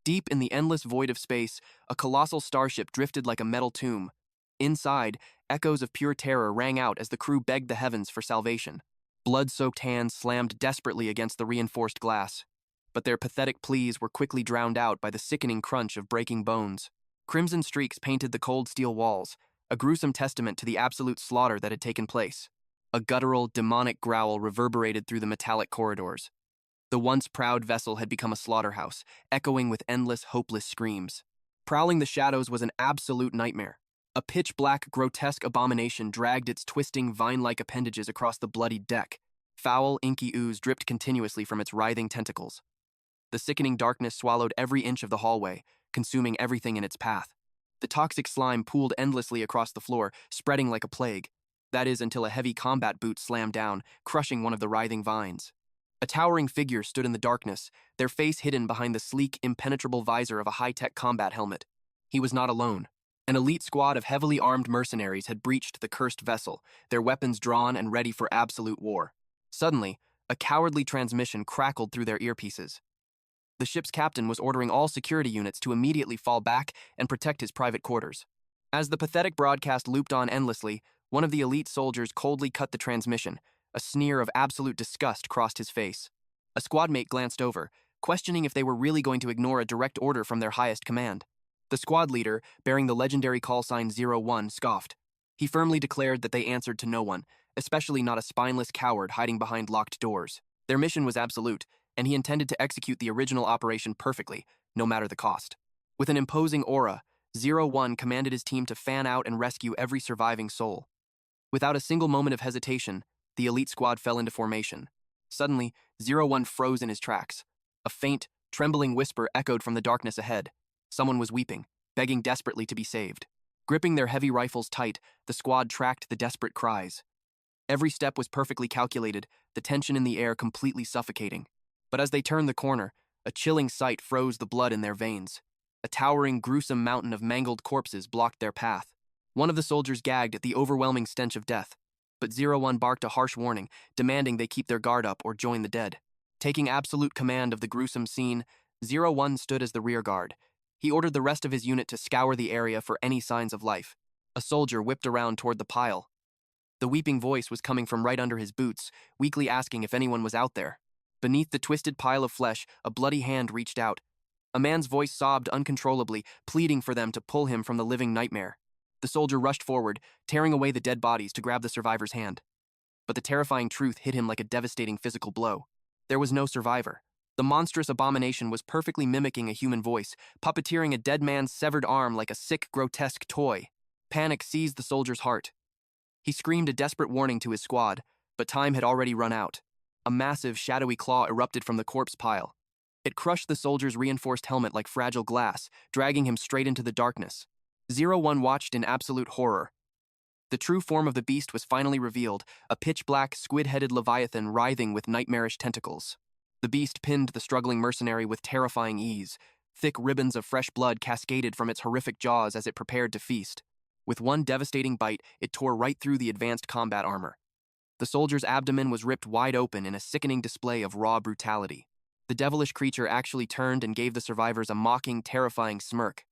Deep in the endless void of space, a colossal starship drifted like a metal tomb. Inside, echoes of pure terror rang out as the crew begged the heavens for salvation. Blood-soaked hands slammed desperately against the reinforced glass. But their pathetic pleas were quickly drowned out by the sickening crunch of breaking bones. Crimson streaks painted the cold steel walls, a gruesome testament to the absolute slaughter that had taken place. A guttural, demonic growl reverberated through the metallic corridors. The once proud vessel had become a slaughterhouse, echoing with endless, hopeless screams. Prowling the shadows was an absolute nightmare. A pitch-black, grotesque abomination dragged its twisting, vine-like appendages across the bloodied deck. Foul, inky ooze dripped continuously from its writhing tentacles. The sickening darkness swallowed every inch of the hallway, consuming everything in its path. The toxic slime pooled endlessly across the floor, spreading like a plague. That is, until a heavy combat boot slammed down, crushing one of the writhing vines. A towering figure stood in the darkness, their face hidden behind the sleek, impenetrable visor of a high-tech combat helmet. He was not alone. An elite squad of heavily armed mercenaries had breached the cursed vessel, their weapons drawn and ready for absolute war. Suddenly, a cowardly transmission crackled through their earpieces. The ship's captain was ordering all security units to immediately fall back and protect his private quarters. As the pathetic broadcast looped on endlessly, one of the elite soldiers coldly cut the transmission. A sneer of absolute disgust crossed his face. A squadmate glanced over, questioning if they were really going to ignore a direct order from their highest command. The squad leader, bearing the legendary call sign 01, scoffed. He firmly declared that they answered to no one, especially not a spineless coward hiding behind locked doors. Their mission was absolute, and he intended to execute the original operation perfectly, no matter the cost. With an imposing aura, 01 commanded his team to fan out and rescue every surviving soul. Without a single moment of hesitation, the elite squad fell into formation. Suddenly, 01 froze in his tracks. A faint, trembling whisper echoed from the darkness ahead. Someone was weeping, begging desperately to be saved. Gripping their heavy rifles tight, the squad tracked the desperate cries. Every step was perfectly calculated, the tension in the air completely suffocating. But as they turned the corner, a chilling sight froze the blood in their veins. A towering, gruesome mountain of mangled corpses blocked their path. One of the soldiers gagged at the overwhelming stench of death. But 01 barked a harsh warning, demanding they keep their guard up or join the dead. Taking absolute command of the gruesome scene, 01 stood as the rear guard. He ordered the rest of his unit to scour the area for any signs of life. A soldier whipped around toward the pile. The weeping voice was coming from right under his boots, weakly asking if anyone was out there. Beneath the twisted pile of flesh, a bloody hand reached out. A man's voice sobbed uncontrollably, pleading for them to pull him from the living nightmare. The soldier rushed forward, tearing away the dead bodies to grab the survivor's hand. But the terrifying truth hit him like a devastating physical blow. There was no survivor. The monstrous abomination was perfectly mimicking a human voice, puppeteering a dead man's severed arm like a sick, grotesque toy. Panic seized the soldier's heart. He screamed a desperate warning to his squad, but time had already run out. A massive, shadowy claw erupted from the corpse pile. It crushed the soldier's reinforced helmet like fragile glass, dragging him straight into the darkness. 01 watched in absolute horror. The true form of the beast was finally revealed, a pitch-black, squid-headed leviathan writhing with nightmarish tentacles. The beast pinned the struggling mercenary with terrifying ease. Thick ribbons of fresh blood cascaded from its horrific jaws as it prepared to feast. With one devastating bite, it tore right through the advanced combat armor. The soldier's abdomen was ripped wide open in a sickening display of raw brutality. The devilish creature actually turned and gave the survivors a mocking, terrifying smirk.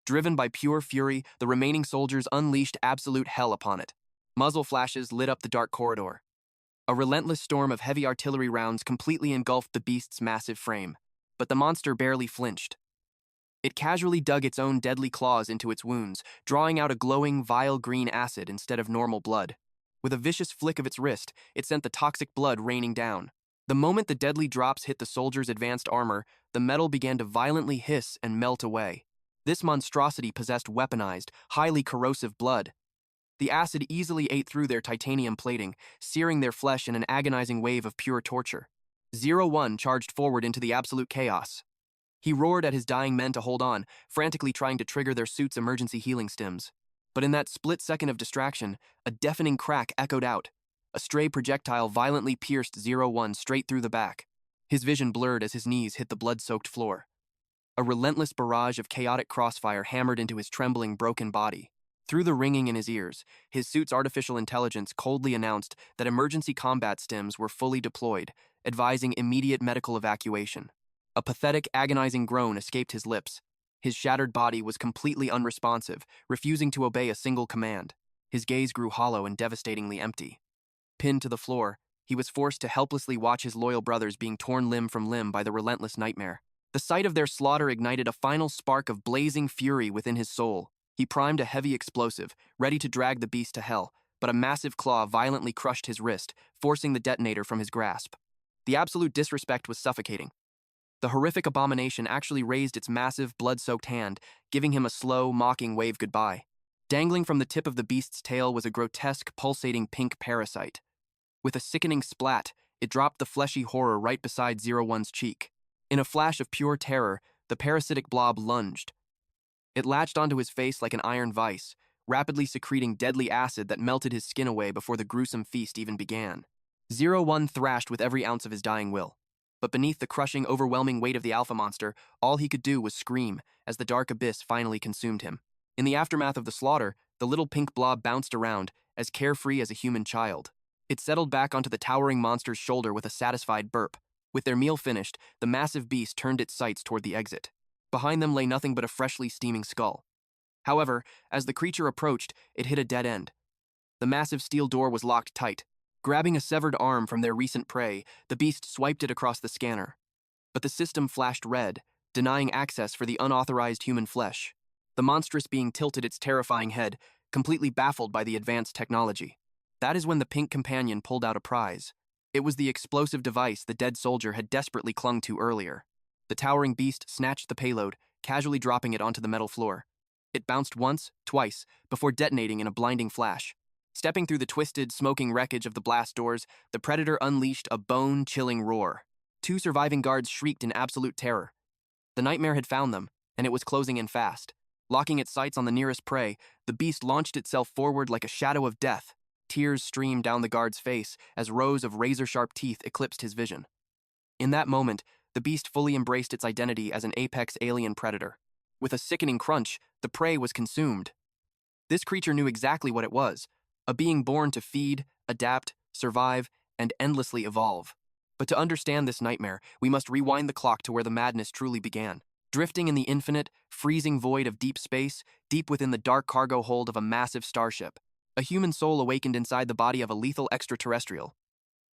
Driven by pure fury, the remaining soldiers unleashed absolute hell upon it. Muzzle flashes lit up the dark corridor. A relentless storm of heavy artillery rounds completely engulfed the beast's massive frame. But the monster barely flinched. It casually dug its own deadly claws into its wounds, drawing out a glowing, vile green acid instead of normal blood. With a vicious flick of its wrist, it sent the toxic blood raining down. The moment the deadly drops hit the soldier's advanced armor, the metal began to violently hiss and melt away. This monstrosity possessed weaponized, highly corrosive blood. The acid easily ate through their titanium plating, searing their flesh in an agonizing wave of pure torture. 01 charged forward into the absolute chaos. He roared at his dying men to hold on, frantically trying to trigger their suit's emergency healing stims. But in that split second of distraction, a deafening crack echoed out. A stray projectile violently pierced 01 straight through the back. His vision blurred as his knees hit the blood-soaked floor. A relentless barrage of chaotic crossfire hammered into his trembling, broken body. Through the ringing in his ears, his suit's artificial intelligence coldly announced that emergency combat stims were fully deployed, advising immediate medical evacuation. A pathetic, agonizing groan escaped his lips. His shattered body was completely unresponsive, refusing to obey a single command. His gaze grew hollow and devastatingly empty. Pinned to the floor, he was forced to helplessly watch his loyal brothers being torn limb from limb by the relentless nightmare. The sight of their slaughter ignited a final spark of blazing fury within his soul. He primed a heavy explosive, ready to drag the beast to hell, but a massive claw violently crushed his wrist, forcing the detonator from his grasp. The absolute disrespect was suffocating. The horrific abomination actually raised its massive, blood-soaked hand, giving him a slow, mocking wave goodbye. Dangling from the tip of the beast's tail was a grotesque, pulsating pink parasite. With a sickening splat, it dropped the fleshy horror right beside 01's cheek. In a flash of pure terror, the parasitic blob lunged. It latched onto his face like an iron vice, rapidly secreting deadly acid that melted his skin away before the gruesome feast even began. 01 thrashed with every ounce of his dying will. But beneath the crushing, overwhelming weight of the alpha monster, all he could do was scream as the dark abyss finally consumed him. In the aftermath of the slaughter, the little pink blob bounced around, as carefree as a human child. It settled back onto the towering monster's shoulder with a satisfied burp. With their meal finished, the massive beast turned its sights toward the exit. Behind them lay nothing but a freshly steaming skull. However, as the creature approached, it hit a dead end. The massive steel door was locked tight. Grabbing a severed arm from their recent prey, the beast swiped it across the scanner. But the system flashed red, denying access for the unauthorized human flesh. The monstrous being tilted its terrifying head, completely baffled by the advanced technology. That is when the pink companion pulled out a prize. It was the explosive device the dead soldier had desperately clung to earlier. The towering beast snatched the payload, casually dropping it onto the metal floor. It bounced once, twice, before detonating in a blinding flash. Stepping through the twisted, smoking wreckage of the blast doors, the predator unleashed a bone-chilling roar. 2 surviving guards shrieked in absolute terror. The nightmare had found them, and it was closing in fast. Locking its sights on the nearest prey, the beast launched itself forward like a shadow of death. Tears streamed down the guard's face as rows of razor-sharp teeth eclipsed his vision. In that moment, the beast fully embraced its identity as an apex alien predator. With a sickening crunch, the prey was consumed. This creature knew exactly what it was. A being born to feed, adapt, survive, and endlessly evolve. But to understand this nightmare, we must rewind the clock to where the madness truly began. Drifting in the infinite, freezing void of deep space, deep within the dark cargo hold of a massive starship, a human soul awakened inside the body of a lethal extraterrestrial.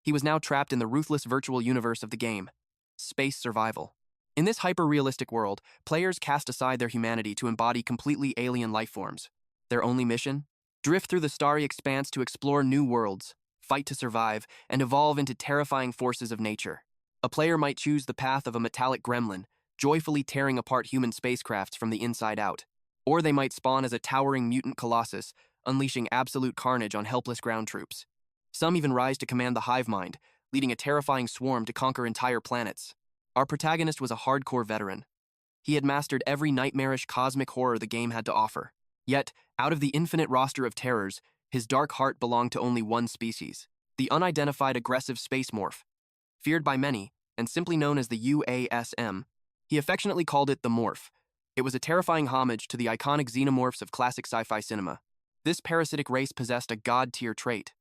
He was now trapped in the ruthless virtual universe of the game, space survival. In this hyper-realistic world, players cast aside their humanity to embody completely alien life forms. Their only mission? Drift through the starry expanse to explore new worlds, fight to survive, and evolve into terrifying forces of nature. A player might choose the path of a metallic gremlin, joyfully tearing apart human spacecrafts from the inside out. Or they might spawn as a towering mutant colossus, unleashing absolute carnage on helpless ground troops. Some even rise to command the hive mind, leading a terrifying swarm to conquer entire planets. Our protagonist was a hardcore veteran. He had mastered every nightmarish cosmic horror the game had to offer. Yet, out of the infinite roster of terrors, his dark heart belonged to only one species, the unidentified aggressive space morph. Feared by many, and simply known as the UASM, he affectionately called it the Morph. It was a terrifying homage to the iconic xenomorphs of classic sci-fi cinema. This parasitic race possessed a god-tier trait.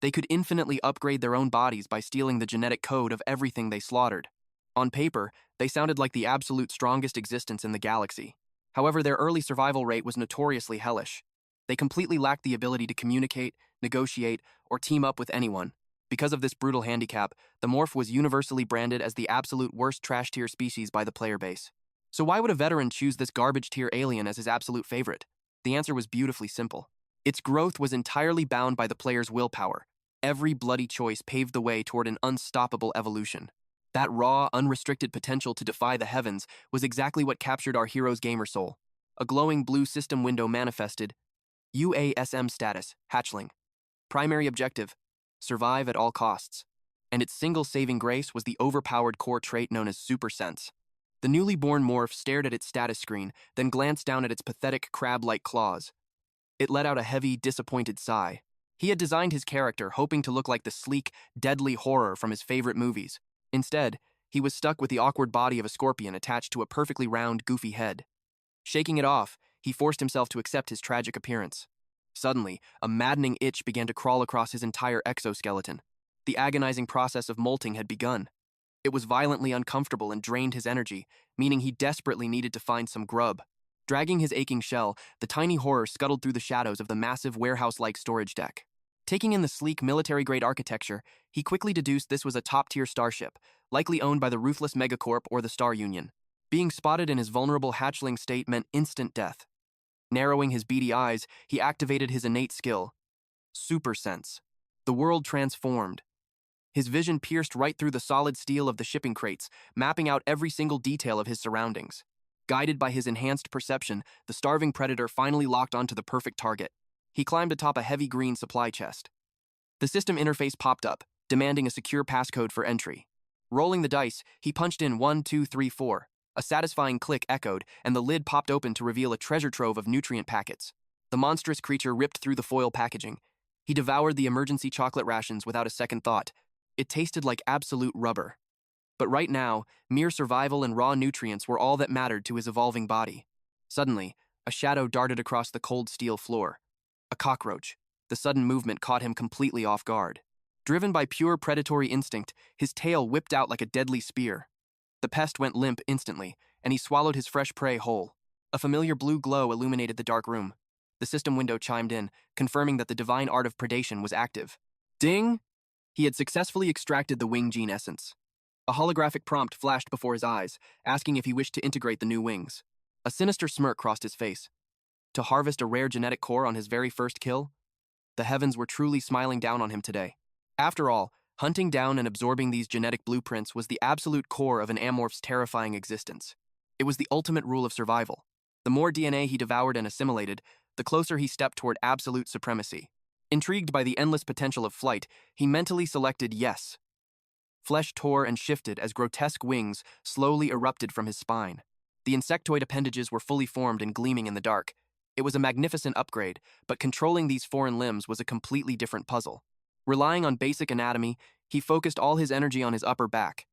They could infinitely upgrade their own bodies by stealing the genetic code of everything they slaughtered. On paper, they sounded like the absolute strongest existence in the galaxy. However, their early survival rate was notoriously hellish. They completely lacked the ability to communicate, negotiate, or team up with anyone. Because of this brutal handicap, the Morph was universally branded as the absolute worst trash-tier species by the player base. So why would a veteran choose this garbage-tier alien as his absolute favorite? The answer was beautifully simple. Its growth was entirely bound by the player's willpower. Every bloody choice paved the way toward an unstoppable evolution. That raw, unrestricted potential to defy the heavens was exactly what captured our hero's gamer soul. A glowing blue system window manifested UASM status, hatchling. Primary objective, survive at all costs. And its single saving grace was the overpowered core trait known as super sense. The newly born morph stared at its status screen, then glanced down at its pathetic crab-like claws. It let out a heavy, disappointed sigh. He had designed his character hoping to look like the sleek, deadly horror from his favorite movies. Instead, he was stuck with the awkward body of a scorpion attached to a perfectly round, goofy head. Shaking it off, he forced himself to accept his tragic appearance. Suddenly, a maddening itch began to crawl across his entire exoskeleton. The agonizing process of molting had begun. It was violently uncomfortable and drained his energy, meaning he desperately needed to find some grub. Dragging his aching shell, the tiny horror scuttled through the shadows of the massive warehouse-like storage deck. Taking in the sleek military-grade architecture, he quickly deduced this was a top-tier starship, likely owned by the ruthless Mega Cobb or the Star Union. Being spotted in his vulnerable hatchling state meant instant death. Narrowing his beady eyes, he activated his innate skill, Super Sense. The world transformed. His vision pierced right through the solid steel of the shipping crates, mapping out every single detail of his surroundings. Guided by his enhanced perception, the starving predator finally locked onto the perfect target. He climbed atop a heavy green supply chest. The system interface popped up, demanding a secure passcode for entry. Rolling the dice, he punched in 1234. A satisfying click echoed, and the lid popped open to reveal a treasure trove of nutrient packets. The monstrous creature ripped through the foil packaging. He devoured the emergency chocolate rations without a second thought. It tasted like absolute rubber. But right now, mere survival and raw nutrients were all that mattered to his evolving body. Suddenly, a shadow darted across the cold steel floor. A cockroach. The sudden movement caught him completely off guard. Driven by pure predatory instinct, his tail whipped out like a deadly spear. The pest went limp instantly, and he swallowed his fresh prey whole. A familiar blue glow illuminated the dark room. The system window chimed in, confirming that the divine art of predation was active. Ding! He had successfully extracted the wing gene essence. A holographic prompt flashed before his eyes, asking if he wished to integrate the new wings. A sinister smirk crossed his face. To harvest a rare genetic core on his very first kill? The heavens were truly smiling down on him today. After all, hunting down and absorbing these genetic blueprints was the absolute core of an Amorph's terrifying existence. It was the ultimate rule of survival. The more DNA he devoured and assimilated, the closer he stepped toward absolute supremacy. Intrigued by the endless potential of flight, he mentally selected yes. Flesh tore and shifted as grotesque wings slowly erupted from his spine. The insectoid appendages were fully formed and gleaming in the dark. It was a magnificent upgrade, but controlling these foreign limbs was a completely different puzzle. Relying on basic anatomy, he focused all his energy on his upper back.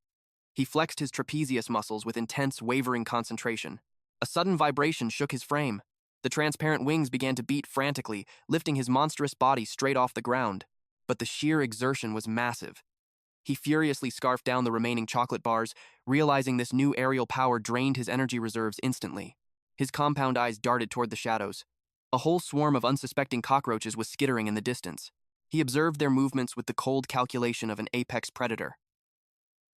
He flexed his trapezius muscles with intense, wavering concentration. A sudden vibration shook his frame. The transparent wings began to beat frantically, lifting his monstrous body straight off the ground. But the sheer exertion was massive. He furiously scarfed down the remaining chocolate bars, realizing this new aerial power drained his energy reserves instantly. His compound eyes darted toward the shadows. A whole swarm of unsuspecting cockroaches was skittering in the distance. He observed their movements with the cold calculation of an apex predator.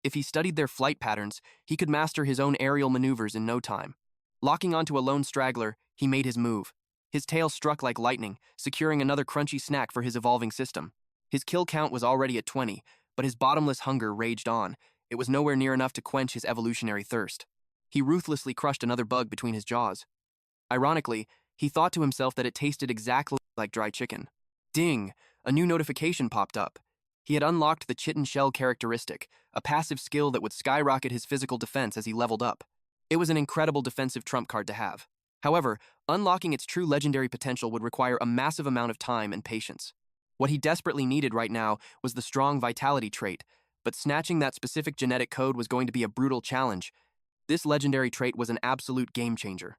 If he studied their flight patterns, he could master his own aerial maneuvers in no time. Locking onto a lone straggler, he made his move. His tail struck like lightning, securing another crunchy snack for his evolving system. His kill count was already at 20, but his bottomless hunger raged on. It was nowhere near enough to quench his evolutionary thirst. He ruthlessly crushed another bug between his jaws. Ironically, he thought to himself that it tasted exactly like dry chicken. Ding! A new notification popped up. He had unlocked the chitin shell characteristic, a passive skill that would skyrocket his physical defense as he leveled up. It was an incredible defensive trump card to have. However, unlocking its true legendary potential would require a massive amount of time and patience. What he desperately needed right now was the strong vitality trait, but snatching that specific genetic code was going to be a brutal challenge. This legendary trait was an absolute game changer.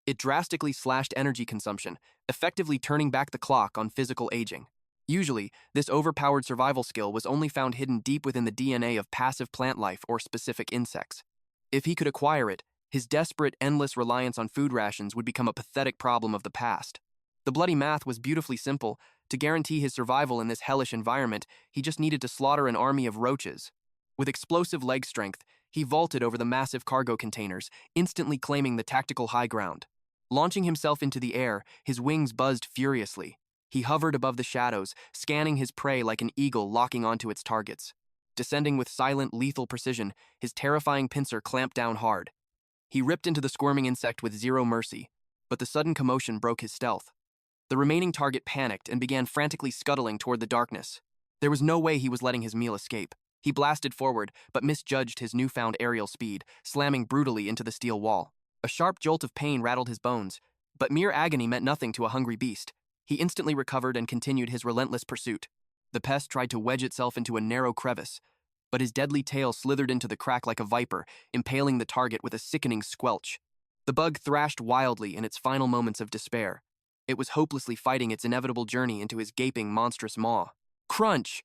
It drastically slashed energy consumption, effectively turning back the clock on physical aging. Usually, this overpowered survival skill was only found hidden deep within the DNA of passive plant life or specific insects. If he could acquire it, his desperate, endless reliance on food rations would become a pathetic problem of the past. The bloody math was beautifully simple. To guarantee his survival in this hellish environment, he just needed to slaughter an army of roaches. With explosive leg strength, he vaulted over the massive cargo containers, instantly claiming the tactical high ground. Launching himself into the air, his wings buzzed furiously. He hovered above the shadows, scanning his prey like an eagle locking onto its targets. Descending with silent, lethal precision, his terrifying pincer clamped down hard. He ripped into the squirming insect with zero mercy, but the sudden commotion broke his stealth. The remaining target panicked and began frantically scuttling toward the darkness. There was no way he was letting his meal escape. He blasted forward, but misjudged his newfound aerial speed, slamming brutally into the steel wall. A sharp jolt of pain rattled his bones, but mere agony meant nothing to a hungry beast. He instantly recovered and continued his relentless pursuit. The pest tried to wedge itself into a narrow crevice, but his deadly tail slithered into the crack like a viper, impaling the target with a sickening squelch. The bug thrashed wildly in its final moments of despair. It was hopelessly fighting its inevitable journey into his gaping, monstrous maw. Crunch!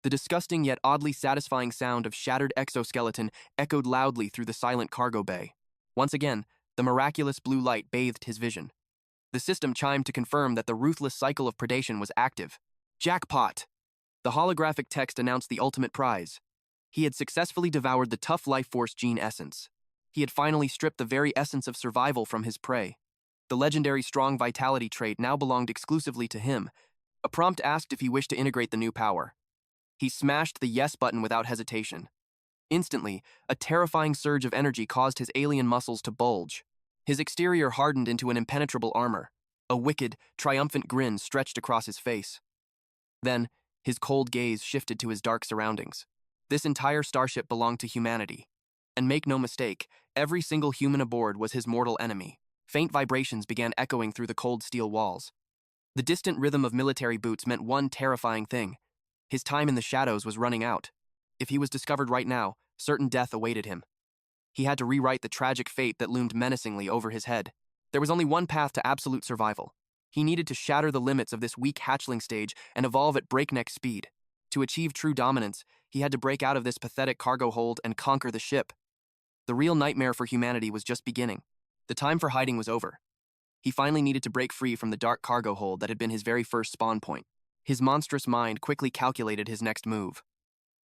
The disgusting yet oddly satisfying sound of shattered exoskeleton echoed loudly through the silent cargo bay. Once again, the miraculous blue light bathed his vision. The system chimed to confirm that the ruthless cycle of predation was active. Jackpot! The holographic text announced the ultimate prize. He had successfully devoured the tough life force gene essence. He had finally stripped the very essence of survival from his prey. The legendary strong vitality trait now belonged exclusively to him. A prompt asked if he wished to integrate the new power. He smashed the yes button without hesitation. Instantly, a terrifying surge of energy caused his alien muscles to bulge. His exterior hardened into an impenetrable armor. A wicked, triumphant grin stretched across his face. Then, his cold gaze shifted to his dark surroundings. This entire starship belonged to humanity. And make no mistake, every single human aboard was his mortal enemy. Faint vibrations began echoing through the cold steel walls. The distant rhythm of military boots meant one terrifying thing. His time in the shadows was running out. If he was discovered right now, certain death awaited him. He had to rewrite the tragic fate that loomed menacingly over his head. There was only one path to absolute survival. He needed to shatter the limits of this weak hatchling stage and evolve at breakneck speed. To achieve true dominance, he had to break out of this pathetic cargo hold and conquer the ship. The real nightmare for humanity was just beginning. The time for hiding was over. He finally needed to break free from the dark cargo hold that had been his very first spawn point. His monstrous mind quickly calculated his next move.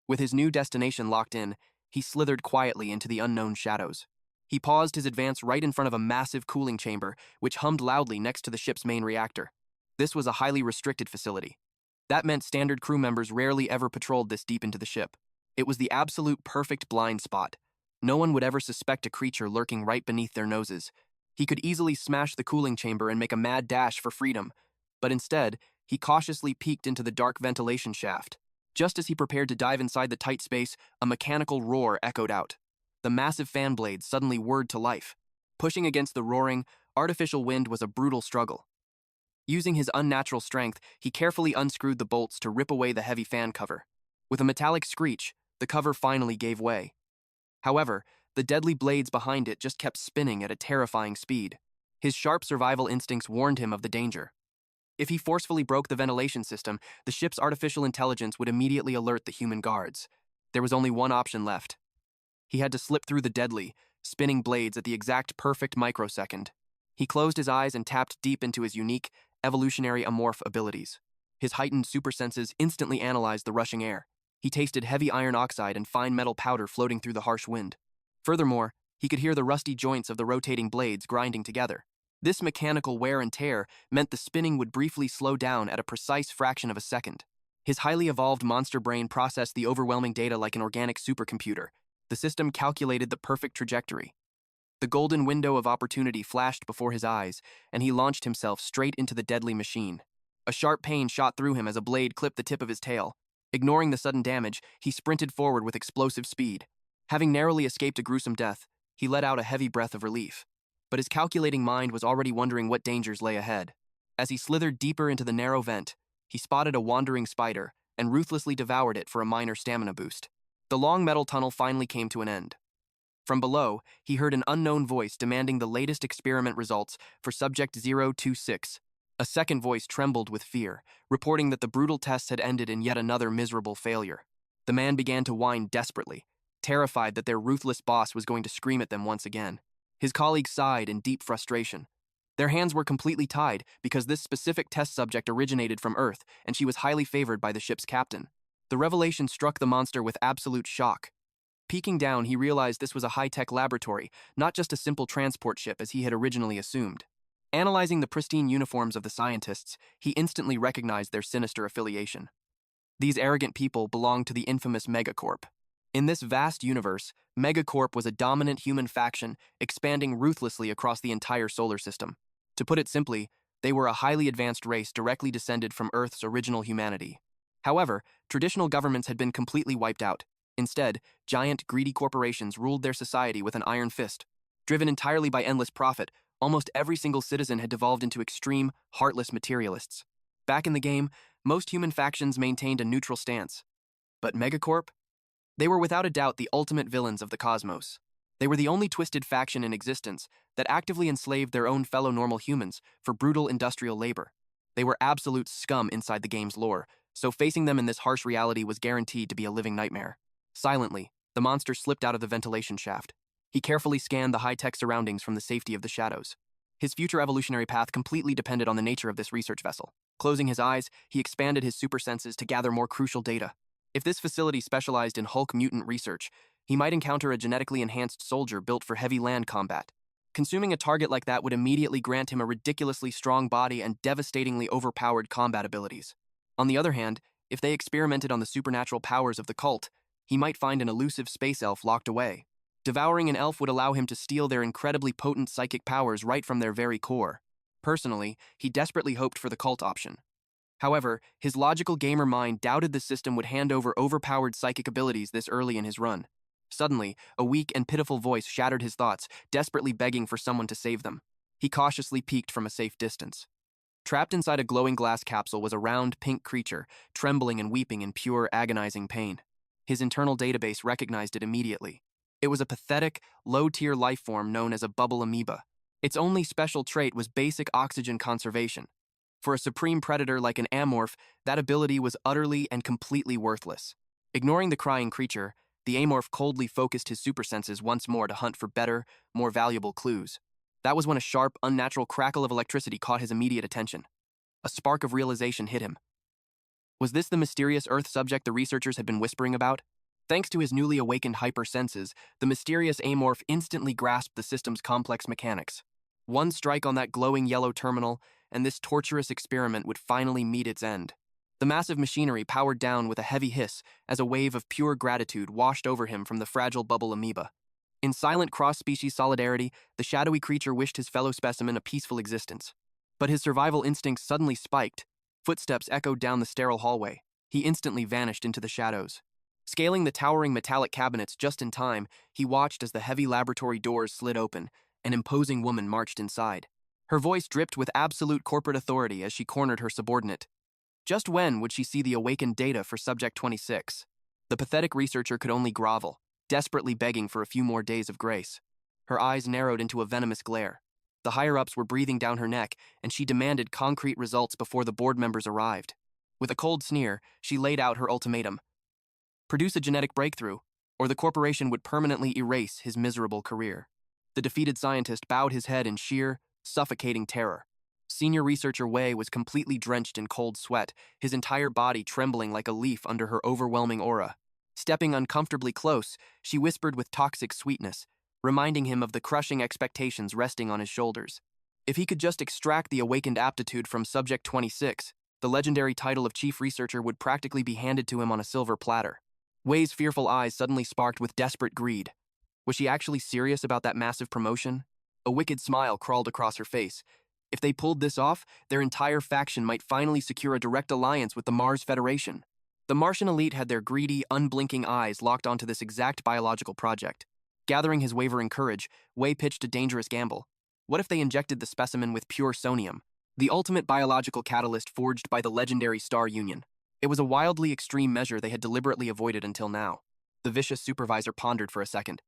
With his new destination locked in, he slithered quietly into the unknown shadows. He paused his advance right in front of a massive cooling chamber, which hummed loudly next to the ship's main reactor. This was a highly restricted facility. That meant standard crew members rarely ever patrolled this deep into the ship. It was the absolute perfect blind spot. No one would ever suspect a creature lurking right beneath their noses. He could easily smash the cooling chamber and make a mad dash for freedom. But instead, he cautiously peeked into the dark ventilation shaft. Just as he prepared to dive inside the tight space, a mechanical roar echoed out. The massive fan blades suddenly whirred to life. Pushing against the roaring, artificial wind was a brutal struggle. Using his unnatural strength, he carefully unscrewed the bolts to rip away the heavy fan cover. With a metallic screech, the cover finally gave way. However, the deadly blades behind it just kept spinning at a terrifying speed. His sharp survival instincts warned him of the danger. If he forcefully broke the ventilation system, the ship's artificial intelligence would immediately alert the human guards. There was only one option left. He had to slip through the deadly, spinning blades at the exact perfect microsecond. He closed his eyes and tapped deep into his unique, evolutionary Amorph abilities. His heightened super senses instantly analyzed the rushing air. He tasted heavy iron oxide and fine metal powder floating through the harsh wind. Furthermore, he could hear the rusty joints of the rotating blades grinding together. This mechanical wear and tear meant the spinning would briefly slow down at a precise fraction of a second. His highly evolved monster brain processed the overwhelming data like an organic supercomputer. The system calculated the perfect trajectory. The golden window of opportunity flashed before his eyes, and he launched himself straight into the deadly machine. A sharp pain shot through him as a blade clipped the tip of his tail. Ignoring the sudden damage, he sprinted forward with explosive speed. Having narrowly escaped a gruesome death, he let out a heavy breath of relief. But his calculating mind was already wondering what dangers lay ahead. As he slithered deeper into the narrow vent, he spotted a wandering spider and ruthlessly devoured it for a minor stamina boost. The long metal tunnel finally came to an end. From below, he heard an unknown voice demanding the latest experiment results for Subject 026. A second voice trembled with fear, reporting that the brutal tests had ended in yet another miserable failure. The man began to whine desperately, terrified that their ruthless boss was going to scream at them once again. His colleagues sighed in deep frustration. Their hands were completely tied because this specific test subject originated from Earth, and she was highly favored by the ship's captain. The revelation struck the monster with absolute shock. Peeking down, he realized this was a high-tech laboratory, not just a simple transport ship as he had originally assumed. Analyzing the pristine uniforms of the scientists, he instantly recognized their sinister affiliation. These arrogant people belonged to the infamous Mega Corp. In this vast universe, Mega Corp was a dominant human faction expanding ruthlessly across the entire solar system. To put it simply, they were a highly advanced race directly descended from Earth's original humanity. However, traditional governments had been completely wiped out. Instead, giant, greedy corporations ruled their society with an iron fist. Driven entirely by endless profit, almost every single citizen had devolved into extreme, heartless materialists. Back in the game, most human factions maintained a neutral stance. But Megacorp? They were without a doubt the ultimate villains of the cosmos. They were the only twisted faction in existence that actively enslaved their own fellow normal humans for brutal industrial labor. They were absolute scum inside the game's lore, so facing them in this harsh reality was guaranteed to be a living nightmare. Silently, the monster slipped out of the ventilation shaft. He carefully scanned the high-tech surroundings from the safety of the shadows. His future evolutionary path completely depended on the nature of this research vessel. Closing his eyes, he expanded his super senses to gather more crucial data. If this facility specialized in Hulk mutant research, he might encounter a genetically enhanced soldier built for heavy land combat. Consuming a target like that would immediately grant him a ridiculously strong body and devastatingly overpowered combat abilities. On the other hand, if they experimented on the supernatural powers of the cult, he might find an elusive space elf locked away. Devouring an elf would allow him to steal their incredibly potent psychic powers right from their very core. Personally, he desperately hoped for the cult option. However, his logical gamer mind doubted the system would hand over overpowered psychic abilities this early in his run. Suddenly, a weak and pitiful voice shattered his thoughts, desperately begging for someone to save them. He cautiously peeked from a safe distance. Trapped inside a glowing glass capsule was a round, pink creature, trembling and weeping in pure, agonizing pain. His internal database recognized it immediately. It was a pathetic, low-tier life form known as a bubble amoeba. Its only special trait was basic oxygen conservation. For a supreme predator like an Amorph, that ability was utterly and completely worthless. Ignoring the crying creature, the Amorph coldly focused his super senses once more to hunt for better, more valuable clues. That was when a sharp, unnatural crackle of electricity caught his immediate attention. A spark of realization hit him. Was this the mysterious Earth subject the researchers had been whispering about? Thanks to his newly awakened hypersenses, the mysterious Amorph instantly grasped the system's complex mechanics. One strike on that glowing yellow terminal, and this torturous experiment would finally meet its end. The massive machinery powered down with a heavy hiss as a wave of pure gratitude washed over him from the fragile bubble amoeba. In silent cross-species solidarity, the shadowy creature wished his fellow specimen a peaceful existence. But his survival instincts suddenly spiked. Footsteps echoed down the sterile hallway. He instantly vanished into the shadows. Scaling the towering metallic cabinets just in time, he watched as the heavy laboratory doors slid open. An imposing woman marched inside. Her voice dripped with absolute corporate authority as she cornered her subordinate. Just when would she see the awakened data for Subject 26? The pathetic researcher could only grovel, desperately begging for a few more days of grace. Her eyes narrowed into a venomous glare. The higher-ups were breathing down her neck, and she demanded concrete results before the board members arrived. With a cold sneer, she laid out her ultimatum. Produce a genetic breakthrough, or the corporation would permanently erase his miserable career. The defeated scientist bowed his head in sheer, suffocating terror. Senior researcher Wei was completely drenched in cold sweat, his entire body trembling like a leaf under her overwhelming aura. Stepping uncomfortably close, she whispered with toxic sweetness, reminding him of the crushing expectations resting on his shoulders. If he could just extract the awakened aptitude from Subject 26, the legendary title of chief researcher would practically be handed to him on a silver platter. Wei's fearful eyes suddenly sparked with desperate greed. Was she actually serious about that massive promotion? A wicked smile crawled across her face. If they pulled this off, their entire faction might finally secure a direct alliance with the Mars Federation. The Martian elite had their greedy, unblinking eyes locked onto this exact biological project. Gathering his wavering courage, Wei pitched a dangerous gamble. What if they injected the specimen with pure sonium, the ultimate biological catalyst forged by the legendary Star Union? It was a wildly extreme measure they had deliberately avoided until now. The vicious supervisor pondered for a second.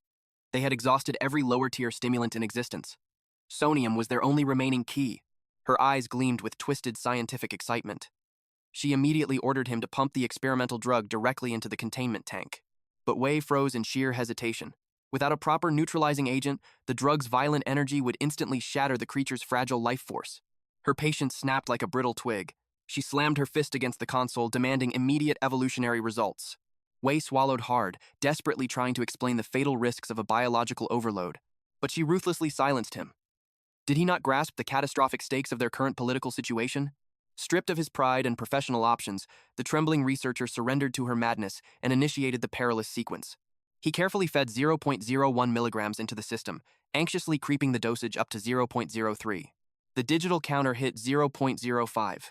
They had exhausted every lower-tier stimulant in existence. Sonium was their only remaining key. Her eyes gleamed with twisted scientific excitement. She immediately ordered him to pump the experimental drug directly into the containment tank. But Wei froze in sheer hesitation. Without a proper neutralizing agent, the drug's violent energy would instantly shatter the creature's fragile life force. Her patience snapped like a brittle twig. She slammed her fist against the console, demanding immediate evolutionary results. Wei swallowed hard, desperately trying to explain the fatal risks of a biological overload. But she ruthlessly silenced him. Did he not grasp the catastrophic stakes of their current political situation? Stripped of his pride and professional options, the trembling researcher surrendered to her madness and initiated the perilous sequence. He carefully fed 0.01 milligrams into the system, anxiously creeping the dosage up to 0.03. The digital counter hit 0.05.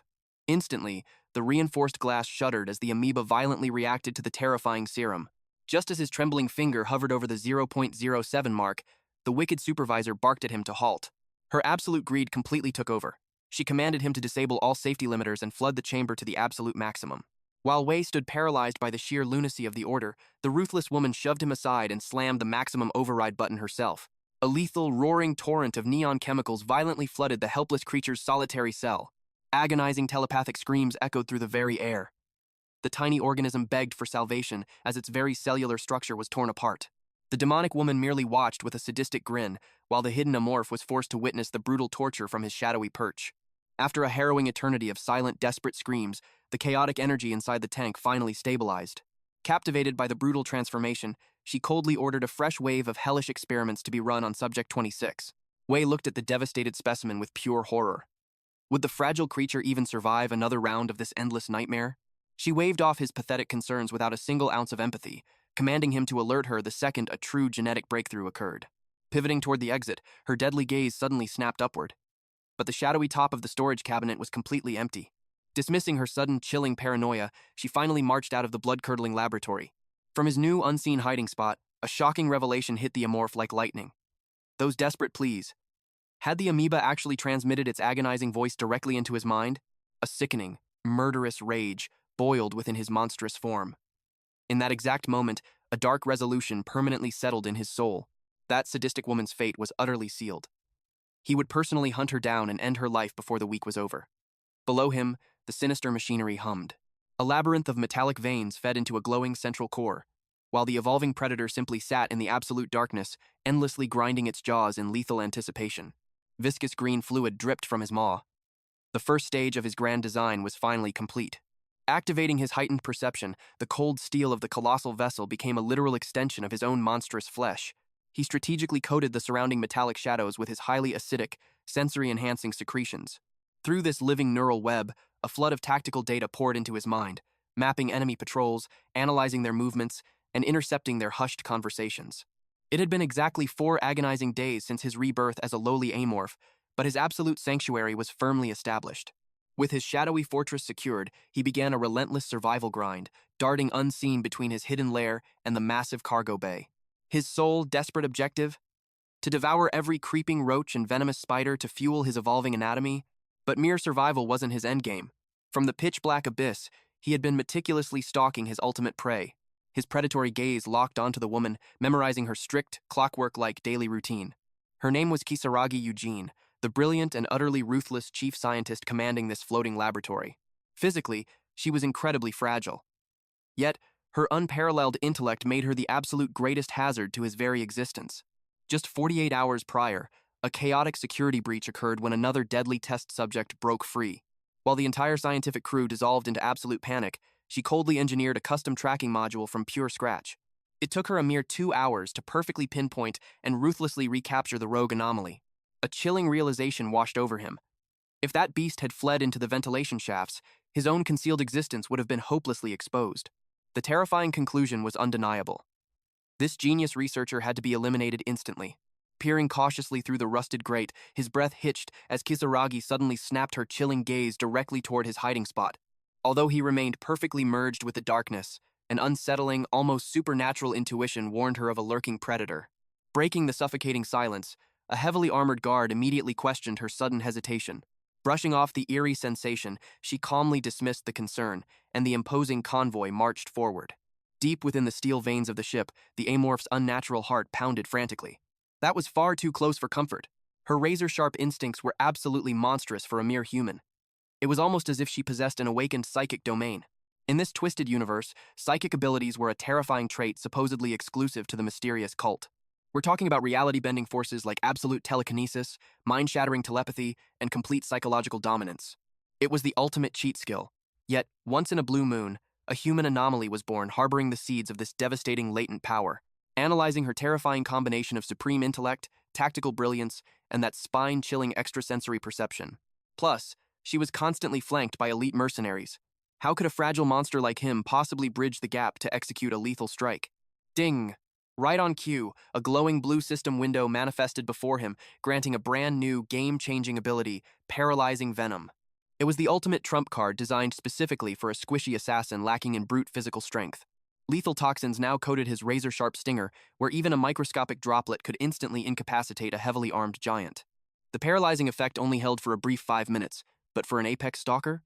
Instantly, the reinforced glass shuddered as the amoeba violently reacted to the terrifying serum. Just as his trembling finger hovered over the 0.07 mark, the wicked supervisor barked at him to halt. Her absolute greed completely took over. She commanded him to disable all safety limiters and flood the chamber to the absolute maximum. While Wei stood paralyzed by the sheer lunacy of the order, the ruthless woman shoved him aside and slammed the maximum override button herself. A lethal, roaring torrent of neon chemicals violently flooded the helpless creature's solitary cell. Agonizing telepathic screams echoed through the very air. The tiny organism begged for salvation as its very cellular structure was torn apart. The demonic woman merely watched with a sadistic grin, while the hidden Amorph was forced to witness the brutal torture from his shadowy perch. After a harrowing eternity of silent, desperate screams, the chaotic energy inside the tank finally stabilized. Captivated by the brutal transformation, she coldly ordered a fresh wave of hellish experiments to be run on Subject 26. Wei looked at the devastated specimen with pure horror. Would the fragile creature even survive another round of this endless nightmare? She waved off his pathetic concerns without a single ounce of empathy, commanding him to alert her the second a true genetic breakthrough occurred. Pivoting toward the exit, her deadly gaze suddenly snapped upward. But the shadowy top of the storage cabinet was completely empty. Dismissing her sudden, chilling paranoia, she finally marched out of the blood-curdling laboratory. From his new, unseen hiding spot, a shocking revelation hit the Amorph like lightning. Those desperate pleas. Had the amoeba actually transmitted its agonizing voice directly into his mind? A sickening, murderous rage boiled within his monstrous form. In that exact moment, a dark resolution permanently settled in his soul. That sadistic woman's fate was utterly sealed. He would personally hunt her down and end her life before the week was over. Below him, the sinister machinery hummed. A labyrinth of metallic veins fed into a glowing central core, while the evolving predator simply sat in the absolute darkness, endlessly grinding its jaws in lethal anticipation. Viscous green fluid dripped from his maw. The first stage of his grand design was finally complete. Activating his heightened perception, the cold steel of the colossal vessel became a literal extension of his own monstrous flesh. He strategically coated the surrounding metallic shadows with his highly acidic, sensory-enhancing secretions. Through this living neural web, a flood of tactical data poured into his mind, mapping enemy patrols, analyzing their movements, and intercepting their hushed conversations. It had been exactly 4 agonizing days since his rebirth as a lowly Amorph, but his absolute sanctuary was firmly established. With his shadowy fortress secured, he began a relentless survival grind, darting unseen between his hidden lair and the massive cargo bay. His sole, desperate objective? To devour every creeping roach and venomous spider to fuel his evolving anatomy? But mere survival wasn't his endgame. From the pitch-black abyss, he had been meticulously stalking his ultimate prey. His predatory gaze locked onto the woman, memorizing her strict, clockwork-like daily routine. Her name was Kisaragi Eugene, the brilliant and utterly ruthless chief scientist commanding this floating laboratory. Physically, she was incredibly fragile. Yet, her unparalleled intellect made her the absolute greatest hazard to his very existence. Just 48 hours prior, a chaotic security breach occurred when another deadly test subject broke free. While the entire scientific crew dissolved into absolute panic, she coldly engineered a custom tracking module from pure scratch. It took her a mere 2 hours to perfectly pinpoint and ruthlessly recapture the rogue anomaly. A chilling realization washed over him. If that beast had fled into the ventilation shafts, his own concealed existence would have been hopelessly exposed. The terrifying conclusion was undeniable. This genius researcher had to be eliminated instantly. Peering cautiously through the rusted grate, his breath hitched as Kisaragi suddenly snapped her chilling gaze directly toward his hiding spot. Although he remained perfectly merged with the darkness, an unsettling, almost supernatural intuition warned her of a lurking predator. Breaking the suffocating silence, a heavily armored guard immediately questioned her sudden hesitation. Brushing off the eerie sensation, she calmly dismissed the concern, and the imposing convoy marched forward. Deep within the steel veins of the ship, the Amorph's unnatural heart pounded frantically. That was far too close for comfort. Her razor-sharp instincts were absolutely monstrous for a mere human. It was almost as if she possessed an awakened psychic domain. In this twisted universe, psychic abilities were a terrifying trait supposedly exclusive to the mysterious cult. We're talking about reality-bending forces like absolute telekinesis, mind-shattering telepathy, and complete psychological dominance. It was the ultimate cheat skill. Yet, once in a blue moon, a human anomaly was born harboring the seeds of this devastating latent power. Analyzing her terrifying combination of supreme intellect, tactical brilliance, and that spine-chilling extrasensory perception. Plus, she was constantly flanked by elite mercenaries. How could a fragile monster like him possibly bridge the gap to execute a lethal strike? Ding! Right on cue, a glowing blue system window manifested before him, granting a brand new, game-changing ability, Paralyzing Venom. It was the ultimate trump card designed specifically for a squishy assassin lacking in brute physical strength. Lethal toxins now coated his razor-sharp stinger, where even a microscopic droplet could instantly incapacitate a heavily armed giant. The paralyzing effect only held for a brief 5 minutes, but for an apex stalker?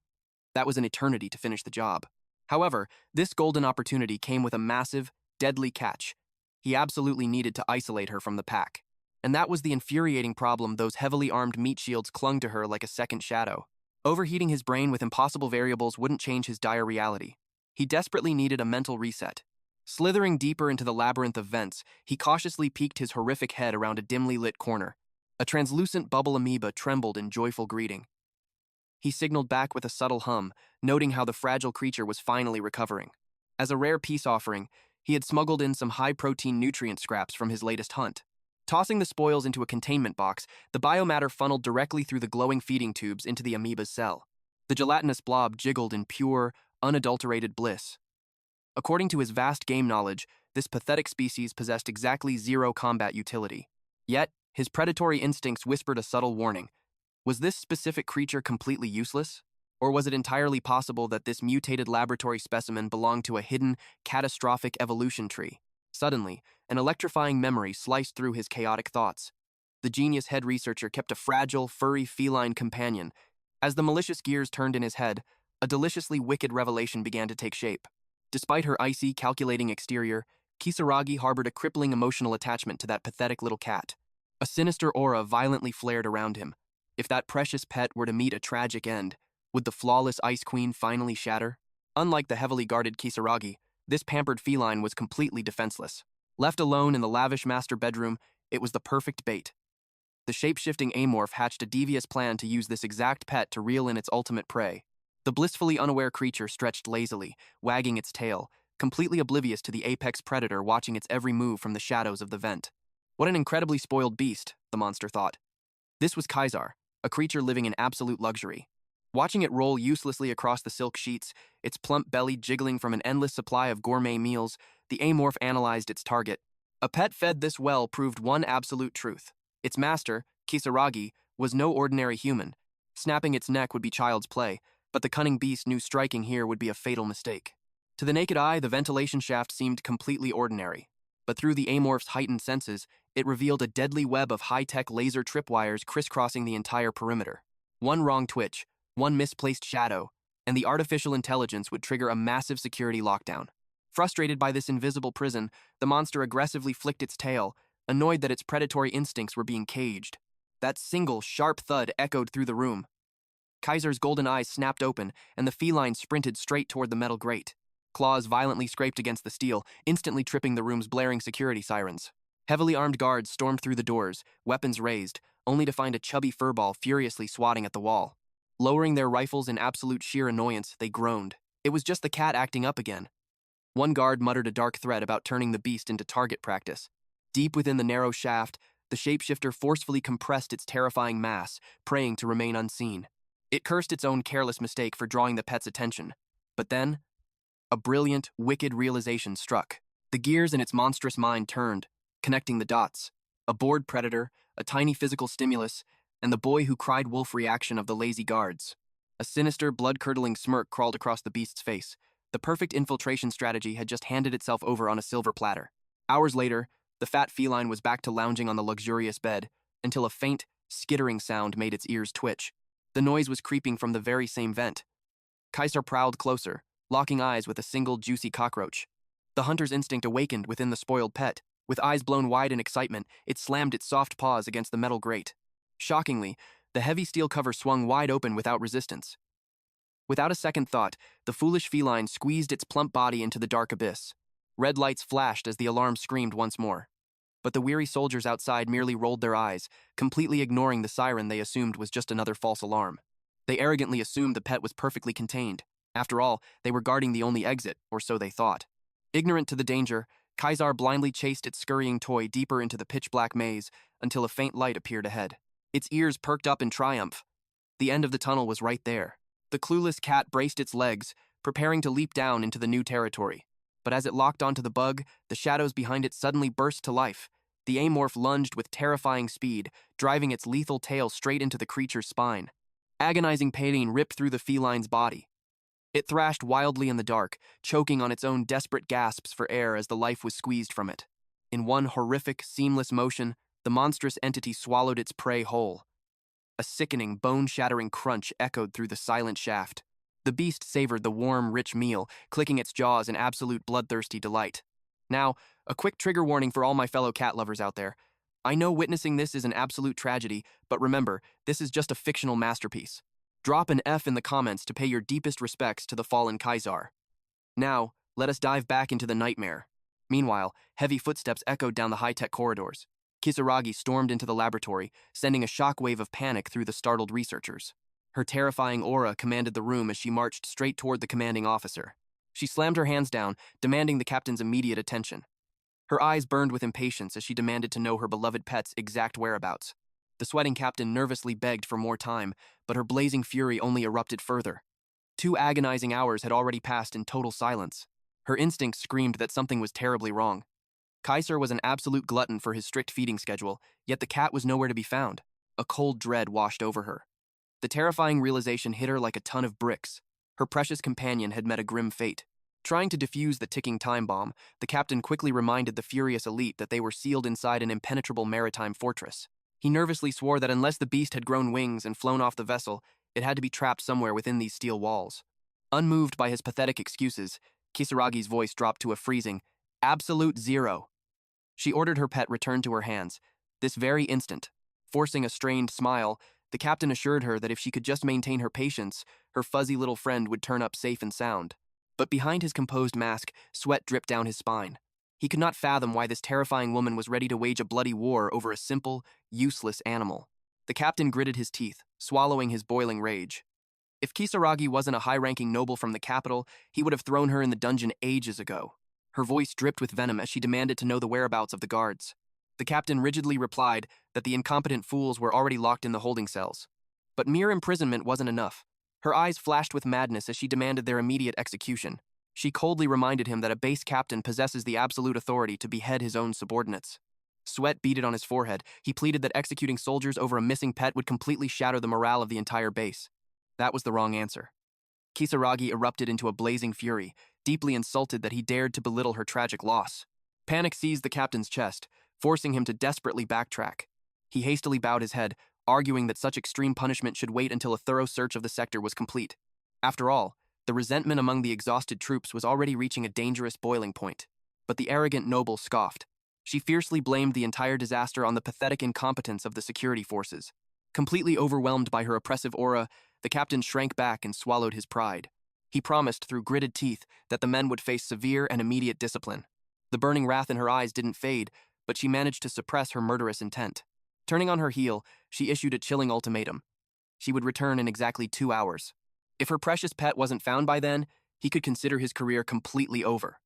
That was an eternity to finish the job. However, this golden opportunity came with a massive, deadly catch. He absolutely needed to isolate her from the pack. And that was the infuriating problem. Those heavily armed meat shields clung to her like a second shadow. Overheating his brain with impossible variables wouldn't change his dire reality. He desperately needed a mental reset. Slithering deeper into the labyrinth of vents, he cautiously peeked his horrific head around a dimly lit corner. A translucent bubble amoeba trembled in joyful greeting. He signaled back with a subtle hum, noting how the fragile creature was finally recovering. As a rare peace offering, he had smuggled in some high-protein nutrient scraps from his latest hunt. Tossing the spoils into a containment box, the biomatter funneled directly through the glowing feeding tubes into the amoeba's cell. The gelatinous blob jiggled in pure, unadulterated bliss. According to his vast game knowledge, this pathetic species possessed exactly zero combat utility. Yet, his predatory instincts whispered a subtle warning. Was this specific creature completely useless? Or was it entirely possible that this mutated laboratory specimen belonged to a hidden, catastrophic evolution tree? Suddenly, an electrifying memory sliced through his chaotic thoughts. The genius head researcher kept a fragile, furry feline companion. As the malicious gears turned in his head, a deliciously wicked revelation began to take shape. Despite her icy, calculating exterior, Kisaragi harbored a crippling emotional attachment to that pathetic little cat. A sinister aura violently flared around him. If that precious pet were to meet a tragic end, would the flawless Ice Queen finally shatter? Unlike the heavily guarded Kisaragi, this pampered feline was completely defenseless. Left alone in the lavish master bedroom, it was the perfect bait. The shape-shifting Amorph hatched a devious plan to use this exact pet to reel in its ultimate prey. The blissfully unaware creature stretched lazily, wagging its tail, completely oblivious to the apex predator watching its every move from the shadows of the vent. What an incredibly spoiled beast, the monster thought. This was Kaisar, a creature living in absolute luxury. Watching it roll uselessly across the silk sheets, its plump belly jiggling from an endless supply of gourmet meals, the Amorph analyzed its target. A pet fed this well proved one absolute truth. Its master, Kisaragi, was no ordinary human. Snapping its neck would be child's play, but the cunning beast knew striking here would be a fatal mistake. To the naked eye, the ventilation shaft seemed completely ordinary. But through the Amorph's heightened senses, it revealed a deadly web of high-tech laser tripwires crisscrossing the entire perimeter. One wrong twitch, one misplaced shadow, and the artificial intelligence would trigger a massive security lockdown. Frustrated by this invisible prison, the monster aggressively flicked its tail, annoyed that its predatory instincts were being caged. That single, sharp thud echoed through the room. Kaiser's golden eyes snapped open, and the feline sprinted straight toward the metal grate. Claws violently scraped against the steel, instantly tripping the room's blaring security sirens. Heavily armed guards stormed through the doors, weapons raised, only to find a chubby furball furiously swatting at the wall. Lowering their rifles in absolute sheer annoyance, they groaned. It was just the cat acting up again. One guard muttered a dark threat about turning the beast into target practice. Deep within the narrow shaft, the shapeshifter forcefully compressed its terrifying mass, praying to remain unseen. It cursed its own careless mistake for drawing the pet's attention. But then, a brilliant, wicked realization struck. The gears in its monstrous mind turned, connecting the dots. A bored predator, a tiny physical stimulus, and the boy who cried wolf reaction of the lazy guards. A sinister, blood-curdling smirk crawled across the beast's face. The perfect infiltration strategy had just handed itself over on a silver platter. Hours later, the fat feline was back to lounging on the luxurious bed, until a faint, skittering sound made its ears twitch. The noise was creeping from the very same vent. Kaiser prowled closer, locking eyes with a single juicy cockroach. The hunter's instinct awakened within the spoiled pet. With eyes blown wide in excitement, it slammed its soft paws against the metal grate. Shockingly, the heavy steel cover swung wide open without resistance. Without a second thought, the foolish feline squeezed its plump body into the dark abyss. Red lights flashed as the alarm screamed once more. But the weary soldiers outside merely rolled their eyes, completely ignoring the siren they assumed was just another false alarm. They arrogantly assumed the pet was perfectly contained. After all, they were guarding the only exit, or so they thought. Ignorant to the danger, Kaisar blindly chased its scurrying toy deeper into the pitch-black maze until a faint light appeared ahead. Its ears perked up in triumph. The end of the tunnel was right there. The clueless cat braced its legs, preparing to leap down into the new territory. But as it locked onto the bug, the shadows behind it suddenly burst to life. The Amorph lunged with terrifying speed, driving its lethal tail straight into the creature's spine. Agonizing pain ripped through the feline's body. It thrashed wildly in the dark, choking on its own desperate gasps for air as the life was squeezed from it. In one horrific, seamless motion, the monstrous entity swallowed its prey whole. A sickening, bone-shattering crunch echoed through the silent shaft. The beast savored the warm, rich meal, clicking its jaws in absolute bloodthirsty delight. Now, a quick trigger warning for all my fellow cat lovers out there. I know witnessing this is an absolute tragedy, but remember, this is just a fictional masterpiece. Drop an F in the comments to pay your deepest respects to the fallen Kaisar. Now, let us dive back into the nightmare. Meanwhile, heavy footsteps echoed down the high-tech corridors. Kisaragi stormed into the laboratory, sending a shockwave of panic through the startled researchers. Her terrifying aura commanded the room as she marched straight toward the commanding officer. She slammed her hands down, demanding the captain's immediate attention. Her eyes burned with impatience as she demanded to know her beloved pet's exact whereabouts. The sweating captain nervously begged for more time, but her blazing fury only erupted further. 2 agonizing hours had already passed in total silence. Her instincts screamed that something was terribly wrong. Kaiser was an absolute glutton for his strict feeding schedule, yet the cat was nowhere to be found. A cold dread washed over her. The terrifying realization hit her like a ton of bricks. Her precious companion had met a grim fate. Trying to defuse the ticking time bomb, the captain quickly reminded the furious elite that they were sealed inside an impenetrable maritime fortress. He nervously swore that unless the beast had grown wings and flown off the vessel, it had to be trapped somewhere within these steel walls. Unmoved by his pathetic excuses, Kisaragi's voice dropped to a freezing, absolute zero. She ordered her pet returned to her hands, this very instant. Forcing a strained smile, the captain assured her that if she could just maintain her patience, her fuzzy little friend would turn up safe and sound. But behind his composed mask, sweat dripped down his spine. He could not fathom why this terrifying woman was ready to wage a bloody war over a simple, useless animal. The captain gritted his teeth, swallowing his boiling rage. If Kisaragi wasn't a high-ranking noble from the capital, he would have thrown her in the dungeon ages ago. Her voice dripped with venom as she demanded to know the whereabouts of the guards. The captain rigidly replied that the incompetent fools were already locked in the holding cells. But mere imprisonment wasn't enough. Her eyes flashed with madness as she demanded their immediate execution. She coldly reminded him that a base captain possesses the absolute authority to behead his own subordinates. Sweat beaded on his forehead. He pleaded that executing soldiers over a missing pet would completely shatter the morale of the entire base. That was the wrong answer. Kisaragi erupted into a blazing fury, deeply insulted that he dared to belittle her tragic loss. Panic seized the captain's chest, forcing him to desperately backtrack. He hastily bowed his head, arguing that such extreme punishment should wait until a thorough search of the sector was complete. After all, the resentment among the exhausted troops was already reaching a dangerous boiling point. But the arrogant noble scoffed. She fiercely blamed the entire disaster on the pathetic incompetence of the security forces. Completely overwhelmed by her oppressive aura, the captain shrank back and swallowed his pride. He promised through gritted teeth that the men would face severe and immediate discipline. The burning wrath in her eyes didn't fade, but she managed to suppress her murderous intent. Turning on her heel, she issued a chilling ultimatum. She would return in exactly 2 hours. If her precious pet wasn't found by then, he could consider his career completely over.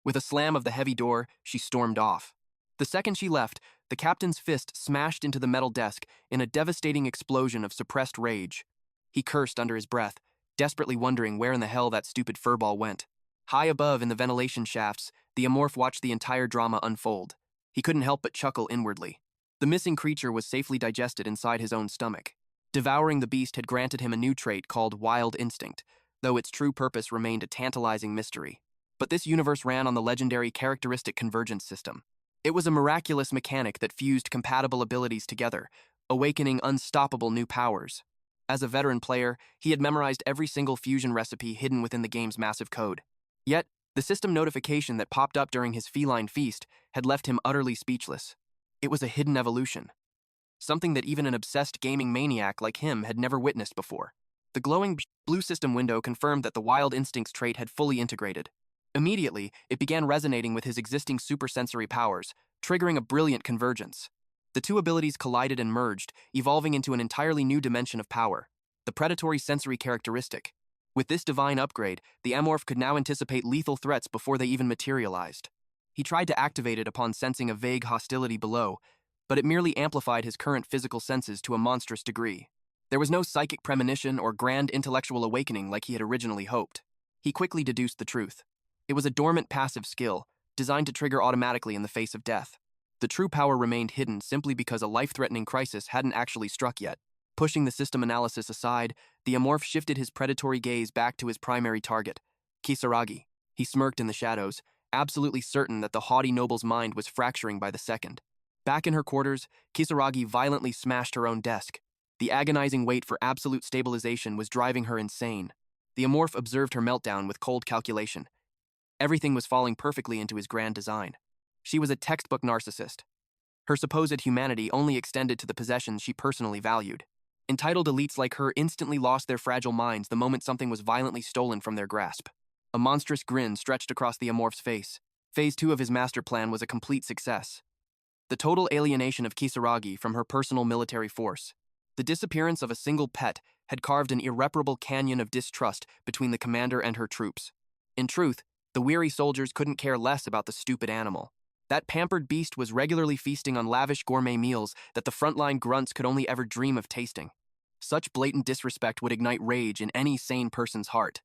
With a slam of the heavy door, she stormed off. The second she left, the captain's fist smashed into the metal desk in a devastating explosion of suppressed rage. He cursed under his breath, desperately wondering where in the hell that stupid furball went. High above in the ventilation shafts, the Amorph watched the entire drama unfold. He couldn't help but chuckle inwardly. The missing creature was safely digested inside his own stomach. Devouring the beast had granted him a new trait called wild instinct, though its true purpose remained a tantalizing mystery. But this universe ran on the legendary characteristic convergence system. It was a miraculous mechanic that fused compatible abilities together, awakening unstoppable new powers. As a veteran player, he had memorized every single fusion recipe hidden within the game's massive code. Yet, the system notification that popped up during his feline feast had left him utterly speechless. It was a hidden evolution. Something that even an obsessed gaming maniac like him had never witnessed before. The glowing blue system window confirmed that the wild instincts trait had fully integrated. Immediately, it began resonating with his existing supersensory powers, triggering a brilliant convergence. The two abilities collided and merged, evolving into an entirely new dimension of power, the predatory sensory characteristic. With this divine upgrade, the Amorph could now anticipate lethal threats before they even materialized. He tried to activate it upon sensing a vague hostility below, but it merely amplified his current physical senses to a monstrous degree. There was no psychic premonition or grand intellectual awakening like he had originally hoped. He quickly deduced the truth. It was a dormant passive skill, designed to trigger automatically in the face of death. The true power remained hidden simply because a life-threatening crisis hadn't actually struck yet. Pushing the system analysis aside, the Amorph shifted his predatory gaze back to his primary target, Kisaragi. He smirked in the shadows, absolutely certain that the haughty noble's mind was fracturing by the second. Back in her quarters, Kisaragi violently smashed her own desk. The agonizing wait for absolute stabilization was driving her insane. The Amorph observed her meltdown with cold calculation. Everything was falling perfectly into his grand design. She was a textbook narcissist. Her supposed humanity only extended to the possessions she personally valued. Entitled elites like her instantly lost their fragile minds the moment something was violently stolen from their grasp. A monstrous grin stretched across the Amorph's face. Phase 2 of his master plan was a complete success. The total alienation of Kisaragi from her personal military force. The disappearance of a single pet had carved an irreparable canyon of distrust between the commander and her troops. In truth, the weary soldiers couldn't care less about the stupid animal. That pampered beast was regularly feasting on lavish gourmet meals that the frontline grunts could only ever dream of tasting. Such blatant disrespect would ignite rage in any sane person's heart.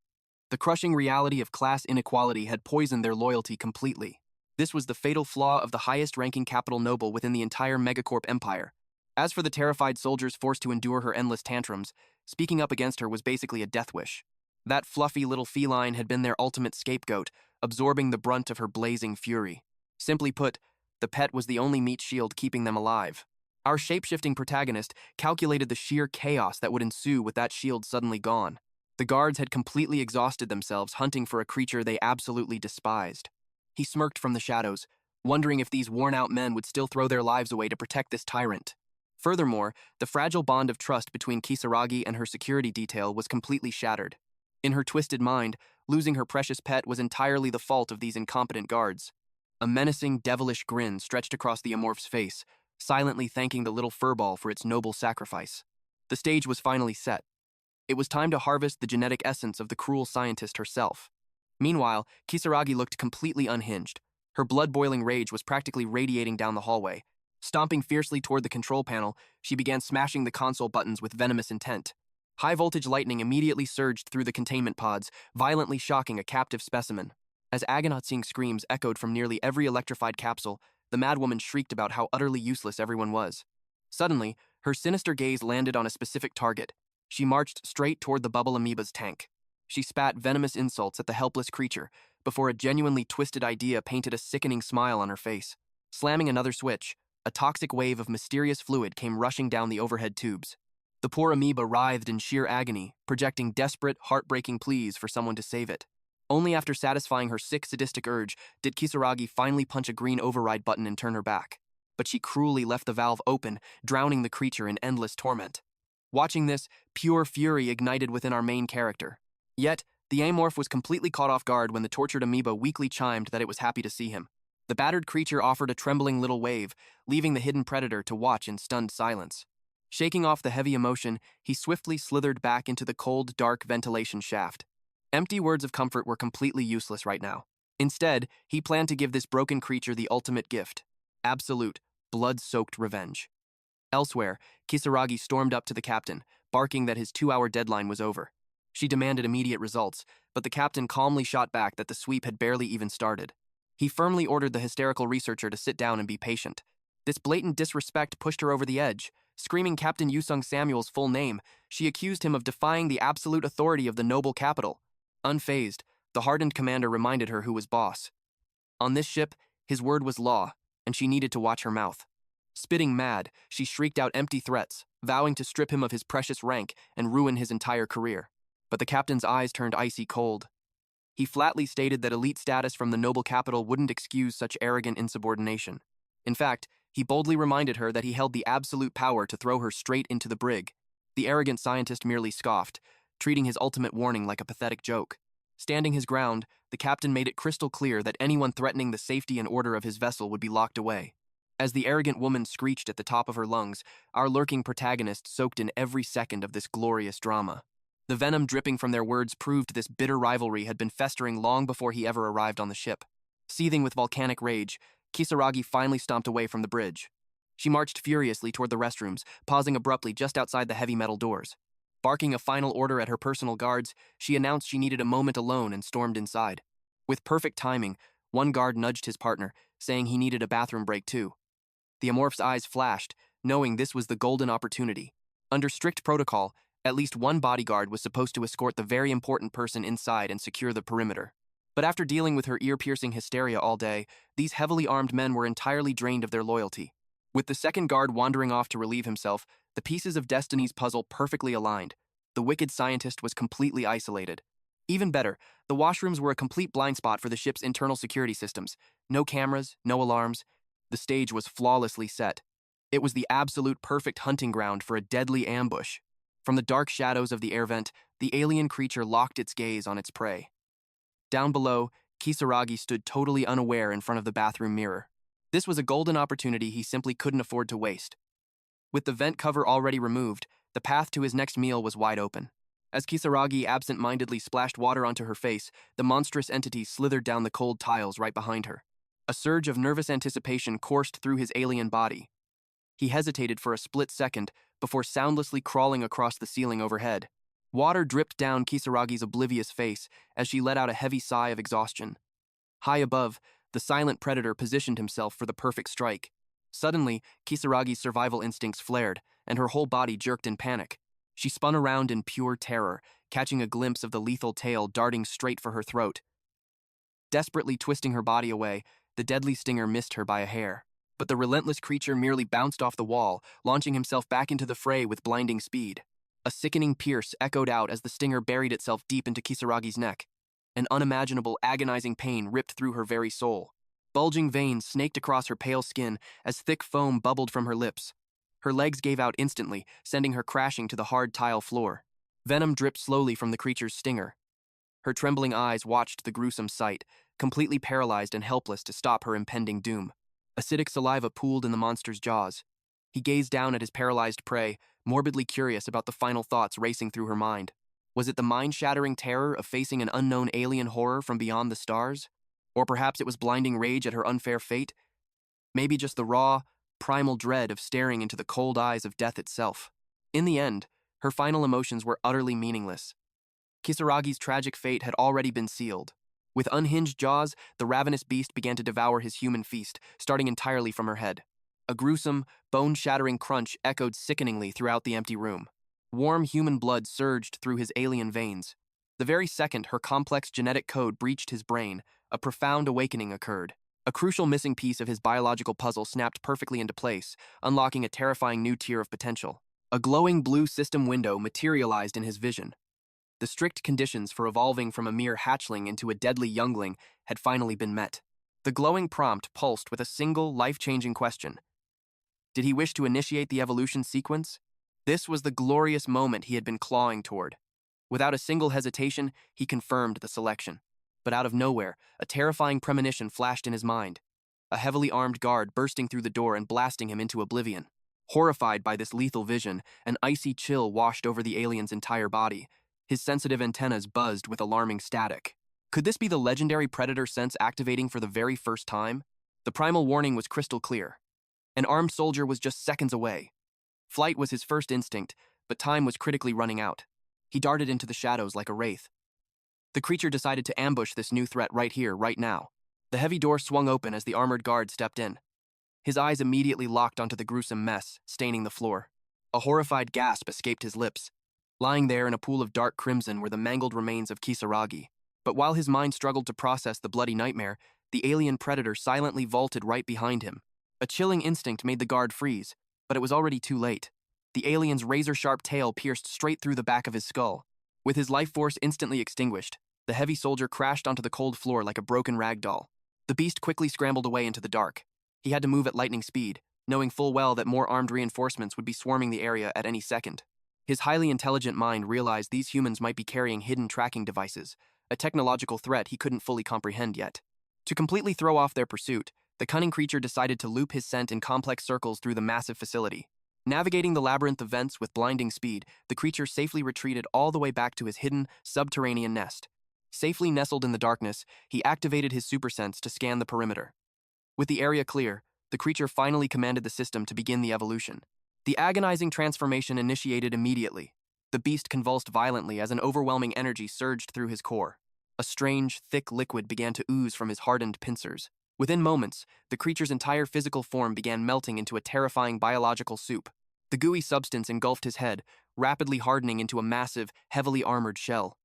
The crushing reality of class inequality had poisoned their loyalty completely. This was the fatal flaw of the highest-ranking capital noble within the entire Mega Cobb empire. As for the terrified soldiers forced to endure her endless tantrums, speaking up against her was basically a death wish. That fluffy little feline had been their ultimate scapegoat, absorbing the brunt of her blazing fury. Simply put, the pet was the only meat shield keeping them alive. Our shape-shifting protagonist calculated the sheer chaos that would ensue with that shield suddenly gone. The guards had completely exhausted themselves hunting for a creature they absolutely despised. He smirked from the shadows, wondering if these worn-out men would still throw their lives away to protect this tyrant. Furthermore, the fragile bond of trust between Kisaragi and her security detail was completely shattered. In her twisted mind, losing her precious pet was entirely the fault of these incompetent guards. A menacing, devilish grin stretched across the Amorph's face, silently thanking the little furball for its noble sacrifice. The stage was finally set. It was time to harvest the genetic essence of the cruel scientist herself. Meanwhile, Kisaragi looked completely unhinged. Her blood-boiling rage was practically radiating down the hallway. Stomping fiercely toward the control panel, she began smashing the console buttons with venomous intent. High-voltage lightning immediately surged through the containment pods, violently shocking a captive specimen. As agonizing screams echoed from nearly every electrified capsule, the madwoman shrieked about how utterly useless everyone was. Suddenly, her sinister gaze landed on a specific target. She marched straight toward the bubble amoeba's tank. She spat venomous insults at the helpless creature before a genuinely twisted idea painted a sickening smile on her face. Slamming another switch, a toxic wave of mysterious fluid came rushing down the overhead tubes. The poor amoeba writhed in sheer agony, projecting desperate, heartbreaking pleas for someone to save it. Only after satisfying her sick, sadistic urge did Kisaragi finally punch a green override button and turn her back. But she cruelly left the valve open, drowning the creature in endless torment. Watching this, pure fury ignited within our main character. Yet, the Amorph was completely caught off guard when the tortured amoeba weakly chimed that it was happy to see him. The battered creature offered a trembling little wave, leaving the hidden predator to watch in stunned silence. Shaking off the heavy emotion, he swiftly slithered back into the cold, dark ventilation shaft. Empty words of comfort were completely useless right now. Instead, he planned to give this broken creature the ultimate gift: absolute, blood-soaked revenge. Elsewhere, Kisaragi stormed up to the captain, barking that his 2-hour deadline was over. She demanded immediate results, but the captain calmly shot back that the sweep had barely even started. He firmly ordered the hysterical researcher to sit down and be patient. This blatant disrespect pushed her over the edge. Screaming Captain Yusung Samuel's full name, she accused him of defying the absolute authority of the noble capital. Unfazed, the hardened commander reminded her who was boss. On this ship, his word was law, and she needed to watch her mouth. Spitting mad, she shrieked out empty threats, vowing to strip him of his precious rank and ruin his entire career. But the captain's eyes turned icy cold. He flatly stated that elite status from the noble capital wouldn't excuse such arrogant insubordination. In fact, he boldly reminded her that he held the absolute power to throw her straight into the brig. The arrogant scientist merely scoffed, treating his ultimate warning like a pathetic joke. Standing his ground, the captain made it crystal clear that anyone threatening the safety and order of his vessel would be locked away. As the arrogant woman screeched at the top of her lungs, our lurking protagonist soaked in every second of this glorious drama. The venom dripping from their words proved this bitter rivalry had been festering long before he ever arrived on the ship. Seething with volcanic rage, Kisaragi finally stomped away from the bridge. She marched furiously toward the restrooms, pausing abruptly just outside the heavy metal doors. Barking a final order at her personal guards, she announced she needed a moment alone and stormed inside. With perfect timing, one guard nudged his partner, saying he needed a bathroom break too. The Amorph's eyes flashed, knowing this was the golden opportunity. Under strict protocol, at least one bodyguard was supposed to escort the very important person inside and secure the perimeter. But after dealing with her ear-piercing hysteria all day, these heavily armed men were entirely drained of their loyalty. With the second guard wandering off to relieve himself, the pieces of Destiny's puzzle perfectly aligned. The wicked scientist was completely isolated. Even better, the washrooms were a complete blind spot for the ship's internal security systems. No cameras, no alarms. The stage was flawlessly set. It was the absolute perfect hunting ground for a deadly ambush. From the dark shadows of the air vent, the alien creature locked its gaze on its prey. Down below, Kisaragi stood totally unaware in front of the bathroom mirror. This was a golden opportunity he simply couldn't afford to waste. With the vent cover already removed, the path to his next meal was wide open. As Kisaragi absent-mindedly splashed water onto her face, the monstrous entity slithered down the cold tiles right behind her. A surge of nervous anticipation coursed through his alien body. He hesitated for a split second before soundlessly crawling across the ceiling overhead. Water dripped down Kisaragi's oblivious face as she let out a heavy sigh of exhaustion. High above, the silent predator positioned himself for the perfect strike. Suddenly, Kisaragi's survival instincts flared, and her whole body jerked in panic. She spun around in pure terror, catching a glimpse of the lethal tail darting straight for her throat. Desperately twisting her body away, the deadly stinger missed her by a hair. But the relentless creature merely bounced off the wall, launching himself back into the fray with blinding speed. A sickening pierce echoed out as the stinger buried itself deep into Kisaragi's neck. An unimaginable, agonizing pain ripped through her very soul. Bulging veins snaked across her pale skin as thick foam bubbled from her lips. Her legs gave out instantly, sending her crashing to the hard tile floor. Venom dripped slowly from the creature's stinger. Her trembling eyes watched the gruesome sight, completely paralyzed and helpless to stop her impending doom. Acidic saliva pooled in the monster's jaws. He gazed down at his paralyzed prey, morbidly curious about the final thoughts racing through her mind. Was it the mind-shattering terror of facing an unknown alien horror from beyond the stars? Or perhaps it was blinding rage at her unfair fate? Maybe just the raw, primal dread of staring into the cold eyes of death itself. In the end, her final emotions were utterly meaningless. Kisaragi's tragic fate had already been sealed. With unhinged jaws, the ravenous beast began to devour his human feast, starting entirely from her head. A gruesome, bone-shattering crunch echoed sickeningly throughout the empty room. Warm human blood surged through his alien veins. The very second her complex genetic code breached his brain, a profound awakening occurred. A crucial missing piece of his biological puzzle snapped perfectly into place, unlocking a terrifying new tier of potential. A glowing blue system window materialized in his vision. The strict conditions for evolving from a mere hatchling into a deadly youngling had finally been met. The glowing prompt pulsed with a single, life-changing question. Did he wish to initiate the evolution sequence? This was the glorious moment he had been clawing toward. Without a single hesitation, he confirmed the selection. But out of nowhere, a terrifying premonition flashed in his mind. A heavily armed guard bursting through the door and blasting him into oblivion. Horrified by this lethal vision, an icy chill washed over the alien's entire body. His sensitive antennas buzzed with alarming static. Could this be the legendary predator sense activating for the very first time? The primal warning was crystal clear. An armed soldier was just seconds away. Flight was his first instinct, but time was critically running out. He darted into the shadows like a wraith. The creature decided to ambush this new threat right here, right now. The heavy door swung open as the armored guard stepped in. His eyes immediately locked onto the gruesome mess, staining the floor. A horrified gasp escaped his lips. Lying there in a pool of dark crimson were the mangled remains of Kisaragi. But while his mind struggled to process the bloody nightmare, the alien predator silently vaulted right behind him. A chilling instinct made the guard freeze, but it was already too late. The alien's razor-sharp tail pierced straight through the back of his skull. With his life force instantly extinguished, the heavy soldier crashed onto the cold floor like a broken rag doll. The beast quickly scrambled away into the dark. He had to move at lightning speed, knowing full well that more armed reinforcements would be swarming the area at any second. His highly intelligent mind realized these humans might be carrying hidden tracking devices, a technological threat he couldn't fully comprehend yet. To completely throw off their pursuit, the cunning creature decided to loop his scent in complex circles through the massive facility. Navigating the labyrinth of vents with blinding speed, the creature safely retreated all the way back to his hidden, subterranean nest. Safely nestled in the darkness, he activated his supersense to scan the perimeter. With the area clear, the creature finally commanded the system to begin the evolution. The agonizing transformation initiated immediately. The beast convulsed violently as an overwhelming energy surged through his core. A strange, thick liquid began to ooze from his hardened pincers. Within moments, the creature's entire physical form began melting into a terrifying biological soup. The gooey substance engulfed his head, rapidly hardening into a massive, heavily armored shell.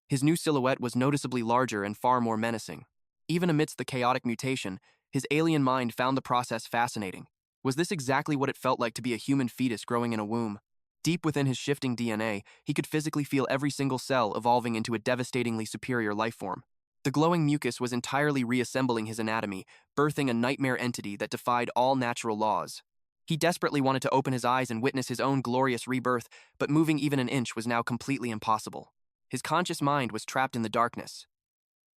His new silhouette was noticeably larger and far more menacing. Even amidst the chaotic mutation, his alien mind found the process fascinating. Was this exactly what it felt like to be a human fetus growing in a womb? Deep within his shifting DNA, he could physically feel every single cell evolving into a devastatingly superior life form. The glowing mucus was entirely reassembling his anatomy, birthing a nightmare entity that defied all natural laws. He desperately wanted to open his eyes and witness his own glorious rebirth, but moving even an inch was now completely impossible. His conscious mind was trapped in the darkness.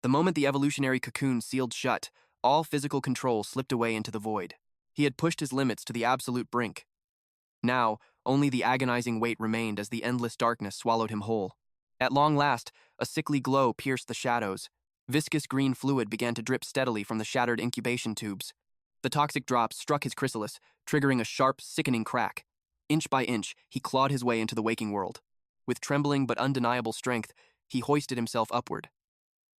The moment the evolutionary cocoon sealed shut, all physical control slipped away into the void. He had pushed his limits to the absolute brink. Now, only the agonizing weight remained as the endless darkness swallowed him whole. At long last, a sickly glow pierced the shadows. Viscous green fluid began to drip steadily from the shattered incubation tubes. The toxic drops struck his chrysalis, triggering a sharp, sickening crack. Inch by inch, he clawed his way into the waking world. With trembling but undeniable strength, he hoisted himself upward.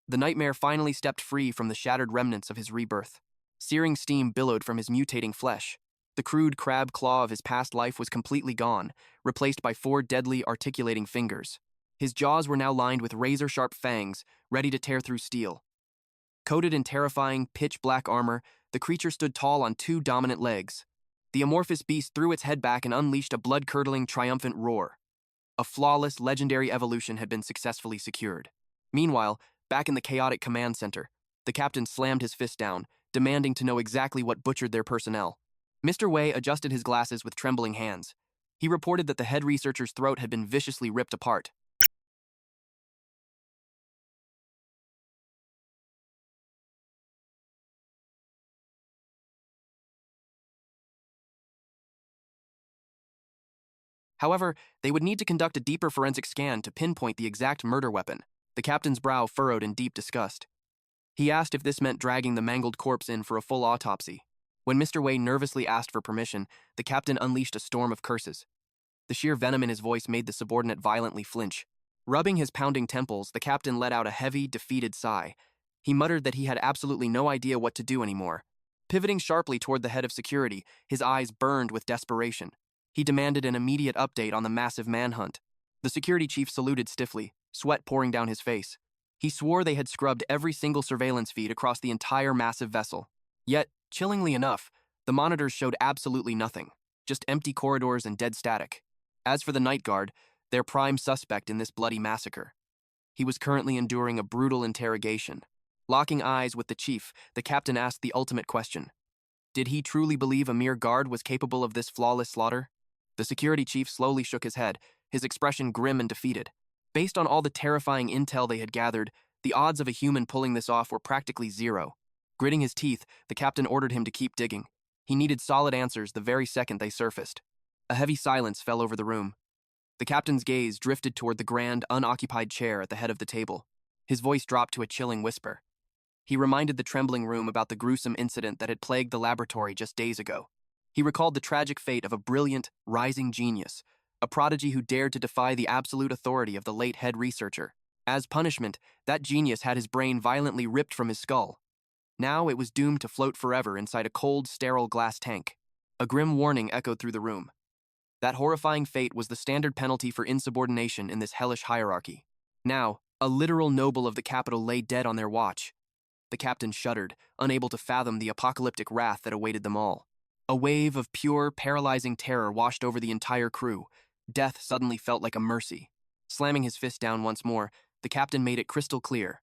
The nightmare finally stepped free from the shattered remnants of his rebirth. Searing steam billowed from his mutating flesh. The crude crab claw of his past life was completely gone, replaced by 4 deadly, articulating fingers. His jaws were now lined with razor-sharp fangs, ready to tear through steel. Coated in terrifying, pitch-black armor, the creature stood tall on 2 dominant legs. The amorphous beast threw its head back and unleashed a blood-curdling, triumphant roar. A flawless, legendary evolution had been successfully secured. Meanwhile, back in the chaotic command center, the captain slammed his fist down, demanding to know exactly what butchered their personnel. Mr. Wei adjusted his glasses with trembling hands. He reported that the head researcher's throat had been viciously ripped apart. However, they would need to conduct a deeper forensic scan to pinpoint the exact murder weapon. The captain's brow furrowed in deep disgust. He asked if this meant dragging the mangled corpse in for a full autopsy. When Mr. Wei nervously asked for permission, the captain unleashed a storm of curses. The sheer venom in his voice made the subordinate violently flinch. Rubbing his pounding temples, the captain let out a heavy, defeated sigh. He muttered that he had absolutely no idea what to do anymore. Pivoting sharply toward the head of security, his eyes burned with desperation. He demanded an immediate update on the massive manhunt. The security chief saluted stiffly, sweat pouring down his face. He swore they had scrubbed every single surveillance feed across the entire massive vessel. Yet, chillingly enough, the monitors showed absolutely nothing, just empty corridors and dead static. As for the night guard, their prime suspect in this bloody massacre, he was currently enduring a brutal interrogation. Locking eyes with the chief, the captain asked the ultimate question. Did he truly believe a mere guard was capable of this flawless slaughter? The security chief slowly shook his head, his expression grim and defeated. Based on all the terrifying intel they had gathered, the odds of a human pulling this off were practically zero. Gritting his teeth, the captain ordered him to keep digging. He needed solid answers the very second they surfaced. A heavy silence fell over the room. The captain's gaze drifted toward the grand, unoccupied chair at the head of the table. His voice dropped to a chilling whisper. He reminded the trembling room about the gruesome incident that had plagued the laboratory just days ago. He recalled the tragic fate of a brilliant, rising genius, a prodigy who dared to defy the absolute authority of the late head researcher. As punishment, that genius had his brain violently ripped from his skull. Now it was doomed to float forever inside a cold, sterile glass tank. A grim warning echoed through the room. That horrifying fate was the standard penalty for insubordination in this hellish hierarchy. Now, a literal noble of the capital lay dead on their watch. The captain shuddered, unable to fathom the apocalyptic wrath that awaited them all. A wave of pure, paralyzing terror washed over the entire crew. Death suddenly felt like a mercy. Slamming his fist down once more, the captain made it crystal clear.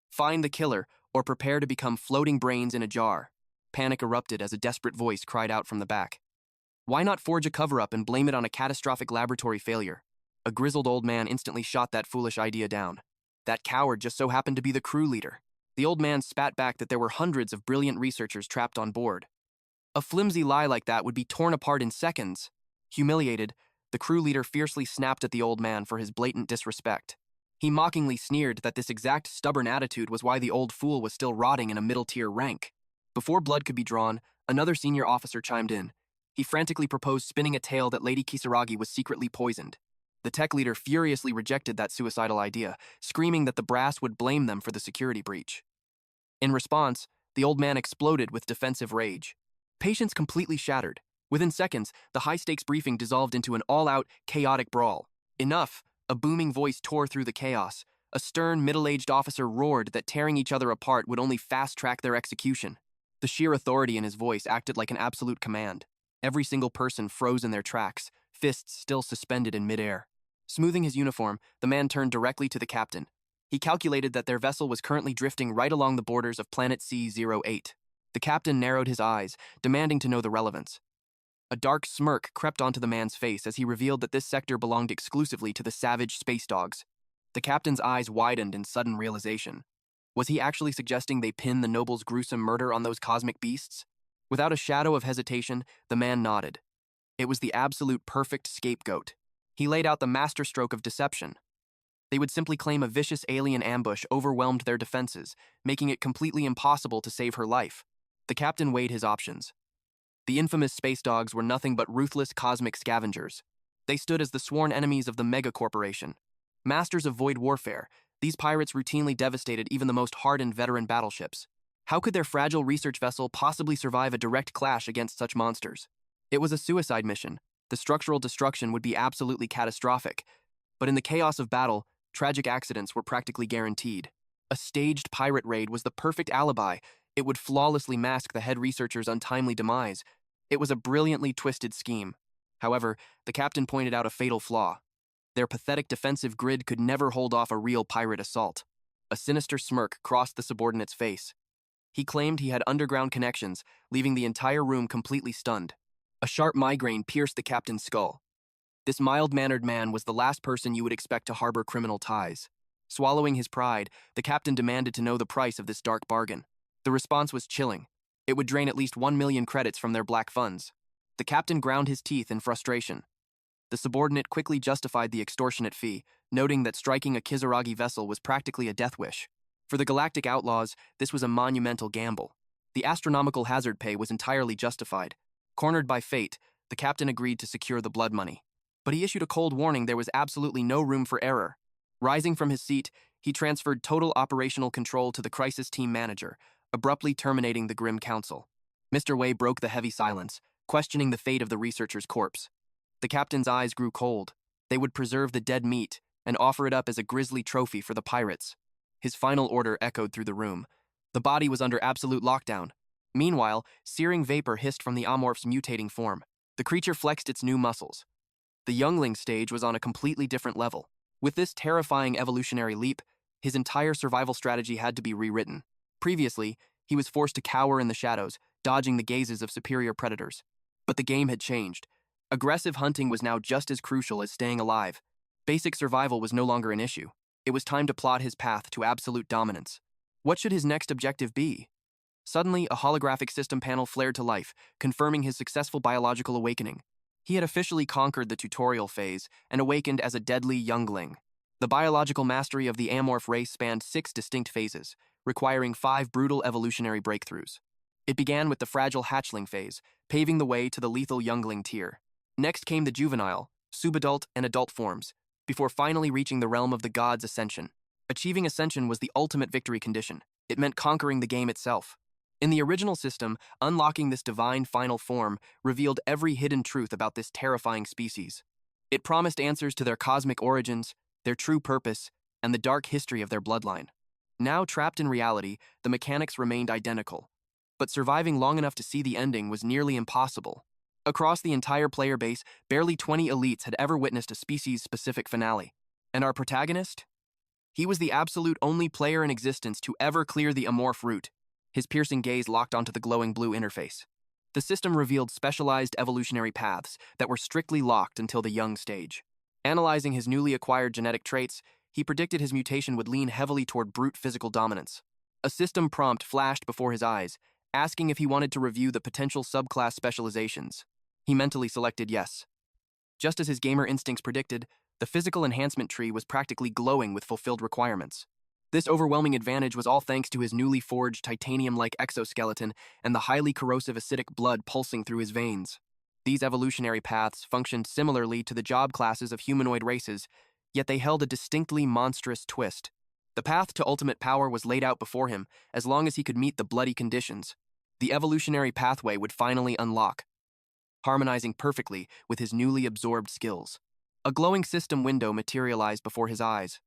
Find the killer, or prepare to become floating brains in a jar. Panic erupted as a desperate voice cried out from the back. Why not forge a cover-up and blame it on a catastrophic laboratory failure? A grizzled old man instantly shot that foolish idea down. That coward just so happened to be the crew leader. The old man spat back that there were hundreds of brilliant researchers trapped on board. A flimsy lie like that would be torn apart in seconds. Humiliated, the crew leader fiercely snapped at the old man for his blatant disrespect. He mockingly sneered that this exact stubborn attitude was why the old fool was still rotting in a middle-tier rank. Before blood could be drawn, another senior officer chimed in. He frantically proposed spinning a tale that Lady Kisaragi was secretly poisoned. The tech leader furiously rejected that suicidal idea, screaming that the brass would blame them for the security breach. In response, the old man exploded with defensive rage. Patience completely shattered. Within seconds, the high-stakes briefing dissolved into an all-out, chaotic brawl. Enough! A booming voice tore through the chaos. A stern, middle-aged officer roared that tearing each other apart would only fast-track their execution. The sheer authority in his voice acted like an absolute command. Every single person froze in their tracks, fists still suspended in midair. Smoothing his uniform, the man turned directly to the captain. He calculated that their vessel was currently drifting right along the borders of planet C-08. The captain narrowed his eyes, demanding to know the relevance. A dark smirk crept onto the man's face as he revealed that this sector belonged exclusively to the savage space dogs. The captain's eyes widened in sudden realization. Was he actually suggesting they pin the noble's gruesome murder on those cosmic beasts? Without a shadow of hesitation, the man nodded. It was the absolute perfect scapegoat. He laid out the masterstroke of deception. They would simply claim a vicious alien ambush overwhelmed their defenses, making it completely impossible to save her life. The captain weighed his options. The infamous space dogs were nothing but ruthless cosmic scavengers. They stood as the sworn enemies of the Mega Corporation. Masters of void warfare, these pirates routinely devastated even the most hardened veteran battleships. How could their fragile research vessel possibly survive a direct clash against such monsters? It was a suicide mission. The structural destruction would be absolutely catastrophic. But in the chaos of battle, tragic accidents were practically guaranteed. A staged pirate raid was the perfect alibi. It would flawlessly mask the head researcher's untimely demise. It was a brilliantly twisted scheme. However, the captain pointed out a fatal flaw. Their pathetic defensive grid could never hold off a real pirate assault. A sinister smirk crossed the subordinate's face. He claimed he had underground connections, leaving the entire room completely stunned. A sharp migraine pierced the captain's skull. This mild-mannered man was the last person you would expect to harbor criminal ties. Swallowing his pride, the captain demanded to know the price of this dark bargain. The response was chilling. It would drain at least 1 million credits from their black funds. The captain ground his teeth in frustration. The subordinate quickly justified the extortionate fee, noting that striking a Kizaragi vessel was practically a death wish. For the galactic outlaws, this was a monumental gamble. The astronomical hazard pay was entirely justified. Cornered by fate, the captain agreed to secure the blood money. But he issued a cold warning there was absolutely no room for error. Rising from his seat, he transferred total operational control to the crisis team manager, abruptly terminating the grim council. Mr. Wei broke the heavy silence, questioning the fate of the researcher's corpse. The captain's eyes grew cold. They would preserve the dead meat and offer it up as a grisly trophy for the pirates. His final order echoed through the room. The body was under absolute lockdown. Meanwhile, searing vapor hissed from the Amorph's mutating form. The creature flexed its new muscles. The youngling stage was on a completely different level. With this terrifying evolutionary leap, his entire survival strategy had to be rewritten. Previously, he was forced to cower in the shadows, dodging the gazes of superior predators. But the game had changed. Aggressive hunting was now just as crucial as staying alive. Basic survival was no longer an issue. It was time to plot his path to absolute dominance. What should his next objective be? Suddenly, a holographic system panel flared to life, confirming his successful biological awakening. He had officially conquered the tutorial phase and awakened as a deadly youngling. The biological mastery of the Amorph race spanned 6 distinct phases, requiring 5 brutal evolutionary breakthroughs. It began with the fragile hatchling phase, paving the way to the lethal youngling tier. Next came the juvenile, subadult, and adult forms, before finally reaching the realm of the gods' ascension. Achieving ascension was the ultimate victory condition. It meant conquering the game itself. In the original system, unlocking this divine final form revealed every hidden truth about this terrifying species. It promised answers to their cosmic origins, their true purpose, and the dark history of their bloodline. Now trapped in reality, the mechanics remained identical. But surviving long enough to see the ending was nearly impossible. Across the entire player base, barely 20 elites had ever witnessed a species-specific finale. And our protagonist? He was the absolute only player in existence to ever clear the Amorph route. His piercing gaze locked onto the glowing blue interface. The system revealed specialized evolutionary paths that were strictly locked until the young stage. Analyzing his newly acquired genetic traits, he predicted his mutation would lean heavily toward brute physical dominance. A system prompt flashed before his eyes, asking if he wanted to review the potential subclass specializations. He mentally selected yes. Just as his gamer instincts predicted, the physical enhancement tree was practically glowing with fulfilled requirements. This overwhelming advantage was all thanks to his newly forged titanium-like exoskeleton and the highly corrosive acidic blood pulsing through his veins. These evolutionary paths functioned similarly to the job classes of humanoid races, yet they held a distinctly monstrous twist. The path to ultimate power was laid out before him, as long as he could meet the bloody conditions. The evolutionary pathway would finally unlock, harmonizing perfectly with his newly absorbed skills. A glowing system window materialized before his eyes,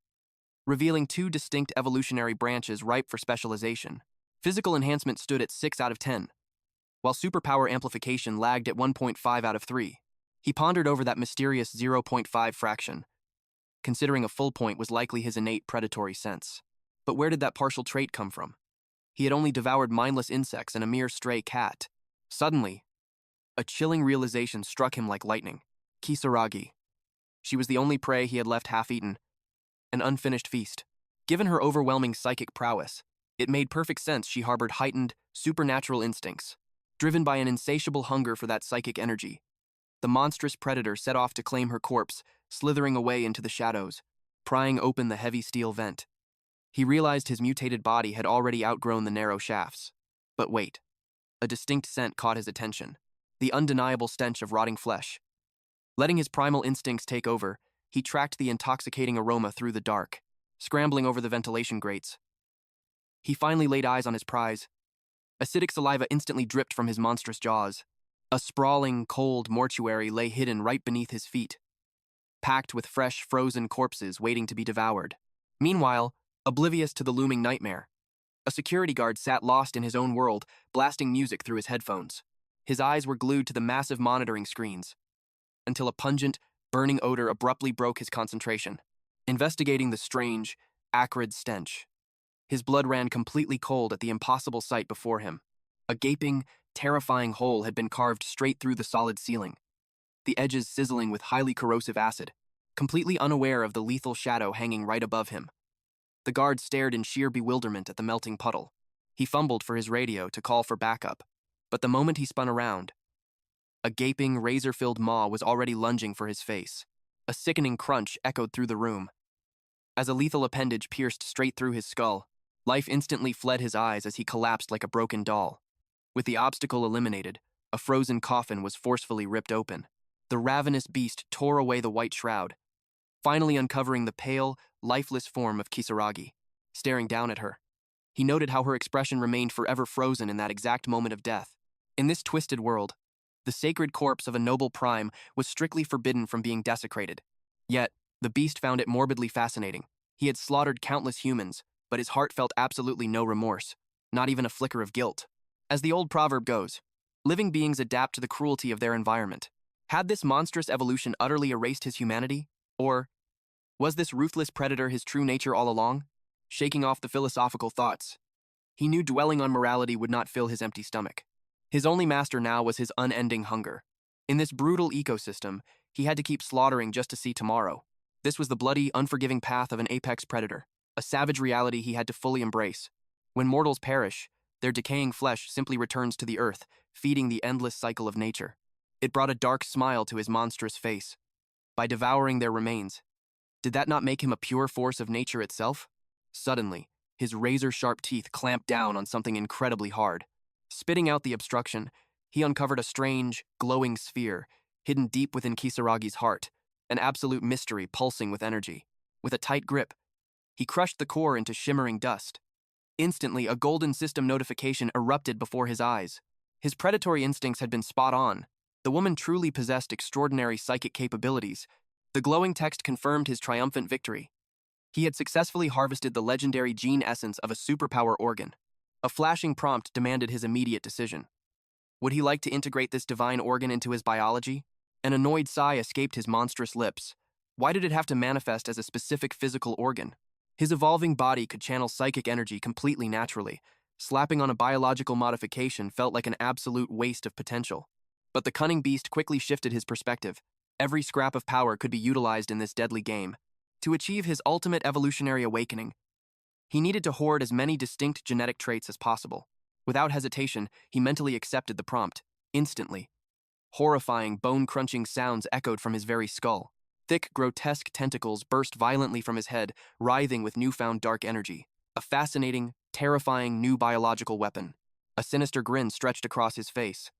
revealing 2 distinct evolutionary branches ripe for specialization. Physical enhancement stood at 6 out of 10, while superpower amplification lagged at 1.5 out of 3. He pondered over that mysterious 0.5 fraction, considering a full point was likely his innate predatory sense. But where did that partial trait come from? He had only devoured mindless insects and a mere stray cat. Suddenly, a chilling realization struck him like lightning. Kisaragi. She was the only prey he had left half-eaten, an unfinished feast. Given her overwhelming psychic prowess, It made perfect sense she harbored heightened, supernatural instincts. Driven by an insatiable hunger for that psychic energy, the monstrous predator set off to claim her corpse, slithering away into the shadows, prying open the heavy steel vent. He realized his mutated body had already outgrown the narrow shafts. But wait. A distinct scent caught his attention, the undeniable stench of rotting flesh. Letting his primal instincts take over, he tracked the intoxicating aroma through the dark, scrambling over the ventilation grates. He finally laid eyes on his prize. Acidic saliva instantly dripped from his monstrous jaws. A sprawling, cold mortuary lay hidden right beneath his feet, packed with fresh, frozen corpses waiting to be devoured. Meanwhile, oblivious to the looming nightmare, a security guard sat lost in his own world, blasting music through his headphones. His eyes were glued to the massive monitoring screens, until a pungent, burning odor abruptly broke his concentration, investigating the strange, acrid stench. His blood ran completely cold at the impossible sight before him. A gaping, terrifying hole had been carved straight through the solid ceiling, the edges sizzling with highly corrosive acid, completely unaware of the lethal shadow hanging right above him. The guard stared in sheer bewilderment at the melting puddle. He fumbled for his radio to call for backup, but the moment he spun around, a gaping, razor-filled maw was already lunging for his face. A sickening crunch echoed through the room. As a lethal appendage pierced straight through his skull, life instantly fled his eyes as he collapsed like a broken doll. With the obstacle eliminated, a frozen coffin was forcefully ripped open. The ravenous beast tore away the white shroud, finally uncovering the pale, lifeless form of Kisaragi, staring down at her. He noted how her expression remained forever frozen in that exact moment of death. In this twisted world, the sacred corpse of a noble prime was strictly forbidden from being desecrated. Yet, the beast found it morbidly fascinating. He had slaughtered countless humans, but his heart felt absolutely no remorse, not even a flicker of guilt. As the old proverb goes, living beings adapt to the cruelty of their environment. Had this monstrous evolution utterly erased his humanity? Or was this ruthless predator his true nature all along? Shaking off the philosophical thoughts, he knew dwelling on morality would not fill his empty stomach. His only master now was his unending hunger. In this brutal ecosystem, he had to keep slaughtering just to see tomorrow. This was the bloody, unforgiving path of an apex predator, a savage reality he had to fully embrace. When mortals perish, their decaying flesh simply returns to the earth, feeding the endless cycle of nature. It brought a dark smile to his monstrous face. By devouring their remains, did that not make him a pure force of nature itself? Suddenly, his razor-sharp teeth clamped down on something incredibly hard. Spitting out the obstruction, he uncovered a strange, glowing sphere, hidden deep within Kisaragi's heart, an absolute mystery pulsing with energy. With a tight grip, he crushed the core into shimmering dust. Instantly, a golden system notification erupted before his eyes. His predatory instincts had been spot on. The woman truly possessed extraordinary psychic capabilities. The glowing text confirmed his triumphant victory. He had successfully harvested the legendary gene essence of a superpower organ. A flashing prompt demanded his immediate decision. Would he like to integrate this divine organ into his biology? An annoyed sigh escaped his monstrous lips. Why did it have to manifest as a specific physical organ? His evolving body could channel psychic energy completely naturally. Slapping on a biological modification felt like an absolute waste of potential. But the cunning beast quickly shifted his perspective. Every scrap of power could be utilized in this deadly game. To achieve his ultimate evolutionary awakening, he needed to hoard as many distinct genetic traits as possible. Without hesitation, he mentally accepted the prompt. Instantly, horrifying, bone-crunching sounds echoed from his very skull. Thick, grotesque tentacles burst violently from his head, writhing with newfound dark energy. A fascinating, terrifying new biological weapon. A sinister grin stretched across his face.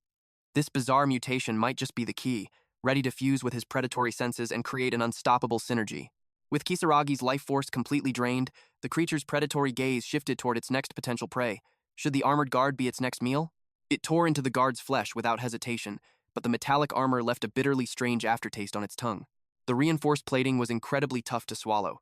This bizarre mutation might just be the key, ready to fuse with his predatory senses and create an unstoppable synergy. With Kisaragi's life force completely drained, the creature's predatory gaze shifted toward its next potential prey. Should the armored guard be its next meal? It tore into the guard's flesh without hesitation, but the metallic armor left a bitterly strange aftertaste on its tongue. The reinforced plating was incredibly tough to swallow.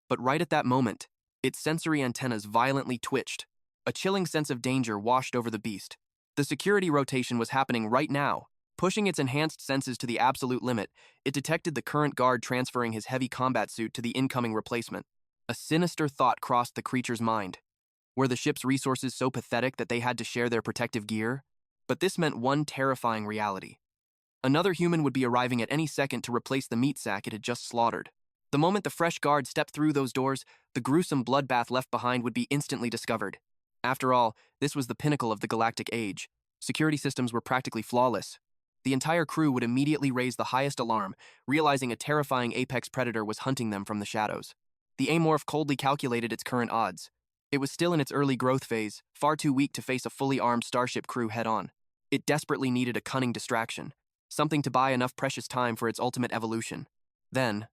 But right at that moment, its sensory antennas violently twitched. A chilling sense of danger washed over the beast. The security rotation was happening right now. Pushing its enhanced senses to the absolute limit, it detected the current guard transferring his heavy combat suit to the incoming replacement. A sinister thought crossed the creature's mind. Were the ship's resources so pathetic that they had to share their protective gear? But this meant one terrifying reality. Another human would be arriving at any second to replace the meat sack it had just slaughtered. The moment the fresh guard stepped through those doors, the gruesome bloodbath left behind would be instantly discovered. After all, this was the pinnacle of the galactic age. Security systems were practically flawless. The entire crew would immediately raise the highest alarm, realizing a terrifying apex predator was hunting them from the shadows. The Amorph coldly calculated its current odds. It was still in its early growth phase, far too weak to face a fully armed starship crew head-on. It desperately needed a cunning distraction, something to buy enough precious time for its ultimate evolution. Then,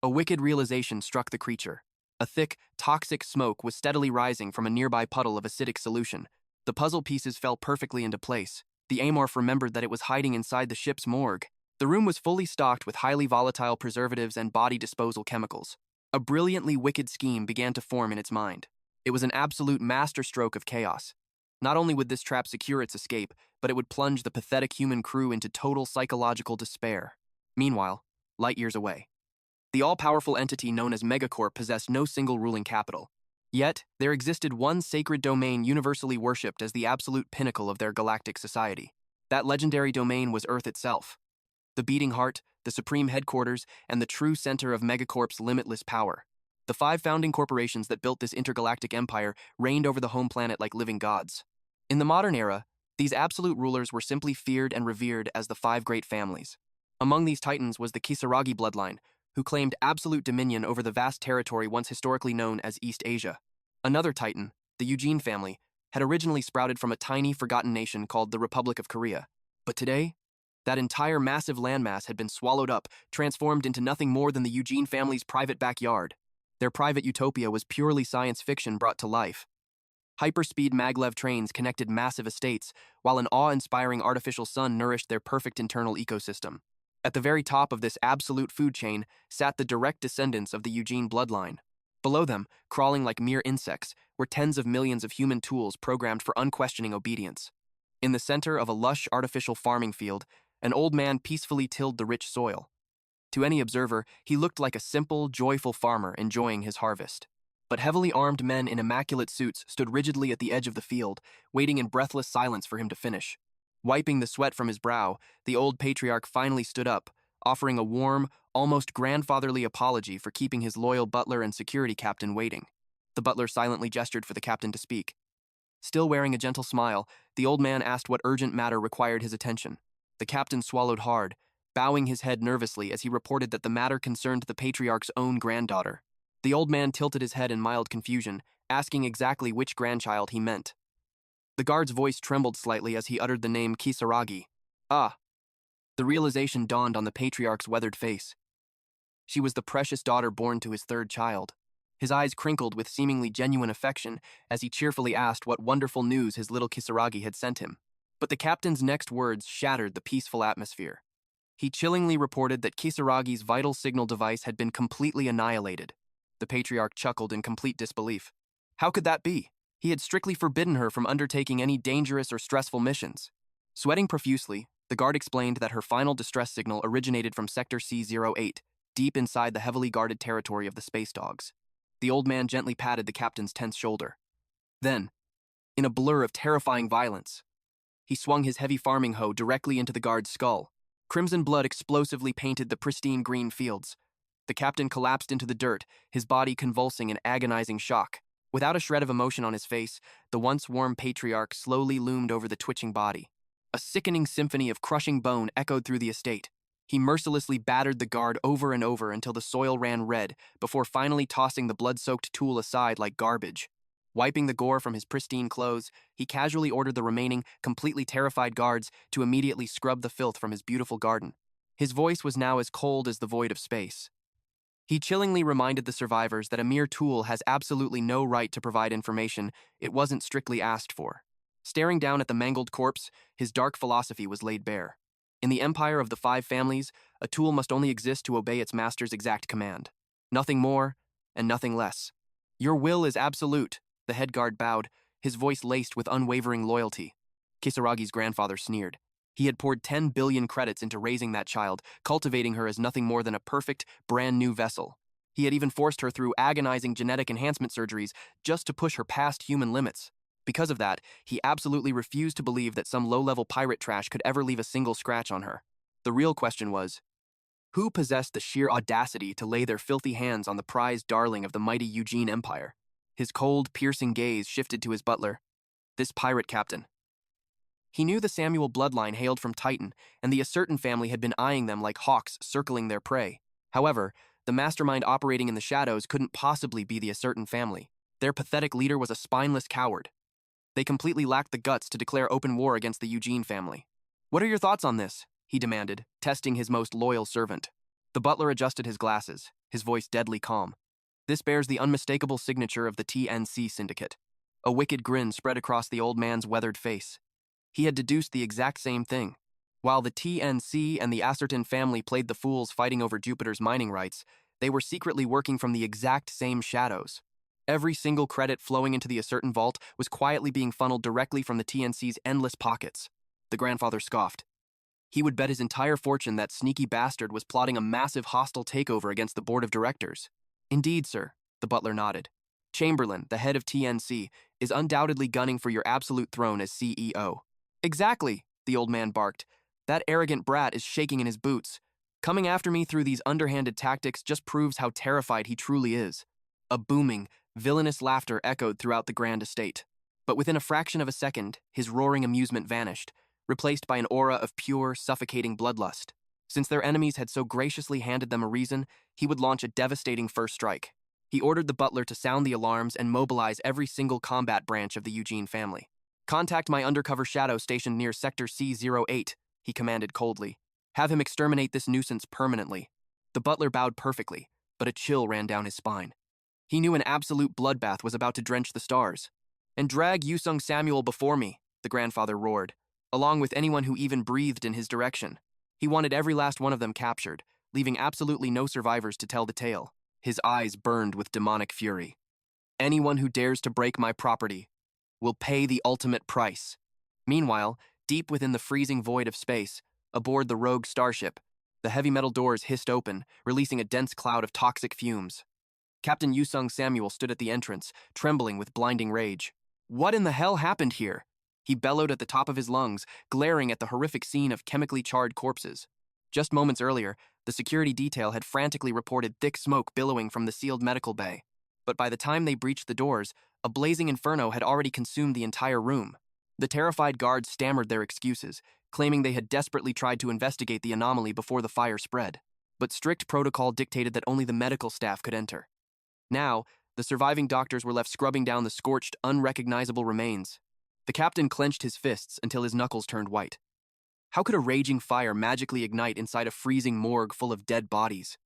a wicked realization struck the creature. A thick, toxic smoke was steadily rising from a nearby puddle of acidic solution. The puzzle pieces fell perfectly into place. The Amorph remembered that it was hiding inside the ship's morgue. The room was fully stocked with highly volatile preservatives and body disposal chemicals. A brilliantly wicked scheme began to form in its mind. It was an absolute masterstroke of chaos. Not only would this trap secure its escape, but it would plunge the pathetic human crew into total psychological despair. Meanwhile, light years away, the all-powerful entity known as Mega Cobb possessed no single ruling capital. Yet, there existed one sacred domain universally worshipped as the absolute pinnacle of their galactic society. That legendary domain was Earth itself. The beating heart, the supreme headquarters, and the true center of Mega Cobb's limitless power. The 5 founding corporations that built this intergalactic empire reigned over the home planet like living gods. In the modern era, these absolute rulers were simply feared and revered as the 5 great families. Among these titans was the Kisaragi bloodline, who claimed absolute dominion over the vast territory once historically known as East Asia. Another titan, the Eugene family, had originally sprouted from a tiny, forgotten nation called the Republic of Korea. But today, that entire massive landmass had been swallowed up, transformed into nothing more than the Eugene family's private backyard. Their private utopia was purely science fiction brought to life. Hyperspeed maglev trains connected massive estates, while an awe-inspiring artificial sun nourished their perfect internal ecosystem. At the very top of this absolute food chain sat the direct descendants of the Eugene bloodline. Below them, crawling like mere insects, were tens of millions of human tools programmed for unquestioning obedience. In the center of a lush artificial farming field, an old man peacefully tilled the rich soil. To any observer, he looked like a simple, joyful farmer enjoying his harvest. But heavily armed men in immaculate suits stood rigidly at the edge of the field, waiting in breathless silence for him to finish. Wiping the sweat from his brow, the old patriarch finally stood up, offering a warm, almost grandfatherly apology for keeping his loyal butler and security captain waiting. The butler silently gestured for the captain to speak. Still wearing a gentle smile, the old man asked what urgent matter required his attention. The captain swallowed hard, bowing his head nervously as he reported that the matter concerned the patriarch's own granddaughter. The old man tilted his head in mild confusion, asking exactly which grandchild he meant. The guard's voice trembled slightly as he uttered the name Kisaragi. Ah! The realization dawned on the patriarch's weathered face. She was the precious daughter born to his 3rd child. His eyes crinkled with seemingly genuine affection as he cheerfully asked what wonderful news his little Kisaragi had sent him. But the captain's next words shattered the peaceful atmosphere. He chillingly reported that Kisaragi's vital signal device had been completely annihilated. The patriarch chuckled in complete disbelief. How could that be? He had strictly forbidden her from undertaking any dangerous or stressful missions. Sweating profusely, the guard explained that her final distress signal originated from Sector C-08, deep inside the heavily guarded territory of the space dogs. The old man gently patted the captain's tense shoulder. Then, in a blur of terrifying violence, he swung his heavy farming hoe directly into the guard's skull. Crimson blood explosively painted the pristine green fields. The captain collapsed into the dirt, his body convulsing in agonizing shock. Without a shred of emotion on his face, the once warm patriarch slowly loomed over the twitching body. A sickening symphony of crushing bone echoed through the estate. He mercilessly battered the guard over and over until the soil ran red, before finally tossing the blood-soaked tool aside like garbage. Wiping the gore from his pristine clothes, he casually ordered the remaining, completely terrified guards to immediately scrub the filth from his beautiful garden. His voice was now as cold as the void of space. He chillingly reminded the survivors that a mere tool has absolutely no right to provide information it wasn't strictly asked for. Staring down at the mangled corpse, his dark philosophy was laid bare. In the empire of the 5 families, a tool must only exist to obey its master's exact command. Nothing more, and nothing less. Your will is absolute, the head guard bowed, his voice laced with unwavering loyalty. Kisaragi's grandfather sneered. He had poured 10 billion credits into raising that child, cultivating her as nothing more than a perfect, brand-new vessel. He had even forced her through agonizing genetic enhancement surgeries just to push her past human limits. Because of that, he absolutely refused to believe that some low-level pirate trash could ever leave a single scratch on her. The real question was, who possessed the sheer audacity to lay their filthy hands on the prized darling of the mighty Eugene Empire? His cold, piercing gaze shifted to his butler, this pirate captain. He knew the Samuel bloodline hailed from Titan, and the Ascertain family had been eyeing them like hawks circling their prey. However, the mastermind operating in the shadows couldn't possibly be the Ascertain family. Their pathetic leader was a spineless coward. They completely lacked the guts to declare open war against the Eugene family. "What are your thoughts on this?" he demanded, testing his most loyal servant. The butler adjusted his glasses, his voice deadly calm. "This bears the unmistakable signature of the TNC syndicate." A wicked grin spread across the old man's weathered face. He had deduced the exact same thing. While the TNC and the Ascertain family played the fools fighting over Jupiter's mining rights, they were secretly working from the exact same shadows. Every single credit flowing into the Ascertain vault was quietly being funneled directly from the TNC's endless pockets. The grandfather scoffed. He would bet his entire fortune that sneaky bastard was plotting a massive hostile takeover against the board of directors. "Indeed, sir," the butler nodded. "Chamberlain, the head of TNC, is undoubtedly gunning for your absolute throne as CEO. "Exactly," the old man barked. "That arrogant brat is shaking in his boots. Coming after me through these underhanded tactics just proves how terrified he truly is." A booming, villainous laughter echoed throughout the grand estate. But within a fraction of a second, his roaring amusement vanished, replaced by an aura of pure, suffocating bloodlust. Since their enemies had so graciously handed them a reason, he would launch a devastating first strike. He ordered the butler to sound the alarms and mobilize every single combat branch of the Eugene family. "Contact my undercover shadow stationed near Sector C08, he commanded coldly. "Have him exterminate this nuisance permanently." The butler bowed perfectly, but a chill ran down his spine. He knew an absolute bloodbath was about to drench the stars. "And drag Yusung Samuel before me," the grandfather roared, along with anyone who even breathed in his direction. He wanted every last one of them captured, leaving absolutely no survivors to tell the tale. His eyes burned with demonic fury. "Anyone who dares to break my property will pay the ultimate price." Meanwhile, deep within the freezing void of space, aboard the rogue starship, the heavy metal doors hissed open, releasing a dense cloud of toxic fumes. Captain Yusung Samuel stood at the entrance, trembling with blinding rage. "What in the hell happened here?" he bellowed at the top of his lungs, glaring at the horrific scene of chemically charred corpses. Just moments earlier, the security detail had frantically reported thick smoke billowing from the sealed medical bay. But by the time they breached the doors, a blazing inferno had already consumed the entire room. The terrified guards stammered their excuses, claiming they had desperately tried to investigate the anomaly before the fire spread. But strict protocol dictated that only the medical staff could enter. Now, the surviving doctors were left scrubbing down the scorched, unrecognizable remains. The captain clenched his fists until his knuckles turned white. How could a raging fire magically ignite inside a freezing morgue full of dead bodies?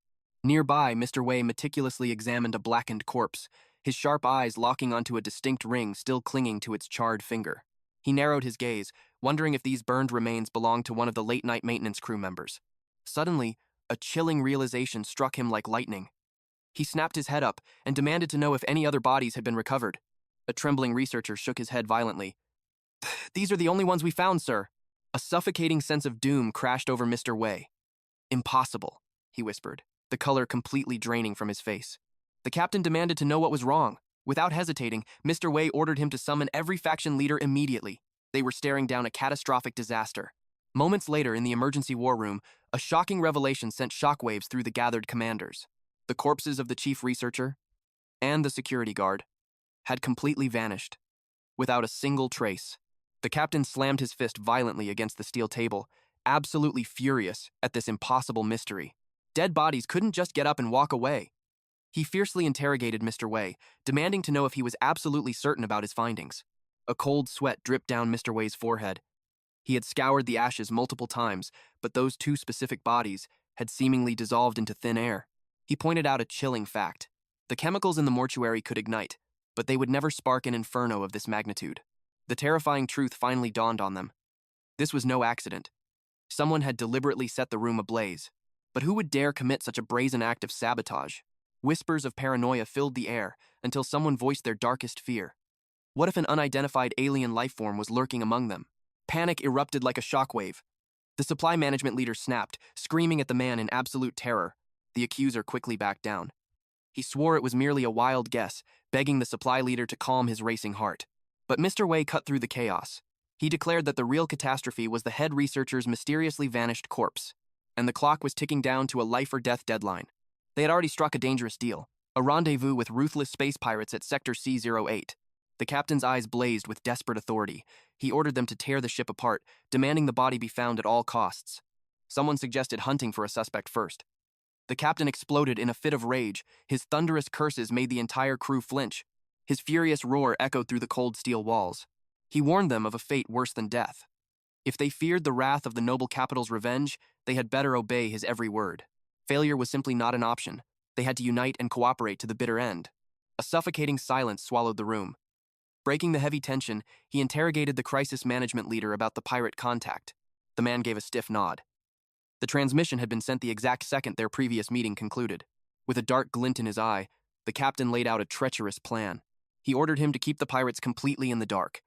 Nearby, Mr. Wei meticulously examined a blackened corpse, his sharp eyes locking onto a distinct ring still clinging to its charred finger. He narrowed his gaze, wondering if these burned remains belonged to one of the late-night maintenance crew members. Suddenly, a chilling realization struck him like lightning. He snapped his head up and demanded to know if any other bodies had been recovered. A trembling researcher shook his head violently. "These are the only ones we found, sir." A suffocating sense of doom crashed over Mr. Wei. "Impossible," he whispered, the color completely draining from his face. The captain demanded to know what was wrong. Without hesitating, Mr. Wei ordered him to summon every faction leader immediately. They were staring down a catastrophic disaster. Moments later, in the emergency war room, a shocking revelation sent shockwaves through the gathered commanders. The corpses of the chief researcher and the security guard had completely vanished, without a single trace. The captain slammed his fist violently against the steel table, absolutely furious at this impossible mystery. Dead bodies couldn't just get up and walk away. He fiercely interrogated Mr. Wei, demanding to know if he was absolutely certain about his findings. A cold sweat dripped down Mr. Wei's forehead. He had scoured the ashes multiple times, but those two specific bodies had seemingly dissolved into thin air. He pointed out a chilling fact. The chemicals in the mortuary could ignite, but they would never spark an inferno of this magnitude. The terrifying truth finally dawned on them. This was no accident. Someone had deliberately set the room ablaze. But who would dare commit such a brazen act of sabotage? Whispers of paranoia filled the air until someone voiced their darkest fear. What if an unidentified alien lifeform was lurking among them? Panic erupted like a shockwave. The supply management leader snapped, screaming at the man in absolute terror. The accuser quickly backed down. He swore it was merely a wild guess, begging the supply leader to calm his racing heart. But Mr. Wei cut through the chaos. He declared that the real catastrophe was the head researcher's mysteriously vanished corpse, and the clock was ticking down to a life-or-death deadline. They had already struck a dangerous deal. A rendezvous with ruthless space pirates at Sector C-08. The captain's eyes blazed with desperate authority. He ordered them to tear the ship apart, demanding the body be found at all costs. Someone suggested hunting for a suspect first. The captain exploded in a fit of rage. His thunderous curses made the entire crew flinch. His furious roar echoed through the cold steel walls. He warned them of a fate worse than death. If they feared the wrath of the noble capital's revenge, they had better obey his every word. Failure was simply not an option. They had to unite and cooperate to the bitter end. A suffocating silence swallowed the room. Breaking the heavy tension, he interrogated the crisis management leader about the pirate contact. The man gave a stiff nod. The transmission had been sent the exact second their previous meeting concluded. With a dark glint in his eye, the captain laid out a treacherous plan. He ordered him to keep the pirates completely in the dark.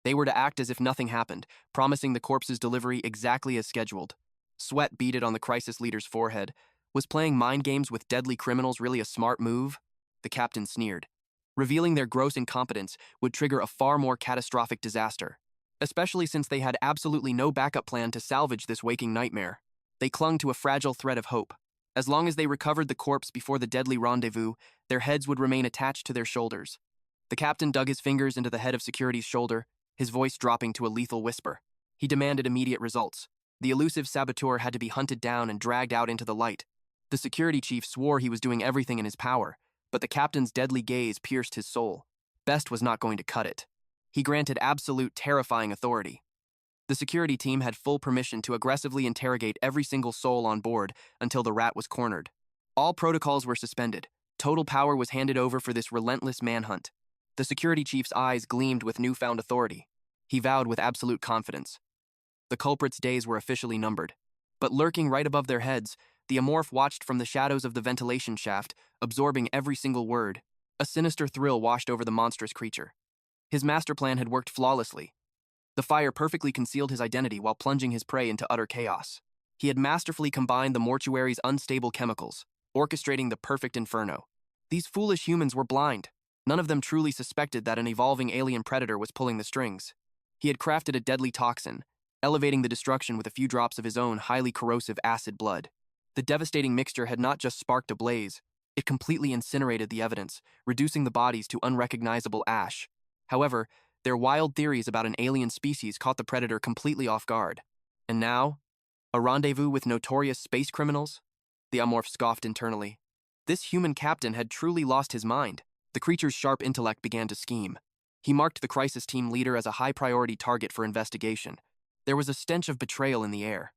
They were to act as if nothing happened, promising the corpse's delivery exactly as scheduled. Sweat beaded on the crisis leader's forehead. Was playing mind games with deadly criminals really a smart move? The captain sneered. Revealing their gross incompetence would trigger a far more catastrophic disaster, especially since they had absolutely no backup plan to salvage this waking nightmare. They clung to a fragile thread of hope. As long as they recovered the corpse before the deadly rendezvous, their heads would remain attached to their shoulders. The captain dug his fingers into the head of security's shoulder, his voice dropping to a lethal whisper. He demanded immediate results. The elusive saboteur had to be hunted down and dragged out into the light. The security chief swore he was doing everything in his power, but the captain's deadly gaze pierced his soul. Best was not going to cut it. He granted absolute, terrifying authority. The security team had full permission to aggressively interrogate every single soul on board until the rat was cornered. All protocols were suspended. Total power was handed over for this relentless manhunt. The security chief's eyes gleamed with newfound authority. He vowed with absolute confidence. The culprits' days were officially numbered. But lurking right above their heads, the Amorph watched from the shadows of the ventilation shaft, absorbing every single word. A sinister thrill washed over the monstrous creature. His master plan had worked flawlessly. The fire perfectly concealed his identity while plunging his prey into utter chaos. He had masterfully combined the mortuary's unstable chemicals, orchestrating the perfect inferno. These foolish humans were blind. None of them truly suspected that an evolving alien predator was pulling the strings. He had crafted a deadly toxin, elevating the destruction with a few drops of his own highly corrosive acid blood. The devastating mixture had not just sparked a blaze, it completely incinerated the evidence, reducing the bodies to unrecognizable ash. However, their wild theories about an alien species caught the predator completely off guard. And now, a rendezvous with notorious space criminals? The Amorph scoffed internally. This human captain had truly lost his mind. The creature's sharp intellect began to scheme. He marked the crisis team leader as a high-priority target for investigation. There was a stench of betrayal in the air.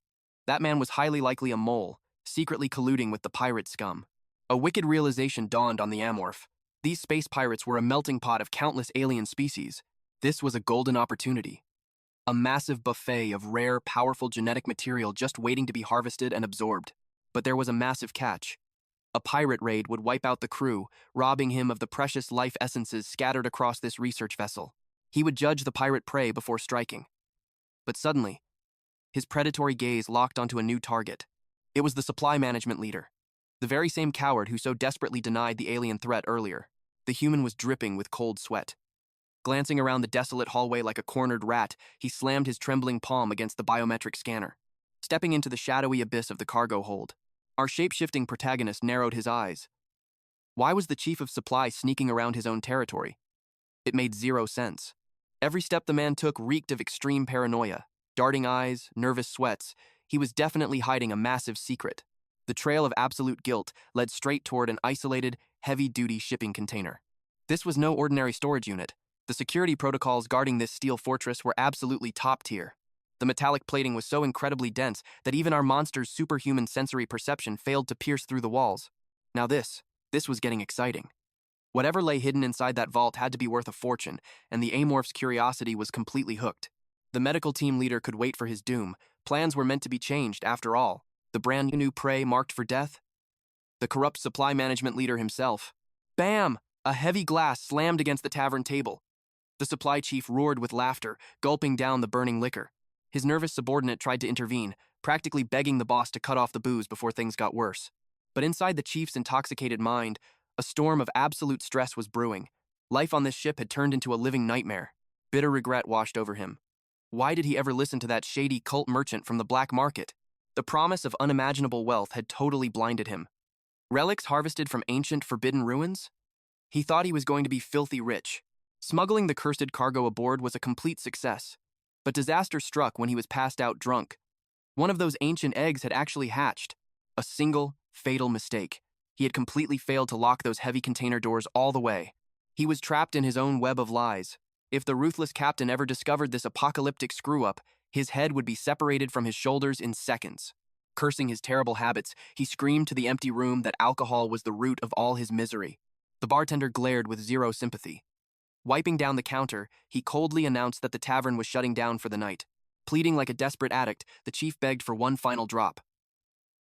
That man was highly likely a mole, secretly colluding with the pirate scum. A wicked realization dawned on the Amorph. These space pirates were a melting pot of countless alien species. This was a golden opportunity. A massive buffet of rare, powerful genetic material just waiting to be harvested and absorbed. But there was a massive catch. A pirate raid would wipe out the crew, robbing him of the precious life essences scattered across this research vessel. He would judge the pirate prey before striking. But suddenly, his predatory gaze locked onto a new target. It was the supply management leader, the very same coward who so desperately denied the alien threat earlier. The human was dripping with cold sweat. Glancing around the desolate hallway like a cornered rat, he slammed his trembling palm against the biometric scanner. Stepping into the shadowy abyss of the cargo hold, our shape-shifting protagonist narrowed his eyes. Why was the chief of supply sneaking around his own territory? It made zero sense. Every step the man took reeked of extreme paranoia. Darting eyes, nervous sweats, he was definitely hiding a massive secret. The trail of absolute guilt led straight toward an isolated, heavy-duty shipping container. This was no ordinary storage unit. The security protocols guarding this steel fortress were absolutely top-tier. The metallic plating was so incredibly dense that even our monster's superhuman sensory perception failed to pierce through the walls. Now this was getting exciting. Whatever lay hidden inside that vault had to be worth a fortune, and the Amorph's curiosity was completely hooked. The medical team leader could wait for his doom. Plans were meant to be changed, after all. The brand new prey marked for death? The corrupt supply management leader himself. Bam! A heavy glass slammed against the tavern table. The supply chief roared with laughter, gulping down the burning liquor. His nervous subordinate tried to intervene, practically begging the boss to cut off the booze before things got worse. But inside the chief's intoxicated mind, a storm of absolute stress was brewing. Life on this ship had turned into a living nightmare. Bitter regret washed over him. Why did he ever listen to that shady cult merchant from the black market? The promise of unimaginable wealth had totally blinded him. Relics harvested from ancient, forbidden ruins? He thought he was going to be filthy rich. Smuggling the cursed cargo aboard was a complete success. But disaster struck when he was passed out drunk. One of those ancient eggs had actually hatched. A single, fatal mistake. He had completely failed to lock those heavy container doors all the way. He was trapped in his own web of lies. If the ruthless captain ever discovered this apocalyptic screw-up, his head would be separated from his shoulders in seconds. Cursing his terrible habits, he screamed to the empty room that alcohol was the root of all his misery. The bartender glared with zero sympathy. Wiping down the counter, he coldly announced that the tavern was shutting down for the night. Pleading like a desperate addict, the chief begged for one final drop.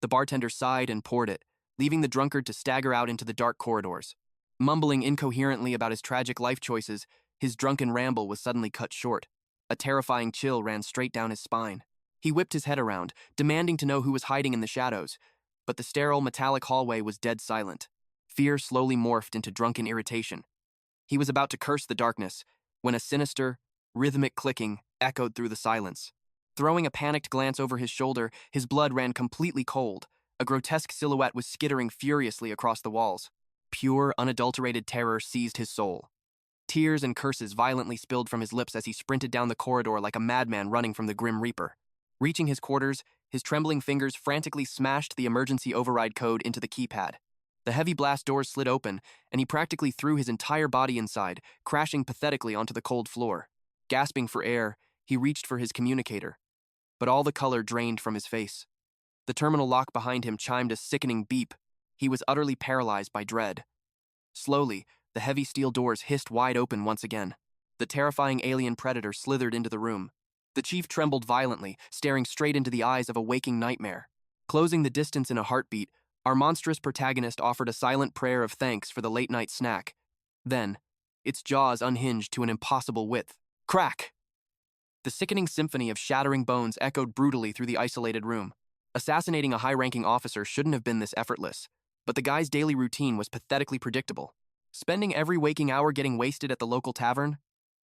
The bartender sighed and poured it, leaving the drunkard to stagger out into the dark corridors. Mumbling incoherently about his tragic life choices, his drunken ramble was suddenly cut short. A terrifying chill ran straight down his spine. He whipped his head around, demanding to know who was hiding in the shadows, but the sterile, metallic hallway was dead silent. Fear slowly morphed into drunken irritation. He was about to curse the darkness when a sinister, rhythmic clicking echoed through the silence. Throwing a panicked glance over his shoulder, his blood ran completely cold. A grotesque silhouette was skittering furiously across the walls. Pure, unadulterated terror seized his soul. Tears and curses violently spilled from his lips as he sprinted down the corridor like a madman running from the Grim Reaper. Reaching his quarters, his trembling fingers frantically smashed the emergency override code into the keypad. The heavy blast doors slid open, and he practically threw his entire body inside, crashing pathetically onto the cold floor. Gasping for air, he reached for his communicator. But all the color drained from his face. The terminal lock behind him chimed a sickening beep. He was utterly paralyzed by dread. Slowly, the heavy steel doors hissed wide open once again. The terrifying alien predator slithered into the room. The chief trembled violently, staring straight into the eyes of a waking nightmare. Closing the distance in a heartbeat, our monstrous protagonist offered a silent prayer of thanks for the late-night snack. Then, its jaws unhinged to an impossible width. Crack! The sickening symphony of shattering bones echoed brutally through the isolated room. Assassinating a high-ranking officer shouldn't have been this effortless, but the guy's daily routine was pathetically predictable. Spending every waking hour getting wasted at the local tavern?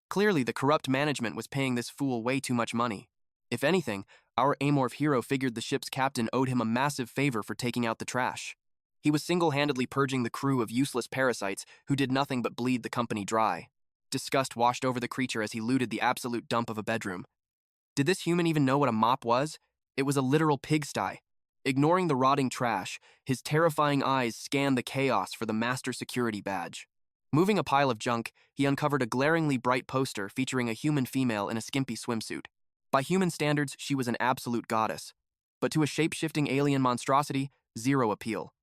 Clearly, the corrupt management was paying this fool way too much money. If anything, our Amorph hero figured the ship's captain owed him a massive favor for taking out the trash. He was single-handedly purging the crew of useless parasites who did nothing but bleed the company dry. Disgust washed over the creature as he looted the absolute dump of a bedroom. Did this human even know what a mop was? It was a literal pigsty. Ignoring the rotting trash, his terrifying eyes scanned the chaos for the master security badge. Moving a pile of junk, he uncovered a glaringly bright poster featuring a human female in a skimpy swimsuit. By human standards, she was an absolute goddess. But to a shape-shifting alien monstrosity, zero appeal.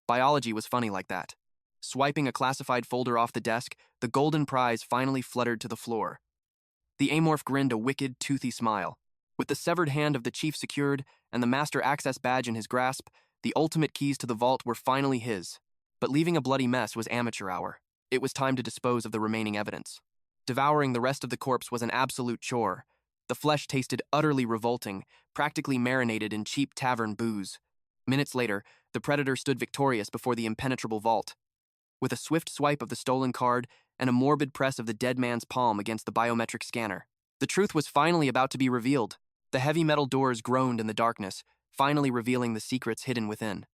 Biology was funny like that. Swiping a classified folder off the desk, the golden prize finally fluttered to the floor. The Amorph grinned a wicked, toothy smile. With the severed hand of the chief secured and the master access badge in his grasp, the ultimate keys to the vault were finally his. But leaving a bloody mess was amateur hour. It was time to dispose of the remaining evidence. Devouring the rest of the corpse was an absolute chore. The flesh tasted utterly revolting, practically marinated in cheap tavern booze. Minutes later, the predator stood victorious before the impenetrable vault. With a swift swipe of the stolen card and a morbid press of the dead man's palm against the biometric scanner, the truth was finally about to be revealed. The heavy metal doors groaned in the darkness, finally revealing the secrets hidden within.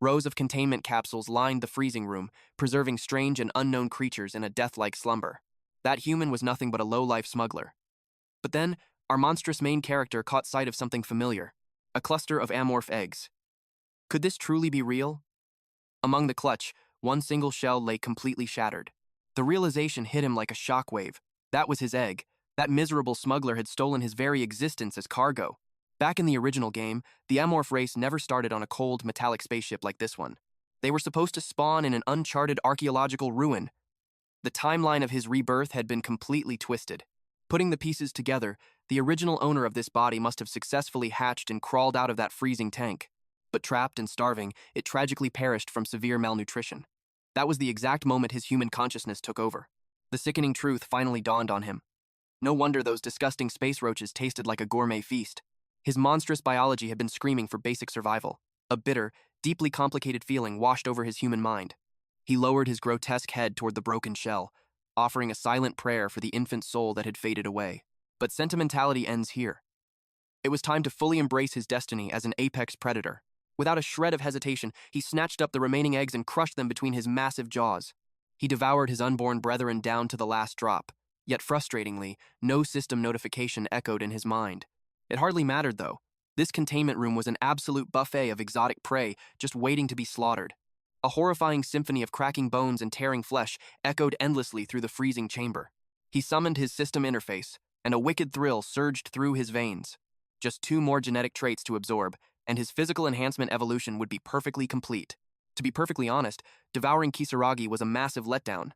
Rows of containment capsules lined the freezing room, preserving strange and unknown creatures in a death-like slumber. That human was nothing but a low-life smuggler. But then, our monstrous main character caught sight of something familiar. A cluster of Amorph eggs. Could this truly be real? Among the clutch, one single shell lay completely shattered. The realization hit him like a shockwave. That was his egg. That miserable smuggler had stolen his very existence as cargo. Back in the original game, the Amorph race never started on a cold, metallic spaceship like this one. They were supposed to spawn in an uncharted archaeological ruin. The timeline of his rebirth had been completely twisted. Putting the pieces together, the original owner of this body must have successfully hatched and crawled out of that freezing tank. But trapped and starving, it tragically perished from severe malnutrition. That was the exact moment his human consciousness took over. The sickening truth finally dawned on him. No wonder those disgusting space roaches tasted like a gourmet feast. His monstrous biology had been screaming for basic survival. A bitter, deeply complicated feeling washed over his human mind. He lowered his grotesque head toward the broken shell, offering a silent prayer for the infant soul that had faded away. But sentimentality ends here. It was time to fully embrace his destiny as an apex predator. Without a shred of hesitation, he snatched up the remaining eggs and crushed them between his massive jaws. He devoured his unborn brethren down to the last drop. Yet frustratingly, no system notification echoed in his mind. It hardly mattered, though. This containment room was an absolute buffet of exotic prey just waiting to be slaughtered. A horrifying symphony of cracking bones and tearing flesh echoed endlessly through the freezing chamber. He summoned his system interface, and a wicked thrill surged through his veins. Just 2 more genetic traits to absorb, and his physical enhancement evolution would be perfectly complete. To be perfectly honest, devouring Kisaragi was a massive letdown.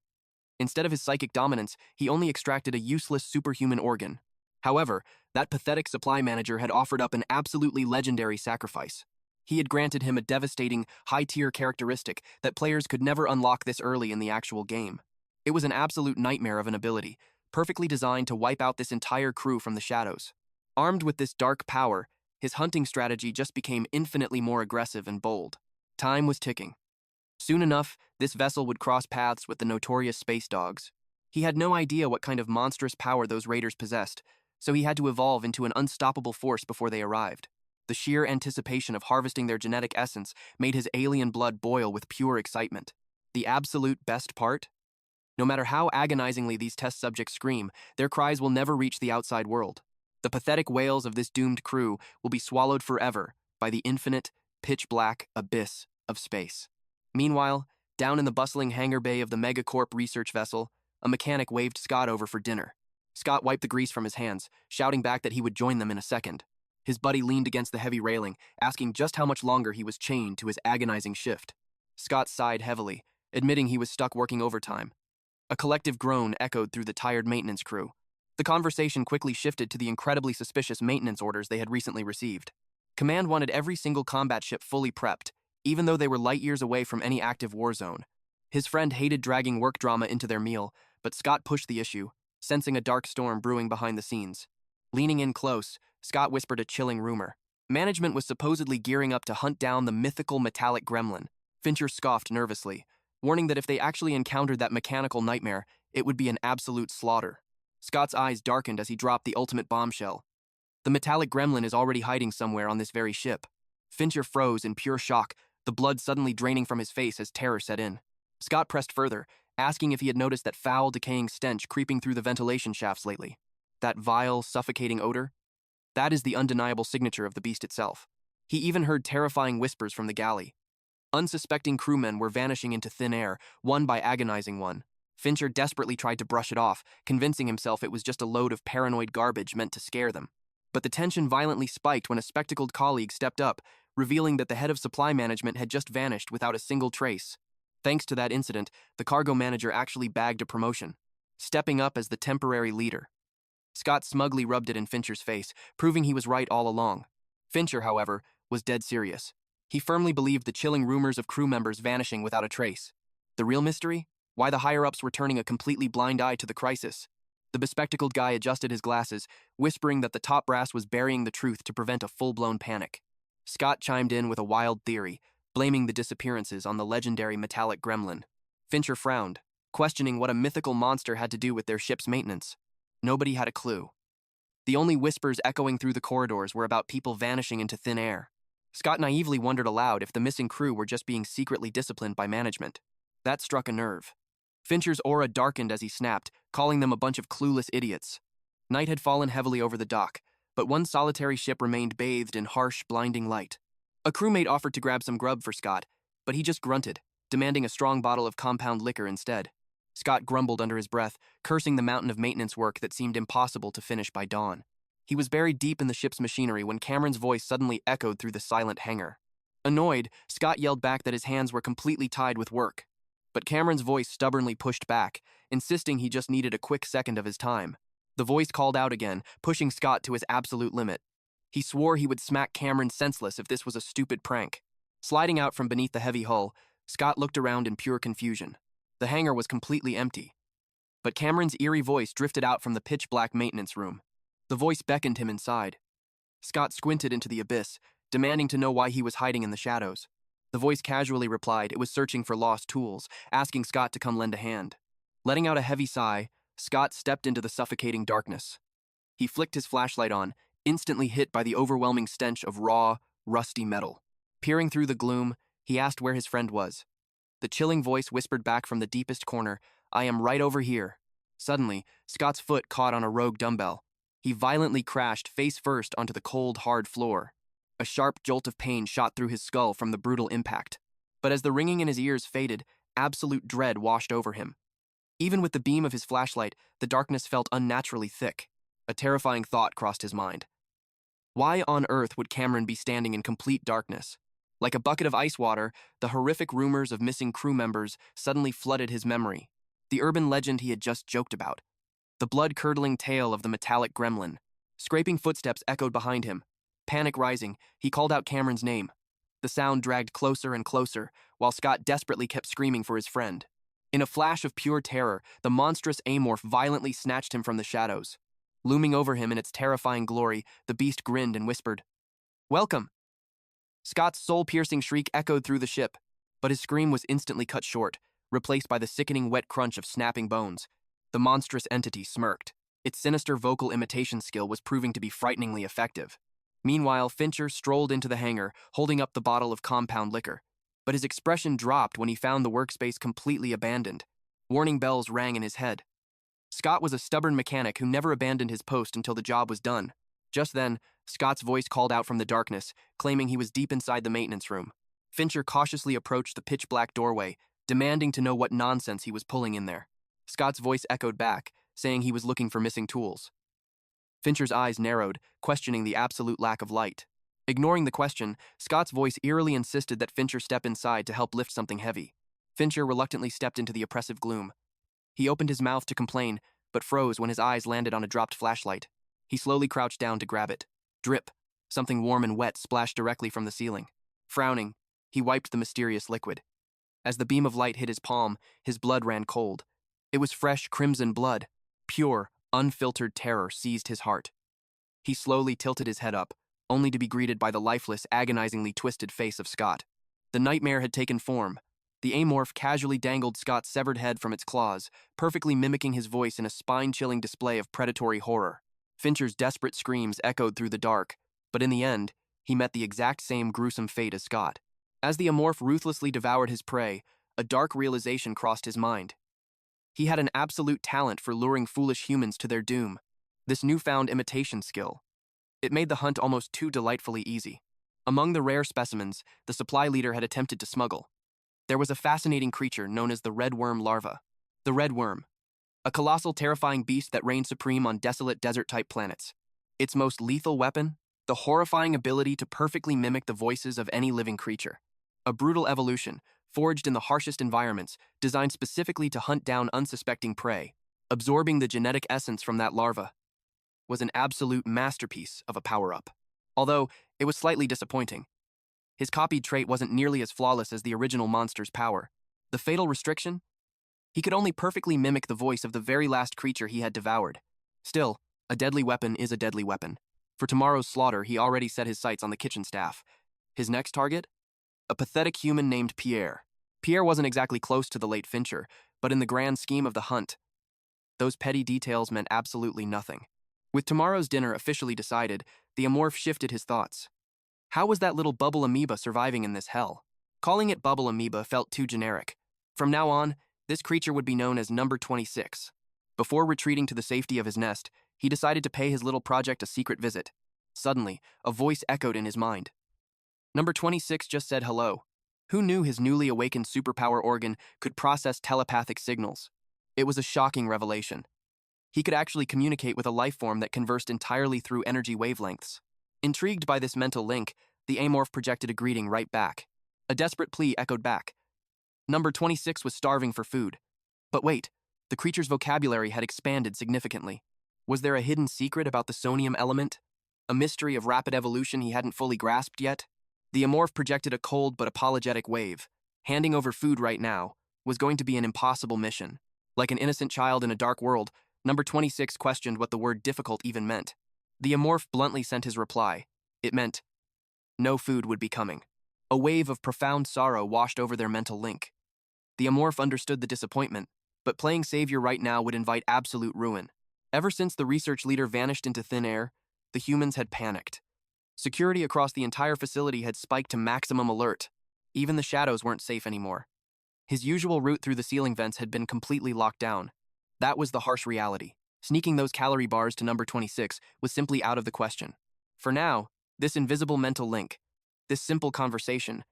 Instead of his psychic dominance, he only extracted a useless superhuman organ. However, that pathetic supply manager had offered up an absolutely legendary sacrifice. He had granted him a devastating, high-tier characteristic that players could never unlock this early in the actual game. It was an absolute nightmare of an ability, perfectly designed to wipe out this entire crew from the shadows. Armed with this dark power, his hunting strategy just became infinitely more aggressive and bold. Time was ticking. Soon enough, this vessel would cross paths with the notorious space dogs. He had no idea what kind of monstrous power those raiders possessed, so he had to evolve into an unstoppable force before they arrived. The sheer anticipation of harvesting their genetic essence made his alien blood boil with pure excitement. The absolute best part? No matter how agonizingly these test subjects scream, their cries will never reach the outside world. The pathetic wails of this doomed crew will be swallowed forever by the infinite, pitch-black abyss of space. Meanwhile, down in the bustling hangar bay of the Mega Corp research vessel, a mechanic waved Scott over for dinner. Scott wiped the grease from his hands, shouting back that he would join them in a second. His buddy leaned against the heavy railing, asking just how much longer he was chained to his agonizing shift. Scott sighed heavily, admitting he was stuck working overtime. A collective groan echoed through the tired maintenance crew. The conversation quickly shifted to the incredibly suspicious maintenance orders they had recently received. Command wanted every single combat ship fully prepped, even though they were light years away from any active war zone. His friend hated dragging work drama into their meal, but Scott pushed the issue, sensing a dark storm brewing behind the scenes. Leaning in close, Scott whispered a chilling rumor. Management was supposedly gearing up to hunt down the mythical metallic gremlin. Fincher scoffed nervously, warning that if they actually encountered that mechanical nightmare, it would be an absolute slaughter. Scott's eyes darkened as he dropped the ultimate bombshell. The metallic gremlin is already hiding somewhere on this very ship. Fincher froze in pure shock, the blood suddenly draining from his face as terror set in. Scott pressed further, asking if he had noticed that foul, decaying stench creeping through the ventilation shafts lately. That vile, suffocating odor? That is the undeniable signature of the beast itself. He even heard terrifying whispers from the galley. Unsuspecting crewmen were vanishing into thin air, one by agonizing one. Fincher desperately tried to brush it off, convincing himself it was just a load of paranoid garbage meant to scare them. But the tension violently spiked when a spectacled colleague stepped up, revealing that the head of supply management had just vanished without a single trace. Thanks to that incident, the cargo manager actually bagged a promotion, stepping up as the temporary leader. Scott smugly rubbed it in Fincher's face, proving he was right all along. Fincher, however, was dead serious. He firmly believed the chilling rumors of crew members vanishing without a trace. The real mystery? Why the higher-ups were turning a completely blind eye to the crisis. The bespectacled guy adjusted his glasses, whispering that the top brass was burying the truth to prevent a full-blown panic. Scott chimed in with a wild theory, blaming the disappearances on the legendary metallic gremlin. Fincher frowned, questioning what a mythical monster had to do with their ship's maintenance. Nobody had a clue. The only whispers echoing through the corridors were about people vanishing into thin air. Scott naively wondered aloud if the missing crew were just being secretly disciplined by management. That struck a nerve. Fincher's aura darkened as he snapped, calling them a bunch of clueless idiots. Night had fallen heavily over the dock, but one solitary ship remained bathed in harsh, blinding light. A crewmate offered to grab some grub for Scott, but he just grunted, demanding a strong bottle of compound liquor instead. Scott grumbled under his breath, cursing the mountain of maintenance work that seemed impossible to finish by dawn. He was buried deep in the ship's machinery when Cameron's voice suddenly echoed through the silent hangar. Annoyed, Scott yelled back that his hands were completely tied with work. But Cameron's voice stubbornly pushed back, insisting he just needed a quick second of his time. The voice called out again, pushing Scott to his absolute limit. He swore he would smack Cameron senseless if this was a stupid prank. Sliding out from beneath the heavy hull, Scott looked around in pure confusion. The hangar was completely empty. But Cameron's eerie voice drifted out from the pitch-black maintenance room. The voice beckoned him inside. Scott squinted into the abyss, demanding to know why he was hiding in the shadows. The voice casually replied it was searching for lost tools, asking Scott to come lend a hand. Letting out a heavy sigh, Scott stepped into the suffocating darkness. He flicked his flashlight on, instantly hit by the overwhelming stench of raw, rusty metal. Peering through the gloom, he asked where his friend was. The chilling voice whispered back from the deepest corner, "I am right over here." Suddenly, Scott's foot caught on a rogue dumbbell. He violently crashed face first onto the cold, hard floor. A sharp jolt of pain shot through his skull from the brutal impact. But as the ringing in his ears faded, absolute dread washed over him. Even with the beam of his flashlight, the darkness felt unnaturally thick. A terrifying thought crossed his mind. Why on earth would Cameron be standing in complete darkness? Like a bucket of ice water, the horrific rumors of missing crew members suddenly flooded his memory. The urban legend he had just joked about. The blood-curdling tale of the metallic gremlin. Scraping footsteps echoed behind him. Panic rising, he called out Cameron's name. The sound dragged closer and closer, while Scott desperately kept screaming for his friend. In a flash of pure terror, the monstrous Amorph violently snatched him from the shadows. Looming over him in its terrifying glory, the beast grinned and whispered, "Welcome." Scott's soul-piercing shriek echoed through the ship, but his scream was instantly cut short, replaced by the sickening wet crunch of snapping bones. The monstrous entity smirked. Its sinister vocal imitation skill was proving to be frighteningly effective. Meanwhile, Fincher strolled into the hangar, holding up the bottle of compound liquor. But his expression dropped when he found the workspace completely abandoned. Warning bells rang in his head. Scott was a stubborn mechanic who never abandoned his post until the job was done. Just then, Scott's voice called out from the darkness, claiming he was deep inside the maintenance room. Fincher cautiously approached the pitch-black doorway, demanding to know what nonsense he was pulling in there. Scott's voice echoed back, saying he was looking for missing tools. Fincher's eyes narrowed, questioning the absolute lack of light. Ignoring the question, Scott's voice eerily insisted that Fincher step inside to help lift something heavy. Fincher reluctantly stepped into the oppressive gloom. He opened his mouth to complain, but froze when his eyes landed on a dropped flashlight. He slowly crouched down to grab it. Drip! Something warm and wet splashed directly from the ceiling. Frowning, he wiped the mysterious liquid. As the beam of light hit his palm, his blood ran cold. It was fresh crimson blood. Pure, unfiltered terror seized his heart. He slowly tilted his head up, only to be greeted by the lifeless, agonizingly twisted face of Scott. The nightmare had taken form. The Amorph casually dangled Scott's severed head from its claws, perfectly mimicking his voice in a spine-chilling display of predatory horror. Fincher's desperate screams echoed through the dark, but in the end, he met the exact same gruesome fate as Scott. As the Amorph ruthlessly devoured his prey, a dark realization crossed his mind. He had an absolute talent for luring foolish humans to their doom. This newfound imitation skill. It made the hunt almost too delightfully easy. Among the rare specimens, the supply leader had attempted to smuggle. There was a fascinating creature known as the red worm larva. The red worm. A colossal, terrifying beast that reigned supreme on desolate desert-type planets. Its most lethal weapon? The horrifying ability to perfectly mimic the voices of any living creature. A brutal evolution, forged in the harshest environments, designed specifically to hunt down unsuspecting prey. Absorbing the genetic essence from that larva was an absolute masterpiece of a power-up. Although, it was slightly disappointing. His copied trait wasn't nearly as flawless as the original monster's power. The fatal restriction? He could only perfectly mimic the voice of the very last creature he had devoured. Still, a deadly weapon is a deadly weapon. For tomorrow's slaughter, he already set his sights on the kitchen staff. His next target? A pathetic human named Pierre. Pierre wasn't exactly close to the late Fincher, but in the grand scheme of the hunt, those petty details meant absolutely nothing. With tomorrow's dinner officially decided, the Amorph shifted his thoughts. How was that little bubble amoeba surviving in this hell? Calling it bubble amoeba felt too generic. From now on, this creature would be known as Number 26. Before retreating to the safety of his nest, he decided to pay his little project a secret visit. Suddenly, a voice echoed in his mind. Number 26 just said hello. Who knew his newly awakened superpower organ could process telepathic signals? It was a shocking revelation. He could actually communicate with a life form that conversed entirely through energy wavelengths. Intrigued by this mental link, the Amorph projected a greeting right back. A desperate plea echoed back. Number 26 was starving for food. But wait, the creature's vocabulary had expanded significantly. Was there a hidden secret about the sonium element? A mystery of rapid evolution he hadn't fully grasped yet? The Amorph projected a cold but apologetic wave. Handing over food right now was going to be an impossible mission. Like an innocent child in a dark world, Number 26 questioned what the word difficult even meant. The Amorph bluntly sent his reply. It meant no food would be coming. A wave of profound sorrow washed over their mental link. The Amorph understood the disappointment, but playing savior right now would invite absolute ruin. Ever since the research leader vanished into thin air, the humans had panicked. Security across the entire facility had spiked to maximum alert. Even the shadows weren't safe anymore. His usual route through the ceiling vents had been completely locked down. That was the harsh reality. Sneaking those calorie bars to number 26 was simply out of the question. For now, this invisible mental link, this simple conversation,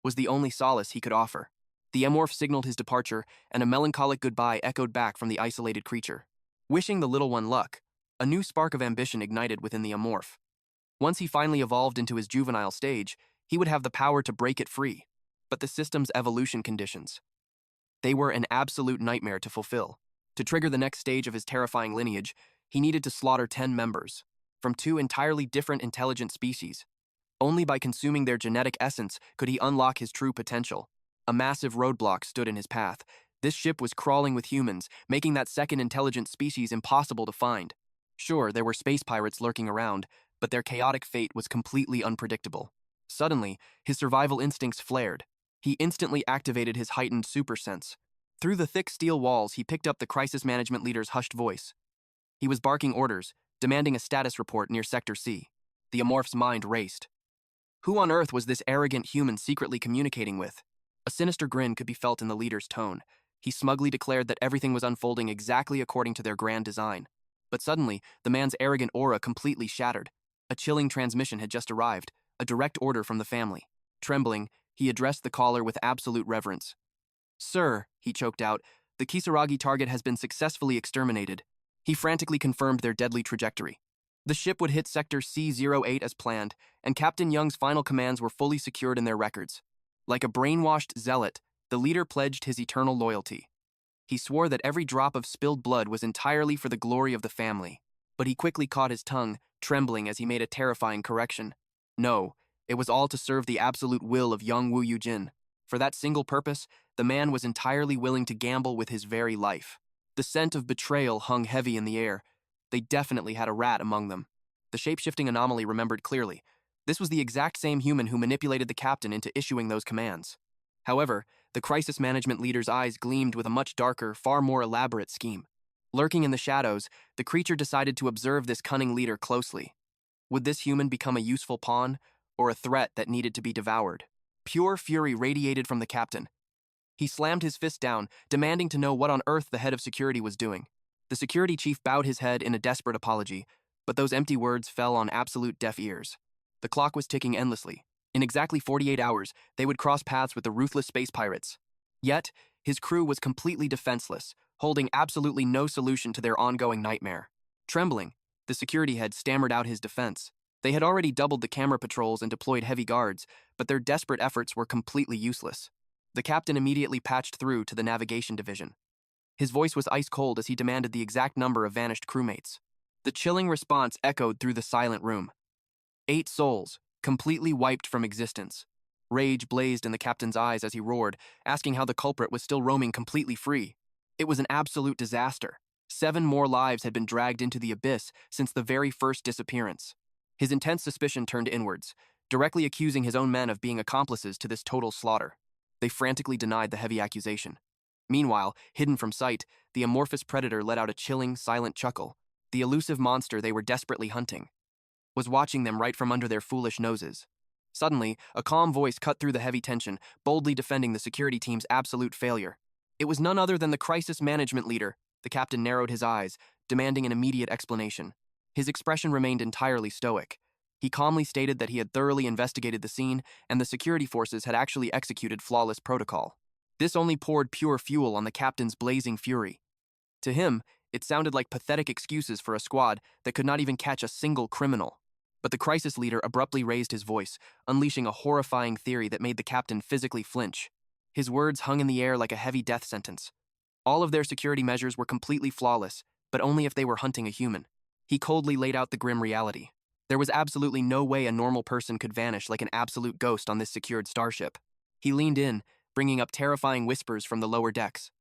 was the only solace he could offer. The Amorph signaled his departure, and a melancholic goodbye echoed back from the isolated creature. Wishing the little one luck, a new spark of ambition ignited within the Amorph. Once he finally evolved into his juvenile stage, he would have the power to break it free. But the system's evolution conditions, they were an absolute nightmare to fulfill. To trigger the next stage of his terrifying lineage, he needed to slaughter 10 members, from 2 entirely different intelligent species. Only by consuming their genetic essence could he unlock his true potential. A massive roadblock stood in his path. This ship was crawling with humans, making that second intelligent species impossible to find. Sure, there were space pirates lurking around, but their chaotic fate was completely unpredictable. Suddenly, his survival instincts flared. He instantly activated his heightened super sense. Through the thick steel walls, he picked up the crisis management leader's hushed voice. He was barking orders, demanding a status report near Sector C. The Amorph's mind raced. Who on earth was this arrogant human secretly communicating with? A sinister grin could be felt in the leader's tone. He smugly declared that everything was unfolding exactly according to their grand design. But suddenly, the man's arrogant aura completely shattered. A chilling transmission had just arrived, a direct order from the family. Trembling, he addressed the caller with absolute reverence. "Sir," he choked out, "the Kisaragi target has been successfully exterminated." He frantically confirmed their deadly trajectory. The ship would hit Sector C-08 as planned, and Captain Young's final commands were fully secured in their records. Like a brainwashed zealot, the leader pledged his eternal loyalty. He swore that every drop of spilled blood was entirely for the glory of the family. But he quickly caught his tongue, trembling as he made a terrifying correction. No, it was all to serve the absolute will of young Wu Yujin. For that single purpose, the man was entirely willing to gamble with his very life. The scent of betrayal hung heavy in the air. They definitely had a rat among them. The shape-shifting anomaly remembered clearly. This was the exact same human who manipulated the captain into issuing those commands. However, the crisis management leader's eyes gleamed with a much darker, far more elaborate scheme. Lurking in the shadows, the creature decided to observe this cunning leader closely. Would this human become a useful pawn, or a threat that needed to be devoured? Pure fury radiated from the captain. He slammed his fist down, demanding to know what on earth the head of security was doing. The security chief bowed his head in a desperate apology, but those empty words fell on absolute deaf ears. The clock was ticking endlessly. In exactly 48 hours, they would cross paths with the ruthless space pirates. Yet, his crew was completely defenseless, holding absolutely no solution to their ongoing nightmare. Trembling, the security head stammered out his defense. They had already doubled the camera patrols and deployed heavy guards, but their desperate efforts were completely useless. The captain immediately patched through to the navigation division. His voice was ice-cold as he demanded the exact number of vanished crewmates. The chilling response echoed through the silent room. 8 souls, completely wiped from existence. Rage blazed in the captain's eyes as he roared, asking how the culprit was still roaming completely free. It was an absolute disaster. 7 more lives had been dragged into the abyss since the very first disappearance. His intense suspicion turned inwards, directly accusing his own men of being accomplices to this total slaughter. They frantically denied the heavy accusation. Meanwhile, hidden from sight, the amorphous predator let out a chilling, silent chuckle. The elusive monster they were desperately hunting was watching them right from under their foolish noses. Suddenly, a calm voice cut through the heavy tension, boldly defending the security team's absolute failure. It was none other than the crisis management leader. The captain narrowed his eyes, demanding an immediate explanation. His expression remained entirely stoic. He calmly stated that he had thoroughly investigated the scene, and the security forces had actually executed flawless protocol. This only poured pure fuel on the captain's blazing fury. To him, it sounded like pathetic excuses for a squad that could not even catch a single criminal. But the crisis leader abruptly raised his voice, unleashing a horrifying theory that made the captain physically flinch. His words hung in the air like a heavy death sentence. All of their security measures were completely flawless, but only if they were hunting a human. He coldly laid out the grim reality. There was absolutely no way a normal person could vanish like an absolute ghost on this secured starship. He leaned in, bringing up terrifying whispers from the lower decks.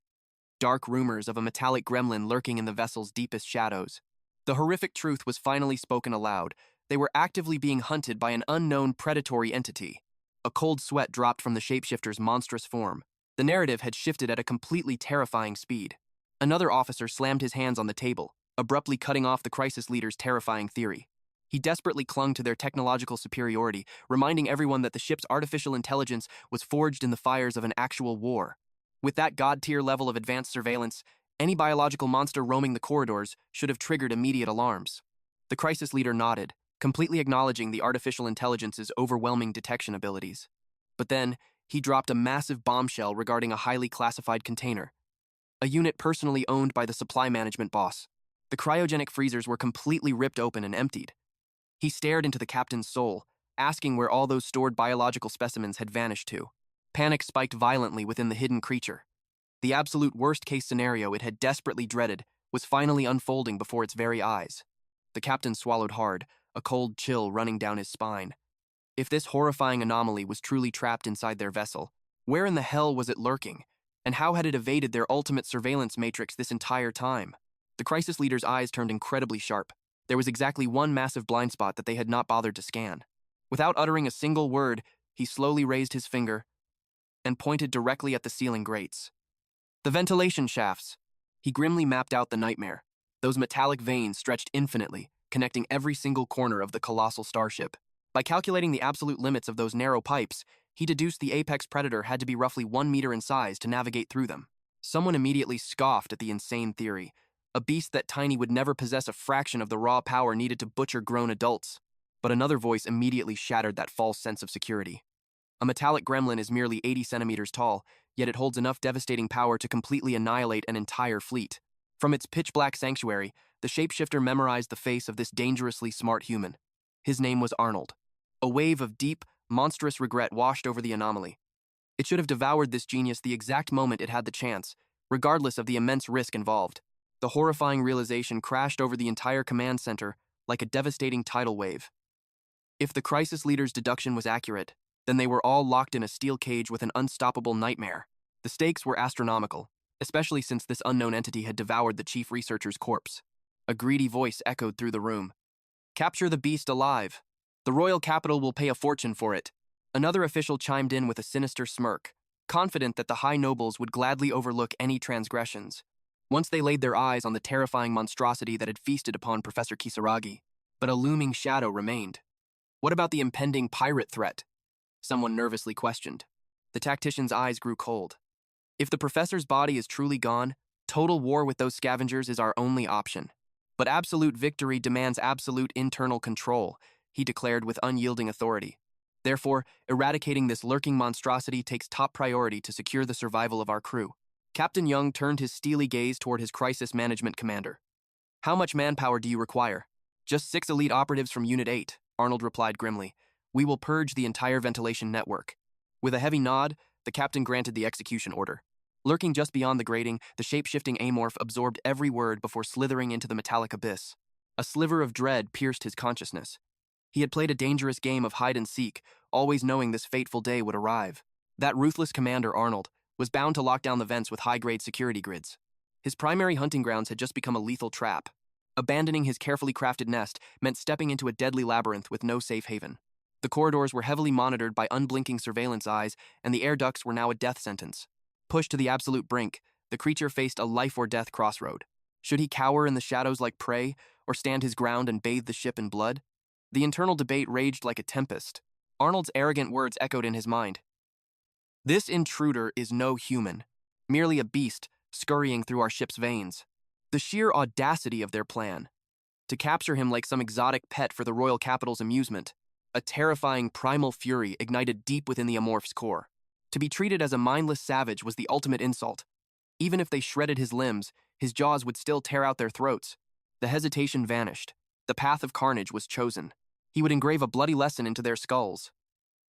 Dark rumors of a metallic gremlin lurking in the vessel's deepest shadows. The horrific truth was finally spoken aloud. They were actively being hunted by an unknown predatory entity. A cold sweat dropped from the shapeshifter's monstrous form. The narrative had shifted at a completely terrifying speed. Another officer slammed his hands on the table, abruptly cutting off the crisis leader's terrifying theory. He desperately clung to their technological superiority, reminding everyone that the ship's artificial intelligence was forged in the fires of an actual war. With that god-tier level of advanced surveillance, any biological monster roaming the corridors should have triggered immediate alarms. The crisis leader nodded, completely acknowledging the artificial intelligence's overwhelming detection abilities. But then, he dropped a massive bombshell regarding a highly classified container, a unit personally owned by the supply management boss. The cryogenic freezers were completely ripped open and emptied. He stared into the captain's soul, asking where all those stored biological specimens had vanished to. Panic spiked violently within the hidden creature. The absolute worst-case scenario it had desperately dreaded was finally unfolding before its very eyes. The captain swallowed hard, a cold chill running down his spine. If this horrifying anomaly was truly trapped inside their vessel, where in the hell was it lurking? And how had it evaded their ultimate surveillance matrix this entire time? The crisis leader's eyes turned incredibly sharp. There was exactly one massive blind spot that they had not bothered to scan. Without uttering a single word, he slowly raised his finger and pointed directly at the ceiling grates. The ventilation shafts. He grimly mapped out the nightmare. Those metallic veins stretched infinitely, connecting every single corner of the colossal starship. By calculating the absolute limits of those narrow pipes, he deduced the apex predator had to be roughly 1 meter in size to navigate through them. Someone immediately scoffed at the insane theory. A beast that tiny would never possess a fraction of the raw power needed to butcher grown adults. But another voice immediately shattered that false sense of security. A metallic gremlin is merely 80 centimeters tall, yet it holds enough devastating power to completely annihilate an entire fleet. From its pitch-black sanctuary, the shapeshifter memorized the face of this dangerously smart human. His name was Arnold. A wave of deep, monstrous regret washed over the anomaly. It should have devoured this genius the exact moment it had the chance, regardless of the immense risk involved. The horrifying realization crashed over the entire command center like a devastating tidal wave. If the crisis leader's deduction was accurate, then they were all locked in a steel cage with an unstoppable nightmare. The stakes were astronomical, especially since this unknown entity had devoured the chief researcher's corpse. A greedy voice echoed through the room. "Capture the beast alive. The royal capital will pay a fortune for it." Another official chimed in with a sinister smirk, confident that the high nobles would gladly overlook any transgressions, once they laid their eyes on the terrifying monstrosity that had feasted upon Professor Kisaragi. But a looming shadow remained. What about the impending pirate threat? Someone nervously questioned. The tactician's eyes grew cold. If the professor's body is truly gone, total war with those scavengers is our only option. But absolute victory demands absolute internal control, he declared with unyielding authority. Therefore, eradicating this lurking monstrosity takes top priority to secure the survival of our crew. Captain Young turned his steely gaze toward his crisis management commander. "How much manpower do you require?" "Just 6 elite operatives from Unit 8, Arnold replied grimly. "We will purge the entire ventilation network." With a heavy nod, the captain granted the execution order. Lurking just beyond the grating, the shape-shifting Amorph absorbed every word before slithering into the metallic abyss. A sliver of dread pierced his consciousness. He had played a dangerous game of hide-and-seek, always knowing this fateful day would arrive. That ruthless commander, Arnold, was bound to lock down the vents with high-grade security grids. His primary hunting grounds had just become a lethal trap. Abandoning his carefully crafted nest meant stepping into a deadly labyrinth with no safe haven. The corridors were heavily monitored by unblinking surveillance eyes, and the air ducts were now a death sentence. Pushed to the absolute brink, the creature faced a life-or-death crossroad. Should he cower in the shadows like prey, or stand his ground and bathe the ship in blood? The internal debate raged like a tempest. Arnold's arrogant words echoed in his mind. "This intruder is no human, merely a beast scurrying through our ship's veins." The sheer audacity of their plan. To capture him like some exotic pet for the royal capital's amusement. A terrifying primal fury ignited deep within the Amorph's core. To be treated as a mindless savage was the ultimate insult. Even if they shredded his limbs, his jaws would still tear out their throats. The hesitation vanished. The path of carnage was chosen. He would engrave a bloody lesson into their skulls.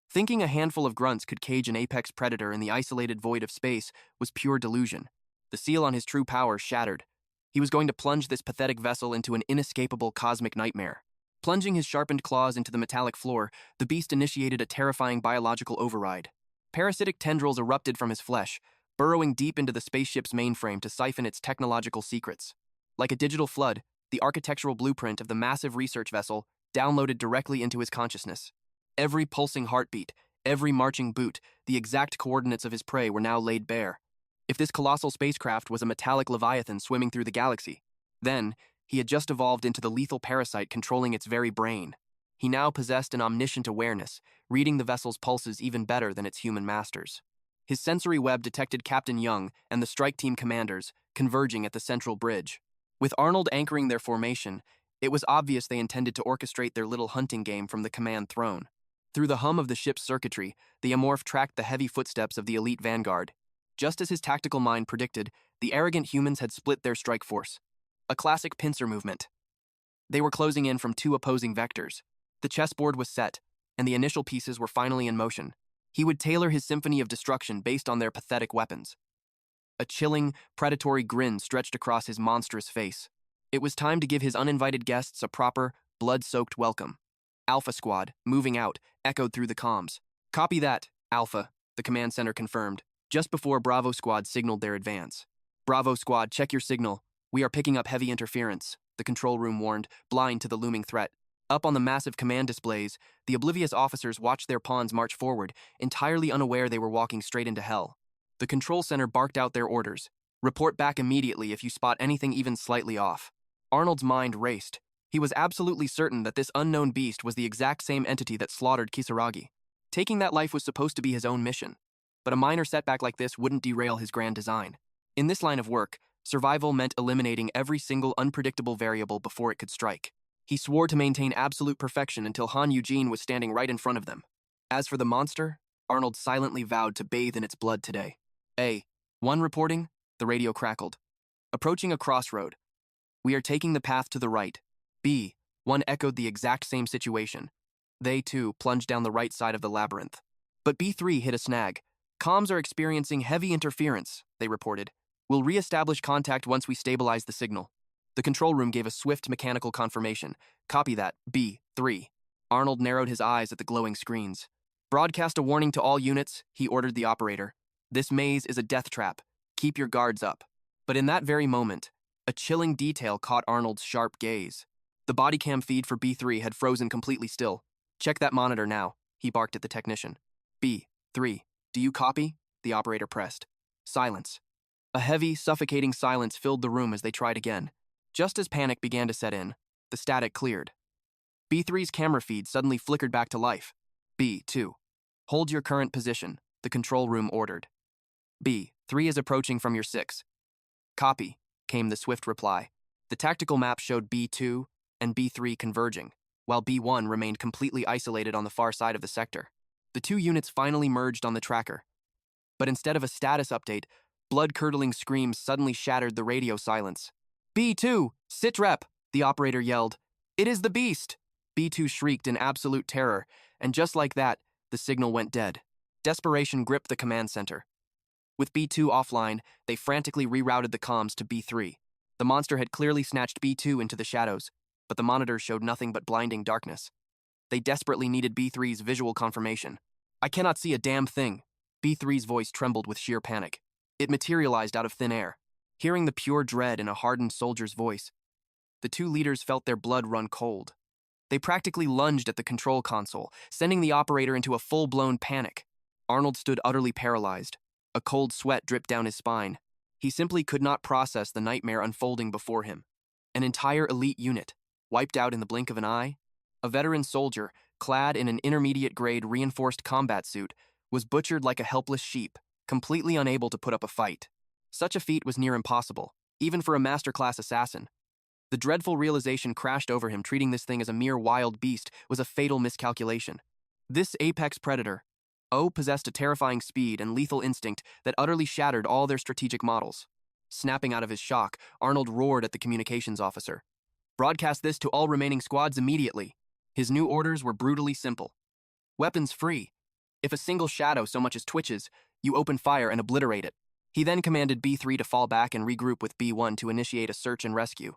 Thinking a handful of grunts could cage an apex predator in the isolated void of space was pure delusion. The seal on his true power shattered. He was going to plunge this pathetic vessel into an inescapable cosmic nightmare. Plunging his sharpened claws into the metallic floor, the beast initiated a terrifying biological override. Parasitic tendrils erupted from his flesh, burrowing deep into the spaceship's mainframe to siphon its technological secrets. Like a digital flood, the architectural blueprint of the massive research vessel downloaded directly into his consciousness. Every pulsing heartbeat, every marching boot, the exact coordinates of his prey were now laid bare. If this colossal spacecraft was a metallic leviathan swimming through the galaxy, then, He had just evolved into the lethal parasite controlling its very brain. He now possessed an omniscient awareness, reading the vessel's pulses even better than its human masters. His sensory web detected Captain Young and the strike team commanders converging at the central bridge. With Arnold anchoring their formation, it was obvious they intended to orchestrate their little hunting game from the command throne. Through the hum of the ship's circuitry, the Amorph tracked the heavy footsteps of the elite vanguard. Just as his tactical mind predicted, the arrogant humans had split their strike force. A classic pincer movement. They were closing in from two opposing vectors. The chessboard was set, and the initial pieces were finally in motion. He would tailor his symphony of destruction based on their pathetic weapons. A chilling, predatory grin stretched across his monstrous face. It was time to give his uninvited guests a proper, blood-soaked welcome. Alpha Squad, moving out, echoed through the comms. Copy that, Alpha, the command center confirmed, just before Bravo Squad signaled their advance. Bravo Squad, check your signal. We are picking up heavy interference, the control room warned, blind to the looming threat. Up on the massive command displays, the oblivious officers watched their pawns march forward, entirely unaware they were walking straight into hell. The control center barked out their orders. Report back immediately if you spot anything even slightly off. Arnold's mind raced. He was absolutely certain that this unknown beast was the exact same entity that slaughtered Kisaragi. Taking that life was supposed to be his own mission. But a minor setback like this wouldn't derail his grand design. In this line of work, survival meant eliminating every single unpredictable variable before it could strike. He swore to maintain absolute perfection until Han Eugene was standing right in front of them. As for the monster, Arnold silently vowed to bathe in its blood today. A.1 reporting, the radio crackled. Approaching a crossroad. We are taking the path to the right. B.1 echoed the exact same situation. They, too, plunged down the right side of the labyrinth. But B3 hit a snag. Comms are experiencing heavy interference, they reported. We'll re-establish contact once we stabilize the signal. The control room gave a swift mechanical confirmation. Copy that, B3. Arnold narrowed his eyes at the glowing screens. Broadcast a warning to all units, he ordered the operator. This maze is a death trap. Keep your guards up. But in that very moment, a chilling detail caught Arnold's sharp gaze. The body cam feed for B3 had frozen completely still. Check that monitor now, he barked at the technician. B3, do you copy? The operator pressed. Silence. A heavy, suffocating silence filled the room as they tried again. Just as panic began to set in, the static cleared. B3's camera feed suddenly flickered back to life. B2. Hold your current position, the control room ordered. B3 is approaching from your 6. Copy, came the swift reply. The tactical map showed B2 and B3 converging, while B1 remained completely isolated on the far side of the sector. The two units finally merged on the tracker. But instead of a status update, blood-curdling screams suddenly shattered the radio silence. B2, sit rep, the operator yelled. It is the beast! B2 shrieked in absolute terror, and just like that, the signal went dead. Desperation gripped the command center. With B2 offline, they frantically rerouted the comms to B3. The monster had clearly snatched B2 into the shadows, but the monitors showed nothing but blinding darkness. They desperately needed B3's visual confirmation. I cannot see a damn thing. B3's voice trembled with sheer panic. It materialized out of thin air. Hearing the pure dread in a hardened soldier's voice, the two leaders felt their blood run cold. They practically lunged at the control console, sending the operator into a full-blown panic. Arnold stood utterly paralyzed. A cold sweat dripped down his spine. He simply could not process the nightmare unfolding before him. An entire elite unit, wiped out in the blink of an eye. A veteran soldier, clad in an intermediate-grade reinforced combat suit, was butchered like a helpless sheep, completely unable to put up a fight. Such a feat was near impossible, even for a master-class assassin. The dreadful realization crashed over him. Treating this thing as a mere wild beast was a fatal miscalculation. This apex predator, possessed a terrifying speed and lethal instinct that utterly shattered all their strategic models. Snapping out of his shock, Arnold roared at the communications officer. Broadcast this to all remaining squads immediately. His new orders were brutally simple. Weapons free. If a single shadow so much as twitches, you open fire and obliterate it. He then commanded B3 to fall back and regroup with B1 to initiate a search and rescue.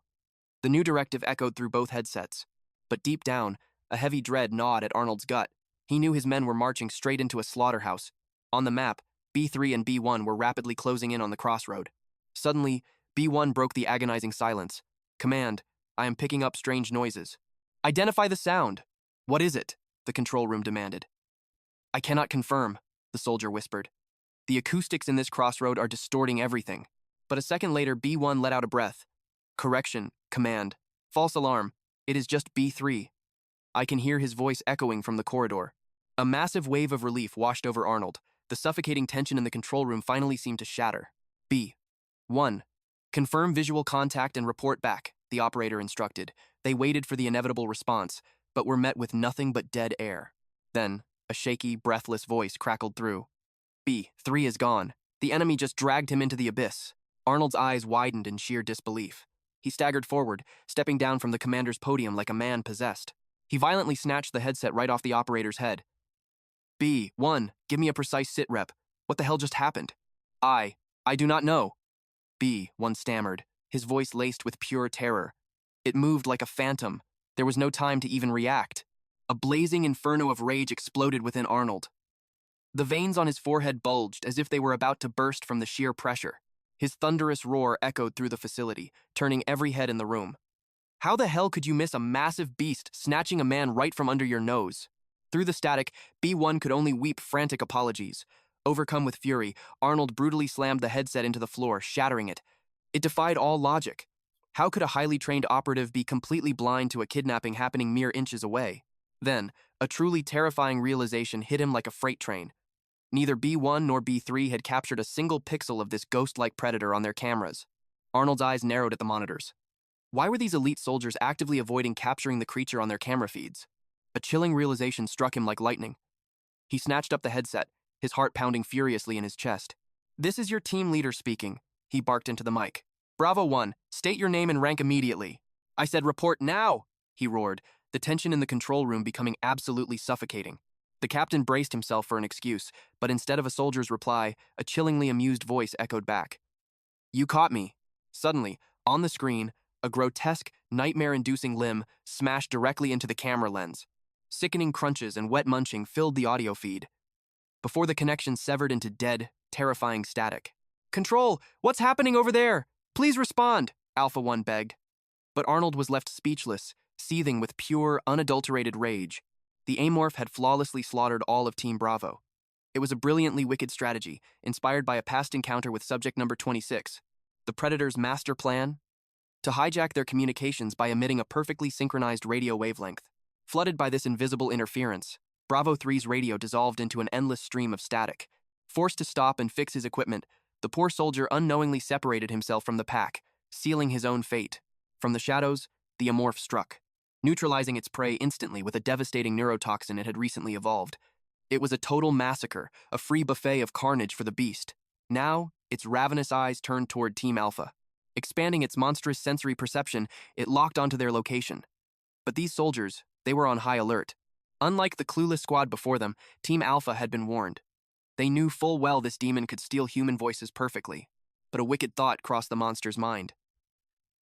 The new directive echoed through both headsets. But deep down, a heavy dread gnawed at Arnold's gut. He knew his men were marching straight into a slaughterhouse. On the map, B3 and B1 were rapidly closing in on the crossroad. Suddenly, B1 broke the agonizing silence. Command, I am picking up strange noises. Identify the sound. What is it? The control room demanded. I cannot confirm, the soldier whispered. The acoustics in this crossroad are distorting everything. But a second later, B1 let out a breath. Correction, command. False alarm. It is just B3. I can hear his voice echoing from the corridor. A massive wave of relief washed over Arnold. The suffocating tension in the control room finally seemed to shatter. B1. Confirm visual contact and report back, the operator instructed. They waited for the inevitable response, but were met with nothing but dead air. Then, a shaky, breathless voice crackled through. B3 is gone. The enemy just dragged him into the abyss. Arnold's eyes widened in sheer disbelief. He staggered forward, stepping down from the commander's podium like a man possessed. He violently snatched the headset right off the operator's head. B1, give me a precise sit rep. What the hell just happened? I do not know. B1 stammered, his voice laced with pure terror. It moved like a phantom. There was no time to even react. A blazing inferno of rage exploded within Arnold. The veins on his forehead bulged as if they were about to burst from the sheer pressure. His thunderous roar echoed through the facility, turning every head in the room. How the hell could you miss a massive beast snatching a man right from under your nose? Through the static, B1 could only weep frantic apologies. Overcome with fury, Arnold brutally slammed the headset into the floor, shattering it. It defied all logic. How could a highly trained operative be completely blind to a kidnapping happening mere inches away? Then, a truly terrifying realization hit him like a freight train. Neither B1 nor B3 had captured a single pixel of this ghost-like predator on their cameras. Arnold's eyes narrowed at the monitors. Why were these elite soldiers actively avoiding capturing the creature on their camera feeds? A chilling realization struck him like lightning. He snatched up the headset, his heart pounding furiously in his chest. "This is your team leader speaking," he barked into the mic. "Bravo 1, state your name and rank immediately." "I said report now," he roared, the tension in the control room becoming absolutely suffocating. The captain braced himself for an excuse, but instead of a soldier's reply, a chillingly amused voice echoed back. "You caught me." Suddenly, on the screen, a grotesque, nightmare-inducing limb smashed directly into the camera lens. Sickening crunches and wet munching filled the audio feed, before the connection severed into dead, terrifying static. "Control, what's happening over there? Please respond," Alpha 1 begged. But Arnold was left speechless, seething with pure, unadulterated rage. The Amorph had flawlessly slaughtered all of Team Bravo. It was a brilliantly wicked strategy, inspired by a past encounter with subject number 26. The Predator's master plan? To hijack their communications by emitting a perfectly synchronized radio wavelength. Flooded by this invisible interference, Bravo 3's radio dissolved into an endless stream of static. Forced to stop and fix his equipment, the poor soldier unknowingly separated himself from the pack, sealing his own fate. From the shadows, the Amorph struck, neutralizing its prey instantly with a devastating neurotoxin it had recently evolved. It was a total massacre, a free buffet of carnage for the beast. Now, its ravenous eyes turned toward Team Alpha. Expanding its monstrous sensory perception, it locked onto their location. But these soldiers, they were on high alert. Unlike the clueless squad before them, Team Alpha had been warned. They knew full well this demon could steal human voices perfectly. But a wicked thought crossed the monster's mind.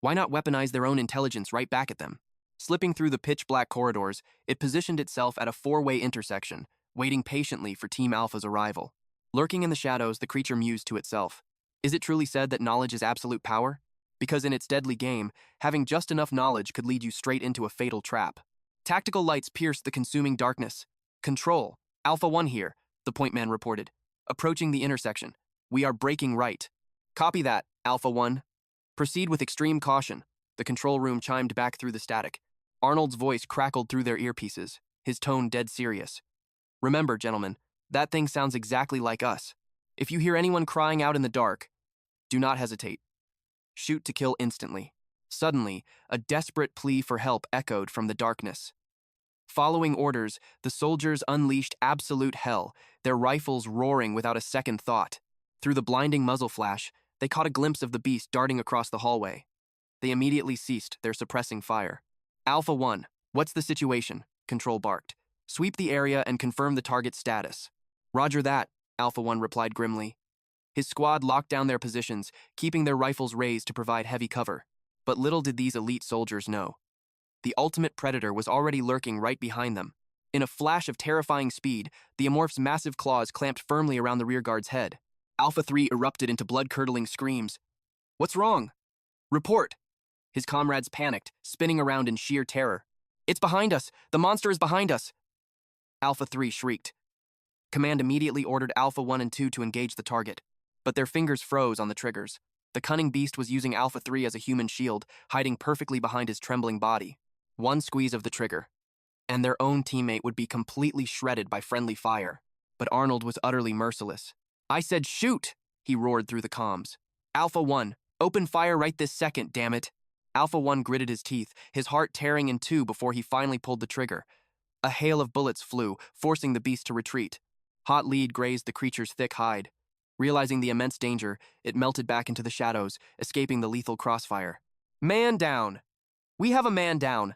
Why not weaponize their own intelligence right back at them? Slipping through the pitch-black corridors, it positioned itself at a four-way intersection, waiting patiently for Team Alpha's arrival. Lurking in the shadows, the creature mused to itself. Is it truly said that knowledge is absolute power? Because in its deadly game, having just enough knowledge could lead you straight into a fatal trap. Tactical lights pierced the consuming darkness. "Control, Alpha 1 here," the point man reported. "Approaching the intersection. We are breaking right." "Copy that, Alpha 1. Proceed with extreme caution," the control room chimed back through the static. Arnold's voice crackled through their earpieces, his tone dead serious. "Remember, gentlemen, that thing sounds exactly like us. If you hear anyone crying out in the dark, do not hesitate. Shoot to kill instantly." Suddenly, a desperate plea for help echoed from the darkness. Following orders, the soldiers unleashed absolute hell, their rifles roaring without a second thought. Through the blinding muzzle flash, they caught a glimpse of the beast darting across the hallway. They immediately ceased their suppressing fire. "Alpha 1, what's the situation?" Control barked. "Sweep the area and confirm the target's status." "Roger that," Alpha 1 replied grimly. His squad locked down their positions, keeping their rifles raised to provide heavy cover. But little did these elite soldiers know. The ultimate predator was already lurking right behind them. In a flash of terrifying speed, the Amorph's massive claws clamped firmly around the rearguard's head. Alpha 3 erupted into blood-curdling screams. "What's wrong?" "Report!" His comrades panicked, spinning around in sheer terror. "It's behind us! The monster is behind us!" Alpha 3 shrieked. Command immediately ordered Alpha 1 and 2 to engage the target, but their fingers froze on the triggers. The cunning beast was using Alpha 3 as a human shield, hiding perfectly behind his trembling body. One squeeze of the trigger, and their own teammate would be completely shredded by friendly fire. But Arnold was utterly merciless. "I said shoot!" he roared through the comms. "Alpha 1, open fire right this second, damn it!" Alpha 1 gritted his teeth, his heart tearing in two before he finally pulled the trigger. A hail of bullets flew, forcing the beast to retreat. Hot lead grazed the creature's thick hide. Realizing the immense danger, it melted back into the shadows, escaping the lethal crossfire. "Man down! We have a man down!"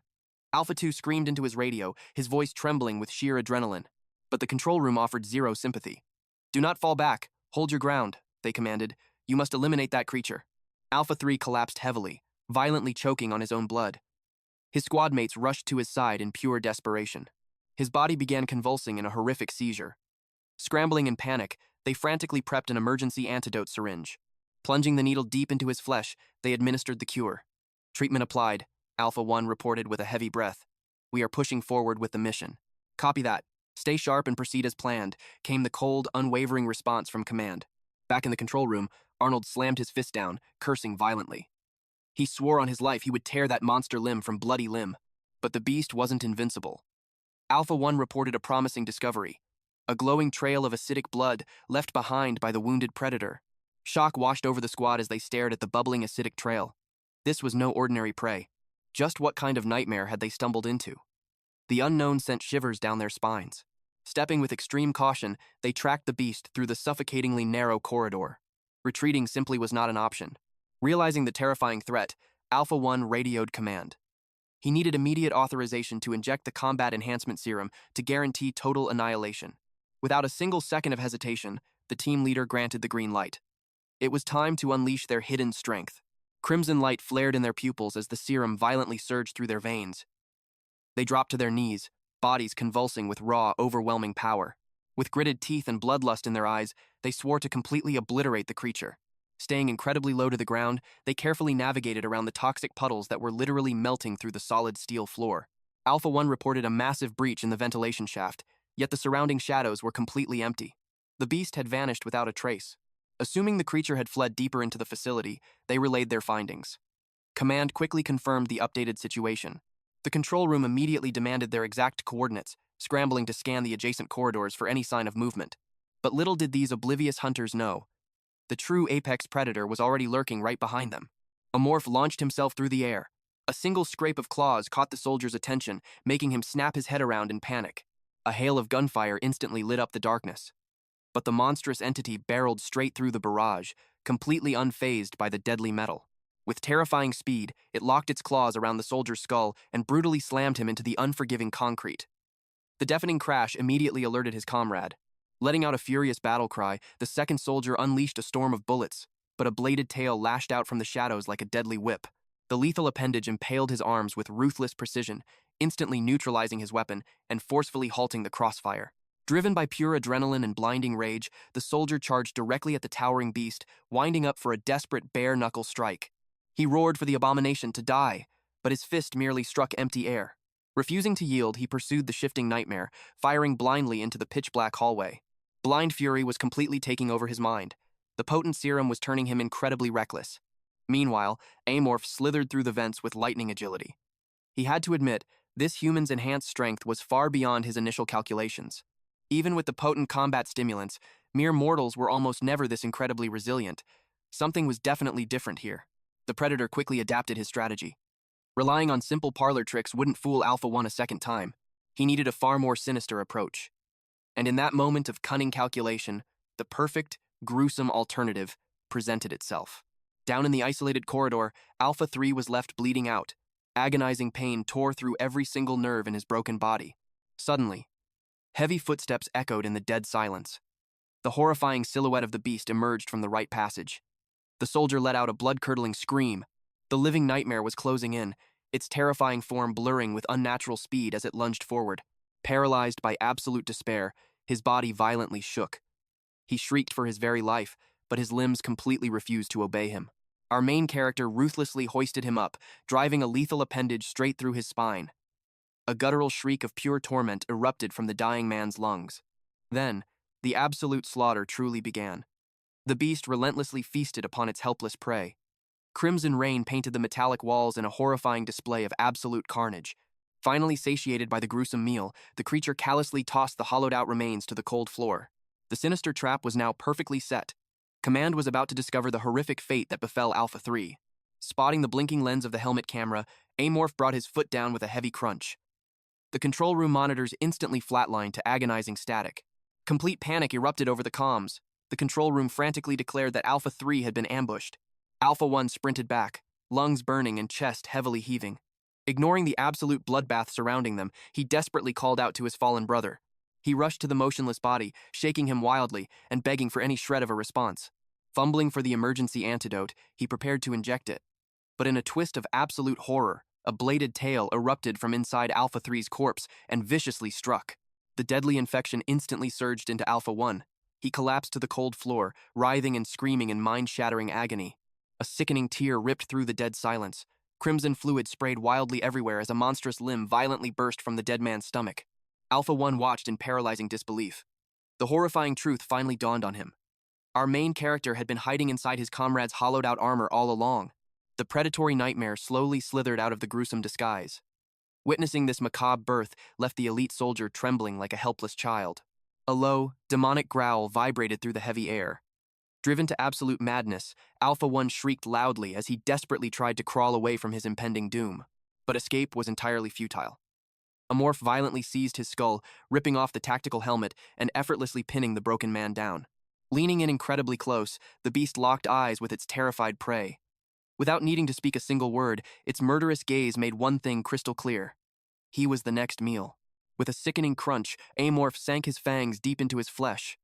Alpha 2 screamed into his radio, his voice trembling with sheer adrenaline. But the control room offered zero sympathy. "Do not fall back. Hold your ground," they commanded. "You must eliminate that creature." Alpha 3 collapsed heavily, violently choking on his own blood. His squad mates rushed to his side in pure desperation. His body began convulsing in a horrific seizure. Scrambling in panic, they frantically prepped an emergency antidote syringe. Plunging the needle deep into his flesh, they administered the cure. "Treatment applied," Alpha 1 reported with a heavy breath. "We are pushing forward with the mission." "Copy that. Stay sharp and proceed as planned," came the cold, unwavering response from command. Back in the control room, Arnold slammed his fist down, cursing violently. He swore on his life he would tear that monster limb from bloody limb. But the beast wasn't invincible. Alpha 1 reported a promising discovery: a glowing trail of acidic blood left behind by the wounded predator. Shock washed over the squad as they stared at the bubbling acidic trail. This was no ordinary prey. Just what kind of nightmare had they stumbled into? The unknown sent shivers down their spines. Stepping with extreme caution, they tracked the beast through the suffocatingly narrow corridor. Retreating simply was not an option. Realizing the terrifying threat, Alpha 1 radioed command. He needed immediate authorization to inject the combat enhancement serum to guarantee total annihilation. Without a single second of hesitation, the team leader granted the green light. It was time to unleash their hidden strength. Crimson light flared in their pupils as the serum violently surged through their veins. They dropped to their knees, bodies convulsing with raw, overwhelming power. With gritted teeth and bloodlust in their eyes, they swore to completely obliterate the creature. Staying incredibly low to the ground, they carefully navigated around the toxic puddles that were literally melting through the solid steel floor. Alpha 1 reported a massive breach in the ventilation shaft, yet the surrounding shadows were completely empty. The beast had vanished without a trace. Assuming the creature had fled deeper into the facility, they relayed their findings. Command quickly confirmed the updated situation. The control room immediately demanded their exact coordinates, scrambling to scan the adjacent corridors for any sign of movement. But little did these oblivious hunters know. The true apex predator was already lurking right behind them. Amorph launched himself through the air. A single scrape of claws caught the soldier's attention, making him snap his head around in panic. A hail of gunfire instantly lit up the darkness. But the monstrous entity barreled straight through the barrage, completely unfazed by the deadly metal. With terrifying speed, it locked its claws around the soldier's skull and brutally slammed him into the unforgiving concrete. The deafening crash immediately alerted his comrade. Letting out a furious battle cry, the second soldier unleashed a storm of bullets, but a bladed tail lashed out from the shadows like a deadly whip. The lethal appendage impaled his arms with ruthless precision, instantly neutralizing his weapon and forcefully halting the crossfire. Driven by pure adrenaline and blinding rage, the soldier charged directly at the towering beast, winding up for a desperate bare-knuckle strike. He roared for the abomination to die, but his fist merely struck empty air. Refusing to yield, he pursued the shifting nightmare, firing blindly into the pitch-black hallway. Blind fury was completely taking over his mind. The potent serum was turning him incredibly reckless. Meanwhile, Amorph slithered through the vents with lightning agility. He had to admit, this human's enhanced strength was far beyond his initial calculations. Even with the potent combat stimulants, mere mortals were almost never this incredibly resilient. Something was definitely different here. The Predator quickly adapted his strategy. Relying on simple parlor tricks wouldn't fool Alpha 1 a second time. He needed a far more sinister approach. And in that moment of cunning calculation, the perfect, gruesome alternative presented itself. Down in the isolated corridor, Alpha 3 was left bleeding out. Agonizing pain tore through every single nerve in his broken body. Suddenly, heavy footsteps echoed in the dead silence. The horrifying silhouette of the beast emerged from the right passage. The soldier let out a blood-curdling scream. The living nightmare was closing in, its terrifying form blurring with unnatural speed as it lunged forward. Paralyzed by absolute despair, his body violently shook. He shrieked for his very life, but his limbs completely refused to obey him. Our main character ruthlessly hoisted him up, driving a lethal appendage straight through his spine. A guttural shriek of pure torment erupted from the dying man's lungs. Then, the absolute slaughter truly began. The beast relentlessly feasted upon its helpless prey. Crimson rain painted the metallic walls in a horrifying display of absolute carnage. Finally satiated by the gruesome meal, the creature callously tossed the hollowed-out remains to the cold floor. The sinister trap was now perfectly set. Command was about to discover the horrific fate that befell Alpha 3. Spotting the blinking lens of the helmet camera, Amorph brought his foot down with a heavy crunch. The control room monitors instantly flatlined to agonizing static. Complete panic erupted over the comms. The control room frantically declared that Alpha 3 had been ambushed. Alpha 1 sprinted back, lungs burning and chest heavily heaving. Ignoring the absolute bloodbath surrounding them, he desperately called out to his fallen brother. He rushed to the motionless body, shaking him wildly and begging for any shred of a response. Fumbling for the emergency antidote, he prepared to inject it. But in a twist of absolute horror, a bladed tail erupted from inside Alpha 3's corpse and viciously struck. The deadly infection instantly surged into Alpha 1. He collapsed to the cold floor, writhing and screaming in mind-shattering agony. A sickening tear ripped through the dead silence. Crimson fluid sprayed wildly everywhere as a monstrous limb violently burst from the dead man's stomach. Alpha 1 watched in paralyzing disbelief. The horrifying truth finally dawned on him. Our main character had been hiding inside his comrade's hollowed-out armor all along. The predatory nightmare slowly slithered out of the gruesome disguise. Witnessing this macabre birth left the elite soldier trembling like a helpless child. A low, demonic growl vibrated through the heavy air. Driven to absolute madness, Alpha 1 shrieked loudly as he desperately tried to crawl away from his impending doom. But escape was entirely futile. Amorph violently seized his skull, ripping off the tactical helmet and effortlessly pinning the broken man down. Leaning in incredibly close, the beast locked eyes with its terrified prey. Without needing to speak a single word, its murderous gaze made one thing crystal clear. He was the next meal. With a sickening crunch, Amorph sank his fangs deep into his flesh.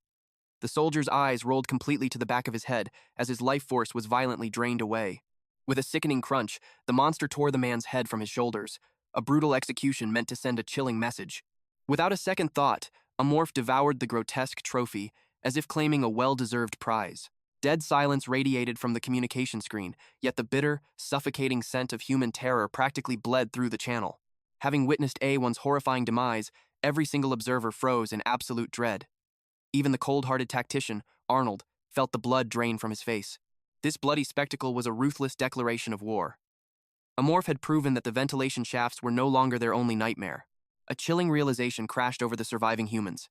The soldier's eyes rolled completely to the back of his head as his life force was violently drained away. With a sickening crunch, the monster tore the man's head from his shoulders, a brutal execution meant to send a chilling message. Without a second thought, Amorph devoured the grotesque trophy, as if claiming a well-deserved prize. Dead silence radiated from the communication screen, yet the bitter, suffocating scent of human terror practically bled through the channel. Having witnessed A1's horrifying demise, every single observer froze in absolute dread. Even the cold-hearted tactician, Arnold, felt the blood drain from his face. This bloody spectacle was a ruthless declaration of war. Amorph had proven that the ventilation shafts were no longer their only nightmare. A chilling realization crashed over the surviving humans.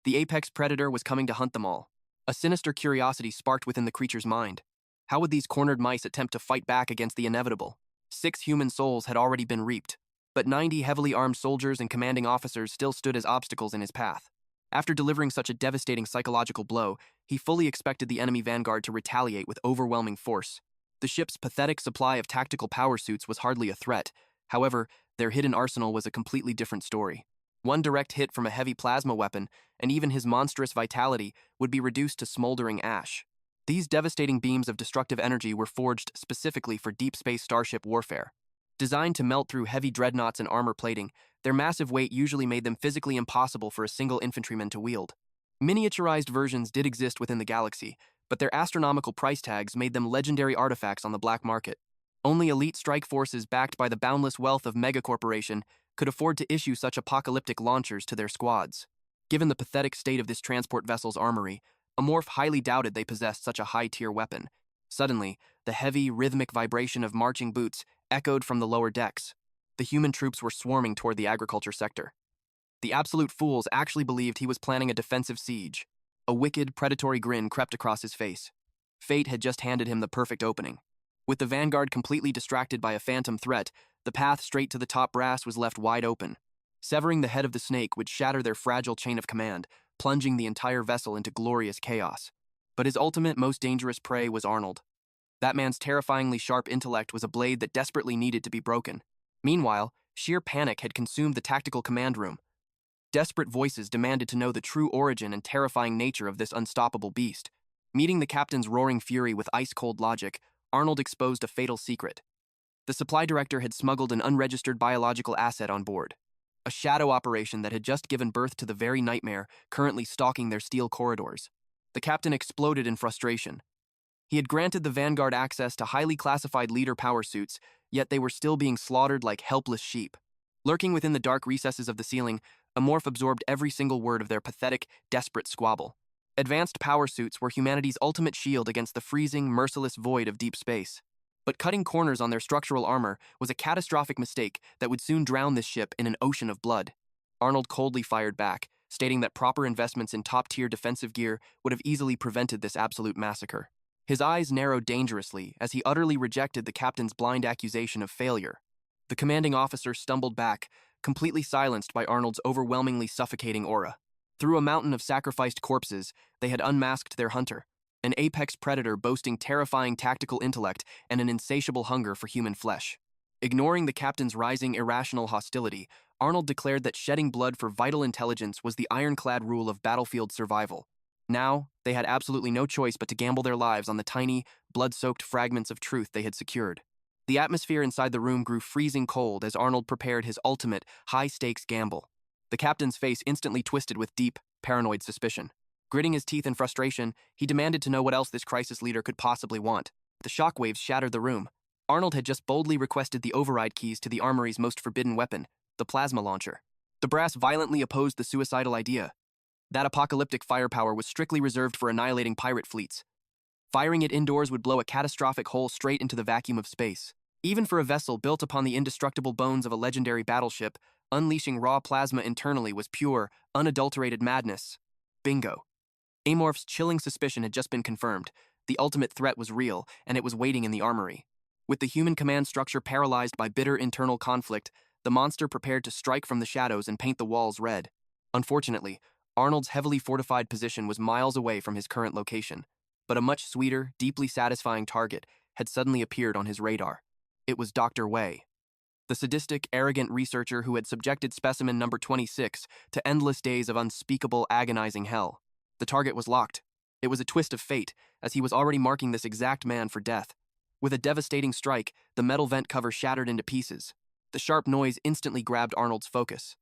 The apex predator was coming to hunt them all. A sinister curiosity sparked within the creature's mind. How would these cornered mice attempt to fight back against the inevitable? 6 human souls had already been reaped, but 90 heavily armed soldiers and commanding officers still stood as obstacles in his path. After delivering such a devastating psychological blow, he fully expected the enemy vanguard to retaliate with overwhelming force. The ship's pathetic supply of tactical power suits was hardly a threat. However, their hidden arsenal was a completely different story. One direct hit from a heavy plasma weapon, and even his monstrous vitality would be reduced to smoldering ash. These devastating beams of destructive energy were forged specifically for deep space starship warfare. Designed to melt through heavy dreadnoughts and armor plating, their massive weight usually made them physically impossible for a single infantryman to wield. Miniaturized versions did exist within the galaxy, but their astronomical price tags made them legendary artifacts on the black market. Only elite strike forces backed by the boundless wealth of Mega Corporation could afford to issue such apocalyptic launchers to their squads. Given the pathetic state of this transport vessel's armory, Amorph highly doubted they possessed such a high-tier weapon. Suddenly, the heavy, rhythmic vibration of marching boots echoed from the lower decks. The human troops were swarming toward the agriculture sector. The absolute fools actually believed he was planning a defensive siege. A wicked, predatory grin crept across his face. Fate had just handed him the perfect opening. With the vanguard completely distracted by a phantom threat, the path straight to the top brass was left wide open. Severing the head of the snake would shatter their fragile chain of command, plunging the entire vessel into glorious chaos. But his ultimate, most dangerous prey was Arnold. That man's terrifyingly sharp intellect was a blade that desperately needed to be broken. Meanwhile, sheer panic had consumed the tactical command room. Desperate voices demanded to know the true origin and terrifying nature of this unstoppable beast. Meeting the captain's roaring fury with ice-cold logic, Arnold exposed a fatal secret. The supply director had smuggled an unregistered biological asset on board. A shadow operation that had just given birth to the very nightmare currently stalking their steel corridors. The captain exploded in frustration. He had granted the Vanguard access to highly classified leader power suits, yet they were still being slaughtered like helpless sheep. Lurking within the dark recesses of the ceiling, Amorph absorbed every single word of their pathetic, desperate squabble. Advanced power suits were humanity's ultimate shield against the freezing, merciless void of deep space. But cutting corners on their structural armor was a catastrophic mistake that would soon drown this ship in an ocean of blood. Arnold coldly fired back, stating that proper investments in top-tier defensive gear would have easily prevented this absolute massacre. His eyes narrowed dangerously as he utterly rejected the captain's blind accusation of failure. The commanding officer stumbled back, completely silenced by Arnold's overwhelmingly suffocating aura. Through a mountain of sacrificed corpses, they had unmasked their hunter, an apex predator boasting terrifying tactical intellect and an insatiable hunger for human flesh. Ignoring the captain's rising irrational hostility, Arnold declared that shedding blood for vital intelligence was the ironclad rule of battlefield survival. Now, they had absolutely no choice but to gamble their lives on the tiny, blood-soaked fragments of truth they had secured. The atmosphere inside the room grew freezing cold as Arnold prepared his ultimate, high-stakes gamble. The captain's face instantly twisted with deep, paranoid suspicion. Gritting his teeth in frustration, he demanded to know what else this crisis leader could possibly want. The shockwaves shattered the room. Arnold had just boldly requested the override keys to the armory's most forbidden weapon, the plasma launcher. The brass violently opposed the suicidal idea. That apocalyptic firepower was strictly reserved for annihilating pirate fleets. Firing it indoors would blow a catastrophic hole straight into the vacuum of space. Even for a vessel built upon the indestructible bones of a legendary battleship, unleashing raw plasma internally was pure, unadulterated madness. Bingo. Amorph's chilling suspicion had just been confirmed. The ultimate threat was real, and it was waiting in the armory. With the human command structure paralyzed by bitter internal conflict, the monster prepared to strike from the shadows and paint the walls red. Unfortunately, Arnold's heavily fortified position was miles away from his current location, but a much sweeter, deeply satisfying target had suddenly appeared on his radar. It was Dr. Wei, the sadistic, arrogant researcher who had subjected specimen number 26 to endless days of unspeakable, agonizing hell. The target was locked. It was a twist of fate, as he was already marking this exact man for death. With a devastating strike, the metal vent cover shattered into pieces. The sharp noise instantly grabbed Arnold's focus.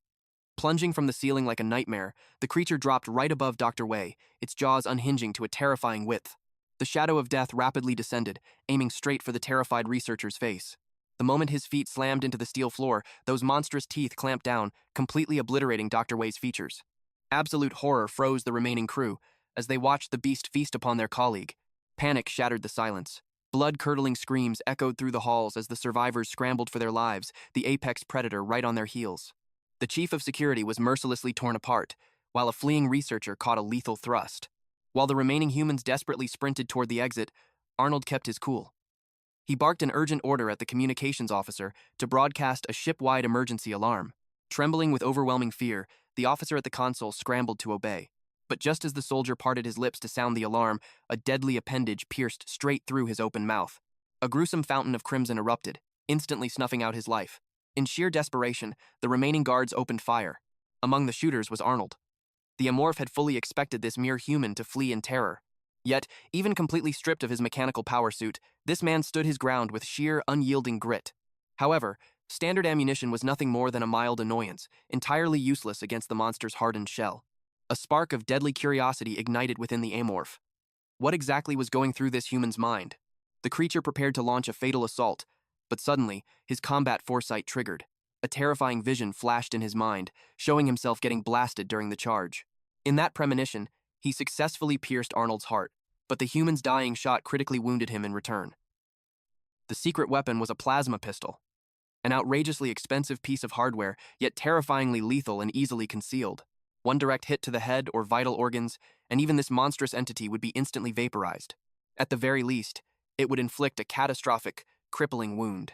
Plunging from the ceiling like a nightmare, the creature dropped right above Dr. Wei, its jaws unhinging to a terrifying width. The shadow of death rapidly descended, aiming straight for the terrified researcher's face. The moment his feet slammed into the steel floor, those monstrous teeth clamped down, completely obliterating Dr. Wei's features. Absolute horror froze the remaining crew as they watched the beast feast upon their colleague. Panic shattered the silence. Blood-curdling screams echoed through the halls as the survivors scrambled for their lives, the apex predator right on their heels. The chief of security was mercilessly torn apart, while a fleeing researcher caught a lethal thrust. While the remaining humans desperately sprinted toward the exit, Arnold kept his cool. He barked an urgent order at the communications officer to broadcast a ship-wide emergency alarm. Trembling with overwhelming fear, the officer at the console scrambled to obey. But just as the soldier parted his lips to sound the alarm, a deadly appendage pierced straight through his open mouth. A gruesome fountain of crimson erupted, instantly snuffing out his life. In sheer desperation, the remaining guards opened fire. Among the shooters was Arnold. The Amorph had fully expected this mere human to flee in terror. Yet, even completely stripped of his mechanical power suit, this man stood his ground with sheer, unyielding grit. However, standard ammunition was nothing more than a mild annoyance, entirely useless against the monster's hardened shell. A spark of deadly curiosity ignited within the Amorph. What exactly was going through this human's mind? The creature prepared to launch a fatal assault, but suddenly, his combat foresight triggered. A terrifying vision flashed in his mind, showing himself getting blasted during the charge. In that premonition, he successfully pierced Arnold's heart, but the human's dying shot critically wounded him in return. The secret weapon was a plasma pistol, an outrageously expensive piece of hardware, yet terrifyingly lethal and easily concealed. One direct hit to the head or vital organs, and even this monstrous entity would be instantly vaporized. At the very least, it would inflict a catastrophic, crippling wound.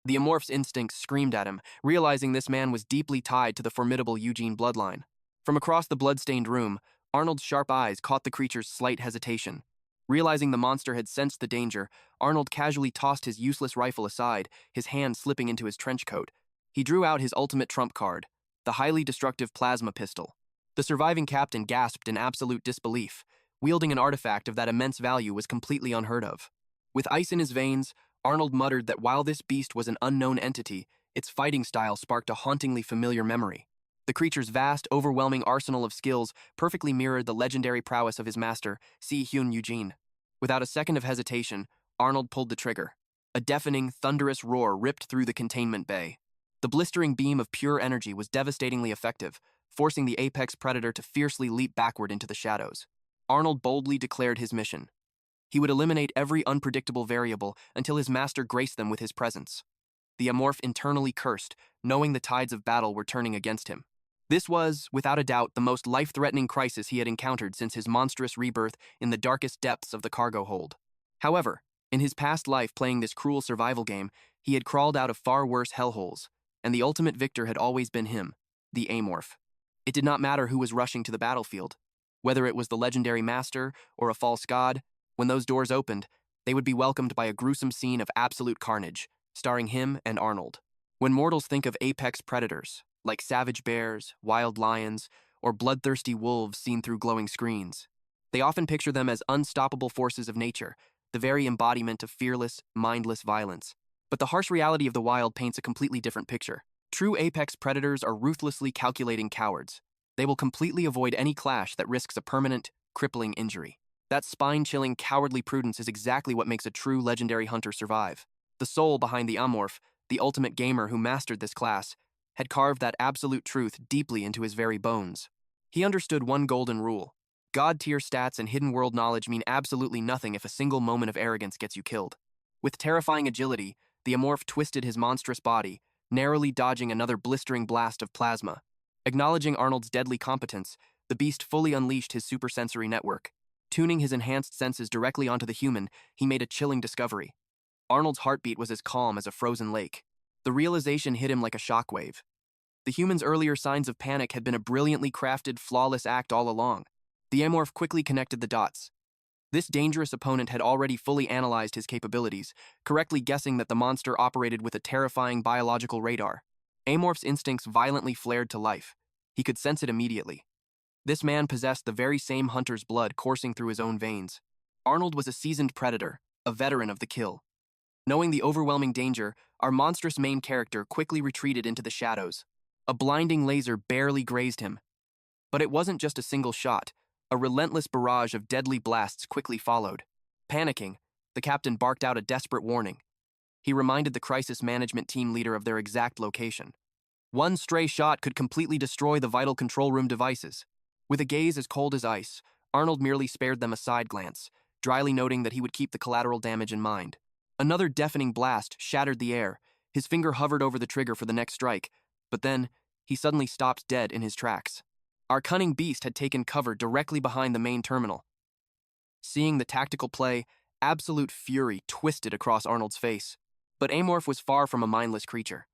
The Amorph's instincts screamed at him, realizing this man was deeply tied to the formidable Eugene bloodline. From across the blood-stained room, Arnold's sharp eyes caught the creature's slight hesitation. Realizing the monster had sensed the danger, Arnold casually tossed his useless rifle aside, his hand slipping into his trench coat. He drew out his ultimate trump card, the highly destructive plasma pistol. The surviving captain gasped in absolute disbelief. Wielding an artifact of that immense value was completely unheard of. With ice in his veins, Arnold muttered that while this beast was an unknown entity, its fighting style sparked a hauntingly familiar memory. The creature's vast, overwhelming arsenal of skills perfectly mirrored the legendary prowess of his master, Si-Hyun Eugene. Without a second of hesitation, Arnold pulled the trigger. A deafening, thunderous roar ripped through the containment bay. The blistering beam of pure energy was devastatingly effective, forcing the apex predator to fiercely leap backward into the shadows. Arnold boldly declared his mission. He would eliminate every unpredictable variable until his master graced them with his presence. The Amorph internally cursed, knowing the tides of battle were turning against him. This was, without a doubt, the most life-threatening crisis he had encountered since his monstrous rebirth in the darkest depths of the cargo hold. However, in his past life playing this cruel survival game, he had crawled out of far worse hellholes, and the ultimate victor had always been him, the Amorph. It did not matter who was rushing to the battlefield. Whether it was the legendary master or a false god, when those doors opened, they would be welcomed by a gruesome scene of absolute carnage, starring him and Arnold. When mortals think of apex predators, like savage bears, wild lions, or bloodthirsty wolves seen through glowing screens, they often picture them as unstoppable forces of nature, the very embodiment of fearless, mindless violence. But the harsh reality of the wild paints a completely different picture. True apex predators are ruthlessly calculating cowards. They will completely avoid any clash that risks a permanent, crippling injury. That spine-chilling, cowardly prudence is exactly what makes a true legendary hunter survive. The soul behind the Amorph, the ultimate gamer who mastered this class, had carved that absolute truth deeply into his very bones. He understood one golden rule. God-tier stats and hidden world knowledge mean absolutely nothing if a single moment of arrogance gets you killed. With terrifying agility, the Amorph twisted his monstrous body, narrowly dodging another blistering blast of plasma. Acknowledging Arnold's deadly competence, the beast fully unleashed his supersensory network. Tuning his enhanced senses directly onto the human, he made a chilling discovery. Arnold's heartbeat was as calm as a frozen lake. The realization hit him like a shockwave. The human's earlier signs of panic had been a brilliantly crafted, flawless act all along. The Amorph quickly connected the dots. This dangerous opponent had already fully analyzed his capabilities, correctly guessing that the monster operated with a terrifying biological radar. Amorph's instincts violently flared to life. He could sense it immediately. This man possessed the very same hunter's blood coursing through his own veins. Arnold was a seasoned predator, a veteran of the kill. Knowing the overwhelming danger, our monstrous main character quickly retreated into the shadows. A blinding laser barely grazed him. But it wasn't just a single shot. A relentless barrage of deadly blasts quickly followed. Panicking, the captain barked out a desperate warning. He reminded the crisis management team leader of their exact location. One stray shot could completely destroy the vital control room devices. With a gaze as cold as ice, Arnold merely spared them a side glance, dryly noting that he would keep the collateral damage in mind. Another deafening blast shattered the air. His finger hovered over the trigger for the next strike, but then he suddenly stopped dead in his tracks. Our cunning beast had taken cover directly behind the main terminal. Seeing the tactical play, absolute fury twisted across Arnold's face. But Amorph was far from a mindless creature.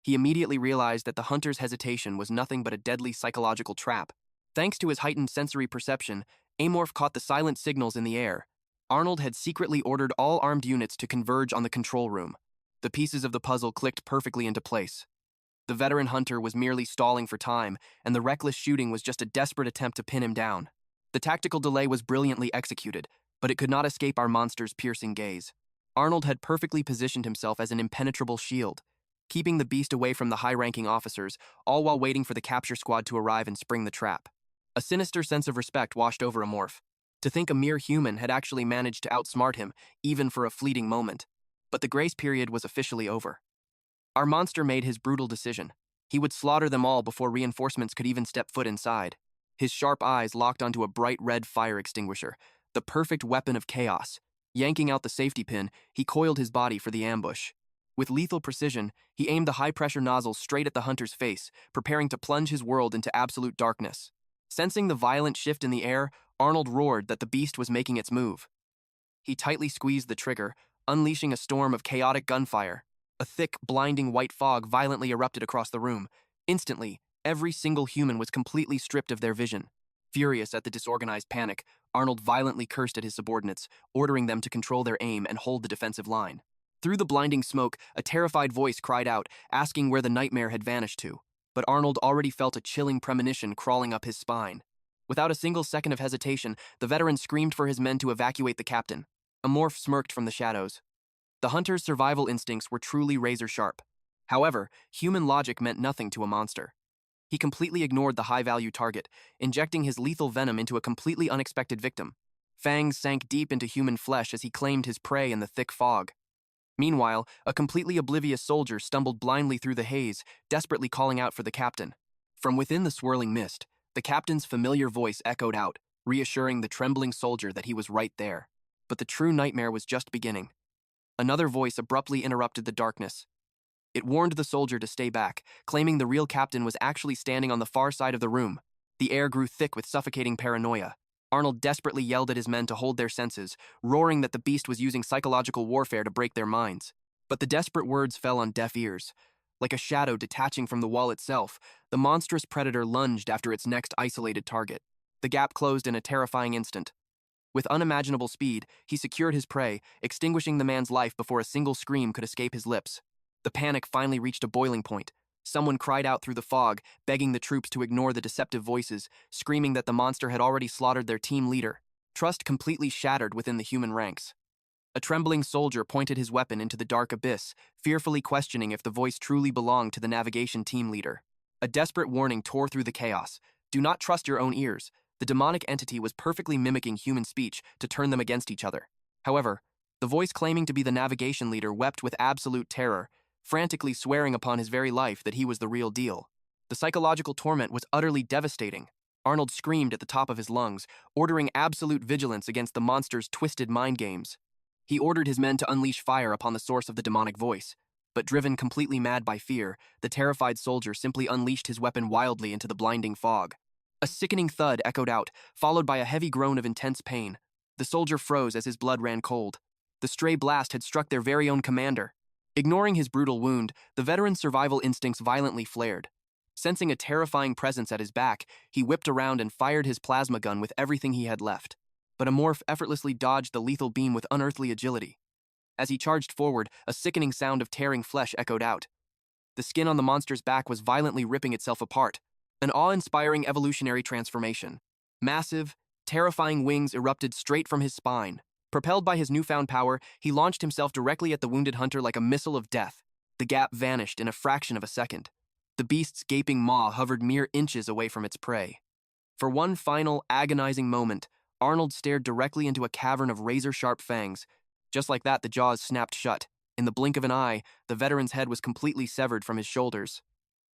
He immediately realized that the hunter's hesitation was nothing but a deadly psychological trap. Thanks to his heightened sensory perception, Amorph caught the silent signals in the air. Arnold had secretly ordered all armed units to converge on the control room. The pieces of the puzzle clicked perfectly into place. The veteran hunter was merely stalling for time, and the reckless shooting was just a desperate attempt to pin him down. The tactical delay was brilliantly executed, but it could not escape our monster's piercing gaze. Arnold had perfectly positioned himself as an impenetrable shield, keeping the beast away from the high-ranking officers, all while waiting for the capture squad to arrive and spring the trap. A sinister sense of respect washed over Amorph. To think a mere human had actually managed to outsmart him, even for a fleeting moment. But the grace period was officially over. Our monster made his brutal decision. He would slaughter them all before reinforcements could even step foot inside. His sharp eyes locked onto a bright red fire extinguisher, the perfect weapon of chaos. Yanking out the safety pin, he coiled his body for the ambush. With lethal precision, he aimed the high-pressure nozzle straight at the hunter's face, preparing to plunge his world into absolute darkness. Sensing the violent shift in the air, Arnold roared that the beast was making its move. He tightly squeezed the trigger, unleashing a storm of chaotic gunfire. A thick, blinding white fog violently erupted across the room. Instantly, every single human was completely stripped of their vision. Furious at the disorganized panic, Arnold violently cursed at his subordinates, ordering them to control their aim and hold the defensive line. Through the blinding smoke, a terrified voice cried out, asking where the nightmare had vanished to. But Arnold already felt a chilling premonition crawling up his spine. Without a single second of hesitation, the veteran screamed for his men to evacuate the captain. Amorph smirked from the shadows. The hunter's survival instincts were truly razor-sharp. However, human logic meant nothing to a monster. He completely ignored the high-value target, injecting his lethal venom into a completely unexpected victim. Fangs sank deep into human flesh as he claimed his prey in the thick fog. Meanwhile, a completely oblivious soldier stumbled blindly through the haze, desperately calling out for the captain. From within the swirling mist, the captain's familiar voice echoed out, reassuring the trembling soldier that he was right there. But the true nightmare was just beginning. Another voice abruptly interrupted the darkness. It warned the soldier to stay back, claiming the real captain was actually standing on the far side of the room. The air grew thick with suffocating paranoia. Arnold desperately yelled at his men to hold their senses, roaring that the beast was using psychological warfare to break their minds. But the desperate words fell on deaf ears. Like a shadow detaching from the wall itself, the monstrous predator lunged after its next isolated target. The gap closed in a terrifying instant. With unimaginable speed, he secured his prey, extinguishing the man's life before a single scream could escape his lips. The panic finally reached a boiling point. Someone cried out through the fog, begging the troops to ignore the deceptive voices, screaming that the monster had already slaughtered their team leader. Trust completely shattered within the human ranks. A trembling soldier pointed his weapon into the dark abyss, fearfully questioning if the voice truly belonged to the navigation team leader. A desperate warning tore through the chaos. Do not trust your own ears. The demonic entity was perfectly mimicking human speech to turn them against each other. However, the voice claiming to be the navigation leader wept with absolute terror, frantically swearing upon his very life that he was the real deal. The psychological torment was utterly devastating. Arnold screamed at the top of his lungs, ordering absolute vigilance against the monster's twisted mind games. He ordered his men to unleash fire upon the source of the demonic voice, but driven completely mad by fear, the terrified soldier simply unleashed his weapon wildly into the blinding fog. A sickening thud echoed out, followed by a heavy groan of intense pain. The soldier froze as his blood ran cold. The stray blast had struck their very own commander. Ignoring his brutal wound, the veteran's survival instincts violently flared. Sensing a terrifying presence at his back, he whipped around and fired his plasma gun with everything he had left. But Amorph effortlessly dodged the lethal beam with unearthly agility. As he charged forward, a sickening sound of tearing flesh echoed out. The skin on the monster's back was violently ripping itself apart. An awe-inspiring evolutionary transformation. Massive, terrifying wings erupted straight from his spine. Propelled by his newfound power, he launched himself directly at the wounded hunter like a missile of death. The gap vanished in a fraction of a second. The beast's gaping maw hovered mere inches away from its prey. For one final, agonizing moment, Arnold stared directly into a cavern of razor-sharp fangs. Just like that, the jaws snapped shut. In the blink of an eye, the veteran's head was completely severed from his shoulders.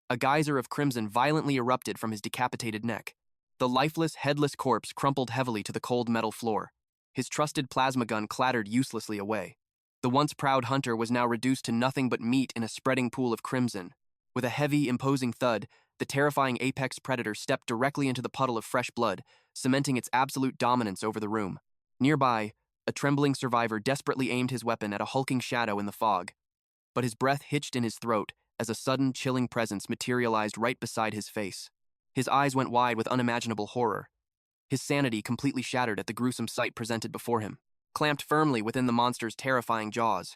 A geyser of crimson violently erupted from his decapitated neck. The lifeless, headless corpse crumpled heavily to the cold metal floor. His trusted plasma gun clattered uselessly away. The once proud hunter was now reduced to nothing but meat in a spreading pool of crimson. With a heavy, imposing thud, the terrifying apex predator stepped directly into the puddle of fresh blood, cementing its absolute dominance over the room. Nearby, a trembling survivor desperately aimed his weapon at a hulking shadow in the fog. But his breath hitched in his throat as a sudden, chilling presence materialized right beside his face. His eyes went wide with unimaginable horror. His sanity completely shattered at the gruesome sight presented before him. Clamped firmly within the monster's terrifying jaws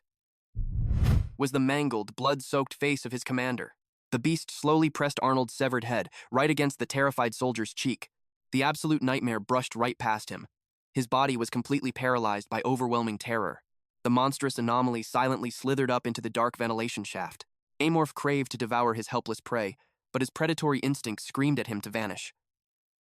was the mangled, blood-soaked face of his commander. The beast slowly pressed Arnold's severed head right against the terrified soldier's cheek. The absolute nightmare brushed right past him. His body was completely paralyzed by overwhelming terror. The monstrous anomaly silently slithered up into the dark ventilation shaft. Amorph craved to devour his helpless prey, but his predatory instincts screamed at him to vanish.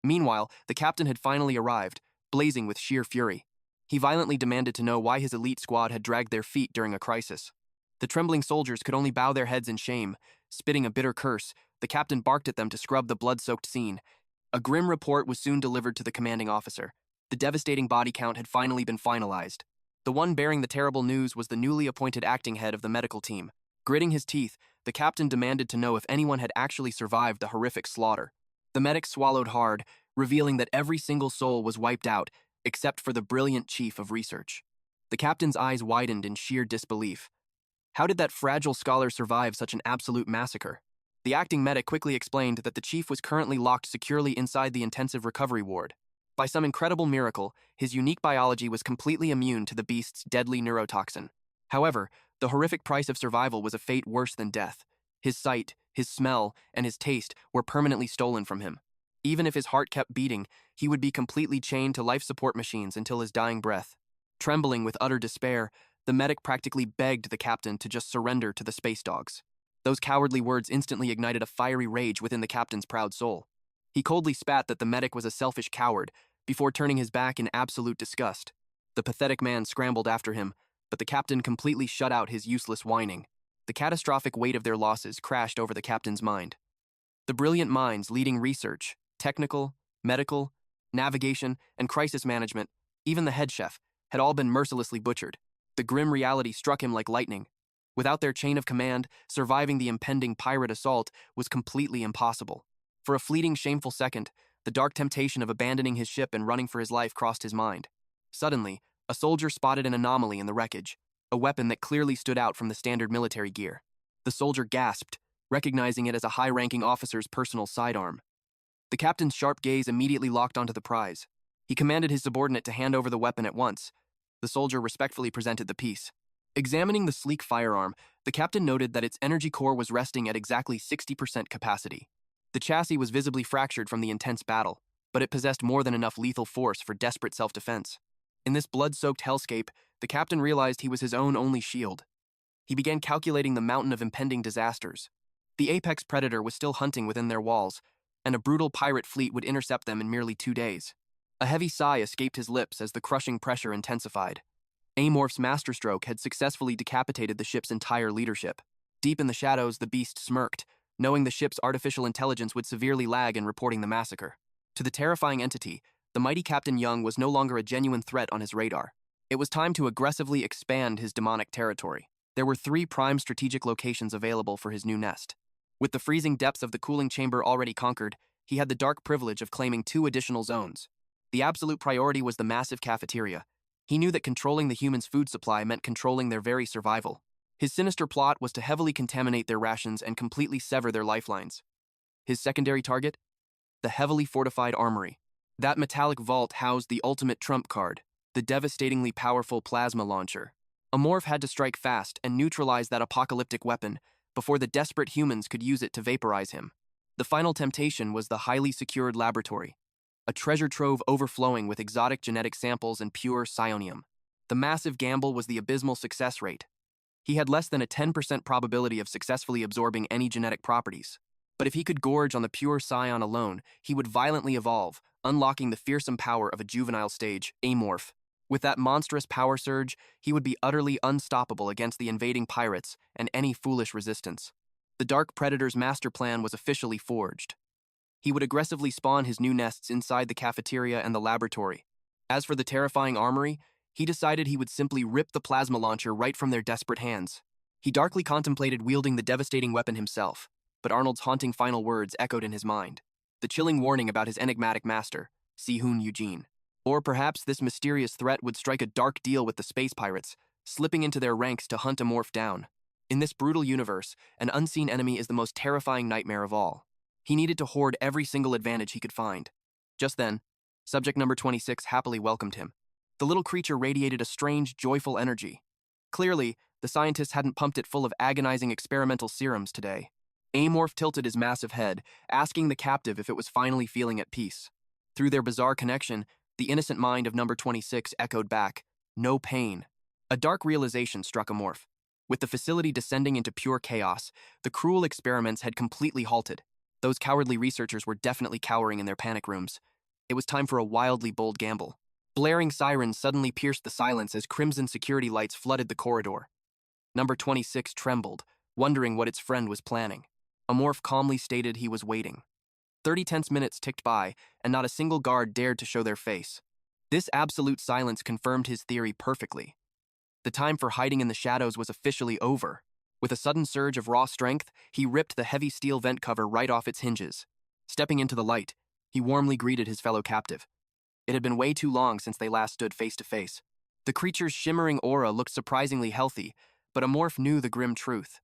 Meanwhile, the captain had finally arrived, blazing with sheer fury. He violently demanded to know why his elite squad had dragged their feet during a crisis. The trembling soldiers could only bow their heads in shame. Spitting a bitter curse, the captain barked at them to scrub the blood-soaked scene. A grim report was soon delivered to the commanding officer. The devastating body count had finally been finalized. The one bearing the terrible news was the newly appointed acting head of the medical team. Gritting his teeth, the captain demanded to know if anyone had actually survived the horrific slaughter. The medic swallowed hard, revealing that every single soul was wiped out, except for the brilliant chief of research. The captain's eyes widened in sheer disbelief. How did that fragile scholar survive such an absolute massacre? The acting medic quickly explained that the chief was currently locked securely inside the intensive recovery ward. By some incredible miracle, his unique biology was completely immune to the beast's deadly neurotoxin. However, the horrific price of survival was a fate worse than death. His sight, his smell, and his taste were permanently stolen from him. Even if his heart kept beating, he would be completely chained to life support machines until his dying breath. Trembling with utter despair, the medic practically begged the captain to just surrender to the space dogs. Those cowardly words instantly ignited a fiery rage within the captain's proud soul. He coldly spat that the medic was a selfish coward, before turning his back in absolute disgust. The pathetic man scrambled after him, but the captain completely shut out his useless whining. The catastrophic weight of their losses crashed over the captain's mind. The brilliant minds leading research, technical, medical, navigation, and crisis management, even the head chef, had all been mercilessly butchered. The grim reality struck him like lightning. Without their chain of command, surviving the impending pirate assault was completely impossible. For a fleeting, shameful second, the dark temptation of abandoning his ship and running for his life crossed his mind. Suddenly, a soldier spotted an anomaly in the wreckage, a weapon that clearly stood out from the standard military gear. The soldier gasped, recognizing it as a high-ranking officer's personal sidearm. The captain's sharp gaze immediately locked onto the prize. He commanded his subordinate to hand over the weapon at once. The soldier respectfully presented the piece. Examining the sleek firearm, the captain noted that its energy core was resting at exactly 60% capacity. The chassis was visibly fractured from the intense battle, but it possessed more than enough lethal force for desperate self-defense. In this blood-soaked hellscape, the captain realized he was his own only shield. He began calculating the mountain of impending disasters. The apex predator was still hunting within their walls, and a brutal pirate fleet would intercept them in merely 2 days. A heavy sigh escaped his lips as the crushing pressure intensified. Amorph's masterstroke had successfully decapitated the ship's entire leadership. Deep in the shadows, the beast smirked, knowing the ship's artificial intelligence would severely lag in reporting the massacre. To the terrifying entity, the mighty Captain Young was no longer a genuine threat on his radar. It was time to aggressively expand his demonic territory. There were 3 prime strategic locations available for his new nest. With the freezing depths of the cooling chamber already conquered, he had the dark privilege of claiming 2 additional zones. The absolute priority was the massive cafeteria. He knew that controlling the humans' food supply meant controlling their very survival. His sinister plot was to heavily contaminate their rations and completely sever their lifelines. His secondary target? The heavily fortified armory. That metallic vault housed the ultimate trump card, the devastatingly powerful plasma launcher. Amorph had to strike fast and neutralize that apocalyptic weapon before the desperate humans could use it to vaporize him. The final temptation was the highly secured laboratory, a treasure trove overflowing with exotic genetic samples and pure psionium. The massive gamble was the abysmal success rate. He had less than a 10% probability of successfully absorbing any genetic properties. But if he could gorge on the pure psion alone, he would violently evolve, unlocking the fearsome power of a juvenile stage, Amorph. With that monstrous power surge, he would be utterly unstoppable against the invading pirates and any foolish resistance. The Dark Predator's master plan was officially forged. He would aggressively spawn his new nests inside the cafeteria and the laboratory. As for the terrifying armory, he decided he would simply rip the plasma launcher right from their desperate hands. He darkly contemplated wielding the devastating weapon himself, but Arnold's haunting final words echoed in his mind. The chilling warning about his enigmatic master, Si-Hoon Eugene. Or perhaps this mysterious threat would strike a dark deal with the space pirates, slipping into their ranks to hunt Amorph down. In this brutal universe, an unseen enemy is the most terrifying nightmare of all. He needed to hoard every single advantage he could find. Just then, subject number 26 happily welcomed him. The little creature radiated a strange, joyful energy. Clearly, the scientists hadn't pumped it full of agonizing experimental serums today. Amorph tilted his massive head, asking the captive if it was finally feeling at peace. Through their bizarre connection, the innocent mind of number 26 echoed back, "No pain." A dark realization struck Amorph. With the facility descending into pure chaos, the cruel experiments had completely halted. Those cowardly researchers were definitely cowering in their panic rooms. It was time for a wildly bold gamble. Blaring sirens suddenly pierced the silence as crimson security lights flooded the corridor. Number 26 trembled, wondering what its friend was planning. Amorph calmly stated he was waiting. 30 tense minutes ticked by, and not a single guard dared to show their face. This absolute silence confirmed his theory perfectly. The time for hiding in the shadows was officially over. With a sudden surge of raw strength, he ripped the heavy steel vent cover right off its hinges. Stepping into the light, he warmly greeted his fellow captive. It had been way too long since they last stood face to face. The creature's shimmering aura looked surprisingly healthy, but Amorph knew the grim truth.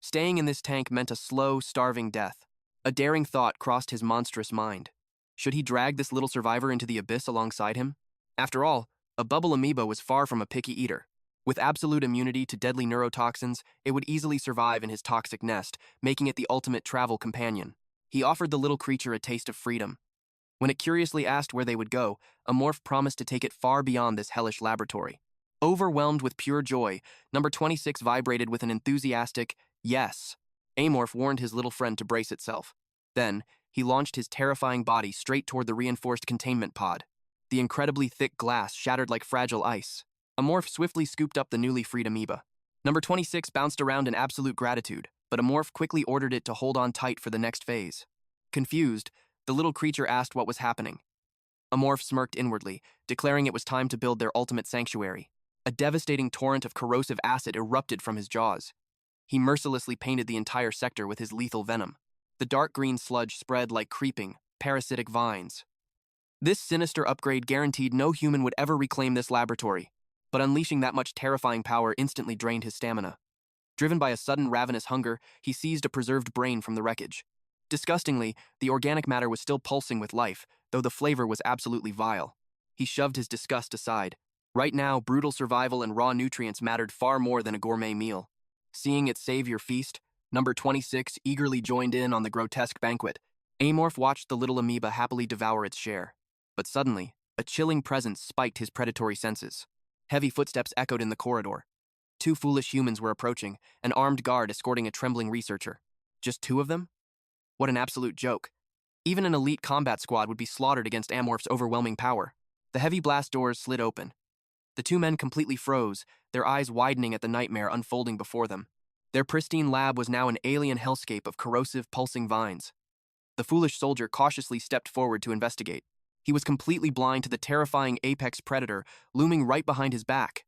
Staying in this tank meant a slow, starving death. A daring thought crossed his monstrous mind. Should he drag this little survivor into the abyss alongside him? After all, a bubble amoeba was far from a picky eater. With absolute immunity to deadly neurotoxins, it would easily survive in his toxic nest, making it the ultimate travel companion. He offered the little creature a taste of freedom. When it curiously asked where they would go, Amorph promised to take it far beyond this hellish laboratory. Overwhelmed with pure joy, number 26 vibrated with an enthusiastic, "Yes." Amorph warned his little friend to brace itself. Then, he launched his terrifying body straight toward the reinforced containment pod. The incredibly thick glass shattered like fragile ice. Amorph swiftly scooped up the newly freed amoeba. Number 26 bounced around in absolute gratitude, but Amorph quickly ordered it to hold on tight for the next phase. Confused, the little creature asked what was happening. Amorph smirked inwardly, declaring it was time to build their ultimate sanctuary. A devastating torrent of corrosive acid erupted from his jaws. He mercilessly painted the entire sector with his lethal venom. The dark green sludge spread like creeping, parasitic vines. This sinister upgrade guaranteed no human would ever reclaim this laboratory, but unleashing that much terrifying power instantly drained his stamina. Driven by a sudden ravenous hunger, he seized a preserved brain from the wreckage. Disgustingly, the organic matter was still pulsing with life, though the flavor was absolutely vile. He shoved his disgust aside. Right now, brutal survival and raw nutrients mattered far more than a gourmet meal. Seeing its savior feast, number 26 eagerly joined in on the grotesque banquet. Amorph watched the little amoeba happily devour its share. But suddenly, a chilling presence spiked his predatory senses. Heavy footsteps echoed in the corridor. Two foolish humans were approaching, an armed guard escorting a trembling researcher. Just two of them? What an absolute joke. Even an elite combat squad would be slaughtered against Amorph's overwhelming power. The heavy blast doors slid open. The two men completely froze, their eyes widening at the nightmare unfolding before them. Their pristine lab was now an alien hellscape of corrosive, pulsing vines. The foolish soldier cautiously stepped forward to investigate. He was completely blind to the terrifying apex predator looming right behind his back.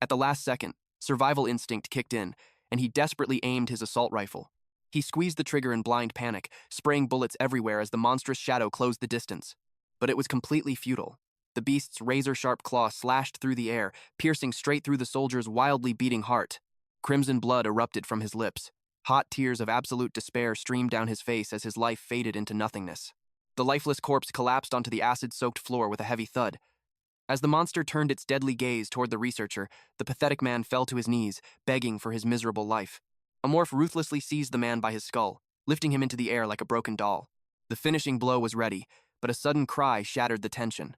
At the last second, survival instinct kicked in, and he desperately aimed his assault rifle. He squeezed the trigger in blind panic, spraying bullets everywhere as the monstrous shadow closed the distance. But it was completely futile. The beast's razor-sharp claw slashed through the air, piercing straight through the soldier's wildly beating heart. Crimson blood erupted from his lips. Hot tears of absolute despair streamed down his face as his life faded into nothingness. The lifeless corpse collapsed onto the acid-soaked floor with a heavy thud. As the monster turned its deadly gaze toward the researcher, the pathetic man fell to his knees, begging for his miserable life. Amorph ruthlessly seized the man by his skull, lifting him into the air like a broken doll. The finishing blow was ready, but a sudden cry shattered the tension.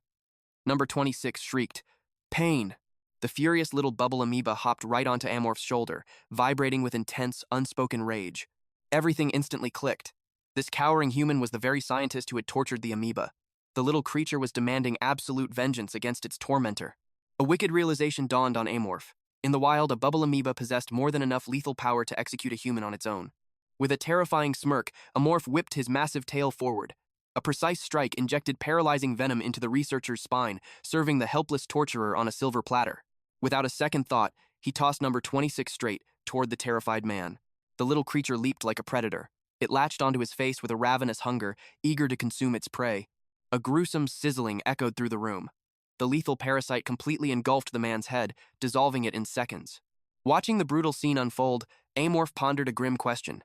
Number 26 shrieked, "Pain!" The furious little bubble amoeba hopped right onto Amorph's shoulder, vibrating with intense, unspoken rage. Everything instantly clicked. This cowering human was the very scientist who had tortured the amoeba. The little creature was demanding absolute vengeance against its tormentor. A wicked realization dawned on Amorph. In the wild, a bubble amoeba possessed more than enough lethal power to execute a human on its own. With a terrifying smirk, Amorph whipped his massive tail forward. A precise strike injected paralyzing venom into the researcher's spine, serving the helpless torturer on a silver platter. Without a second thought, he tossed number 26 straight toward the terrified man. The little creature leaped like a predator. It latched onto his face with a ravenous hunger, eager to consume its prey. A gruesome sizzling echoed through the room. The lethal parasite completely engulfed the man's head, dissolving it in seconds. Watching the brutal scene unfold, Amorph pondered a grim question.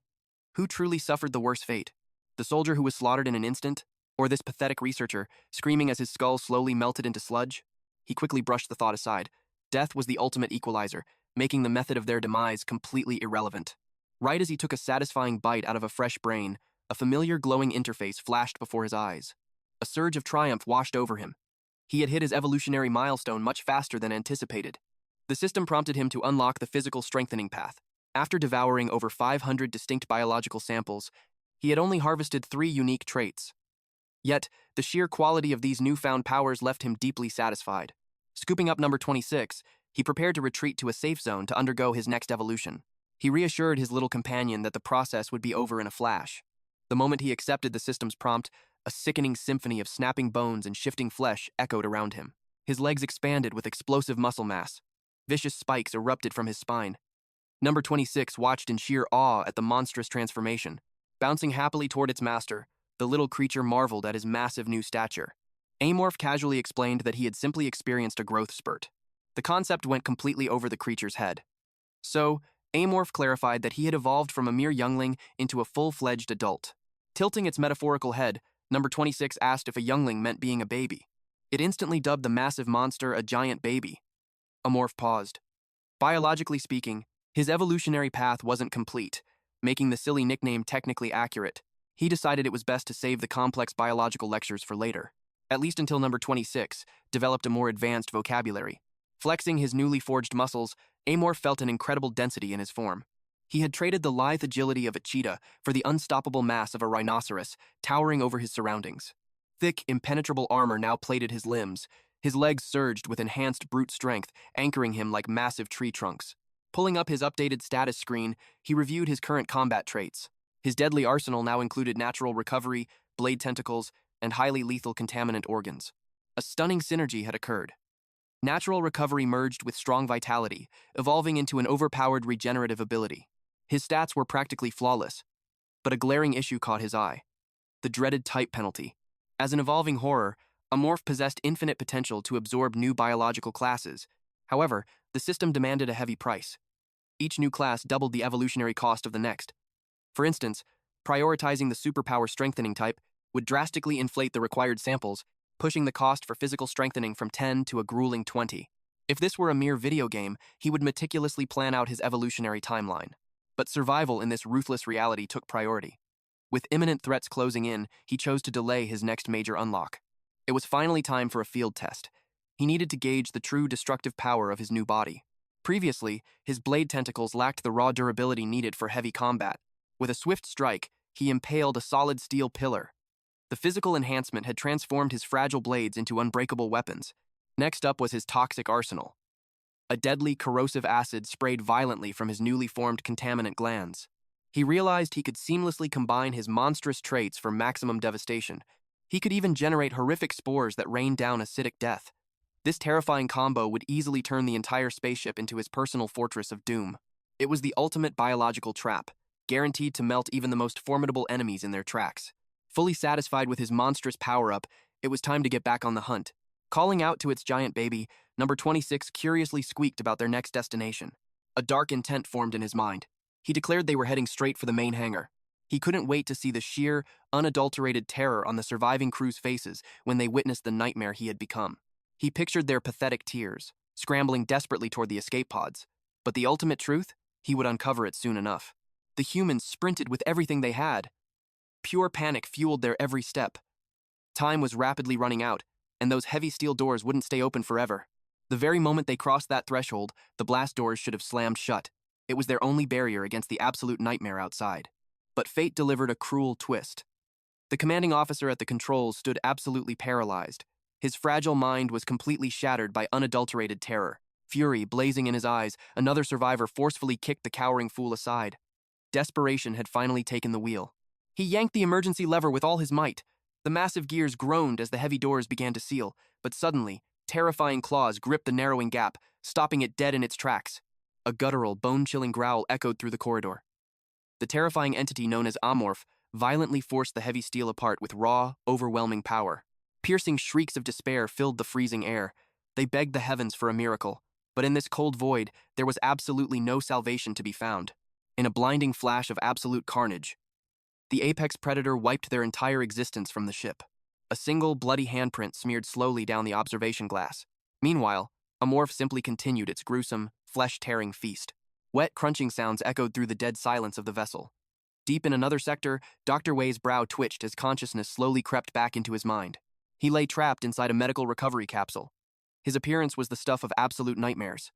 Who truly suffered the worst fate? The soldier who was slaughtered in an instant? Or this pathetic researcher, screaming as his skull slowly melted into sludge? He quickly brushed the thought aside. Death was the ultimate equalizer, making the method of their demise completely irrelevant. Right as he took a satisfying bite out of a fresh brain, a familiar glowing interface flashed before his eyes. A surge of triumph washed over him. He had hit his evolutionary milestone much faster than anticipated. The system prompted him to unlock the physical strengthening path. After devouring over 500 distinct biological samples, he had only harvested 3 unique traits. Yet, the sheer quality of these newfound powers left him deeply satisfied. Scooping up number 26, he prepared to retreat to a safe zone to undergo his next evolution. He reassured his little companion that the process would be over in a flash. The moment he accepted the system's prompt, a sickening symphony of snapping bones and shifting flesh echoed around him. His legs expanded with explosive muscle mass. Vicious spikes erupted from his spine. Number 26 watched in sheer awe at the monstrous transformation. Bouncing happily toward its master, the little creature marveled at his massive new stature. Amorph casually explained that he had simply experienced a growth spurt. The concept went completely over the creature's head. So, Amorph clarified that he had evolved from a mere youngling into a full-fledged adult. Tilting its metaphorical head, number 26 asked if a youngling meant being a baby. It instantly dubbed the massive monster a giant baby. Amorph paused. Biologically speaking, his evolutionary path wasn't complete, making the silly nickname technically accurate. He decided it was best to save the complex biological lectures for later, at least until number 26 developed a more advanced vocabulary. Flexing his newly forged muscles, Amorph felt an incredible density in his form. He had traded the lithe agility of a cheetah for the unstoppable mass of a rhinoceros, towering over his surroundings. Thick, impenetrable armor now plated his limbs. His legs surged with enhanced brute strength, anchoring him like massive tree trunks. Pulling up his updated status screen, he reviewed his current combat traits. His deadly arsenal now included natural recovery, blade tentacles, and highly lethal contaminant organs. A stunning synergy had occurred. Natural recovery merged with strong vitality, evolving into an overpowered regenerative ability. His stats were practically flawless, but a glaring issue caught his eye: the dreaded type penalty. As an evolving horror, Amorph possessed infinite potential to absorb new biological classes. However, the system demanded a heavy price. Each new class doubled the evolutionary cost of the next. For instance, prioritizing the superpower strengthening type would drastically inflate the required samples, pushing the cost for physical strengthening from 10 to a grueling 20. If this were a mere video game, he would meticulously plan out his evolutionary timeline. But survival in this ruthless reality took priority. With imminent threats closing in, he chose to delay his next major unlock. It was finally time for a field test. He needed to gauge the true destructive power of his new body. Previously, his blade tentacles lacked the raw durability needed for heavy combat. With a swift strike, he impaled a solid steel pillar. The physical enhancement had transformed his fragile blades into unbreakable weapons. Next up was his toxic arsenal. A deadly corrosive acid sprayed violently from his newly formed contaminant glands. He realized he could seamlessly combine his monstrous traits for maximum devastation. He could even generate horrific spores that rained down acidic death. This terrifying combo would easily turn the entire spaceship into his personal fortress of doom. It was the ultimate biological trap, guaranteed to melt even the most formidable enemies in their tracks. Fully satisfied with his monstrous power-up, it was time to get back on the hunt. Calling out to its giant baby, number 26 curiously squeaked about their next destination. A dark intent formed in his mind. He declared they were heading straight for the main hangar. He couldn't wait to see the sheer, unadulterated terror on the surviving crew's faces when they witnessed the nightmare he had become. He pictured their pathetic tears, scrambling desperately toward the escape pods. But the ultimate truth? He would uncover it soon enough. The humans sprinted with everything they had. Pure panic fueled their every step. Time was rapidly running out, and those heavy steel doors wouldn't stay open forever. The very moment they crossed that threshold, the blast doors should have slammed shut. It was their only barrier against the absolute nightmare outside. But fate delivered a cruel twist. The commanding officer at the controls stood absolutely paralyzed. His fragile mind was completely shattered by unadulterated terror. Fury blazing in his eyes, another survivor forcefully kicked the cowering fool aside. Desperation had finally taken the wheel. He yanked the emergency lever with all his might. The massive gears groaned as the heavy doors began to seal, but suddenly, terrifying claws gripped the narrowing gap, stopping it dead in its tracks. A guttural, bone-chilling growl echoed through the corridor. The terrifying entity known as Amorph violently forced the heavy steel apart with raw, overwhelming power. Piercing shrieks of despair filled the freezing air. They begged the heavens for a miracle, but in this cold void, there was absolutely no salvation to be found. In a blinding flash of absolute carnage, the apex predator wiped their entire existence from the ship. A single bloody handprint smeared slowly down the observation glass. Meanwhile, Amorph simply continued its gruesome, flesh-tearing feast. Wet, crunching sounds echoed through the dead silence of the vessel. Deep in another sector, Dr. Wei's brow twitched as consciousness slowly crept back into his mind. He lay trapped inside a medical recovery capsule. His appearance was the stuff of absolute nightmares.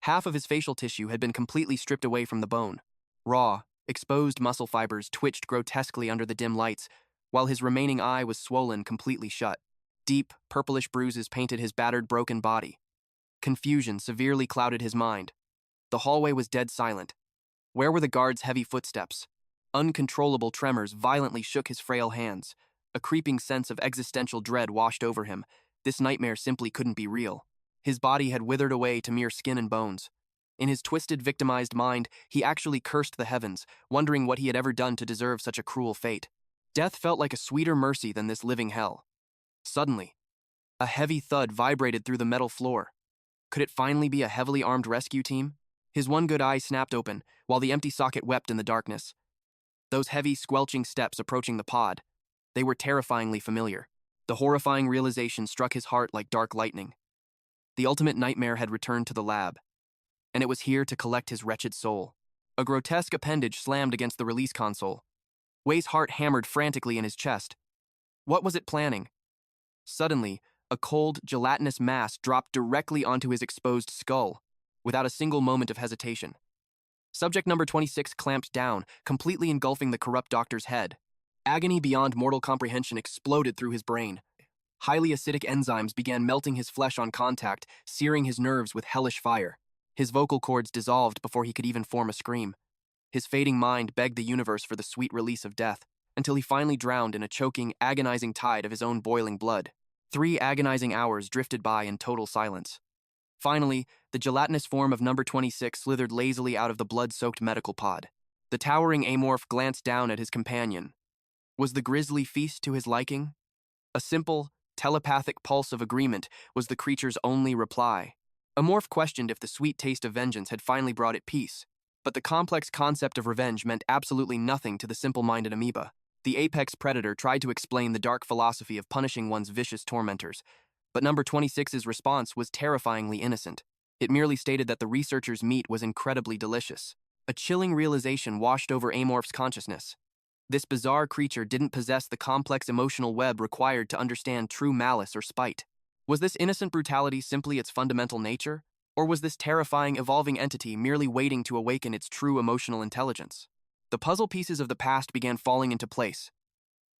Half of his facial tissue had been completely stripped away from the bone. Raw, exposed muscle fibers twitched grotesquely under the dim lights, while his remaining eye was swollen completely shut. Deep, purplish bruises painted his battered, broken body. Confusion severely clouded his mind. The hallway was dead silent. Where were the guards' heavy footsteps? Uncontrollable tremors violently shook his frail hands. A creeping sense of existential dread washed over him. This nightmare simply couldn't be real. His body had withered away to mere skin and bones. In his twisted, victimized mind, he actually cursed the heavens, wondering what he had ever done to deserve such a cruel fate. Death felt like a sweeter mercy than this living hell. Suddenly, a heavy thud vibrated through the metal floor. Could it finally be a heavily armed rescue team? His one good eye snapped open, while the empty socket wept in the darkness. Those heavy, squelching steps approaching the pod. They were terrifyingly familiar. The horrifying realization struck his heart like dark lightning. The ultimate nightmare had returned to the lab, and it was here to collect his wretched soul. A grotesque appendage slammed against the release console. Wei's heart hammered frantically in his chest. What was it planning? Suddenly, a cold, gelatinous mass dropped directly onto his exposed skull, without a single moment of hesitation. Subject number 26 clamped down, completely engulfing the corrupt doctor's head. Agony beyond mortal comprehension exploded through his brain. Highly acidic enzymes began melting his flesh on contact, searing his nerves with hellish fire. His vocal cords dissolved before he could even form a scream. His fading mind begged the universe for the sweet release of death, until he finally drowned in a choking, agonizing tide of his own boiling blood. 3 agonizing hours drifted by in total silence. Finally, the gelatinous form of number 26 slithered lazily out of the blood-soaked medical pod. The towering Amorph glanced down at his companion. Was the grisly feast to his liking? A simple, telepathic pulse of agreement was the creature's only reply. Amorph questioned if the sweet taste of vengeance had finally brought it peace, but the complex concept of revenge meant absolutely nothing to the simple-minded amoeba. The apex predator tried to explain the dark philosophy of punishing one's vicious tormentors, but number 26's response was terrifyingly innocent. It merely stated that the researchers' meat was incredibly delicious. A chilling realization washed over Amorph's consciousness. This bizarre creature didn't possess the complex emotional web required to understand true malice or spite. Was this innocent brutality simply its fundamental nature, or was this terrifying, evolving entity merely waiting to awaken its true emotional intelligence? The puzzle pieces of the past began falling into place.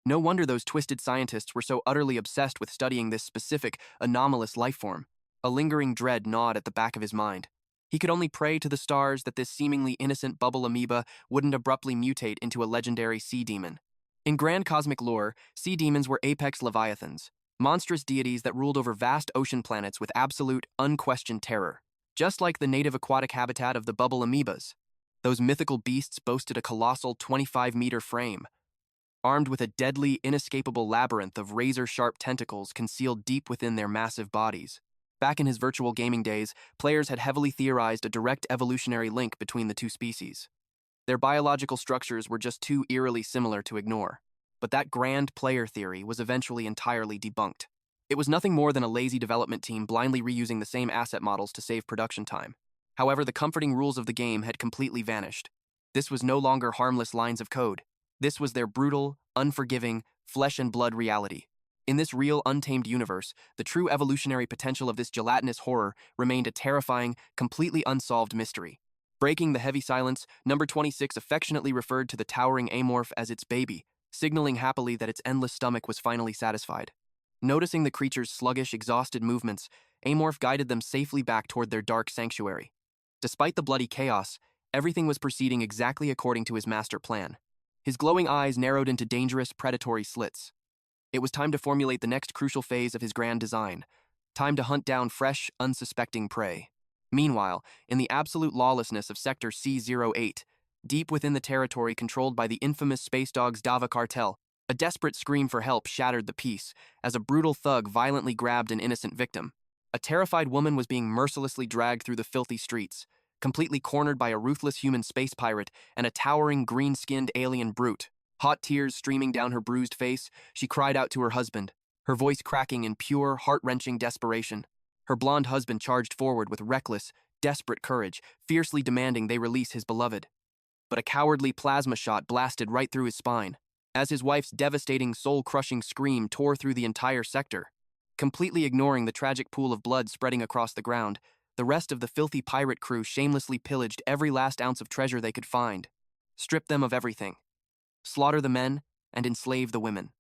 No wonder those twisted scientists were so utterly obsessed with studying this specific, anomalous lifeform. A lingering dread gnawed at the back of his mind. He could only pray to the stars that this seemingly innocent bubble amoeba wouldn't abruptly mutate into a legendary sea demon. In grand cosmic lore, sea demons were apex leviathans, monstrous deities that ruled over vast ocean planets with absolute, unquestioned terror. Just like the native aquatic habitat of the bubble amoebas, those mythical beasts boasted a colossal 25-meter frame, armed with a deadly, inescapable labyrinth of razor-sharp tentacles concealed deep within their massive bodies. Back in his virtual gaming days, players had heavily theorized a direct evolutionary link between the two species. Their biological structures were just too eerily similar to ignore. But that grand player theory was eventually entirely debunked. It was nothing more than a lazy development team blindly reusing the same asset models to save production time. However, the comforting rules of the game had completely vanished. This was no longer harmless lines of code. This was their brutal, unforgiving, flesh-and-blood reality. In this real, untamed universe, the true evolutionary potential of this gelatinous horror remained a terrifying, completely unsolved mystery. Breaking the heavy silence, number 26 affectionately referred to the towering Amorph as its baby, signaling happily that its endless stomach was finally satisfied. Noticing the creature's sluggish, exhausted movements, Amorph guided them safely back toward their dark sanctuary. Despite the bloody chaos, everything was proceeding exactly according to his master plan. His glowing eyes narrowed into dangerous, predatory slits. It was time to formulate the next crucial phase of his grand design. Time to hunt down fresh, unsuspecting prey. Meanwhile, in the absolute lawlessness of Sector C-08, deep within the territory controlled by the infamous Space Dogs Dava cartel, a desperate scream for help shattered the peace as a brutal thug violently grabbed an innocent victim. A terrified woman was being mercilessly dragged through the filthy streets, completely cornered by a ruthless human space pirate and a towering green-skinned alien brute. Hot tears streaming down her bruised face, she cried out to her husband, her voice cracking in pure, heart-wrenching desperation. Her blonde husband charged forward with reckless, desperate courage, fiercely demanding they release his beloved. But a cowardly plasma shot blasted right through his spine, as his wife's devastating, soul-crushing scream tore through the entire sector. Completely ignoring the tragic pool of blood spreading across the ground, the rest of the filthy pirate crew shamelessly pillaged every last ounce of treasure they could find, stripped them of everything, slaughter the men, and enslave the women.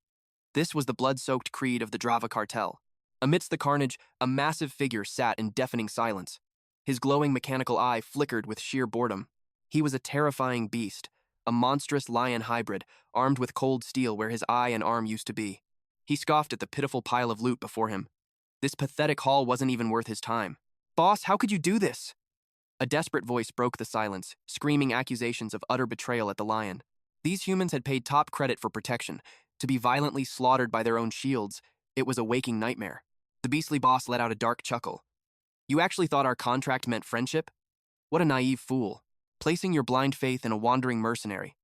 This was the blood-soaked creed of the Drava cartel. Amidst the carnage, a massive figure sat in deafening silence. His glowing mechanical eye flickered with sheer boredom. He was a terrifying beast, a monstrous lion hybrid, armed with cold steel where his eye and arm used to be. He scoffed at the pitiful pile of loot before him. This pathetic haul wasn't even worth his time. "Boss, how could you do this?" A desperate voice broke the silence, screaming accusations of utter betrayal at the lion. These humans had paid top credit for protection. To be violently slaughtered by their own shields, it was a waking nightmare. The beastly boss let out a dark chuckle. "You actually thought our contract meant friendship? What a naive fool. Placing your blind faith in a wandering mercenary.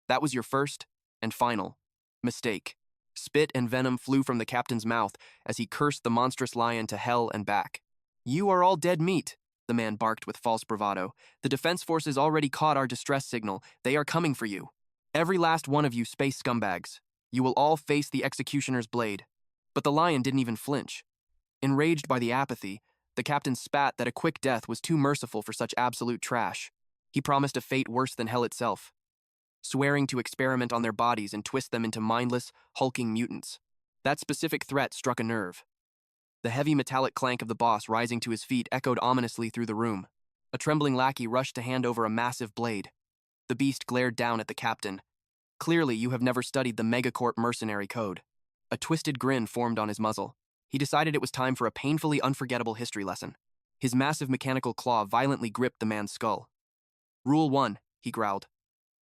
That was your first and final mistake." Spit and venom flew from the captain's mouth as he cursed the monstrous lion to hell and back. "You are all dead meat," the man barked with false bravado. "The defense forces already caught our distress signal. They are coming for you. Every last one of you space scumbags. You will all face the executioner's blade." But the lion didn't even flinch. Enraged by the apathy, the captain spat that a quick death was too merciful for such absolute trash. He promised a fate worse than hell itself, swearing to experiment on their bodies and twist them into mindless, hulking mutants. That specific threat struck a nerve. The heavy metallic clank of the boss rising to his feet echoed ominously through the room. A trembling lackey rushed to hand over a massive blade. The beast glared down at the captain. "Clearly, you have never studied the Mega Cobb mercenary code." A twisted grin formed on his muzzle. He decided it was time for a painfully unforgettable history lesson. His massive mechanical claw violently gripped the man's skull. Rule 1, he growled.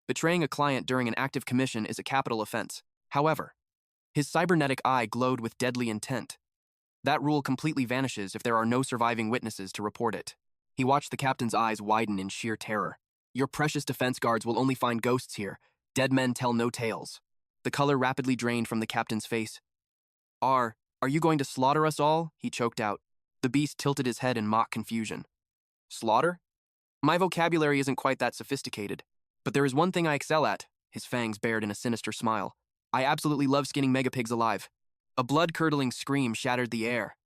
Betraying a client during an active commission is a capital offense. However, his cybernetic eye glowed with deadly intent. That rule completely vanishes if there are no surviving witnesses to report it. He watched the captain's eyes widen in sheer terror. Your precious defense guards will only find ghosts here. Dead men tell no tales. The color rapidly drained from the captain's face. Are you going to slaughter us all? He choked out. The beast tilted his head in mock confusion. Slaughter? My vocabulary isn't quite that sophisticated, but there is one thing I excel at, his fangs bared in a sinister smile. I absolutely love skinning megapigs alive. A blood-curdling scream shattered the air.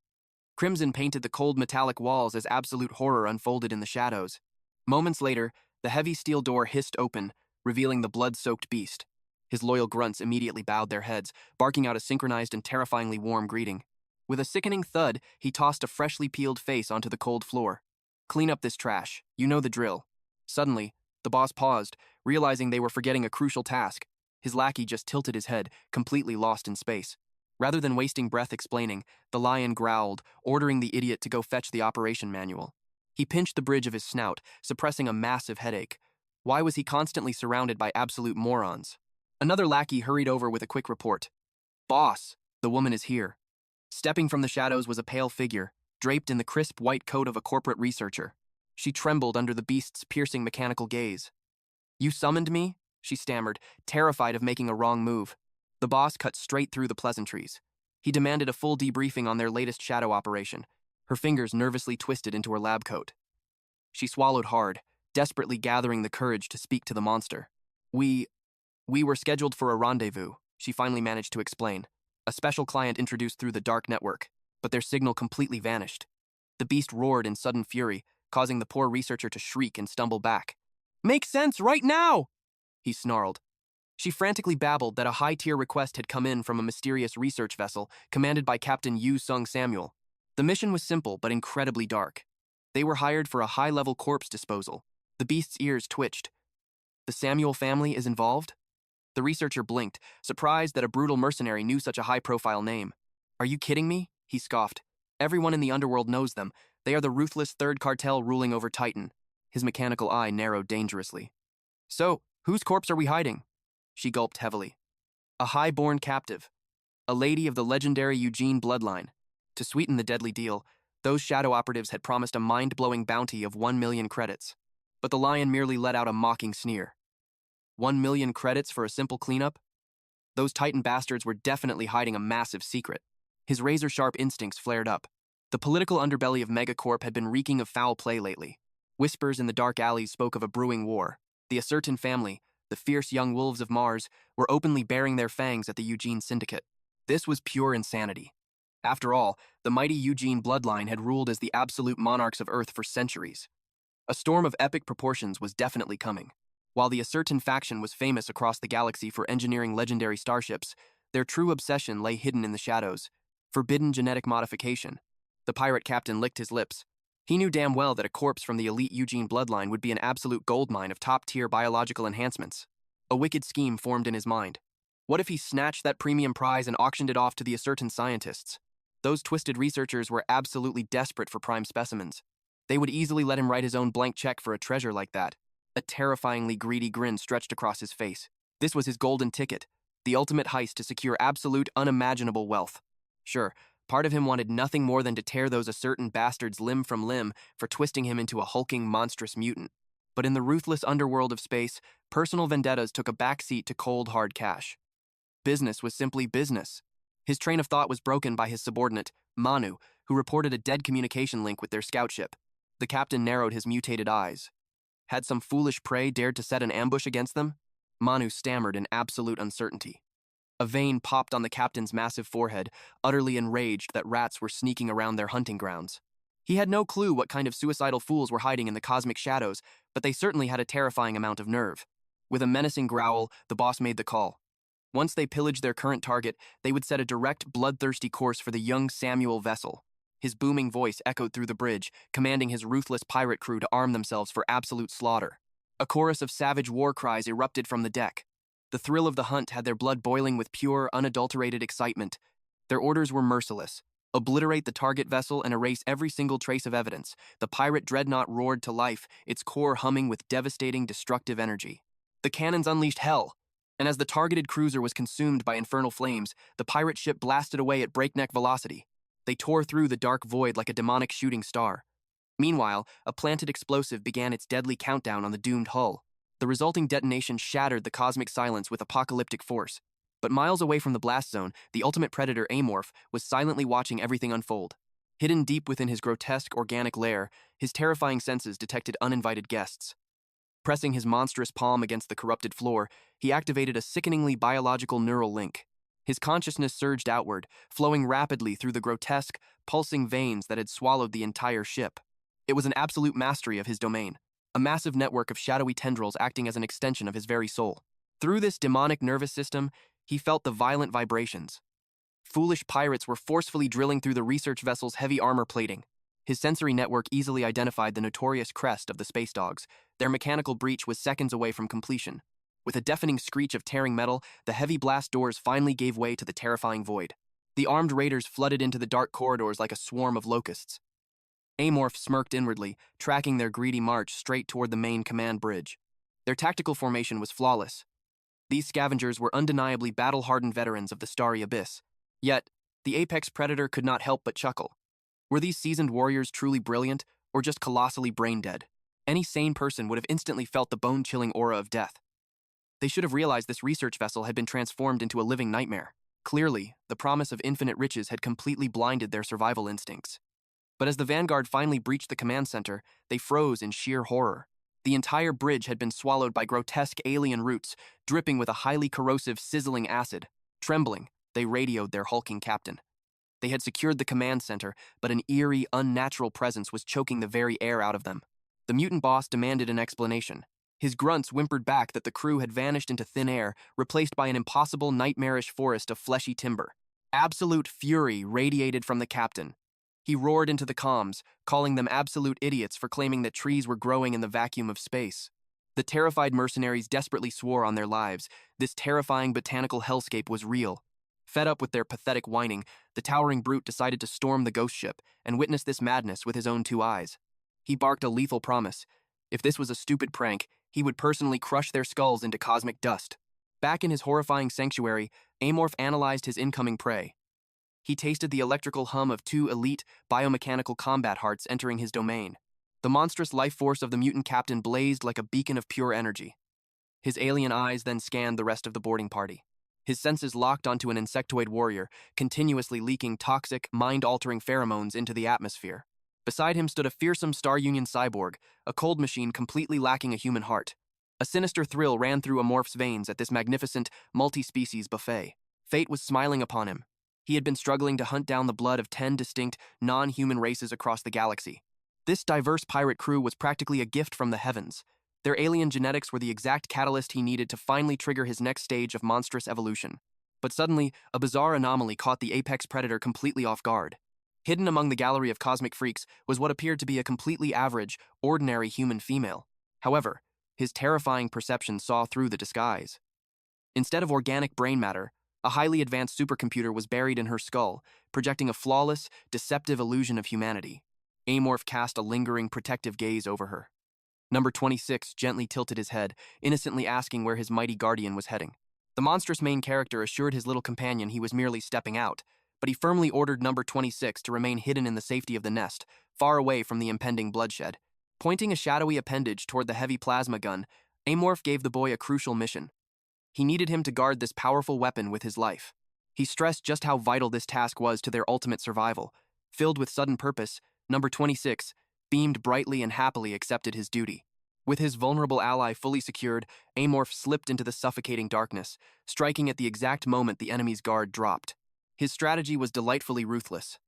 Crimson painted the cold metallic walls as absolute horror unfolded in the shadows. Moments later, the heavy steel door hissed open, revealing the blood-soaked beast. His loyal grunts immediately bowed their heads, barking out a synchronized and terrifyingly warm greeting. With a sickening thud, he tossed a freshly peeled face onto the cold floor. Clean up this trash. You know the drill. Suddenly, the boss paused, realizing they were forgetting a crucial task. His lackey just tilted his head, completely lost in space. Rather than wasting breath explaining, the lion growled, ordering the idiot to go fetch the operation manual. He pinched the bridge of his snout, suppressing a massive headache. Why was he constantly surrounded by absolute morons? Another lackey hurried over with a quick report. Boss, the woman is here. Stepping from the shadows was a pale figure, draped in the crisp white coat of a corporate researcher. She trembled under the beast's piercing mechanical gaze. You summoned me? She stammered, terrified of making a wrong move. The boss cut straight through the pleasantries. He demanded a full debriefing on their latest shadow operation. Her fingers nervously twisted into her lab coat. She swallowed hard, desperately gathering the courage to speak to the monster. We were scheduled for a rendezvous, she finally managed to explain. A special client introduced through the dark network, but their signal completely vanished. The beast roared in sudden fury, causing the poor researcher to shriek and stumble back. Make sense right now! He snarled. She frantically babbled that a high-tier request had come in from a mysterious research vessel commanded by Captain Yu Sung Samuel. The mission was simple but incredibly dark. They were hired for a high-level corpse disposal. The beast's ears twitched. The Samuel family is involved? The researcher blinked, surprised that a brutal mercenary knew such a high-profile name. Are you kidding me? He scoffed. Everyone in the underworld knows them. They are the ruthless third cartel ruling over Titan. His mechanical eye narrowed dangerously. So, whose corpse are we hiding? She gulped heavily. A high-born captive. A lady of the legendary Eugene bloodline. To sweeten the deadly deal, those shadow operatives had promised a mind-blowing bounty of 1 million credits. But the lion merely let out a mocking sneer. 1 million credits for a simple cleanup? Those Titan bastards were definitely hiding a massive secret. His razor-sharp instincts flared up. The political underbelly of Mega Corp had been reeking of foul play lately. Whispers in the dark alleys spoke of a brewing war. The Ascertain family, the fierce young wolves of Mars, were openly baring their fangs at the Eugene Syndicate. This was pure insanity. After all, the mighty Eugene bloodline had ruled as the absolute monarchs of Earth for centuries. A storm of epic proportions was definitely coming. While the Ascertain faction was famous across the galaxy for engineering legendary starships, their true obsession lay hidden in the shadows. Forbidden genetic modification. The pirate captain licked his lips. He knew damn well that a corpse from the elite Eugene bloodline would be an absolute goldmine of top-tier biological enhancements. A wicked scheme formed in his mind. What if he snatched that premium prize and auctioned it off to the Ascertain scientists? Those twisted researchers were absolutely desperate for prime specimens. They would easily let him write his own blank check for a treasure like that. A terrifyingly greedy grin stretched across his face. This was his golden ticket, the ultimate heist to secure absolute, unimaginable wealth. Sure, part of him wanted nothing more than to tear those Ascertain bastards limb from limb for twisting him into a hulking, monstrous mutant. But in the ruthless underworld of space, personal vendettas took a backseat to cold, hard cash. Business was simply business. His train of thought was broken by his subordinate, Manu, who reported a dead communication link with their scout ship. The captain narrowed his mutated eyes. Had some foolish prey dared to set an ambush against them? Manu stammered in absolute uncertainty. A vein popped on the captain's massive forehead, utterly enraged that rats were sneaking around their hunting grounds. He had no clue what kind of suicidal fools were hiding in the cosmic shadows, but they certainly had a terrifying amount of nerve. With a menacing growl, the boss made the call. Once they pillaged their current target, they would set a direct, bloodthirsty course for the young Samuel vessel. His booming voice echoed through the bridge, commanding his ruthless pirate crew to arm themselves for absolute slaughter. A chorus of savage war cries erupted from the deck. The thrill of the hunt had their blood boiling with pure, unadulterated excitement. Their orders were merciless. Obliterate the target vessel and erase every single trace of evidence. The pirate dreadnought roared to life, its core humming with devastating, destructive energy. The cannons unleashed hell, and as the targeted cruiser was consumed by infernal flames, the pirate ship blasted away at breakneck velocity. They tore through the dark void like a demonic shooting star. Meanwhile, a planted explosive began its deadly countdown on the doomed hull. The resulting detonation shattered the cosmic silence with apocalyptic force. But miles away from the blast zone, the ultimate predator Amorph was silently watching everything unfold. Hidden deep within his grotesque organic lair, his terrifying senses detected uninvited guests. Pressing his monstrous palm against the corrupted floor, he activated a sickeningly biological neural link. His consciousness surged outward, flowing rapidly through the grotesque, pulsing veins that had swallowed the entire ship. It was an absolute mastery of his domain, a massive network of shadowy tendrils acting as an extension of his very soul. Through this demonic nervous system, he felt the violent vibrations. Foolish pirates were forcefully drilling through the research vessel's heavy armor plating. His sensory network easily identified the notorious crest of the space dogs. Their mechanical breach was seconds away from completion. With a deafening screech of tearing metal, the heavy blast doors finally gave way to the terrifying void. The armed raiders flooded into the dark corridors like a swarm of locusts. Amorph smirked inwardly, tracking their greedy march straight toward the main command bridge. Their tactical formation was flawless. These scavengers were undeniably battle-hardened veterans of the starry abyss. Yet, the apex predator could not help but chuckle. Were these seasoned warriors truly brilliant, or just colossally brain-dead? Any sane person would have instantly felt the bone-chilling aura of death. They should have realized this research vessel had been transformed into a living nightmare. Clearly, the promise of infinite riches had completely blinded their survival instincts. But as the vanguard finally breached the command center, they froze in sheer horror. The entire bridge had been swallowed by grotesque alien roots, dripping with a highly corrosive, sizzling acid. Trembling, they radioed their hulking captain. They had secured the command center, but an eerie, unnatural presence was choking the very air out of them. The mutant boss demanded an explanation. His grunts whimpered back that the crew had vanished into thin air, replaced by an impossible, nightmarish forest of fleshy timber. Absolute fury radiated from the captain. He roared into the comms, calling them absolute idiots for claiming that trees were growing in the vacuum of space. The terrified mercenaries desperately swore on their lives. This terrifying botanical hellscape was real. Fed up with their pathetic whining, the towering brute decided to storm the ghost ship and witness this madness with his own two eyes. He barked a lethal promise. If this was a stupid prank, he would personally crush their skulls into cosmic dust. Back in his horrifying sanctuary, Amorph analyzed his incoming prey. He tasted the electrical hum of two elite, biomechanical combat hearts entering his domain. The monstrous life force of the mutant captain blazed like a beacon of pure energy. His alien eyes then scanned the rest of the boarding party. His senses locked onto an insectoid warrior, continuously leaking toxic, mind-altering pheromones into the atmosphere. Beside him stood a fearsome Star Union cyborg, a cold machine completely lacking a human heart. A sinister thrill ran through Amorph's veins at this magnificent, multi-species buffet. Fate was smiling upon him. He had been struggling to hunt down the blood of 10 distinct, non-human races across the galaxy. This diverse pirate crew was practically a gift from the heavens. Their alien genetics were the exact catalyst he needed to finally trigger his next stage of monstrous evolution. But suddenly, a bizarre anomaly caught the apex predator completely off guard. Hidden among the gallery of cosmic freaks was what appeared to be a completely average, ordinary human female. However, his terrifying perception saw through the disguise. Instead of organic brain matter, a highly advanced supercomputer was buried in her skull, projecting a flawless, deceptive illusion of humanity. Amorph cast a lingering, protective gaze over her. Number 26 gently tilted his head, innocently asking where his mighty guardian was heading. The monstrous main character assured his little companion he was merely stepping out, but he firmly ordered number 26 to remain hidden in the safety of the nest, far away from the impending bloodshed. Pointing a shadowy appendage toward the heavy plasma gun, Amorph gave the boy a crucial mission. He needed him to guard this powerful weapon with his life. He stressed just how vital this task was to their ultimate survival. Filled with sudden purpose, number 26 beamed brightly and happily accepted his duty. With his vulnerable ally fully secured, Amorph slipped into the suffocating darkness, striking at the exact moment the enemy's guard dropped. His strategy was delightfully ruthless.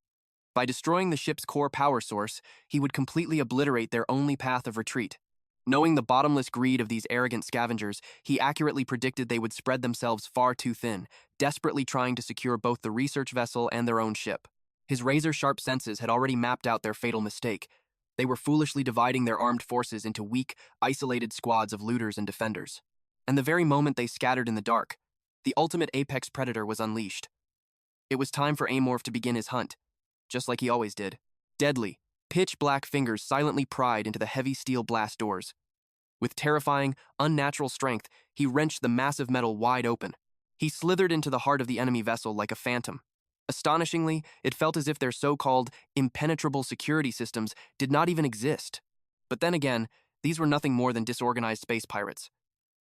By destroying the ship's core power source, he would completely obliterate their only path of retreat. Knowing the bottomless greed of these arrogant scavengers, he accurately predicted they would spread themselves far too thin, desperately trying to secure both the research vessel and their own ship. His razor-sharp senses had already mapped out their fatal mistake. They were foolishly dividing their armed forces into weak, isolated squads of looters and defenders. And the very moment they scattered in the dark, the ultimate apex predator was unleashed. It was time for Amorph to begin his hunt. just like he always did. Deadly, pitch-black fingers silently pried into the heavy steel blast doors. With terrifying, unnatural strength, he wrenched the massive metal wide open. He slithered into the heart of the enemy vessel like a phantom. Astonishingly, it felt as if their so-called impenetrable security systems did not even exist. But then again, these were nothing more than disorganized space pirates.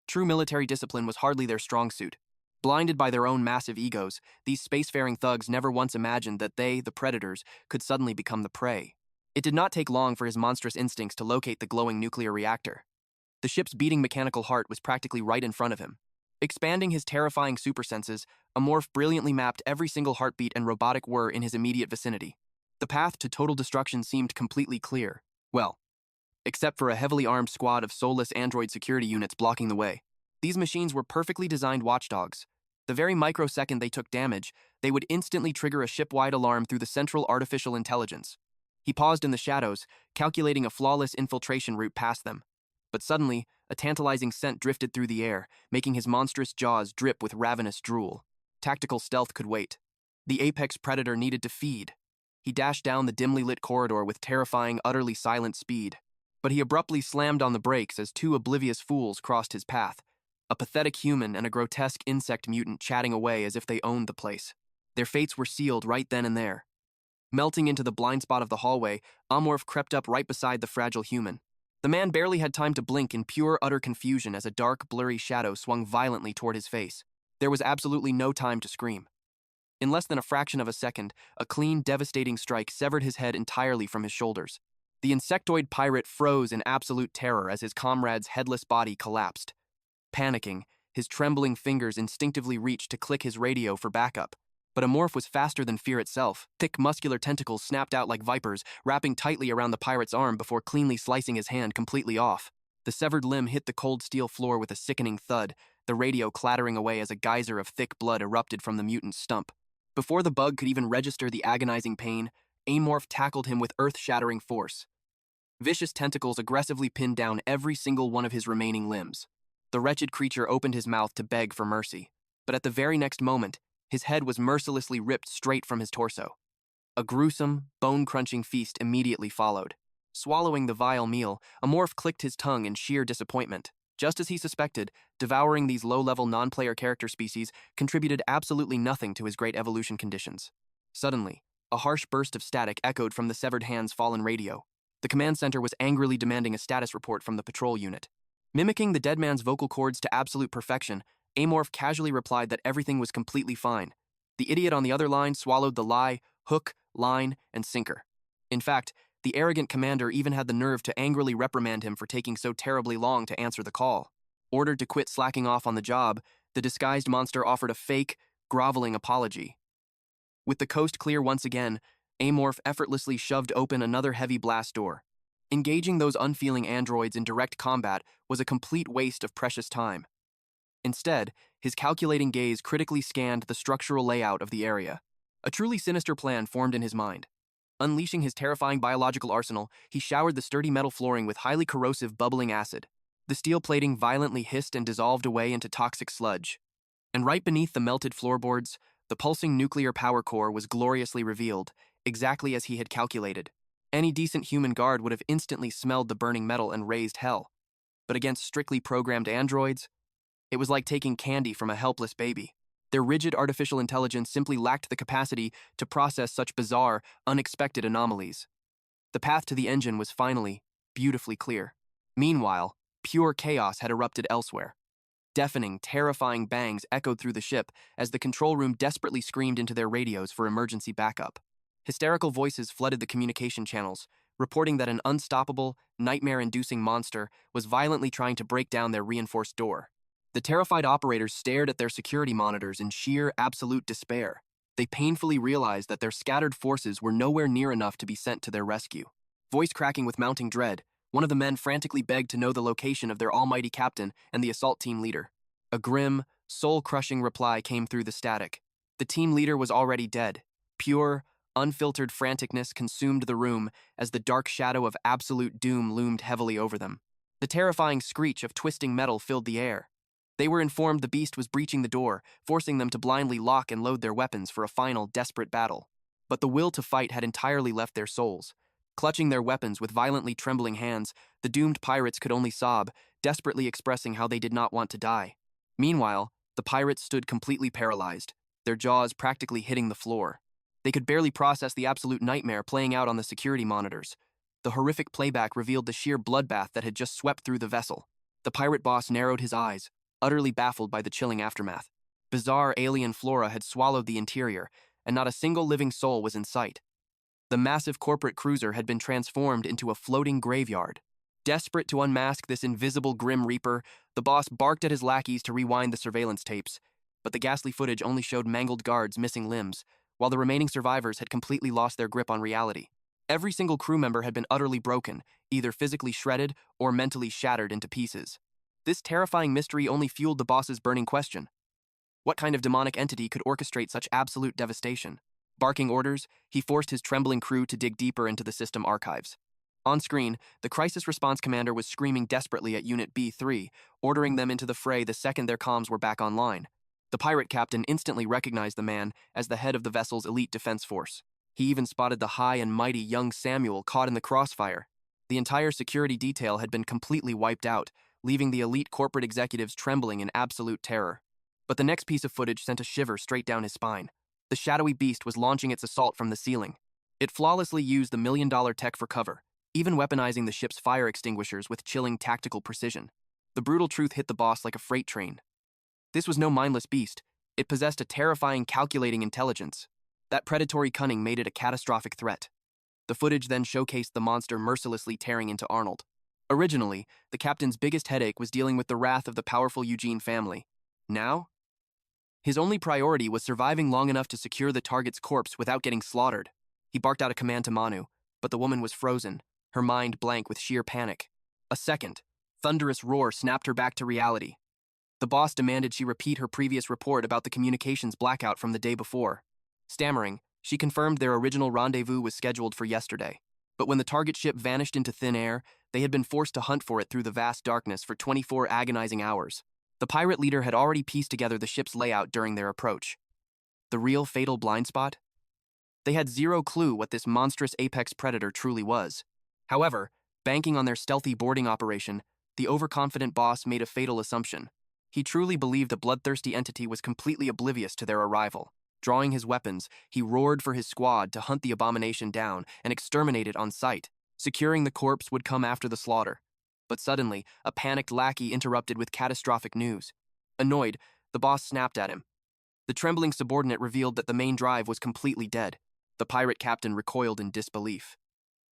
True military discipline was hardly their strong suit. Blinded by their own massive egos, these spacefaring thugs never once imagined that they, the predators, could suddenly become the prey. It did not take long for his monstrous instincts to locate the glowing nuclear reactor. The ship's beating mechanical heart was practically right in front of him. Expanding his terrifying supersenses, Amorph brilliantly mapped every single heartbeat and robotic whir in his immediate vicinity. The path to total destruction seemed completely clear. Well, except for a heavily armed squad of soulless android security units blocking the way. These machines were perfectly designed watchdogs. The very microsecond they took damage, they would instantly trigger a ship-wide alarm through the central artificial intelligence. He paused in the shadows, calculating a flawless infiltration route past them. But suddenly, a tantalizing scent drifted through the air, making his monstrous jaws drip with ravenous drool. Tactical stealth could wait. The apex predator needed to feed. He dashed down the dimly lit corridor with terrifying, utterly silent speed. But he abruptly slammed on the brakes as two oblivious fools crossed his path. A pathetic human and a grotesque insect mutant chatting away as if they owned the place. Their fates were sealed right then and there. Melting into the blind spot of the hallway, Amorph crept up right beside the fragile human. The man barely had time to blink in pure, utter confusion as a dark, blurry shadow swung violently toward his face. There was absolutely no time to scream. In less than a fraction of a second, a clean, devastating strike severed his head entirely from his shoulders. The insectoid pirate froze in absolute terror as his comrade's headless body collapsed. Panicking, his trembling fingers instinctively reached to click his radio for backup. But Amorph was faster than fear itself. Thick, muscular tentacles snapped out like vipers, wrapping tightly around the pirate's arm before cleanly slicing his hand completely off. The severed limb hit the cold steel floor with a sickening thud, the radio clattering away as a geyser of thick blood erupted from the mutant's stump. Before the bug could even register the agonizing pain, Amorph tackled him with earth-shattering force. Vicious tentacles aggressively pinned down every single one of his remaining limbs. The wretched creature opened his mouth to beg for mercy. But at the very next moment, his head was mercilessly ripped straight from his torso. A gruesome, bone-crunching feast immediately followed. Swallowing the vile meal, Amorph clicked his tongue in sheer disappointment. Just as he suspected, devouring these low-level non-player character species contributed absolutely nothing to his great evolution conditions. Suddenly, a harsh burst of static echoed from the severed hand's fallen radio. The command center was angrily demanding a status report from the patrol unit. Mimicking the dead man's vocal cords to absolute perfection, Amorph casually replied that everything was completely fine. The idiot on the other line swallowed the lie, hook, line, and sinker. In fact, the arrogant commander even had the nerve to angrily reprimand him for taking so terribly long to answer the call. Ordered to quit slacking off on the job, the disguised monster offered a fake, groveling apology. With the coast clear once again, Amorph effortlessly shoved open another heavy blast door. Engaging those unfeeling androids in direct combat was a complete waste of precious time. Instead, his calculating gaze critically scanned the structural layout of the area. A truly sinister plan formed in his mind. Unleashing his terrifying biological arsenal, he showered the sturdy metal flooring with highly corrosive bubbling acid. The steel plating violently hissed and dissolved away into toxic sludge. And right beneath the melted floorboards, the pulsing nuclear power core was gloriously revealed, exactly as he had calculated. Any decent human guard would have instantly smelled the burning metal and raised hell. But against strictly programmed androids, it was like taking candy from a helpless baby. Their rigid artificial intelligence simply lacked the capacity to process such bizarre, unexpected anomalies. The path to the engine was finally, beautifully clear. Meanwhile, pure chaos had erupted elsewhere. Deafening, terrifying bangs echoed through the ship as the control room desperately screamed into their radios for emergency backup. Hysterical voices flooded the communication channels, reporting that an unstoppable, nightmare-inducing monster was violently trying to break down their reinforced door. The terrified operators stared at their security monitors in sheer, absolute despair. They painfully realized that their scattered forces were nowhere near enough to be sent to their rescue. Voice cracking with mounting dread, one of the men frantically begged to know the location of their almighty captain and the assault team leader. A grim, soul-crushing reply came through the static. The team leader was already dead. Pure, unfiltered franticness consumed the room as the dark shadow of absolute doom loomed heavily over them. The terrifying screech of twisting metal filled the air. They were informed the beast was breaching the door, forcing them to blindly lock and load their weapons for a final, desperate battle. But the will to fight had entirely left their souls. Clutching their weapons with violently trembling hands, the doomed pirates could only sob, desperately expressing how they did not want to die. Meanwhile, the pirates stood completely paralyzed, their jaws practically hitting the floor. They could barely process the absolute nightmare playing out on the security monitors. The horrific playback revealed the sheer bloodbath that had just swept through the vessel. The pirate boss narrowed his eyes, utterly baffled by the chilling aftermath. Bizarre alien flora had swallowed the interior, and not a single living soul was in sight. The massive corporate cruiser had been transformed into a floating graveyard. Desperate to unmask this invisible Grim Reaper, the boss barked at his lackeys to rewind the surveillance tapes, but the ghastly footage only showed mangled guards missing limbs, while the remaining survivors had completely lost their grip on reality. Every single crew member had been utterly broken, either physically shredded or mentally shattered into pieces. This terrifying mystery only fueled the boss's burning question. What kind of demonic entity could orchestrate such absolute devastation? Barking orders, he forced his trembling crew to dig deeper into the system archives. On screen, the crisis response commander was screaming desperately at Unit B3, ordering them into the fray the second their comms were back online. The pirate captain instantly recognized the man as the head of the vessel's elite defense force. He even spotted the high and mighty young Samuel caught in the crossfire. The entire security detail had been completely wiped out, leaving the elite corporate executives trembling in absolute terror. But the next piece of footage sent a shiver straight down his spine. The shadowy beast was launching its assault from the ceiling. It flawlessly used the million-dollar tech for cover, even weaponizing the ship's fire extinguishers with chilling tactical precision. The brutal truth hit the boss like a freight train. This was no mindless beast. It possessed a terrifying, calculating intelligence. That predatory cunning made it a catastrophic threat. The footage then showcased the monster mercilessly tearing into Arnold. Originally, the captain's biggest headache was dealing with the wrath of the powerful Eugene family. Now, his only priority was surviving long enough to secure the target's corpse without getting slaughtered. He barked out a command to Manu, but the woman was frozen, her mind blank with sheer panic. A second, thunderous roar snapped her back to reality. The boss demanded she repeat her previous report about the communications blackout from the day before. Stammering, she confirmed their original rendezvous was scheduled for yesterday. But when the target ship vanished into thin air, they had been forced to hunt for it through the vast darkness for 24 agonizing hours. The pirate leader had already pieced together the ship's layout during their approach. The real fatal blind spot? They had zero clue what this monstrous apex predator truly was. However, banking on their stealthy boarding operation, the overconfident boss made a fatal assumption. He truly believed a bloodthirsty entity was completely oblivious to their arrival. Drawing his weapons, he roared for his squad to hunt the abomination down and exterminate it on sight. Securing the corpse would come after the slaughter. But suddenly, a panicked lackey interrupted with catastrophic news. Annoyed, the boss snapped at him. The trembling subordinate revealed that the main drive was completely dead. The pirate captain recoiled in disbelief.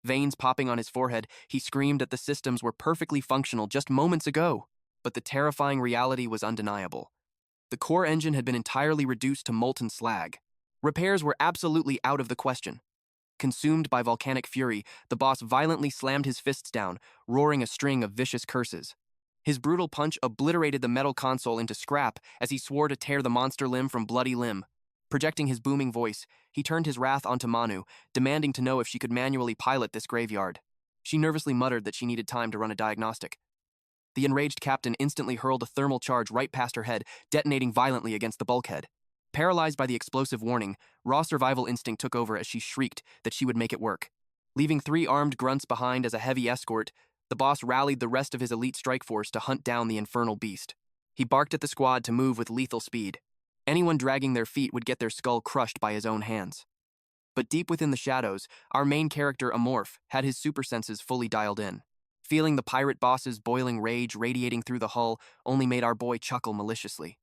Veins popping on his forehead, he screamed that the systems were perfectly functional just moments ago. But the terrifying reality was undeniable. The core engine had been entirely reduced to molten slag. Repairs were absolutely out of the question. Consumed by volcanic fury, the boss violently slammed his fists down, roaring a string of vicious curses. His brutal punch obliterated the metal console into scrap as he swore to tear the monster limb from bloody limb. Projecting his booming voice, he turned his wrath onto Manu, demanding to know if she could manually pilot this graveyard. She nervously muttered that she needed time to run a diagnostic. The enraged captain instantly hurled a thermal charge right past her head, detonating violently against the bulkhead. Paralyzed by the explosive warning, raw survival instinct took over as she shrieked that she would make it work. Leaving 3 armed grunts behind as a heavy escort, the boss rallied the rest of his elite strike force to hunt down the infernal beast. He barked at the squad to move with lethal speed. Anyone dragging their feet would get their skull crushed by his own hands. But deep within the shadows, our main character Amorph had his super senses fully dialed in. Feeling the pirate boss's boiling rage radiating through the hull only made our boy chuckle maliciously.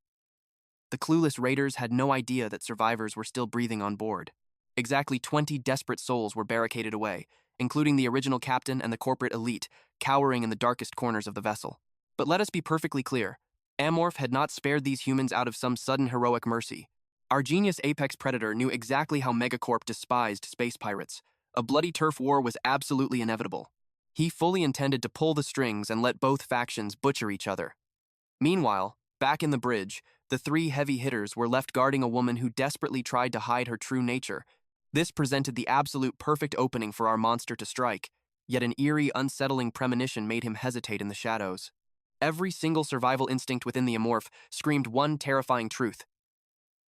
The clueless raiders had no idea that survivors were still breathing on board. Exactly 20 desperate souls were barricaded away, including the original captain and the corporate elite, cowering in the darkest corners of the vessel. But let us be perfectly clear. Amorph had not spared these humans out of some sudden heroic mercy. Our genius apex predator knew exactly how Mega Cobb despised space pirates. A bloody turf war was absolutely inevitable. He fully intended to pull the strings and let both factions butcher each other. Meanwhile, back in the bridge, the 3 heavy hitters were left guarding a woman who desperately tried to hide her true nature. This presented the absolute perfect opening for our monster to strike, yet an eerie, unsettling premonition made him hesitate in the shadows. Every single survival instinct within the Amorph screamed one terrifying truth.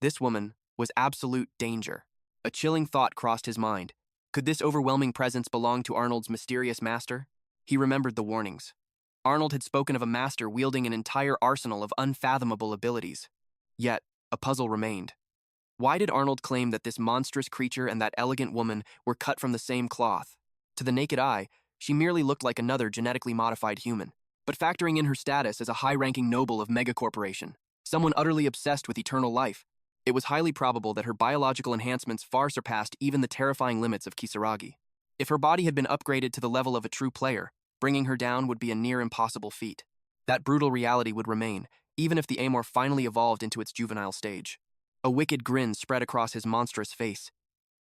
This woman was absolute danger. A chilling thought crossed his mind. Could this overwhelming presence belong to Arnold's mysterious master? He remembered the warnings. Arnold had spoken of a master wielding an entire arsenal of unfathomable abilities. Yet, a puzzle remained. Why did Arnold claim that this monstrous creature and that elegant woman were cut from the same cloth? To the naked eye, she merely looked like another genetically modified human. But factoring in her status as a high-ranking noble of Mega Corporation, someone utterly obsessed with eternal life, it was highly probable that her biological enhancements far surpassed even the terrifying limits of Kisaragi. If her body had been upgraded to the level of a true player, bringing her down would be a near impossible feat. That brutal reality would remain, even if the Amorph finally evolved into its juvenile stage. A wicked grin spread across his monstrous face.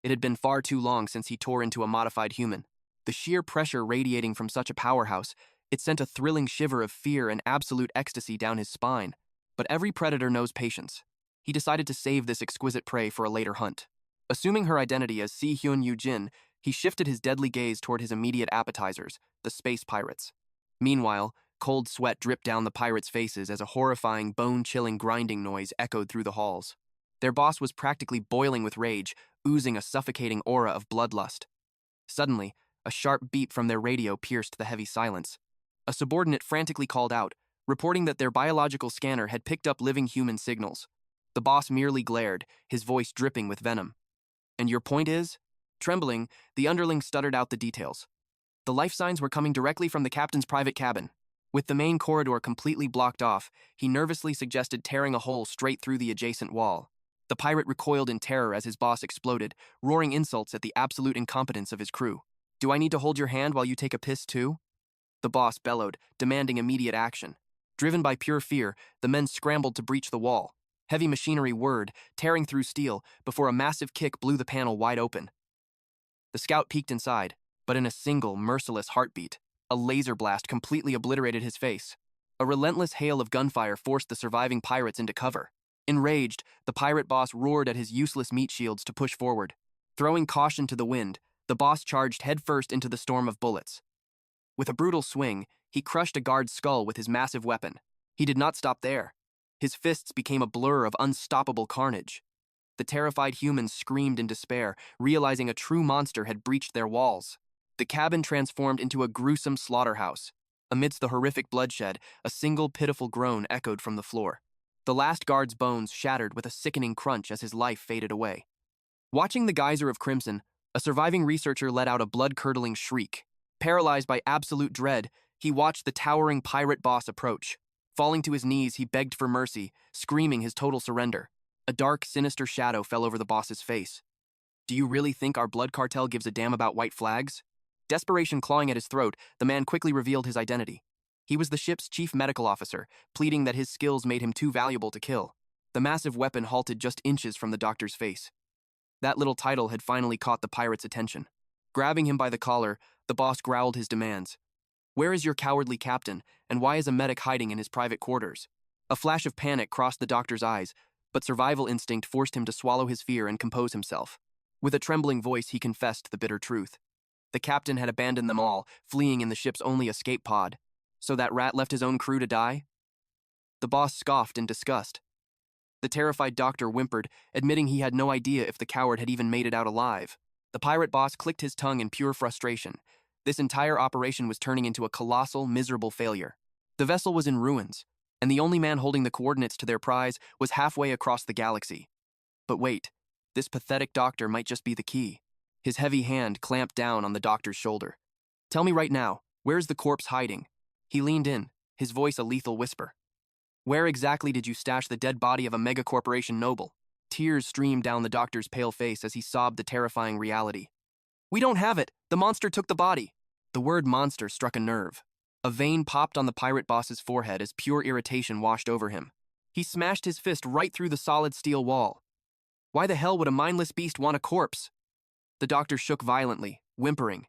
It had been far too long since he tore into a modified human. The sheer pressure radiating from such a powerhouse, it sent a thrilling shiver of fear and absolute ecstasy down his spine. But every predator knows patience. He decided to save this exquisite prey for a later hunt. Assuming her identity as Si-Hyun Yu-jin, he shifted his deadly gaze toward his immediate appetizers, the space pirates. Meanwhile, cold sweat dripped down the pirates' faces as a horrifying, bone-chilling grinding noise echoed through the halls. Their boss was practically boiling with rage, oozing a suffocating aura of bloodlust. Suddenly, a sharp beep from their radio pierced the heavy silence. A subordinate frantically called out, reporting that their biological scanner had picked up living human signals. The boss merely glared, his voice dripping with venom. "And your point is?" Trembling, the underling stuttered out the details. The life signs were coming directly from the captain's private cabin. With the main corridor completely blocked off, he nervously suggested tearing a hole straight through the adjacent wall. The pirate recoiled in terror as his boss exploded, roaring insults at the absolute incompetence of his crew. "Do I need to hold your hand while you take a piss too?" The boss bellowed, demanding immediate action. Driven by pure fear, the men scrambled to breach the wall. Heavy machinery whirred, tearing through steel, before a massive kick blew the panel wide open. The scout peeked inside, but in a single, merciless heartbeat, a laser blast completely obliterated his face. A relentless hail of gunfire forced the surviving pirates into cover. Enraged, the pirate boss roared at his useless meat shields to push forward. Throwing caution to the wind, the boss charged headfirst into the storm of bullets. With a brutal swing, he crushed a guard's skull with his massive weapon. He did not stop there. His fists became a blur of unstoppable carnage. The terrified humans screamed in despair, realizing a true monster had breached their walls. The cabin transformed into a gruesome slaughterhouse. Amidst the horrific bloodshed, a single pitiful groan echoed from the floor. The last guard's bones shattered with a sickening crunch as his life faded away. Watching the geyser of crimson, a surviving researcher let out a blood-curdling shriek. Paralyzed by absolute dread, he watched the towering pirate boss approach. Falling to his knees, he begged for mercy, screaming his total surrender. A dark, sinister shadow fell over the boss's face. "Do you really think our blood cartel gives a damn about white flags?" Desperation clawing at his throat, the man quickly revealed his identity. He was the ship's chief medical officer, pleading that his skills made him too valuable to kill. The massive weapon halted just inches from the doctor's face. That little title had finally caught the pirate's attention. Grabbing him by the collar, the boss growled his demands. "Where is your cowardly captain, and why is a medic hiding in his private quarters?" A flash of panic crossed the doctor's eyes, but survival instinct forced him to swallow his fear and compose himself. With a trembling voice, he confessed the bitter truth. The captain had abandoned them all, fleeing in the ship's only escape pod. So that rat left his own crew to die? The boss scoffed in disgust. The terrified doctor whimpered, admitting he had no idea if the coward had even made it out alive. The pirate boss clicked his tongue in pure frustration. This entire operation was turning into a colossal, miserable failure. The vessel was in ruins, and the only man holding the coordinates to their prize was halfway across the galaxy. But wait, this pathetic doctor might just be the key. His heavy hand clamped down on the doctor's shoulder. "Tell me right now, where's the corpse hiding?" He leaned in, his voice a lethal whisper. "Where exactly did you stash the dead body of a mega corporation noble?" Tears streamed down the doctor's pale face as he sobbed the terrifying reality. "We don't have it! The monster took the body!" The word monster struck a nerve. A vein popped on the pirate boss's forehead as pure irritation washed over him. He smashed his fist right through the solid steel wall. Why the hell would a mindless beast want a corpse? The doctor shook violently, whimpering.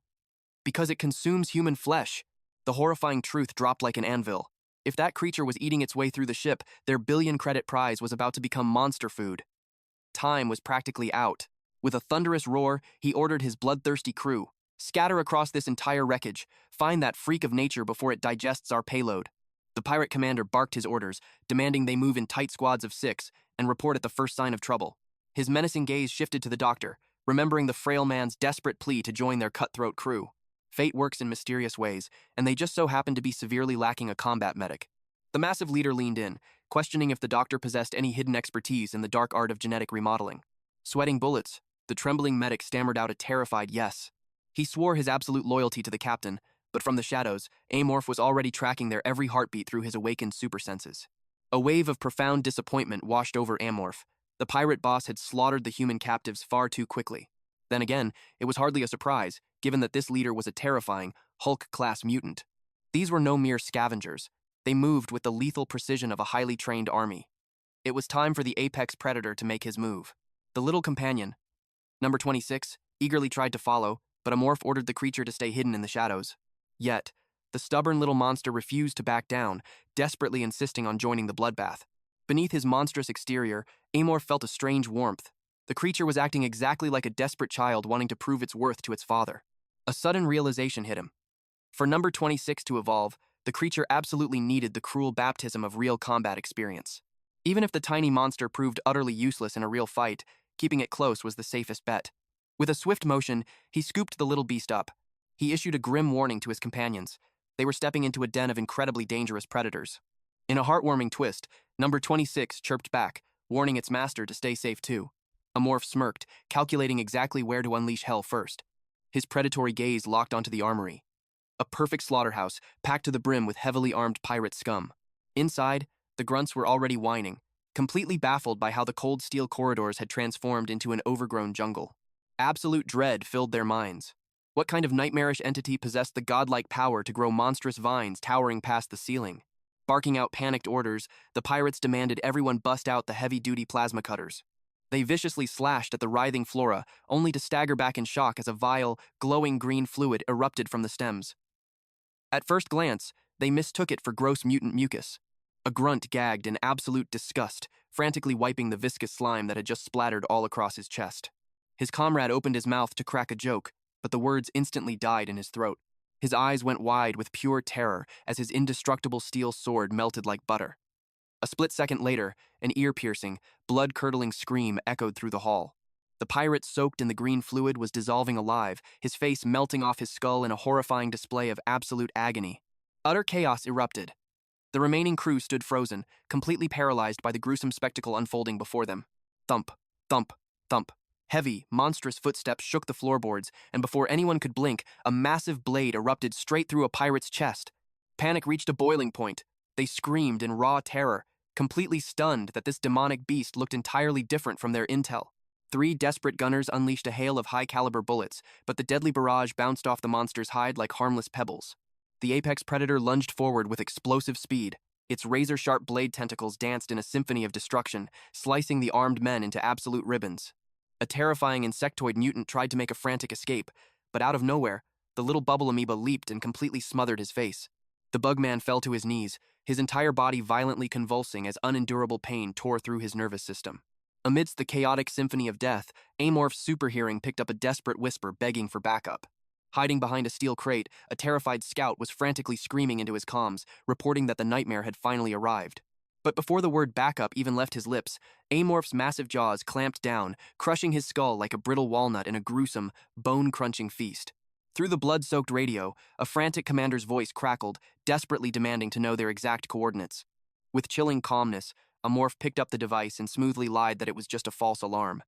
"Because it consumes human flesh." The horrifying truth dropped like an anvil. If that creature was eating its way through the ship, their billion-credit prize was about to become monster food. Time was practically out. With a thunderous roar, he ordered his bloodthirsty crew, "Scatter across this entire wreckage. Find that freak of nature before it digests our payload." The pirate commander barked his orders, demanding they move in tight squads of 6 and report at the first sign of trouble. His menacing gaze shifted to the doctor, remembering the frail man's desperate plea to join their cutthroat crew. Fate works in mysterious ways, and they just so happened to be severely lacking a combat medic. The massive leader leaned in, questioning if the doctor possessed any hidden expertise in the dark art of genetic remodeling. Sweating bullets, the trembling medic stammered out a terrified yes. He swore his absolute loyalty to the captain, but from the shadows, Amorph was already tracking their every heartbeat through his awakened super senses. A wave of profound disappointment washed over Amorph. The pirate boss had slaughtered the human captives far too quickly. Then again, it was hardly a surprise, given that this leader was a terrifying, Hulk-class mutant. These were no mere scavengers. They moved with the lethal precision of a highly trained army. It was time for the apex predator to make his move. The little companion, number 26, eagerly tried to follow, but Amorph ordered the creature to stay hidden in the shadows. Yet, the stubborn little monster refused to back down, desperately insisting on joining the bloodbath. Beneath his monstrous exterior, Amorph felt a strange warmth. The creature was acting exactly like a desperate child wanting to prove its worth to its father. A sudden realization hit him. For number 26 to evolve, the creature absolutely needed the cruel baptism of real combat experience. Even if the tiny monster proved utterly useless in a real fight, keeping it close was the safest bet. With a swift motion, he scooped the little beast up. He issued a grim warning to his companions. They were stepping into a den of incredibly dangerous predators. In a heartwarming twist, number 26 chirped back, warning its master to stay safe too. Amorph smirked, calculating exactly where to unleash hell first. His predatory gaze locked onto the armory. A perfect slaughterhouse, packed to the brim with heavily armed pirate scum. Inside, the grunts were already whining, completely baffled by how the cold steel corridors had transformed into an overgrown jungle. Absolute dread filled their minds. What kind of nightmarish entity possessed the godlike power to grow monstrous vines towering past the ceiling? Barking out panicked orders, the pirates demanded everyone bust out the heavy-duty plasma cutters. They viciously slashed at the writhing flora, only to stagger back in shock as a vile, glowing green fluid erupted from the stems. At first glance, they mistook it for gross mutant mucus. A grunt gagged in absolute disgust, frantically wiping the viscous slime that had just splattered all across his chest. His comrade opened his mouth to crack a joke, but the words instantly died in his throat. His eyes went wide with pure terror as his indestructible steel sword melted like butter. A split second later, an ear-piercing, blood-curdling scream echoed through the hall. The pirate soaked in the green fluid was dissolving alive, his face melting off his skull in a horrifying display of absolute agony. Utter chaos erupted. The remaining crew stood frozen, completely paralyzed by the gruesome spectacle unfolding before them. Thump, thump, thump. Heavy, monstrous footsteps shook the floorboards, and before anyone could blink, a massive blade erupted straight through a pirate's chest. Panic reached a boiling point. They screamed in raw terror, completely stunned that this demonic beast looked entirely different from their intel. 3 desperate gunners unleashed a hail of high-caliber bullets, but the deadly barrage bounced off the monster's hide like harmless pebbles. The apex predator lunged forward with explosive speed. Its razor-sharp blade tentacles danced in a symphony of destruction, slicing the armed men into absolute ribbons. A terrifying insectoid mutant tried to make a frantic escape, but out of nowhere, the little bubble amoeba leaped and completely smothered his face. The bugman fell to his knees, his entire body violently convulsing as unendurable pain tore through his nervous system. Amidst the chaotic symphony of death, Amorph's super hearing picked up a desperate whisper begging for backup. Hiding behind a steel crate, a terrified scout was frantically screaming into his comms, reporting that the nightmare had finally arrived. But before the word backup even left his lips, Amorph's massive jaws clamped down, crushing his skull like a brittle walnut in a gruesome, bone-crunching feast. Through the blood-soaked radio, a frantic commander's voice crackled, desperately demanding to know their exact coordinates. With chilling calmness, Amorph picked up the device and smoothly lied that it was just a false alarm.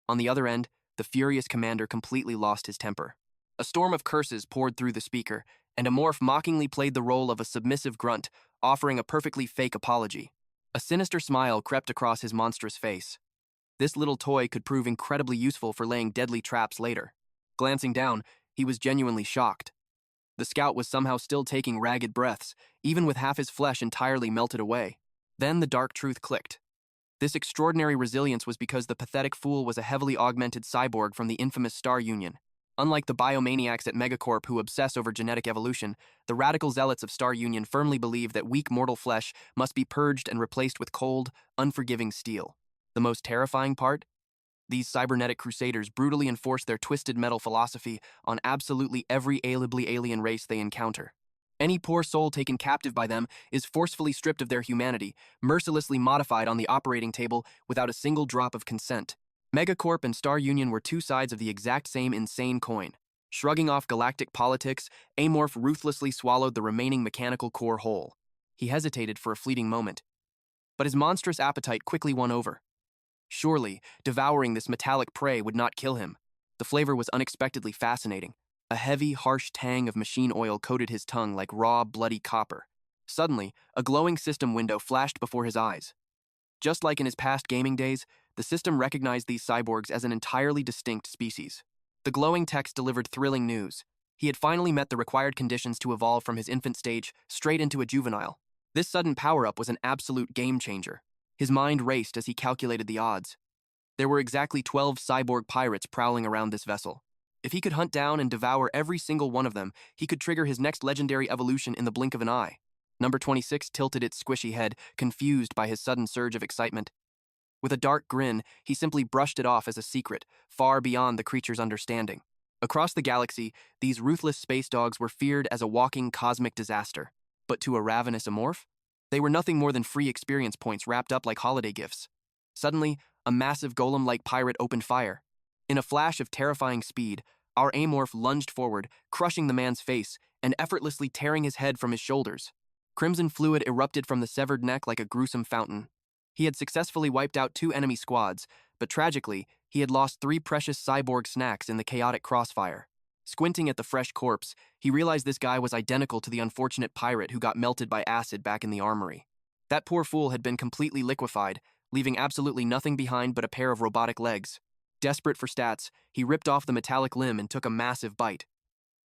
On the other end, the furious commander completely lost his temper. A storm of curses poured through the speaker, and Amorph mockingly played the role of a submissive grunt, offering a perfectly fake apology. A sinister smile crept across his monstrous face. This little toy could prove incredibly useful for laying deadly traps later. Glancing down, he was genuinely shocked. The scout was somehow still taking ragged breaths, even with half his flesh entirely melted away. Then the dark truth clicked. This extraordinary resilience was because the pathetic fool was a heavily augmented cyborg from the infamous Star Union. Unlike the biomaniacs at Mega Cobb who obsess over genetic evolution, the radical zealots of Star Union firmly believe that weak mortal flesh must be purged and replaced with cold, unforgiving steel. The most terrifying part? These cybernetic crusaders brutally enforce their twisted metal philosophy on absolutely every alienably alien race they encounter. Any poor soul taken captive by them is forcefully stripped of their humanity, mercilessly modified on the operating table without a single drop of consent. Mega Corp and Star Union were two sides of the exact same insane coin. Shrugging off galactic politics, Amorph ruthlessly swallowed the remaining mechanical core whole. He hesitated for a fleeting moment, but his monstrous appetite quickly won over. Surely, devouring this metallic prey would not kill him. The flavor was unexpectedly fascinating. A heavy, harsh tang of machine oil coated his tongue like raw, bloody copper. Suddenly, a glowing system window flashed before his eyes. Just like in his past gaming days, the system recognized these cyborgs as an entirely distinct species. The glowing text delivered thrilling news. He had finally met the required conditions to evolve from his infant stage straight into a juvenile. This sudden power-up was an absolute game-changer. His mind raced as he calculated the odds. There were exactly 12 cyborg pirates prowling around this vessel. If he could hunt down and devour every single one of them, he could trigger his next legendary evolution in the blink of an eye. Number 26 tilted its squishy head, confused by his sudden surge of excitement. With a dark grin, he simply brushed it off as a secret, far beyond the creature's understanding. Across the galaxy, these ruthless space dogs were feared as a walking cosmic disaster. But to a ravenous Amorph, they were nothing more than free experience points wrapped up like holiday gifts. Suddenly, a massive golem-like pirate opened fire. In a flash of terrifying speed, our Amorph lunged forward, crushing the man's face and effortlessly tearing his head from his shoulders. Crimson fluid erupted from the severed neck like a gruesome fountain. He had successfully wiped out 2 enemy squads, but tragically, he had lost 3 precious cyborg snacks in the chaotic crossfire. Squinting at the fresh corpse, he realized this guy was identical to the unfortunate pirate who got melted by acid back in the armory. That poor fool had been completely liquefied, leaving absolutely nothing behind but a pair of robotic legs. Desperate for stats, he ripped off the metallic limb and took a massive bite.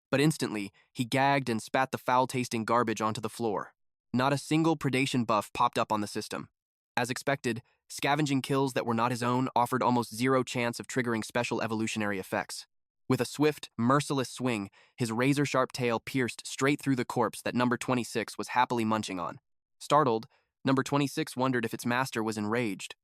But instantly, he gagged and spat the foul-tasting garbage onto the floor. Not a single predation buff popped up on the system. As expected, scavenging kills that were not his own offered almost zero chance of triggering special evolutionary effects. With a swift, merciless swing, his razor-sharp tail pierced straight through the corpse that number 26 was happily munching on. Startled, number 26 wondered if its master was enraged.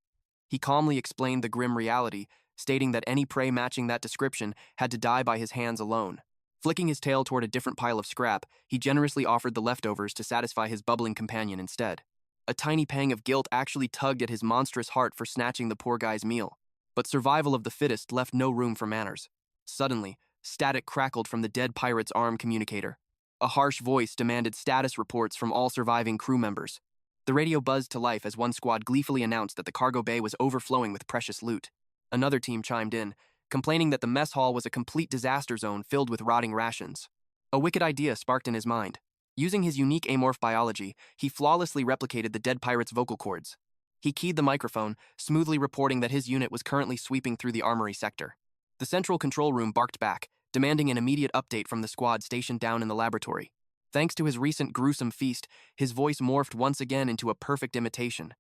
He calmly explained the grim reality, stating that any prey matching that description had to die by his hands alone. Flicking his tail toward a different pile of scrap, he generously offered the leftovers to satisfy his bubbling companion instead. A tiny pang of guilt actually tugged at his monstrous heart for snatching the poor guy's meal. But survival of the fittest left no room for manners. Suddenly, static crackled from the dead pirate's arm communicator. A harsh voice demanded status reports from all surviving crew members. The radio buzzed to life as one squad gleefully announced that the cargo bay was overflowing with precious loot. Another team chimed in, complaining that the mess hall was a complete disaster zone filled with rotting rations. A wicked idea sparked in his mind. Using his unique Amorph biology, he flawlessly replicated the dead pirate's vocal cords. He keyed the microphone, smoothly reporting that his unit was currently sweeping through the armory sector. The central control room barked back, demanding an immediate update from the squad stationed down in the laboratory. Thanks to his recent gruesome feast, his voice morphed once again into a perfect imitation.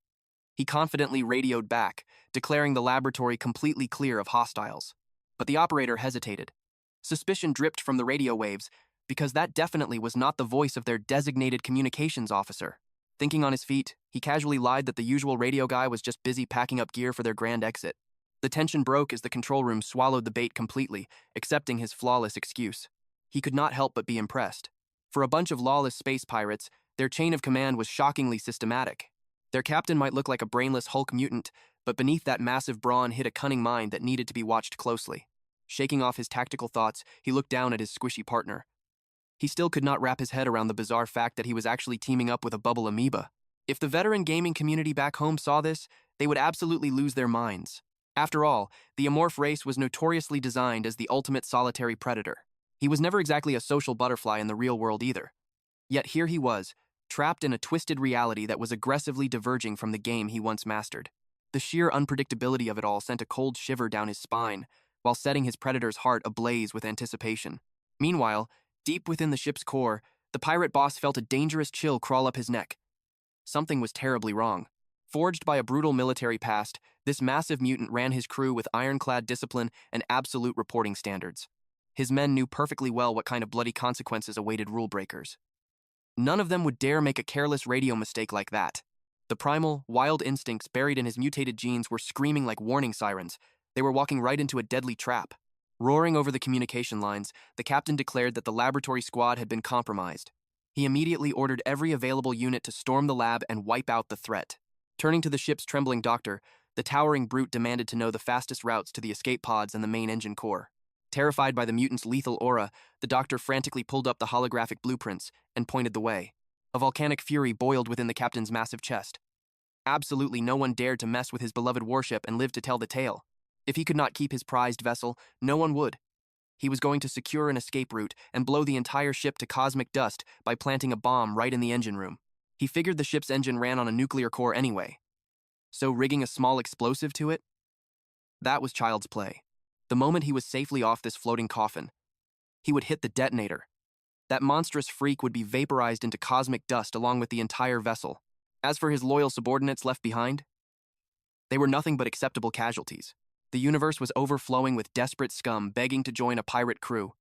He confidently radioed back, declaring the laboratory completely clear of hostiles. But the operator hesitated. Suspicion dripped from the radio waves, because that definitely was not the voice of their designated communications officer. Thinking on his feet, he casually lied that the usual radio guy was just busy packing up gear for their grand exit. The tension broke as the control room swallowed the bait completely, accepting his flawless excuse. He could not help but be impressed. For a bunch of lawless space pirates, their chain of command was shockingly systematic. Their captain might look like a brainless Hulk mutant, but beneath that massive brawn hid a cunning mind that needed to be watched closely. Shaking off his tactical thoughts, he looked down at his squishy partner. He still could not wrap his head around the bizarre fact that he was actually teaming up with a bubble amoeba. If the veteran gaming community back home saw this, they would absolutely lose their minds. After all, the Amorph race was notoriously designed as the ultimate solitary predator. He was never exactly a social butterfly in the real world either. Yet here he was, trapped in a twisted reality that was aggressively diverging from the game he once mastered. The sheer unpredictability of it all sent a cold shiver down his spine, while setting his predator's heart ablaze with anticipation. Meanwhile, deep within the ship's core, the pirate boss felt a dangerous chill crawl up his neck. Something was terribly wrong. Forged by a brutal military past, this massive mutant ran his crew with ironclad discipline and absolute reporting standards. His men knew perfectly well what kind of bloody consequences awaited rule breakers. None of them would dare make a careless radio mistake like that. The primal, wild instincts buried in his mutated genes were screaming like warning sirens. They were walking right into a deadly trap. Roaring over the communication lines, the captain declared that the laboratory squad had been compromised. He immediately ordered every available unit to storm the lab and wipe out the threat. Turning to the ship's trembling doctor, The towering brute demanded to know the fastest routes to the escape pods and the main engine core. Terrified by the mutant's lethal aura, the doctor frantically pulled up the holographic blueprints and pointed the way. A volcanic fury boiled within the captain's massive chest. Absolutely no one dared to mess with his beloved warship and live to tell the tale. If he could not keep his prized vessel, no one would. He was going to secure an escape route and blow the entire ship to cosmic dust by planting a bomb right in the engine room. He figured the ship's engine ran on a nuclear core anyway. So rigging a small explosive to it? That was child's play. The moment he was safely off this floating coffin, he would hit the detonator. That monstrous freak would be vaporized into cosmic dust along with the entire vessel. As for his loyal subordinates left behind, they were nothing but acceptable casualties. The universe was overflowing with desperate scum begging to join a pirate crew.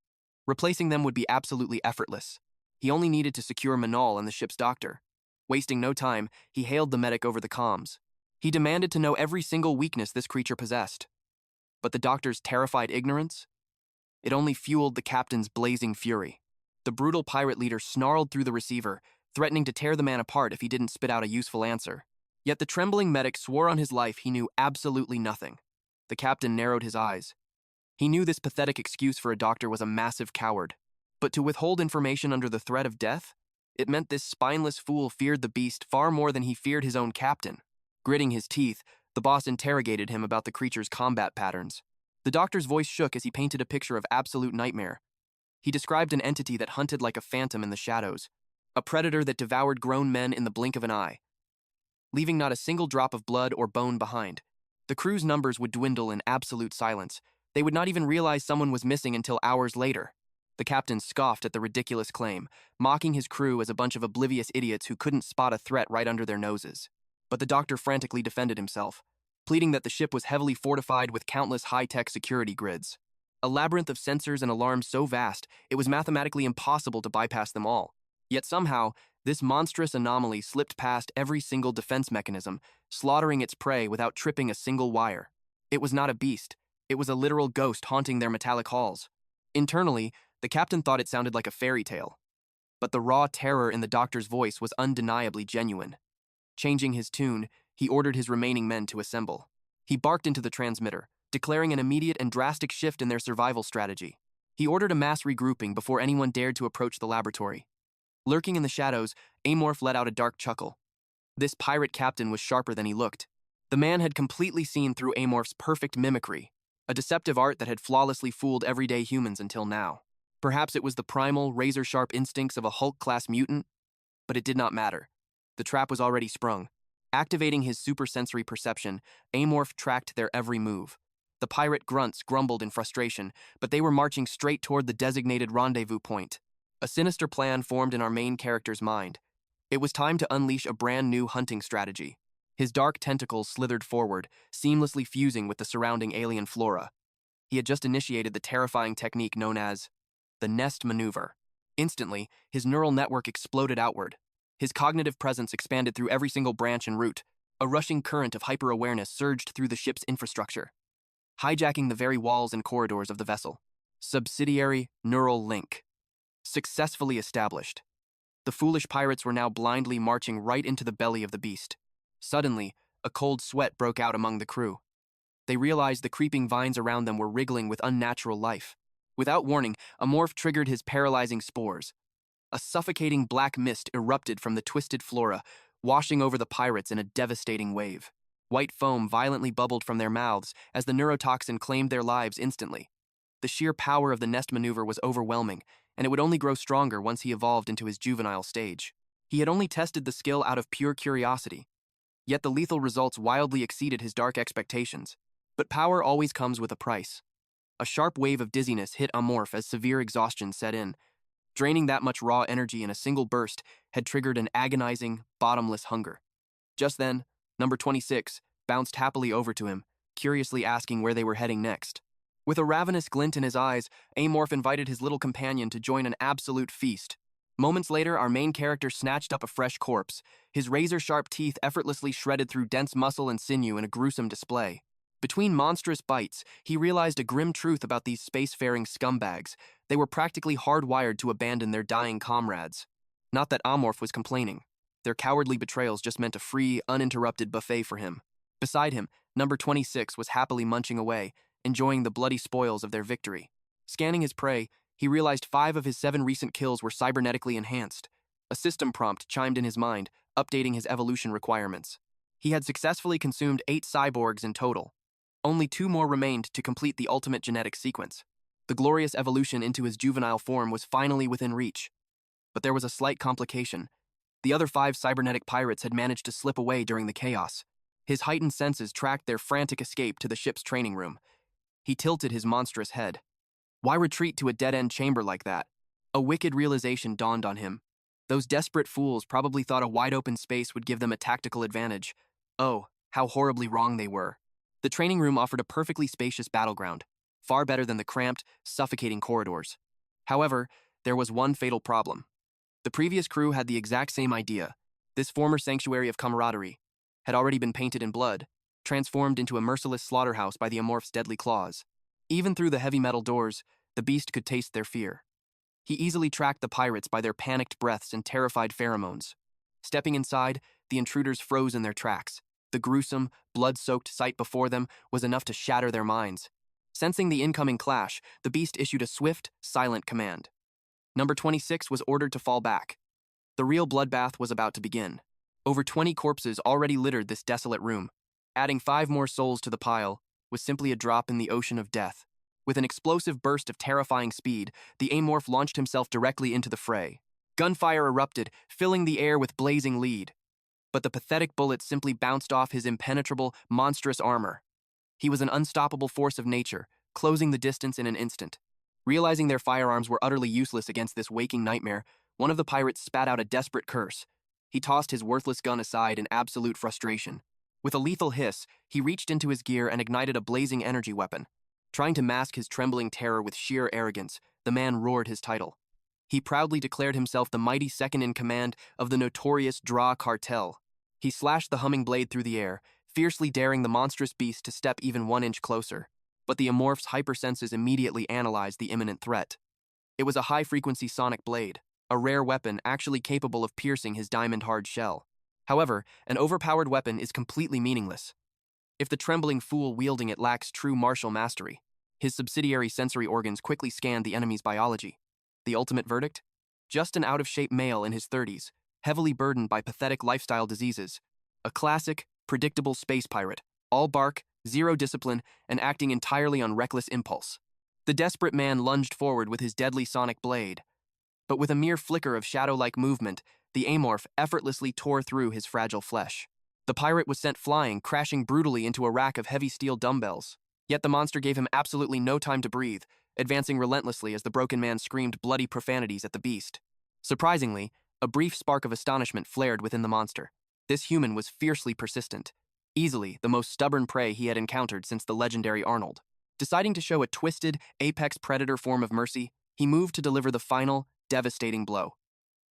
Replacing them would be absolutely effortless. He only needed to secure Manal and the ship's doctor. Wasting no time, he hailed the medic over the comms. He demanded to know every single weakness this creature possessed. But the doctor's terrified ignorance? It only fueled the captain's blazing fury. The brutal pirate leader snarled through the receiver, threatening to tear the man apart if he didn't spit out a useful answer. Yet the trembling medic swore on his life he knew absolutely nothing. The captain narrowed his eyes. He knew this pathetic excuse for a doctor was a massive coward. But to withhold information under the threat of death? It meant this spineless fool feared the beast far more than he feared his own captain. Gritting his teeth, the boss interrogated him about the creature's combat patterns. The doctor's voice shook as he painted a picture of absolute nightmare. He described an entity that hunted like a phantom in the shadows, a predator that devoured grown men in the blink of an eye, leaving not a single drop of blood or bone behind. The crew's numbers would dwindle in absolute silence. They would not even realize someone was missing until hours later. The captain scoffed at the ridiculous claim, mocking his crew as a bunch of oblivious idiots who couldn't spot a threat right under their noses. But the doctor frantically defended himself, pleading that the ship was heavily fortified with countless high-tech security grids. A labyrinth of sensors and alarms so vast, it was mathematically impossible to bypass them all. Yet somehow, this monstrous anomaly slipped past every single defense mechanism, slaughtering its prey without tripping a single wire. It was not a beast. It was a literal ghost haunting their metallic halls. Internally, the captain thought it sounded like a fairy tale. But the raw terror in the doctor's voice was undeniably genuine. Changing his tune, he ordered his remaining men to assemble. He barked into the transmitter, declaring an immediate and drastic shift in their survival strategy. He ordered a mass regrouping before anyone dared to approach the laboratory. Lurking in the shadows, Amorph let out a dark chuckle. This pirate captain was sharper than he looked. The man had completely seen through Amorph's perfect mimicry, a deceptive art that had flawlessly fooled everyday humans until now. Perhaps it was the primal, razor-sharp instincts of a Hulk-class mutant, but it did not matter. The trap was already sprung. Activating his supersensory perception, Amorph tracked their every move. The pirate grunts grumbled in frustration, but they were marching straight toward the designated rendezvous point. A sinister plan formed in our main character's mind. It was time to unleash a brand new hunting strategy. His dark tentacles slithered forward, seamlessly fusing with the surrounding alien flora. He had just initiated the terrifying technique known as the nest maneuver. Instantly, his neural network exploded outward. His cognitive presence expanded through every single branch and root. A rushing current of hyper-awareness surged through the ship's infrastructure, hijacking the very walls and corridors of the vessel. Subsidiary neural link. Successfully established. The foolish pirates were now blindly marching right into the belly of the beast. Suddenly, a cold sweat broke out among the crew. They realized the creeping vines around them were wriggling with unnatural life. Without warning, Amorph triggered his paralyzing spores. A suffocating black mist erupted from the twisted flora, washing over the pirates in a devastating wave. White foam violently bubbled from their mouths as the neurotoxin claimed their lives instantly. The sheer power of the nest maneuver was overwhelming, and it would only grow stronger once he evolved into his juvenile stage. He had only tested the skill out of pure curiosity, yet the lethal results wildly exceeded his dark expectations. But power always comes with a price. A sharp wave of dizziness hit Amorph as severe exhaustion set in. Draining that much raw energy in a single burst had triggered an agonizing, bottomless hunger. Just then, number 26 bounced happily over to him, curiously asking where they were heading next. With a ravenous glint in his eyes, Amorph invited his little companion to join an absolute feast. Moments later, our main character snatched up a fresh corpse, his razor-sharp teeth effortlessly shredded through dense muscle and sinew in a gruesome display. Between monstrous bites, he realized a grim truth about these spacefaring scumbags. They were practically hardwired to abandon their dying comrades. Not that Amorph was complaining. Their cowardly betrayals just meant a free, uninterrupted buffet for him. Beside him, Number 26 was happily munching away, enjoying the bloody spoils of their victory. Scanning his prey, he realized 5 of his 7 recent kills were cybernetically enhanced. A system prompt chimed in his mind, updating his evolution requirements. He had successfully consumed 8 cyborgs in total. Only 2 more remained to complete the ultimate genetic sequence. The glorious evolution into his juvenile form was finally within reach. But there was a slight complication. The other 5 cybernetic pirates had managed to slip away during the chaos. His heightened senses tracked their frantic escape to the ship's training room. He tilted his monstrous head. Why retreat to a dead-end chamber like that? A wicked realization dawned on him. Those desperate fools probably thought a wide-open space would give them a tactical advantage. Oh, how horribly wrong they were. The training room offered a perfectly spacious battleground, far better than the cramped, suffocating corridors. However, there was one fatal problem. The previous crew had the exact same idea. This former sanctuary of camaraderie had already been painted in blood, transformed into a merciless slaughterhouse by the Amorph's deadly claws. Even through the heavy metal doors, the beast could taste their fear. He easily tracked the pirates by their panicked breaths and terrified pheromones. Stepping inside, the intruders froze in their tracks. The gruesome, blood-soaked sight before them was enough to shatter their minds. Sensing the incoming clash, the beast issued a swift, silent command. Number 26 was ordered to fall back. The real bloodbath was about to begin. Over 20 corpses already littered this desolate room. Adding 5 more souls to the pile was simply a drop in the ocean of death. With an explosive burst of terrifying speed, the Amorph launched himself directly into the fray. Gunfire erupted, filling the air with blazing lead. But the pathetic bullets simply bounced off his impenetrable, monstrous armor. He was an unstoppable force of nature, closing the distance in an instant. Realizing their firearms were utterly useless against this waking nightmare, one of the pirates spat out a desperate curse. He tossed his worthless gun aside in absolute frustration. With a lethal hiss, he reached into his gear and ignited a blazing energy weapon. Trying to mask his trembling terror with sheer arrogance, the man roared his title. He proudly declared himself the mighty second-in-command of the notorious Draw Cartel. He slashed the humming blade through the air, fiercely daring the monstrous beast to step even 1 inch closer. But the Amorph's hypersenses immediately analyzed the imminent threat. It was a high-frequency sonic blade, a rare weapon actually capable of piercing his diamond-hard shell. However, an overpowered weapon is completely meaningless if the trembling fool wielding it lacks true martial mastery. His subsidiary sensory organs quickly scanned the enemy's biology. The ultimate verdict? Just an out-of-shape male in his 30s, heavily burdened by pathetic lifestyle diseases. A classic, predictable space pirate, all bark, zero discipline, and acting entirely on reckless impulse. The desperate man lunged forward with his deadly sonic blade. But with a mere flicker of shadow-like movement, the Amorph effortlessly tore through his fragile flesh. The pirate was sent flying, crashing brutally into a rack of heavy steel dumbbells. Yet the monster gave him absolutely no time to breathe, advancing relentlessly as the broken man screamed bloody profanities at the beast. Surprisingly, a brief spark of astonishment flared within the monster. This human was fiercely persistent, easily the most stubborn prey he had encountered since the legendary Arnold. Deciding to show a twisted, apex predator form of mercy, he moved to deliver the final, devastating blow.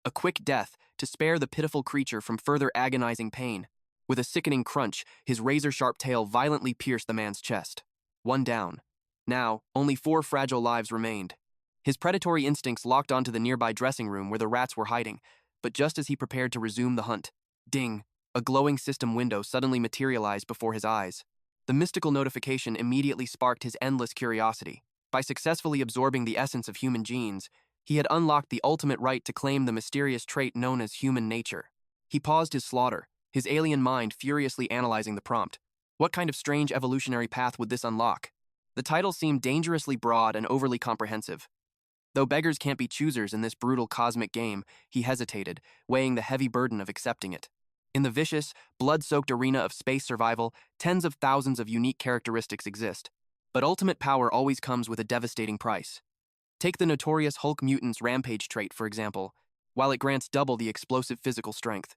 A quick death to spare the pitiful creature from further agonizing pain. With a sickening crunch, his razor-sharp tail violently pierced the man's chest. 1 down. Now, only 4 fragile lives remained. His predatory instincts locked onto the nearby dressing room where the rats were hiding, but just as he prepared to resume the hunt, ding, a glowing system window suddenly materialized before his eyes. The mystical notification immediately sparked his endless curiosity. By successfully absorbing the essence of human genes, he had unlocked the ultimate right to claim the mysterious trait known as human nature. He paused his slaughter, his alien mind furiously analyzing the prompt. What kind of strange evolutionary path would this unlock? The title seemed dangerously broad and overly comprehensive. Though beggars can't be choosers in this brutal cosmic game, he hesitated, weighing the heavy burden of accepting it. In the vicious, blood-soaked arena of space survival, tens of thousands of unique characteristics exist. But ultimate power always comes with a devastating price. Take the notorious Hulk mutant's rampage trait, for example. While it grants double the explosive physical strength,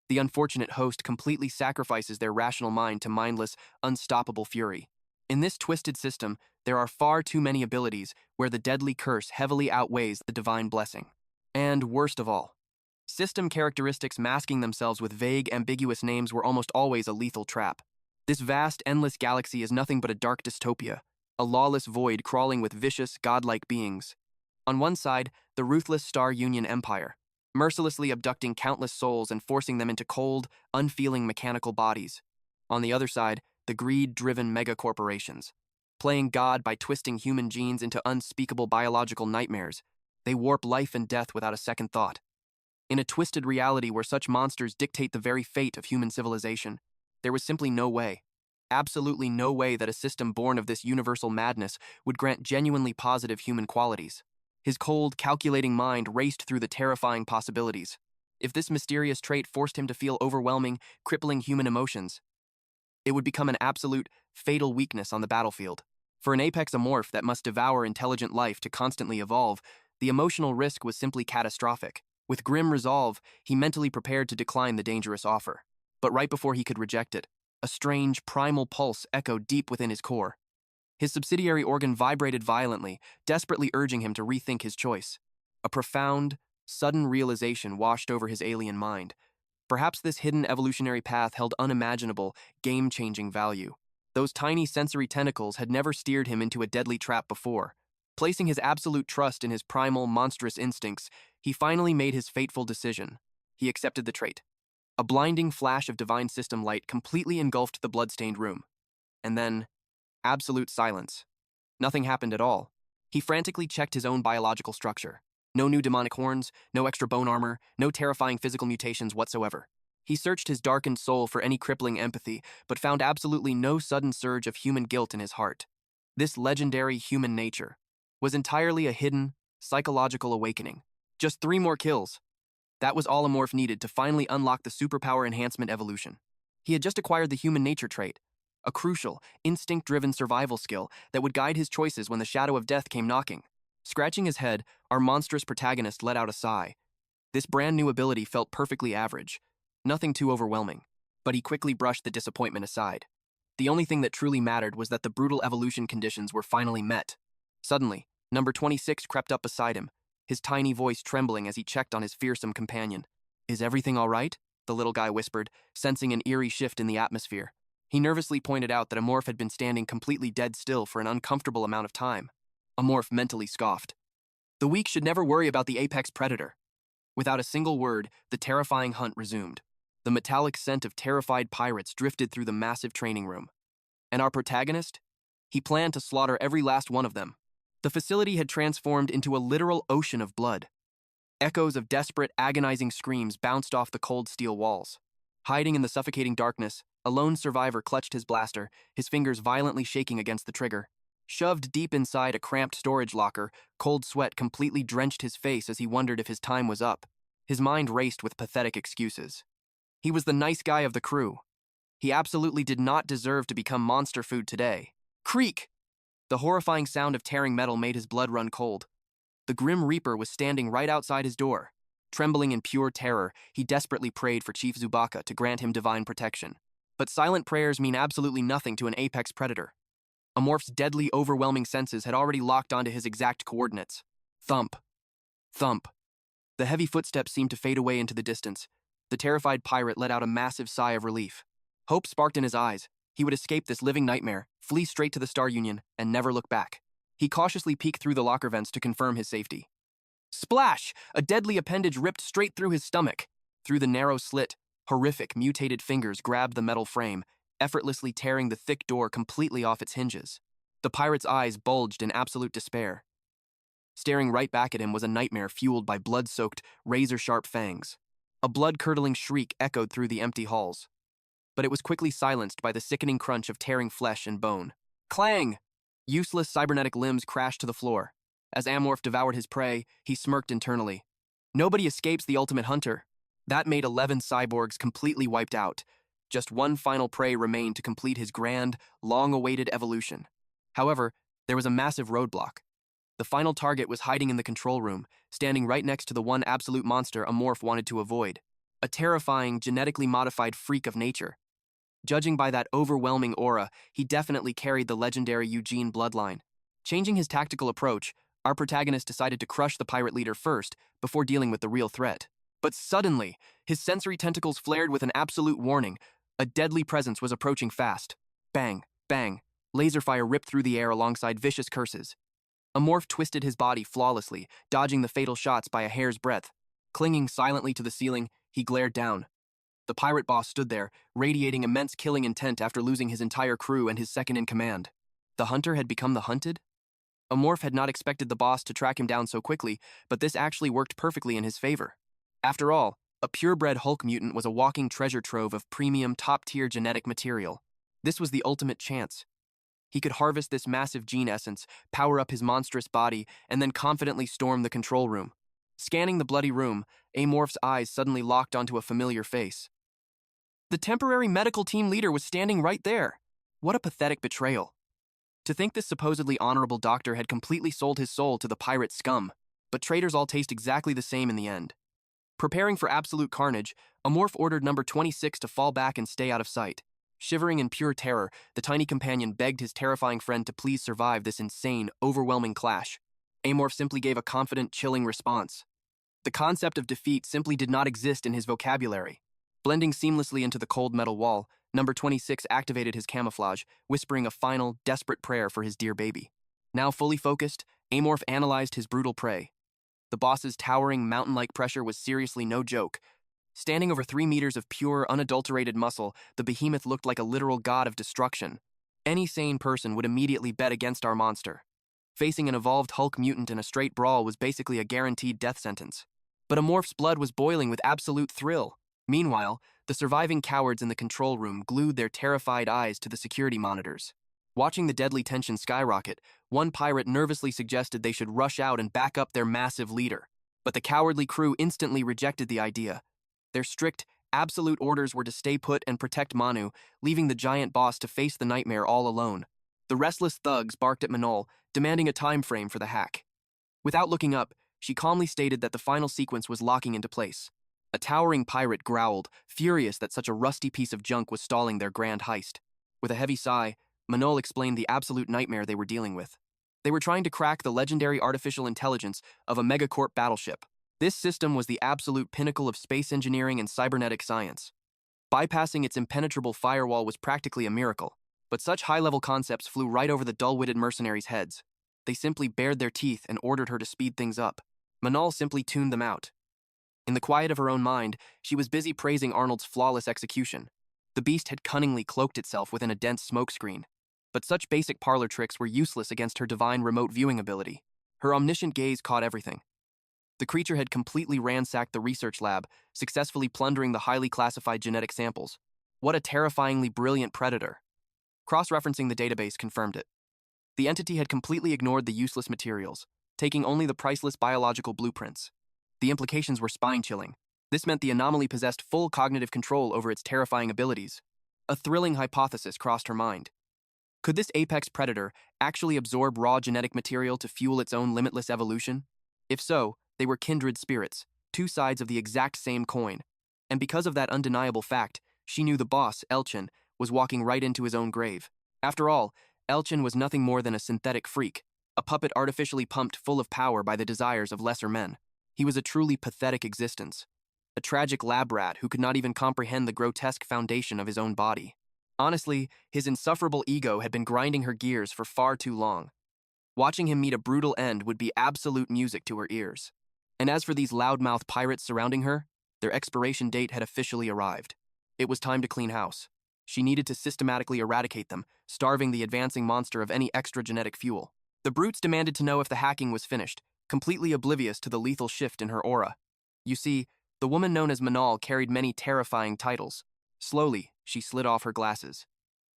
the unfortunate host completely sacrifices their rational mind to mindless, unstoppable fury. In this twisted system, there are far too many abilities where the deadly curse heavily outweighs the divine blessing. And worst of all, system characteristics masking themselves with vague, ambiguous names were almost always a lethal trap. This vast, endless galaxy is nothing but a dark dystopia, a lawless void crawling with vicious, godlike beings. On one side, the ruthless Star Union Empire, mercilessly abducting countless souls and forcing them into cold, unfeeling mechanical bodies. On the other side, the greed-driven megacorporations. Playing God by twisting human genes into unspeakable biological nightmares, they warp life and death without a second thought. In a twisted reality where such monsters dictate the very fate of human civilization, there was simply no way, absolutely no way that a system born of this universal madness would grant genuinely positive human qualities. His cold, calculating mind raced through the terrifying possibilities. If this mysterious trait forced him to feel overwhelming, crippling human emotions, it would become an absolute, fatal weakness on the battlefield. For an apex amorph that must devour intelligent life to constantly evolve, the emotional risk was simply catastrophic. With grim resolve, he mentally prepared to decline the dangerous offer. But right before he could reject it, a strange, primal pulse echoed deep within his core. His subsidiary organ vibrated violently, desperately urging him to rethink his choice. A profound, sudden realization washed over his alien mind. Perhaps this hidden evolutionary path held unimaginable, game-changing value. Those tiny sensory tentacles had never steered him into a deadly trap before. Placing his absolute trust in his primal, monstrous instincts, he finally made his fateful decision. He accepted the trait. A blinding flash of divine system light completely engulfed the blood-stained room. And then, absolute silence. Nothing happened at all. He frantically checked his own biological structure. No new demonic horns, no extra bone armor, no terrifying physical mutations whatsoever. He searched his darkened soul for any crippling empathy, but found absolutely no sudden surge of human guilt in his heart. This legendary human nature was entirely a hidden, psychological awakening. Just 3 more kills. That was all Amorph needed to finally unlock the superpower enhancement evolution. He had just acquired the human nature trait, a crucial, instinct-driven survival skill that would guide his choices when the shadow of death came knocking. Scratching his head, our monstrous protagonist let out a sigh. This brand new ability felt perfectly average, nothing too overwhelming, but he quickly brushed the disappointment aside. The only thing that truly mattered was that the brutal evolution conditions were finally met. Suddenly, number 26 crept up beside him, his tiny voice trembling as he checked on his fearsome companion. "Is everything all right?" the little guy whispered, sensing an eerie shift in the atmosphere. He nervously pointed out that Amorph had been standing completely dead still for an uncomfortable amount of time. Amorph mentally scoffed. The weak should never worry about the apex predator. Without a single word, the terrifying hunt resumed. The metallic scent of terrified pirates drifted through the massive training room. And our protagonist? He planned to slaughter every last one of them. The facility had transformed into a literal ocean of blood. Echoes of desperate, agonizing screams bounced off the cold steel walls. Hiding in the suffocating darkness, a lone survivor clutched his blaster, his fingers violently shaking against the trigger. Shoved deep inside a cramped storage locker, cold sweat completely drenched his face as he wondered if his time was up. His mind raced with pathetic excuses. He was the nice guy of the crew. He absolutely did not deserve to become monster food today. Creak! The horrifying sound of tearing metal made his blood run cold. The Grim Reaper was standing right outside his door. Trembling in pure terror, he desperately prayed for Chief Zubaka to grant him divine protection. But silent prayers mean absolutely nothing to an apex predator. Amorph's deadly, overwhelming senses had already locked onto his exact coordinates. Thump. Thump. The heavy footsteps seemed to fade away into the distance. The terrified pirate let out a massive sigh of relief. Hope sparked in his eyes. He would escape this living nightmare, flee straight to the Star Union, and never look back. He cautiously peeked through the locker vents to confirm his safety. Splash! A deadly appendage ripped straight through his stomach. Through the narrow slit, horrific, mutated fingers grabbed the metal frame, effortlessly tearing the thick door completely off its hinges. The pirate's eyes bulged in absolute despair. Staring right back at him was a nightmare fueled by blood-soaked, razor-sharp fangs. A blood-curdling shriek echoed through the empty halls. But it was quickly silenced by the sickening crunch of tearing flesh and bone. Clang! Useless cybernetic limbs crashed to the floor. As Amorph devoured his prey, he smirked internally. Nobody escapes the ultimate hunter. That made 11 cyborgs completely wiped out. Just one final prey remained to complete his grand, long-awaited evolution. However, there was a massive roadblock. The final target was hiding in the control room, standing right next to the one absolute monster Amorph wanted to avoid. A terrifying, genetically modified freak of nature. Judging by that overwhelming aura, he definitely carried the legendary Eugene bloodline. Changing his tactical approach, our protagonist decided to crush the pirate leader first, before dealing with the real threat. But suddenly, his sensory tentacles flared with an absolute warning. A deadly presence was approaching fast. Bang, bang. Laser fire ripped through the air alongside vicious curses. Amorph twisted his body flawlessly, dodging the fatal shots by a hair's breadth. Clinging silently to the ceiling, he glared down. The pirate boss stood there, radiating immense killing intent after losing his entire crew and his second-in-command. The hunter had become the hunted? Amorph had not expected the boss to track him down so quickly, but this actually worked perfectly in his favor. After all, a purebred Hulk mutant was a walking treasure trove of premium, top-tier genetic material. This was the ultimate chance. He could harvest this massive gene essence, power up his monstrous body, and then confidently storm the control room. Scanning the bloody room, Amorph's eyes suddenly locked onto a familiar face. The temporary medical team leader was standing right there. What a pathetic betrayal. To think this supposedly honorable doctor had completely sold his soul to the pirate scum, but traitors all taste exactly the same in the end. Preparing for absolute carnage, Amorph ordered number 26 to fall back and stay out of sight. Shivering in pure terror, the tiny companion begged his terrifying friend to please survive this insane, overwhelming clash. Amorph simply gave a confident, chilling response. The concept of defeat simply did not exist in his vocabulary. Blending seamlessly into the cold metal wall, number 26 activated his camouflage, whispering a final, desperate prayer for his dear baby. Now fully focused, Amorph analyzed his brutal prey. The boss's towering, mountain-like pressure was seriously no joke. Standing over 3 meters of pure, unadulterated muscle, the behemoth looked like a literal god of destruction. Any sane person would immediately bet against our monster. Facing an evolved Hulk mutant in a straight brawl was basically a guaranteed death sentence. But Amorph's blood was boiling with absolute thrill. Meanwhile, the surviving cowards in the control room glued their terrified eyes to the security monitors. Watching the deadly tension skyrocket, one pirate nervously suggested they should rush out and back up their massive leader. But the cowardly crew instantly rejected the idea. Their strict, absolute orders were to stay put and protect Manu, leaving the giant boss to face the nightmare all alone. The restless thugs barked at Manol, demanding a time frame for the hack. Without looking up, she calmly stated that the final sequence was locking into place. A towering pirate growled, furious that such a rusty piece of junk was stalling their grand heist. With a heavy sigh, Manol explained the absolute nightmare they were dealing with. They were trying to crack the legendary artificial intelligence of a Mega Cobb battleship. This system was the absolute pinnacle of space engineering and cybernetic science. Bypassing its impenetrable firewall was practically a miracle, but such high-level concepts flew right over the dull-witted mercenaries' heads. They simply bared their teeth and ordered her to speed things up. Manol simply tuned them out. In the quiet of her own mind, she was busy praising Arnold's flawless execution. The beast had cunningly cloaked itself within a dense smokescreen. But such basic parlor tricks were useless against her divine remote viewing ability. Her omniscient gaze caught everything. The creature had completely ransacked the research lab, successfully plundering the highly classified genetic samples. What a terrifyingly brilliant predator. Cross-referencing the database confirmed it. The entity had completely ignored the useless materials, taking only the priceless biological blueprints. The implications were spine-chilling. This meant the anomaly possessed full cognitive control over its terrifying abilities. A thrilling hypothesis crossed her mind. Could this apex predator actually absorb raw genetic material to fuel its own limitless evolution? If so, they were kindred spirits, two sides of the exact same coin. And because of that undeniable fact, she knew the boss, Elchin, was walking right into his own grave. After all, Elchin was nothing more than a synthetic freak, a puppet artificially pumped full of power by the desires of lesser men. He was a truly pathetic existence, a tragic lab rat who could not even comprehend the grotesque foundation of his own body. Honestly, his insufferable ego had been grinding her gears for far too long. Watching him meet a brutal end would be absolute music to her ears. And as for these loudmouth pirates surrounding her, their expiration date had officially arrived. It was time to clean house. She needed to systematically eradicate them, starving the advancing monster of any extra genetic fuel. The brutes demanded to know if the hacking was finished, completely oblivious to the lethal shift in her aura. You see, the woman known as Manal carried many terrifying titles. Slowly, she slid off her glasses.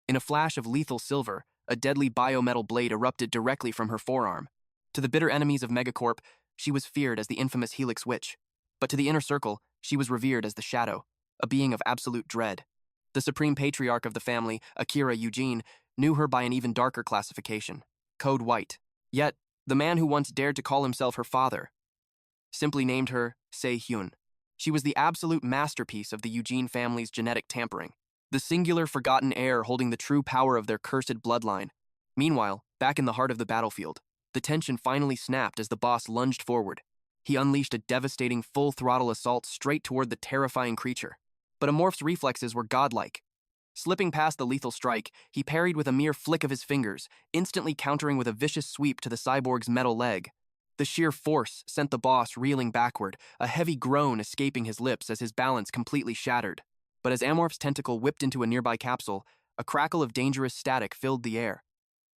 In a flash of lethal silver, a deadly biometal blade erupted directly from her forearm. To the bitter enemies of Mega Cobb, she was feared as the infamous Helix Witch. But to the inner circle, she was revered as the Shadow, a being of absolute dread. The supreme patriarch of the family, Akira Eugene, knew her by an even darker classification, Code White. Yet, the man who once dared to call himself her father simply named her Se-Hyun. She was the absolute masterpiece of the Eugene family's genetic tampering, the singular forgotten heir holding the true power of their cursed bloodline. Meanwhile, back in the heart of the battlefield, the tension finally snapped as the boss lunged forward. He unleashed a devastating full-throttle assault straight toward the terrifying creature. But Amorph's reflexes were godlike. Slipping past the lethal strike, he parried with a mere flick of his fingers, instantly countering with a vicious sweep to the cyborg's metal leg. The sheer force sent the boss reeling backward, a heavy groan escaping his lips as his balance completely shattered. But as Amorph's tentacle whipped into a nearby capsule, a crackle of dangerous static filled the air.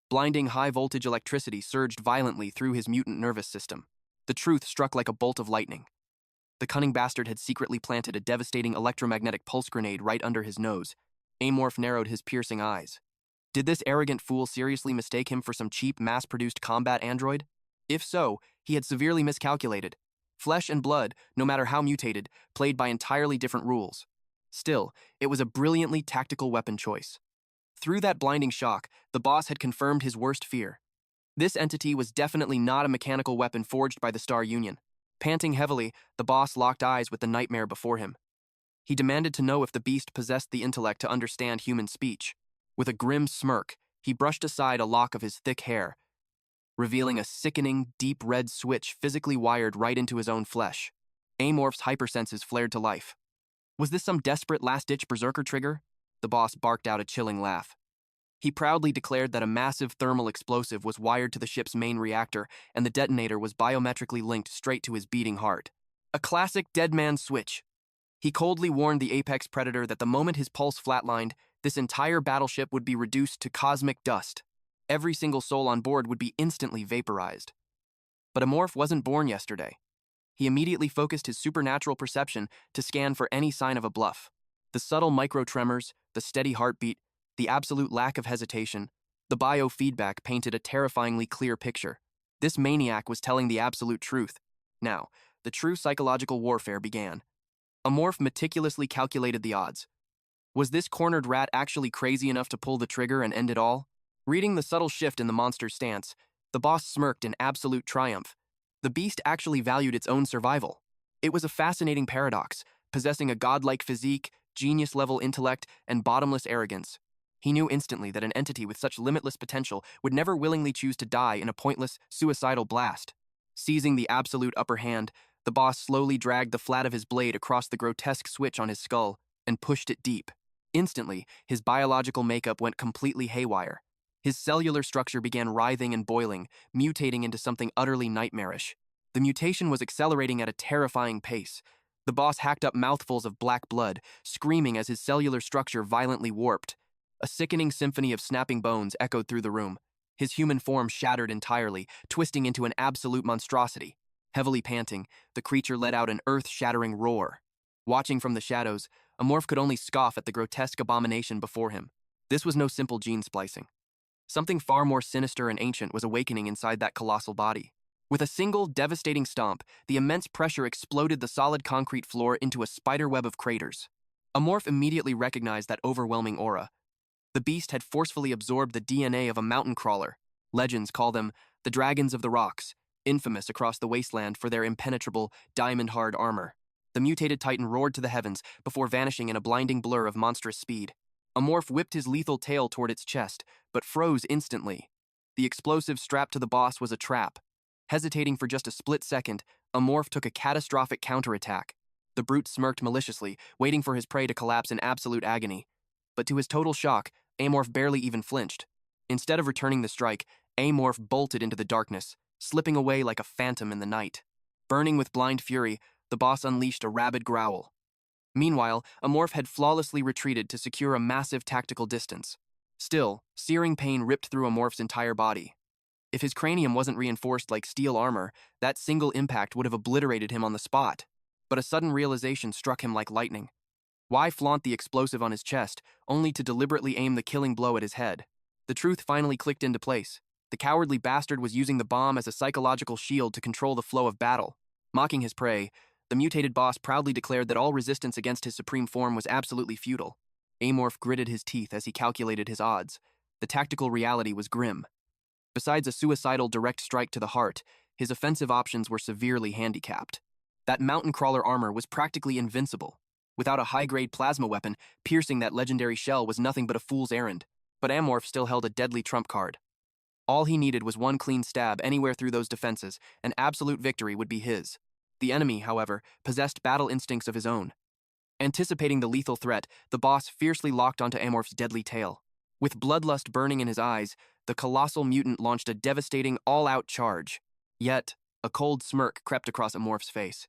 Blinding high-voltage electricity surged violently through his mutant nervous system. The truth struck like a bolt of lightning. The cunning bastard had secretly planted a devastating electromagnetic pulse grenade right under his nose. Amorph narrowed his piercing eyes. Did this arrogant fool seriously mistake him for some cheap, mass-produced combat android? If so, he had severely miscalculated. Flesh and blood, no matter how mutated, played by entirely different rules. Still, it was a brilliantly tactical weapon choice. Through that blinding shock, the boss had confirmed his worst fear. This entity was definitely not a mechanical weapon forged by the Star Union. Panting heavily, the boss locked eyes with the nightmare before him. He demanded to know if the beast possessed the intellect to understand human speech. With a grim smirk, he brushed aside a lock of his thick hair, revealing a sickening, deep red switch physically wired right into his own flesh. Amorph's hypersenses flared to life. Was this some desperate last-ditch berserker trigger? The boss barked out a chilling laugh. He proudly declared that a massive thermal explosive was wired to the ship's main reactor, and the detonator was biometrically linked straight to his beating heart. A classic dead man's switch. He coldly warned the apex predator that the moment his pulse flatlined, this entire battleship would be reduced to cosmic dust. Every single soul on board would be instantly vaporized. But Amorph wasn't born yesterday. He immediately focused his supernatural perception to scan for any sign of a bluff. The subtle micro-tremors, the steady heartbeat, the absolute lack of hesitation, the biofeedback painted a terrifyingly clear picture. This maniac was telling the absolute truth. Now, the true psychological warfare began. Amorph meticulously calculated the odds. Was this cornered rat actually crazy enough to pull the trigger and end it all? Reading the subtle shift in the monster's stance, the boss smirked in absolute triumph. The beast actually valued its own survival. It was a fascinating paradox, possessing a godlike physique, genius-level intellect, and bottomless arrogance. He knew instantly that an entity with such limitless potential would never willingly choose to die in a pointless, suicidal blast. Seizing the absolute upper hand, the boss slowly dragged the flat of his blade across the grotesque switch on his skull and pushed it deep. Instantly, his biological makeup went completely haywire. His cellular structure began writhing and boiling, mutating into something utterly nightmarish. The mutation was accelerating at a terrifying pace. The boss hacked up mouthfuls of black blood, screaming as his cellular structure violently warped. A sickening symphony of snapping bones echoed through the room. His human form shattered entirely, twisting into an absolute monstrosity. Heavily panting, the creature let out an earth-shattering roar. Watching from the shadows, Amorph could only scoff at the grotesque abomination before him. This was no simple gene splicing. Something far more sinister and ancient was awakening inside that colossal body. With a single, devastating stomp, the immense pressure exploded the solid concrete floor into a spiderweb of craters. Amorph immediately recognized that overwhelming aura. The beast had forcefully absorbed the DNA of a mountain crawler. Legends call them the Dragons of the Rocks, infamous across the wasteland for their impenetrable, diamond-hard armor. The mutated titan roared to the heavens before vanishing in a blinding blur of monstrous speed. Amorph whipped his lethal tail toward its chest, but froze instantly. The explosive strapped to the boss was a trap. Hesitating for just a split second, Amorph took a catastrophic counterattack. The brute smirked maliciously, waiting for his prey to collapse in absolute agony. But to his total shock, Amorph barely even flinched. Instead of returning the strike, Amorph bolted into the darkness, slipping away like a phantom in the night. Burning with blind fury, the boss unleashed a rabid growl. Meanwhile, Amorph had flawlessly retreated to secure a massive tactical distance. Still, searing pain ripped through Amorph's entire body. If his cranium wasn't reinforced like steel armor, that single impact would have obliterated him on the spot. But a sudden realization struck him like lightning. Why flaunt the explosive on his chest, only to deliberately aim the killing blow at his head? The truth finally clicked into place. The cowardly bastard was using the bomb as a psychological shield to control the flow of battle. Mocking his prey, the mutated boss proudly declared that all resistance against his supreme form was absolutely futile. Amorph gritted his teeth as he calculated his odds. The tactical reality was grim. Besides a suicidal direct strike to the heart, his offensive options were severely handicapped. That mountain crawler armor was practically invincible. Without a high-grade plasma weapon, piercing that legendary shell was nothing but a fool's errand. But Amorph still held a deadly trump card. All he needed was one clean stab anywhere through those defenses, and absolute victory would be his. The enemy, however, possessed battle instincts of his own. Anticipating the lethal threat, the boss fiercely locked onto Amorph's deadly tail. With bloodlust burning in his eyes, the colossal mutant launched a devastating all-out charge. Yet, a cold smirk crept across Amorph's face.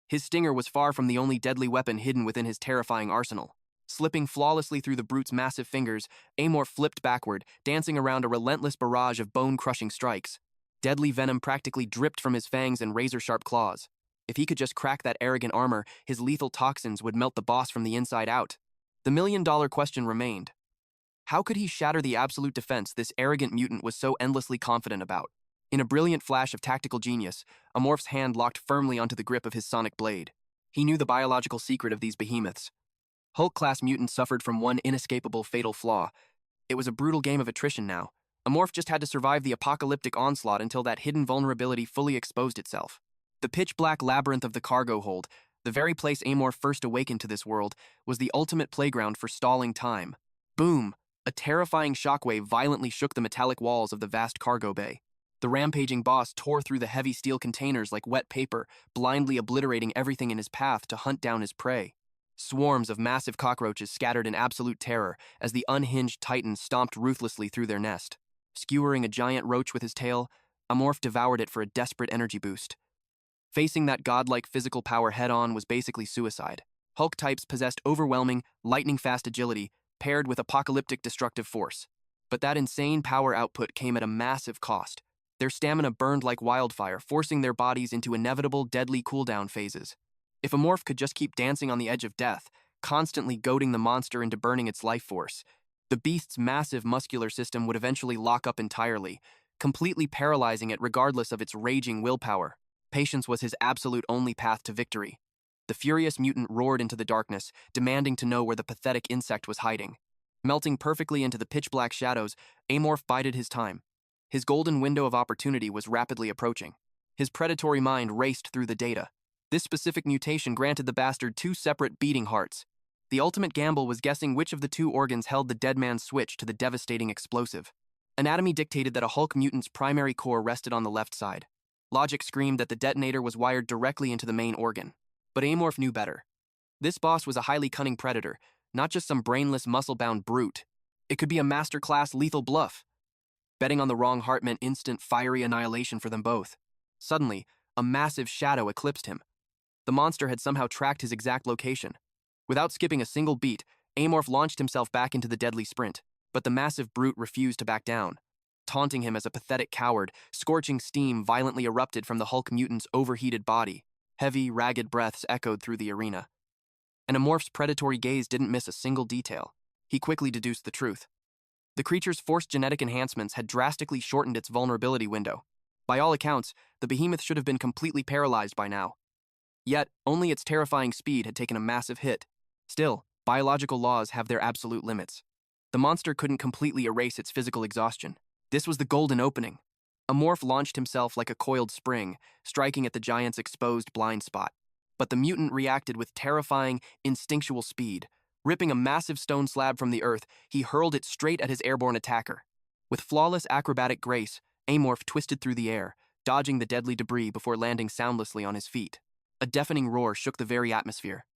His stinger was far from the only deadly weapon hidden within his terrifying arsenal. Slipping flawlessly through the brute's massive fingers, Amorph flipped backward, dancing around a relentless barrage of bone-crushing strikes. Deadly venom practically dripped from his fangs and razor-sharp claws. If he could just crack that arrogant armor, his lethal toxins would melt the boss from the inside out. The million-dollar question remained. How could he shatter the absolute defense this arrogant mutant was so endlessly confident about? In a brilliant flash of tactical genius, Amorph's hand locked firmly onto the grip of his sonic blade. He knew the biological secret of these behemoths. Hulk-class mutants suffered from one inescapable fatal flaw. It was a brutal game of attrition now. Amorph just had to survive the apocalyptic onslaught until that hidden vulnerability fully exposed itself. The pitch-black labyrinth of the cargo hold, the very place Amorph first awakened to this world, was the ultimate playground for stalling time. Boom! A terrifying shockwave violently shook the metallic walls of the vast cargo bay. The rampaging boss tore through the heavy steel containers like wet paper, blindly obliterating everything in his path to hunt down his prey. Swarms of massive cockroaches scattered in absolute terror as the unhinged titan stomped ruthlessly through their nest. Skewering a giant roach with his tail, Amorph devoured it for a desperate energy boost. Facing that godlike physical power head-on was basically suicide. Hulk types possessed overwhelming, lightning-fast agility, paired with apocalyptic destructive force. But that insane power output came at a massive cost. Their stamina burned like wildfire, forcing their bodies into inevitable deadly cooldown phases. If Amorph could just keep dancing on the edge of death, constantly goading the monster into burning its life force, the beast's massive muscular system would eventually lock up entirely, completely paralyzing it regardless of its raging willpower. Patience was his absolute only path to victory. The furious mutant roared into the darkness, demanding to know where the pathetic insect was hiding. Melting perfectly into the pitch-black shadows, Amorph bided his time. His golden window of opportunity was rapidly approaching. His predatory mind raced through the data. This specific mutation granted the bastard 2 separate beating hearts. The ultimate gamble was guessing which of the 2 organs held the dead man's switch to the devastating explosive. Anatomy dictated that a Hulk mutant's primary core rested on the left side. Logic screamed that the detonator was wired directly into the main organ. But Amorph knew better. This boss was a highly cunning predator, not just some brainless, muscle-bound brute. It could be a master-class lethal bluff. Betting on the wrong heart meant instant, fiery annihilation for them both. Suddenly, a massive shadow eclipsed him. The monster had somehow tracked his exact location. Without skipping a single beat, Amorph launched himself back into the deadly sprint, but the massive brute refused to back down. Taunting him as a pathetic coward, scorching steam violently erupted from the Hulk mutant's overheated body. Heavy, ragged breaths echoed through the arena. And Amorph's predatory gaze didn't miss a single detail. He quickly deduced the truth. The creature's forced genetic enhancements had drastically shortened its vulnerability window. By all accounts, the behemoth should have been completely paralyzed by now. Yet, only its terrifying speed had taken a massive hit. Still, biological laws have their absolute limits. The monster couldn't completely erase its physical exhaustion. This was the golden opening. Amorph launched himself like a coiled spring, striking at the giant's exposed blind spot. But the mutant reacted with terrifying, instinctual speed. Ripping a massive stone slab from the earth, he hurled it straight at his airborne attacker. With flawless acrobatic grace, Amorph twisted through the air, dodging the deadly debris before landing soundlessly on his feet. A deafening roar shook the very atmosphere.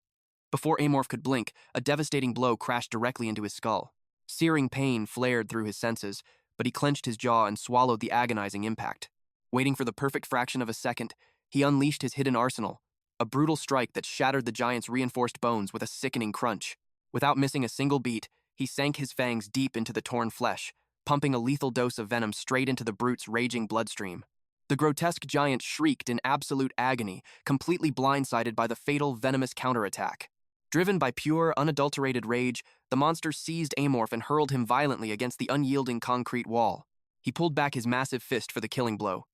Before Amorph could blink, a devastating blow crashed directly into his skull. Searing pain flared through his senses, but he clenched his jaw and swallowed the agonizing impact. Waiting for the perfect fraction of a second, he unleashed his hidden arsenal, a brutal strike that shattered the giant's reinforced bones with a sickening crunch. Without missing a single beat, he sank his fangs deep into the torn flesh, pumping a lethal dose of venom straight into the brute's raging bloodstream. The grotesque giant shrieked in absolute agony, completely blindsided by the fatal venomous counterattack. Driven by pure, unadulterated rage, the monster seized Amorph and hurled him violently against the unyielding concrete wall. He pulled back his massive fist for the killing blow.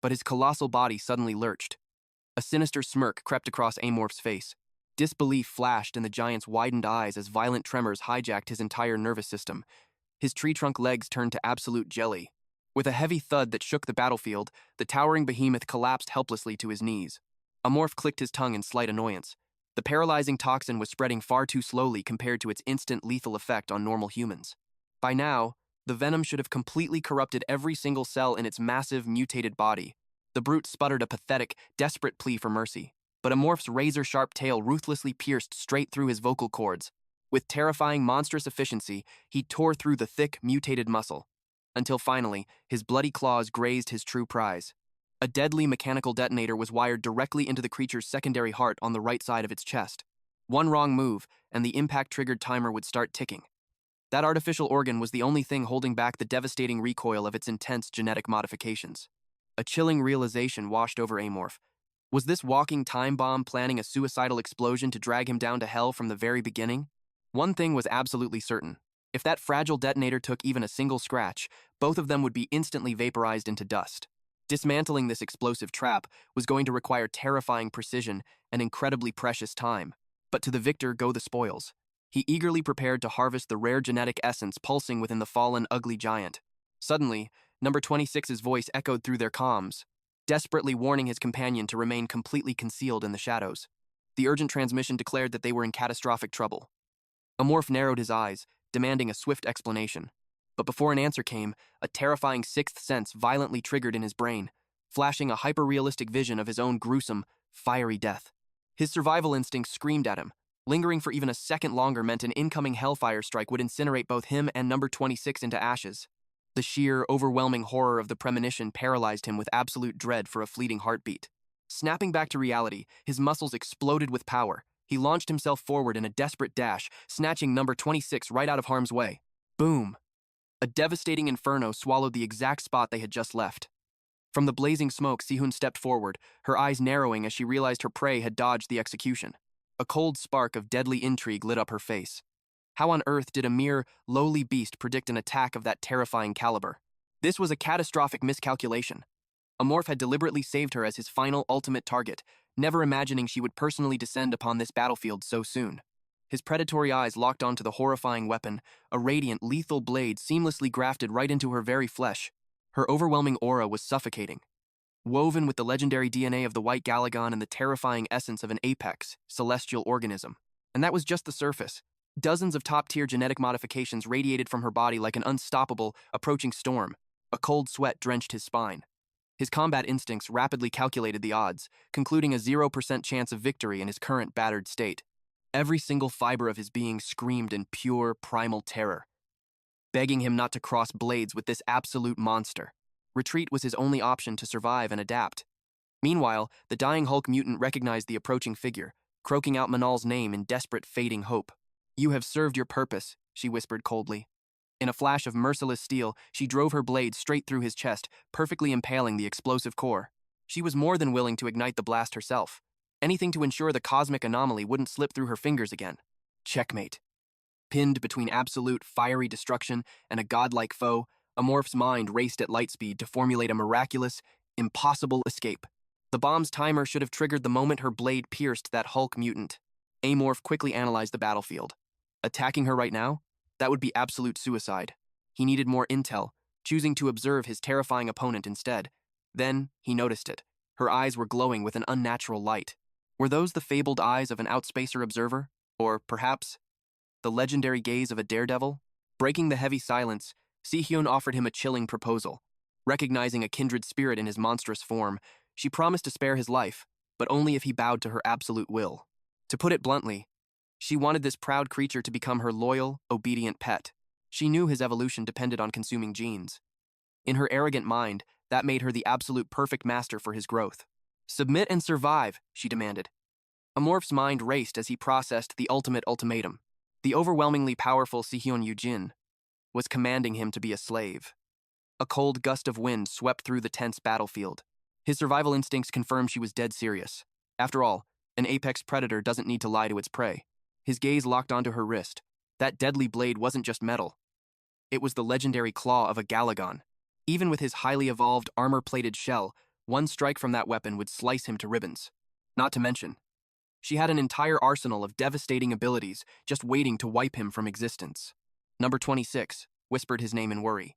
But his colossal body suddenly lurched. A sinister smirk crept across Amorph's face. Disbelief flashed in the giant's widened eyes as violent tremors hijacked his entire nervous system. His tree-trunk legs turned to absolute jelly. With a heavy thud that shook the battlefield, the towering behemoth collapsed helplessly to his knees. Amorph clicked his tongue in slight annoyance. The paralyzing toxin was spreading far too slowly compared to its instant lethal effect on normal humans. By now, the venom should have completely corrupted every single cell in its massive, mutated body. The brute sputtered a pathetic, desperate plea for mercy. But Amorph's razor-sharp tail ruthlessly pierced straight through his vocal cords. With terrifying, monstrous efficiency, he tore through the thick, mutated muscle. Until finally, his bloody claws grazed his true prize. A deadly mechanical detonator was wired directly into the creature's secondary heart on the right side of its chest. One wrong move, and the impact-triggered timer would start ticking. That artificial organ was the only thing holding back the devastating recoil of its intense genetic modifications. A chilling realization washed over Amorph. Was this walking time bomb planning a suicidal explosion to drag him down to hell from the very beginning? One thing was absolutely certain. If that fragile detonator took even a single scratch, both of them would be instantly vaporized into dust. Dismantling this explosive trap was going to require terrifying precision and incredibly precious time. But to the victor go the spoils. He eagerly prepared to harvest the rare genetic essence pulsing within the fallen, ugly giant. Suddenly, number 26's voice echoed through their comms, desperately warning his companion to remain completely concealed in the shadows. The urgent transmission declared that they were in catastrophic trouble. Amorph narrowed his eyes, demanding a swift explanation. But before an answer came, a terrifying sixth sense violently triggered in his brain, flashing a hyper-realistic vision of his own gruesome, fiery death. His survival instincts screamed at him. Lingering for even a second longer meant an incoming hellfire strike would incinerate both him and number 26 into ashes. The sheer, overwhelming horror of the premonition paralyzed him with absolute dread for a fleeting heartbeat. Snapping back to reality, his muscles exploded with power. He launched himself forward in a desperate dash, snatching number 26 right out of harm's way. Boom! A devastating inferno swallowed the exact spot they had just left. From the blazing smoke, Sihun stepped forward, her eyes narrowing as she realized her prey had dodged the execution. A cold spark of deadly intrigue lit up her face. How on earth did a mere, lowly beast predict an attack of that terrifying caliber? This was a catastrophic miscalculation. Amorph had deliberately saved her as his final, ultimate target, never imagining she would personally descend upon this battlefield so soon. His predatory eyes locked onto the horrifying weapon, a radiant, lethal blade seamlessly grafted right into her very flesh. Her overwhelming aura was suffocating. Woven with the legendary DNA of the White Galagon and the terrifying essence of an apex, celestial organism. And that was just the surface. Dozens of top-tier genetic modifications radiated from her body like an unstoppable, approaching storm. A cold sweat drenched his spine. His combat instincts rapidly calculated the odds, concluding a 0% chance of victory in his current battered state. Every single fiber of his being screamed in pure, primal terror, begging him not to cross blades with this absolute monster. Retreat was his only option to survive and adapt. Meanwhile, the dying Hulk mutant recognized the approaching figure, croaking out Manal's name in desperate, fading hope. "You have served your purpose," she whispered coldly. In a flash of merciless steel, she drove her blade straight through his chest, perfectly impaling the explosive core. She was more than willing to ignite the blast herself. Anything to ensure the cosmic anomaly wouldn't slip through her fingers again. Checkmate. Pinned between absolute, fiery destruction and a godlike foe, Amorph's mind raced at light speed to formulate a miraculous, impossible escape. The bomb's timer should have triggered the moment her blade pierced that Hulk mutant. Amorph quickly analyzed the battlefield. Attacking her right now? That would be absolute suicide. He needed more intel, choosing to observe his terrifying opponent instead. Then, he noticed it. Her eyes were glowing with an unnatural light. Were those the fabled eyes of an outspacer observer? Or, perhaps, the legendary gaze of a daredevil? Breaking the heavy silence, Si-hyun offered him a chilling proposal. Recognizing a kindred spirit in his monstrous form, she promised to spare his life, but only if he bowed to her absolute will. To put it bluntly, she wanted this proud creature to become her loyal, obedient pet. She knew his evolution depended on consuming genes. In her arrogant mind, that made her the absolute perfect master for his growth. "Submit and survive," she demanded. Amorph's mind raced as he processed the ultimate ultimatum. The overwhelmingly powerful Si-hyun Yujin was commanding him to be a slave. A cold gust of wind swept through the tense battlefield. His survival instincts confirmed she was dead serious. After all, an apex predator doesn't need to lie to its prey. His gaze locked onto her wrist. That deadly blade wasn't just metal. It was the legendary claw of a Galagon. Even with his highly evolved, armor-plated shell, one strike from that weapon would slice him to ribbons. Not to mention, she had an entire arsenal of devastating abilities just waiting to wipe him from existence. Number 26 whispered his name in worry.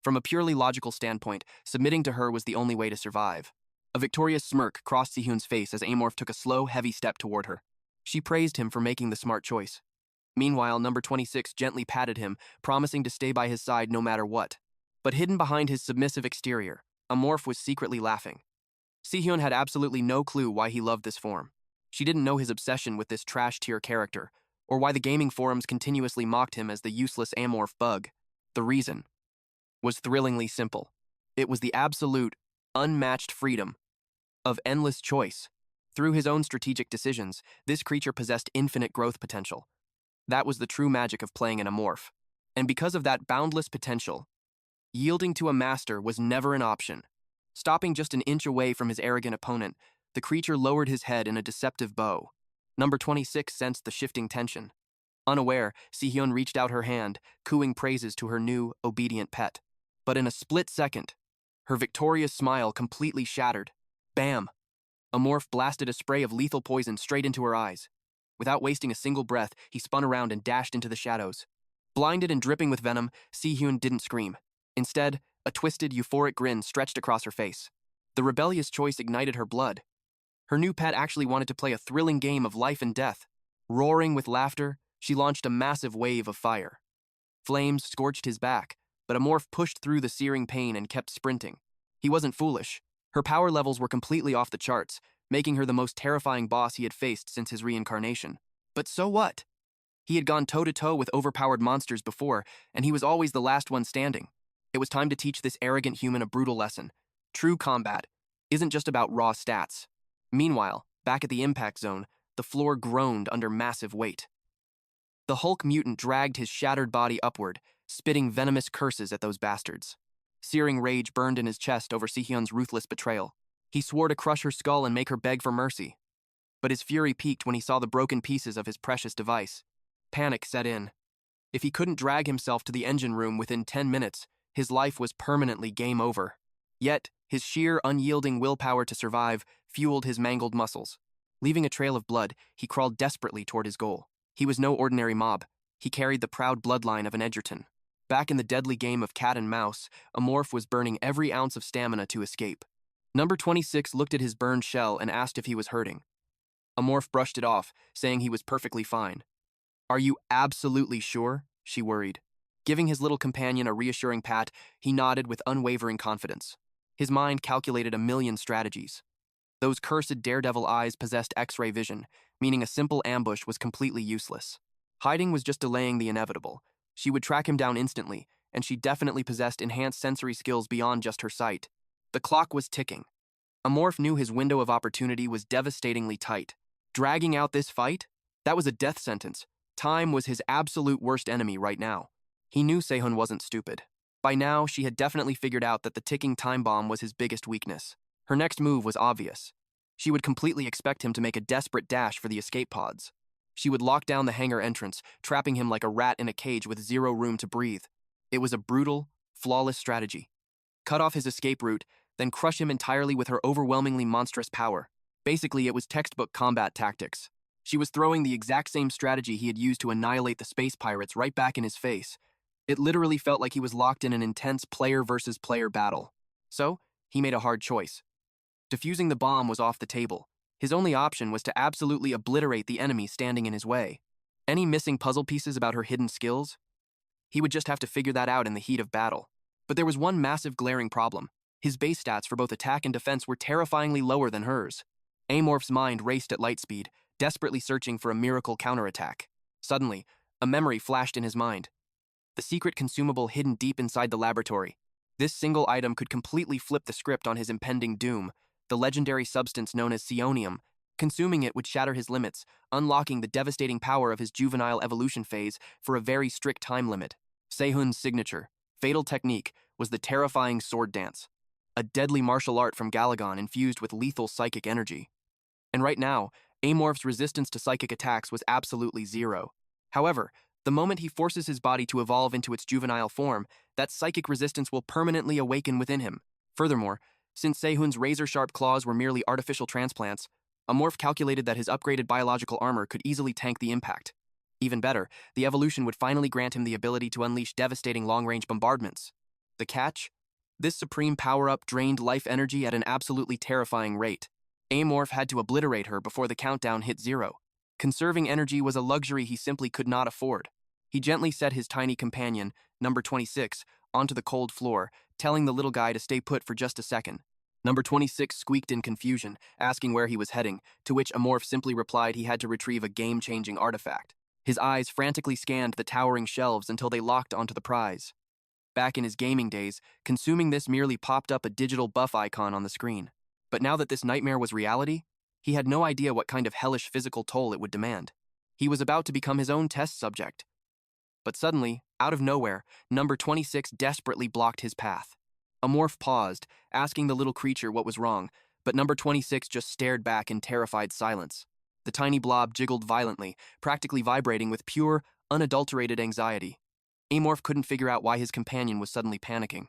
From a purely logical standpoint, submitting to her was the only way to survive. A victorious smirk crossed Si-hyun's face as Amorph took a slow, heavy step toward her. She praised him for making the smart choice. Meanwhile, number 26 gently patted him, promising to stay by his side no matter what. But hidden behind his submissive exterior, Amorph was secretly laughing. Si-hyun had absolutely no clue why he loved this form. She didn't know his obsession with this trash-tier character, or why the gaming forums continuously mocked him as the useless Amorph bug. The reason was thrillingly simple. It was the absolute, unmatched freedom of endless choice. Through his own strategic decisions, this creature possessed infinite growth potential. That was the true magic of playing an Amorph. And because of that boundless potential, yielding to a master was never an option. Stopping just an inch away from his arrogant opponent, the creature lowered his head in a deceptive bow. Number 26 sensed the shifting tension. Unaware, Si-hyun reached out her hand, cooing praises to her new, obedient pet. But in a split second, her victorious smile completely shattered. Bam! Amorph blasted a spray of lethal poison straight into her eyes. Without wasting a single breath, he spun around and dashed into the shadows. Blinded and dripping with venom, Si-hyun didn't scream. Instead, a twisted, euphoric grin stretched across her face. The rebellious choice ignited her blood. Her new pet actually wanted to play a thrilling game of life and death. Roaring with laughter, she launched a massive wave of fire. Flames scorched his back, but Amorph pushed through the searing pain and kept sprinting. He wasn't foolish. Her power levels were completely off the charts, making her the most terrifying boss he had faced since his reincarnation. But so what? He had gone toe-to-toe with overpowered monsters before, and he was always the last one standing. It was time to teach this arrogant human a brutal lesson. True combat isn't just about raw stats. Meanwhile, back at the impact zone, the floor groaned under massive weight. The Hulk mutant dragged his shattered body upward, spitting venomous curses at those bastards. Searing rage burned in his chest over Si-hyun's ruthless betrayal. He swore to crush her skull and make her beg for mercy. But his fury peaked when he saw the broken pieces of his precious device. Panic set in. If he couldn't drag himself to the engine room within 10 minutes, his life was permanently game over. Yet, his sheer, unyielding willpower to survive fueled his mangled muscles. Leaving a trail of blood, he crawled desperately toward his goal. He was no ordinary mob. He carried the proud bloodline of an Edgerton. Back in the deadly game of cat and mouse, Amorph was burning every ounce of stamina to escape. Number 26 looked at his burned shell and asked if he was hurting. Amorph brushed it off, saying he was perfectly fine. "Are you absolutely sure?" she worried. Giving his little companion a reassuring pat, he nodded with unwavering confidence. His mind calculated a million strategies. Those cursed daredevil eyes possessed X-ray vision, meaning a simple ambush was completely useless. Hiding was just delaying the inevitable. She would track him down instantly, and she definitely possessed enhanced sensory skills beyond just her sight. The clock was ticking. Amorph knew his window of opportunity was devastatingly tight. Dragging out this fight? That was a death sentence. Time was his absolute worst enemy right now. He knew Sehun wasn't stupid. By now, she had definitely figured out that the ticking time bomb was his biggest weakness. Her next move was obvious. She would completely expect him to make a desperate dash for the escape pods. She would lock down the hangar entrance, trapping him like a rat in a cage with zero room to breathe. It was a brutal, flawless strategy. Cut off his escape route, then crush him entirely with her overwhelmingly monstrous power. Basically, it was textbook combat tactics. She was throwing the exact same strategy he had used to annihilate the space pirates right back in his face. It literally felt like he was locked in an intense player-versus-player battle. So, he made a hard choice. Defusing the bomb was off the table. His only option was to absolutely obliterate the enemy standing in his way. Any missing puzzle pieces about her hidden skills? He would just have to figure that out in the heat of battle. But there was one massive glaring problem. His base stats for both attack and defense were terrifyingly lower than hers. Amorph's mind raced at light speed, desperately searching for a miracle counterattack. Suddenly, a memory flashed in his mind. The secret consumable hidden deep inside the laboratory. This single item could completely flip the script on his impending doom, the legendary substance known as psionium. Consuming it would shatter his limits, unlocking the devastating power of his juvenile evolution phase for a very strict time limit. Sehun's signature, fatal technique, was the terrifying sword dance, a deadly martial art from Galagon infused with lethal psychic energy. And right now, Amorph's resistance to psychic attacks was absolutely zero. However, the moment he forces his body to evolve into its juvenile form, that psychic resistance will permanently awaken within him. Furthermore, since Sehun's razor-sharp claws were merely artificial transplants, Amorph calculated that his upgraded biological armor could easily tank the impact. Even better, the evolution would finally grant him the ability to unleash devastating long-range bombardments. The catch? This supreme power-up drained life energy at an absolutely terrifying rate. Amorph had to obliterate her before the countdown hit 0. Conserving energy was a luxury he simply could not afford. He gently set his tiny companion, number 26, onto the cold floor, telling the little guy to stay put for just a second. Number 26 squeaked in confusion, asking where he was heading, to which Amorph simply replied he had to retrieve a game-changing artifact. His eyes frantically scanned the towering shelves until they locked onto the prize. Back in his gaming days, consuming this merely popped up a digital buff icon on the screen. But now that this nightmare was reality, He had no idea what kind of hellish physical toll it would demand. He was about to become his own test subject. But suddenly, out of nowhere, number 26 desperately blocked his path. Amorph paused, asking the little creature what was wrong, but number 26 just stared back in terrified silence. The tiny blob jiggled violently, practically vibrating with pure, unadulterated anxiety. Amorph couldn't figure out why his companion was suddenly panicking.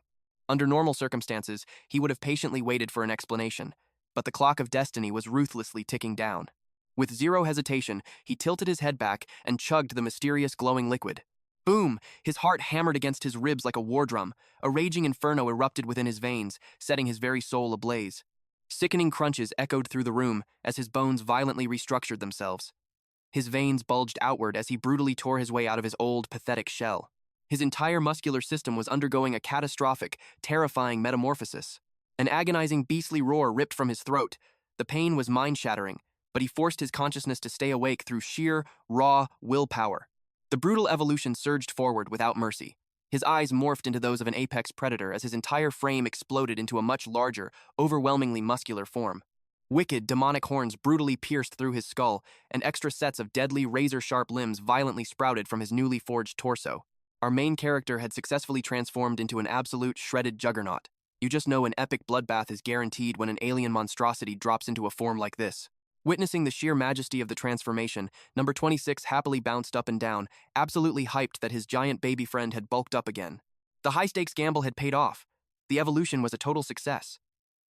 Under normal circumstances, he would have patiently waited for an explanation, but the clock of destiny was ruthlessly ticking down. With zero hesitation, he tilted his head back and chugged the mysterious glowing liquid. Boom! His heart hammered against his ribs like a war drum. A raging inferno erupted within his veins, setting his very soul ablaze. Sickening crunches echoed through the room as his bones violently restructured themselves. His veins bulged outward as he brutally tore his way out of his old, pathetic shell. His entire muscular system was undergoing a catastrophic, terrifying metamorphosis. An agonizing, beastly roar ripped from his throat. The pain was mind-shattering, but he forced his consciousness to stay awake through sheer, raw willpower. The brutal evolution surged forward without mercy. His eyes morphed into those of an apex predator as his entire frame exploded into a much larger, overwhelmingly muscular form. Wicked, demonic horns brutally pierced through his skull, and extra sets of deadly, razor-sharp limbs violently sprouted from his newly forged torso. Our main character had successfully transformed into an absolute, shredded juggernaut. You just know an epic bloodbath is guaranteed when an alien monstrosity drops into a form like this. Witnessing the sheer majesty of the transformation, number 26 happily bounced up and down, absolutely hyped that his giant baby friend had bulked up again. The high-stakes gamble had paid off. The evolution was a total success.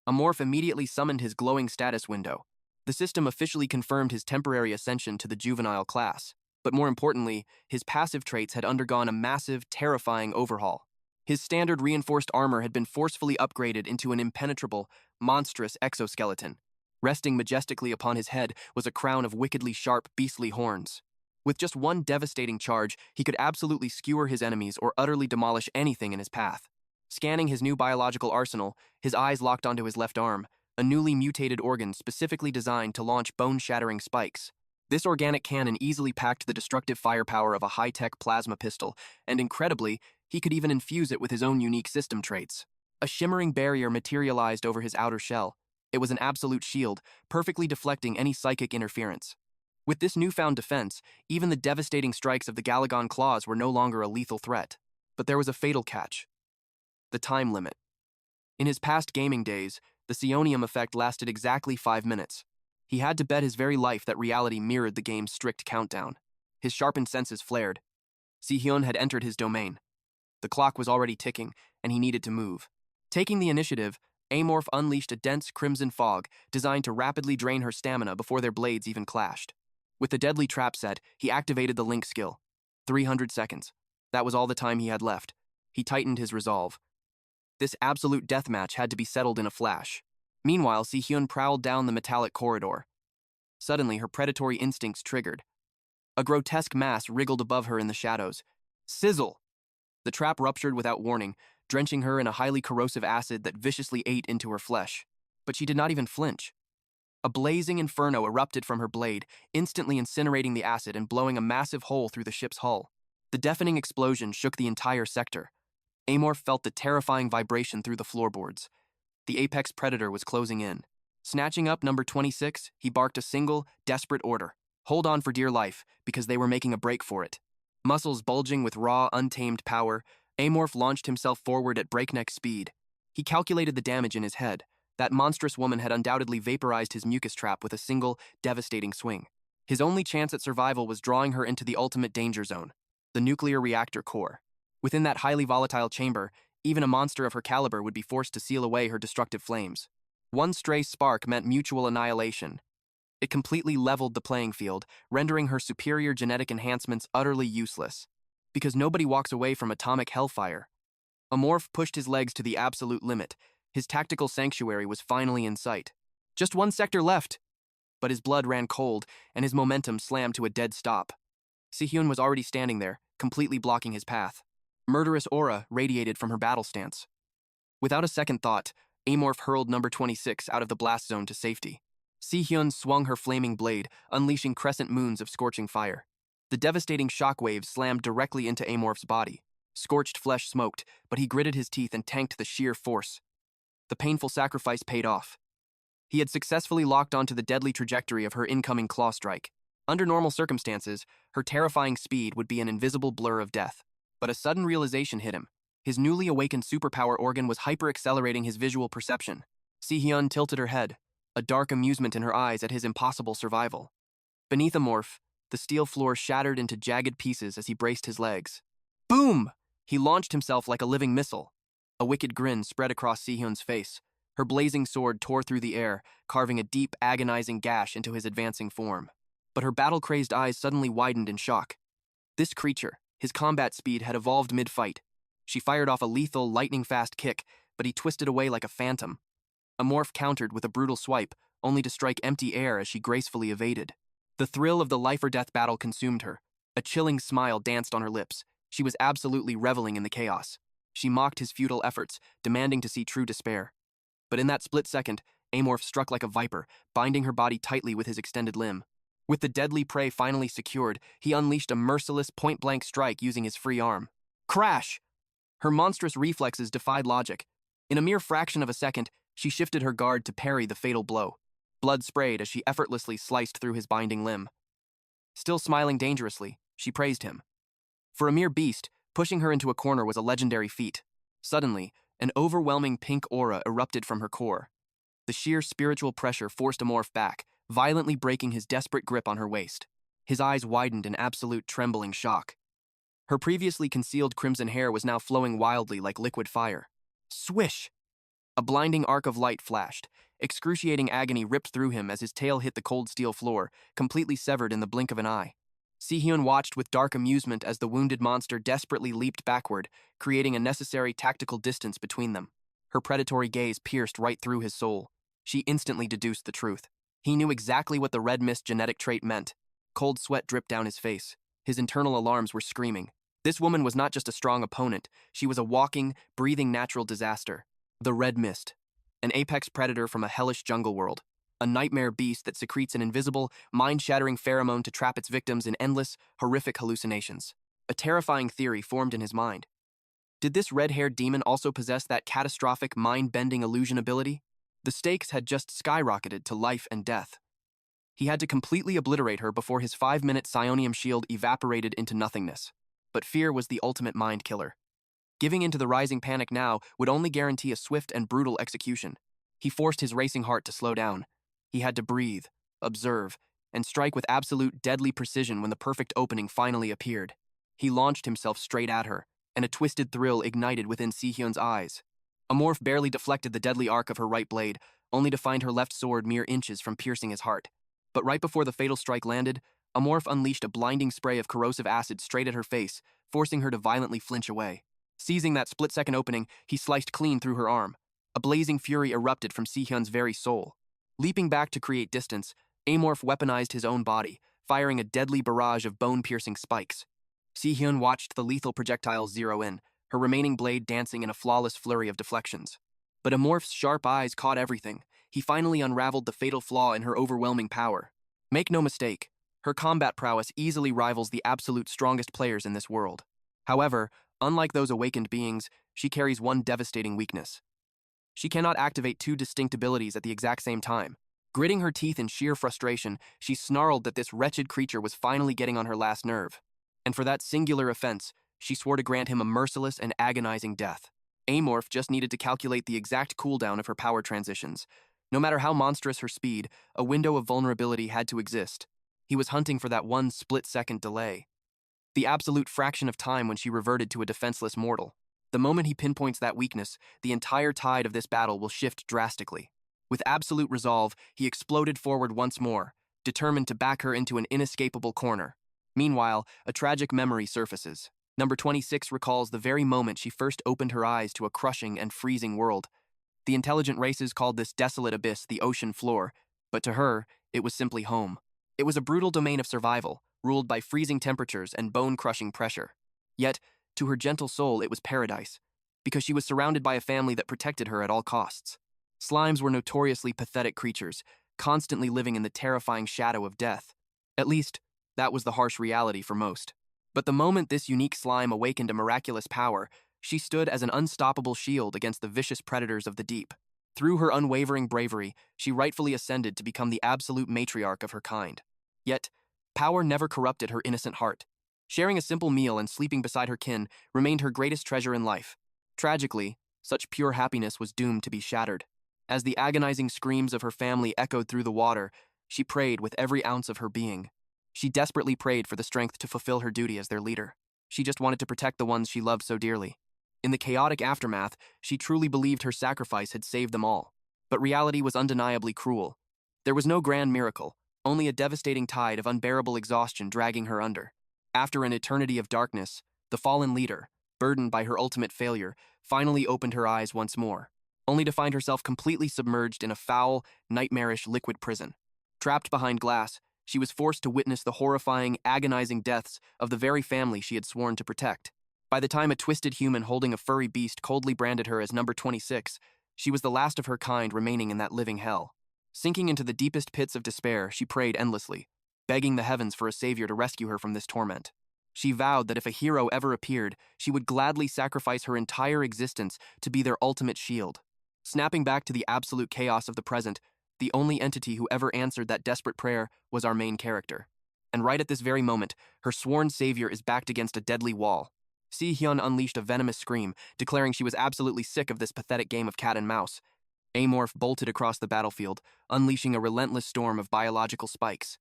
Amorph immediately summoned his glowing status window. The system officially confirmed his temporary ascension to the juvenile class. But more importantly, his passive traits had undergone a massive, terrifying overhaul. His standard reinforced armor had been forcefully upgraded into an impenetrable, monstrous exoskeleton. Resting majestically upon his head was a crown of wickedly sharp, beastly horns. With just one devastating charge, he could absolutely skewer his enemies or utterly demolish anything in his path. Scanning his new biological arsenal, his eyes locked onto his left arm, a newly mutated organ specifically designed to launch bone-shattering spikes. This organic cannon easily packed the destructive firepower of a high-tech plasma pistol, and incredibly, he could even infuse it with his own unique system traits. A shimmering barrier materialized over his outer shell. It was an absolute shield, perfectly deflecting any psychic interference. With this newfound defense, even the devastating strikes of the Galagon claws were no longer a lethal threat. But there was a fatal catch. The time limit. In his past gaming days, the psionium effect lasted exactly 5 minutes. He had to bet his very life that reality mirrored the game's strict countdown. His sharpened senses flared. Si-hyun had entered his domain. The clock was already ticking, and he needed to move. Taking the initiative, Amorph unleashed a dense crimson fog designed to rapidly drain her stamina before their blades even clashed. With the deadly trap set, he activated the link skill. 300 seconds. That was all the time he had left. He tightened his resolve. This absolute deathmatch had to be settled in a flash. Meanwhile, Si-hyun prowled down the metallic corridor. Suddenly, her predatory instincts triggered. A grotesque mass wriggled above her in the shadows. Sizzle! The trap ruptured without warning, drenching her in a highly corrosive acid that viciously ate into her flesh. But she did not even flinch. A blazing inferno erupted from her blade, instantly incinerating the acid and blowing a massive hole through the ship's hull. The deafening explosion shook the entire sector. Amorph felt the terrifying vibration through the floorboards. The apex predator was closing in. Snatching up number 26, he barked a single, desperate order. Hold on for dear life, because they were making a break for it. Muscles bulging with raw, untamed power, Amorph launched himself forward at breakneck speed. He calculated the damage in his head. That monstrous woman had undoubtedly vaporized his mucus trap with a single, devastating swing. His only chance at survival was drawing her into the ultimate danger zone, the nuclear reactor core. Within that highly volatile chamber, even a monster of her caliber would be forced to seal away her destructive flames. One stray spark meant mutual annihilation. It completely leveled the playing field, rendering her superior genetic enhancements utterly useless. Because nobody walks away from atomic hellfire. Amorph pushed his legs to the absolute limit. His tactical sanctuary was finally in sight. Just one sector left. But his blood ran cold, and his momentum slammed to a dead stop. Si-hyun was already standing there, completely blocking his path. Murderous aura radiated from her battle stance. Without a second thought, Amorph hurled number 26 out of the blast zone to safety. Si-hyun swung her flaming blade, unleashing crescent moons of scorching fire. The devastating shockwaves slammed directly into Amorph's body. Scorched flesh smoked, but he gritted his teeth and tanked the sheer force. The painful sacrifice paid off. He had successfully locked onto the deadly trajectory of her incoming claw strike. Under normal circumstances, her terrifying speed would be an invisible blur of death. But a sudden realization hit him. His newly awakened superpower organ was hyper-accelerating his visual perception. Si-hyun tilted her head, a dark amusement in her eyes at his impossible survival. Beneath Amorph, the steel floor shattered into jagged pieces as he braced his legs. Boom! He launched himself like a living missile. A wicked grin spread across Si-hyun's face. Her blazing sword tore through the air, carving a deep, agonizing gash into his advancing form. But her battle-crazed eyes suddenly widened in shock. This creature, his combat speed, had evolved mid-fight. She fired off a lethal, lightning-fast kick, but he twisted away like a phantom. Amorph countered with a brutal swipe, only to strike empty air as she gracefully evaded. The thrill of the life-or-death battle consumed her. A chilling smile danced on her lips. She was absolutely reveling in the chaos. She mocked his futile efforts, demanding to see true despair. But in that split second, Amorph struck like a viper, binding her body tightly with his extended limb. With the deadly prey finally secured, he unleashed a merciless point-blank strike using his free arm. Crash! Her monstrous reflexes defied logic. In a mere fraction of a second, she shifted her guard to parry the fatal blow. Blood sprayed as she effortlessly sliced through his binding limb. Still smiling dangerously, she praised him. For a mere beast, pushing her into a corner was a legendary feat. Suddenly, an overwhelming pink aura erupted from her core. The sheer spiritual pressure forced Amorph back, violently breaking his desperate grip on her waist. His eyes widened in absolute trembling shock. Her previously concealed crimson hair was now flowing wildly like liquid fire. Swish! A blinding arc of light flashed. Excruciating agony ripped through him as his tail hit the cold steel floor, completely severed in the blink of an eye. Si-hyun watched with dark amusement as the wounded monster desperately leaped backward, creating a necessary tactical distance between them. Her predatory gaze pierced right through his soul. She instantly deduced the truth. He knew exactly what the red mist genetic trait meant. Cold sweat dripped down his face. His internal alarms were screaming. This woman was not just a strong opponent, she was a walking, breathing natural disaster. The red mist. An apex predator from a hellish jungle world. A nightmare beast that secretes an invisible, mind-shattering pheromone to trap its victims in endless, horrific hallucinations. A terrifying theory formed in his mind. Did this red-haired demon also possess that catastrophic, mind-bending illusion ability? The stakes had just skyrocketed to life and death. He had to completely obliterate her before his 5-minute psionium shield evaporated into nothingness. But fear was the ultimate mind killer. Giving in to the rising panic now would only guarantee a swift and brutal execution. He forced his racing heart to slow down. He had to breathe, observe, and strike with absolute deadly precision when the perfect opening finally appeared. He launched himself straight at her, and a twisted thrill ignited within Si-hyun's eyes. Amorph barely deflected the deadly arc of her right blade, only to find her left sword mere inches from piercing his heart. But right before the fatal strike landed, Amorph unleashed a blinding spray of corrosive acid straight at her face, forcing her to violently flinch away. Seizing that split-second opening, he sliced clean through her arm. A blazing fury erupted from Si-hyun's very soul. Leaping back to create distance, Amorph weaponized his own body, firing a deadly barrage of bone-piercing spikes. Si-hyun watched the lethal projectiles zero in, her remaining blade dancing in a flawless flurry of deflections. But Amorph's sharp eyes caught everything. He finally unraveled the fatal flaw in her overwhelming power. Make no mistake, her combat prowess easily rivals the absolute strongest players in this world. However, unlike those awakened beings, she carries one devastating weakness. She cannot activate two distinct abilities at the exact same time. Gritting her teeth in sheer frustration, she snarled that this wretched creature was finally getting on her last nerve. And for that singular offense, she swore to grant him a merciless and agonizing death. Amorph just needed to calculate the exact cooldown of her power transitions. No matter how monstrous her speed, a window of vulnerability had to exist. He was hunting for that one split-second delay. The absolute fraction of time when she reverted to a defenseless mortal. The moment he pinpoints that weakness, the entire tide of this battle will shift drastically. With absolute resolve, he exploded forward once more, determined to back her into an inescapable corner. Meanwhile, a tragic memory surfaces. Number 26 recalls the very moment she first opened her eyes to a crushing and freezing world. The intelligent races called this desolate abyss the ocean floor, but to her, it was simply home. It was a brutal domain of survival, ruled by freezing temperatures and bone-crushing pressure. Yet, to her gentle soul, it was paradise, because she was surrounded by a family that protected her at all costs. Slimes were notoriously pathetic creatures, constantly living in the terrifying shadow of death. At least, that was the harsh reality for most. But the moment this unique slime awakened a miraculous power, she stood as an unstoppable shield against the vicious predators of the deep. Through her unwavering bravery, she rightfully ascended to become the absolute matriarch of her kind. Yet, power never corrupted her innocent heart. Sharing a simple meal and sleeping beside her kin remained her greatest treasure in life. Tragically, such pure happiness was doomed to be shattered. As the agonizing screams of her family echoed through the water, she prayed with every ounce of her being. She desperately prayed for the strength to fulfill her duty as their leader. She just wanted to protect the ones she loved so dearly. In the chaotic aftermath, she truly believed her sacrifice had saved them all. But reality was undeniably cruel. There was no grand miracle, only a devastating tide of unbearable exhaustion dragging her under. After an eternity of darkness, the fallen leader, burdened by her ultimate failure, finally opened her eyes once more, only to find herself completely submerged in a foul, nightmarish liquid prison. Trapped behind glass, she was forced to witness the horrifying, agonizing deaths of the very family she had sworn to protect. By the time a twisted human holding a furry beast coldly branded her as number 26, she was the last of her kind remaining in that living hell. Sinking into the deepest pits of despair, she prayed endlessly, begging the heavens for a savior to rescue her from this torment. She vowed that if a hero ever appeared, she would gladly sacrifice her entire existence to be their ultimate shield. Snapping back to the absolute chaos of the present, the only entity who ever answered that desperate prayer was our main character. And right at this very moment, her sworn savior is backed against a deadly wall. Si-hyun unleashed a venomous scream, declaring she was absolutely sick of this pathetic game of cat and mouse. Amorph bolted across the battlefield, unleashing a relentless storm of biological spikes.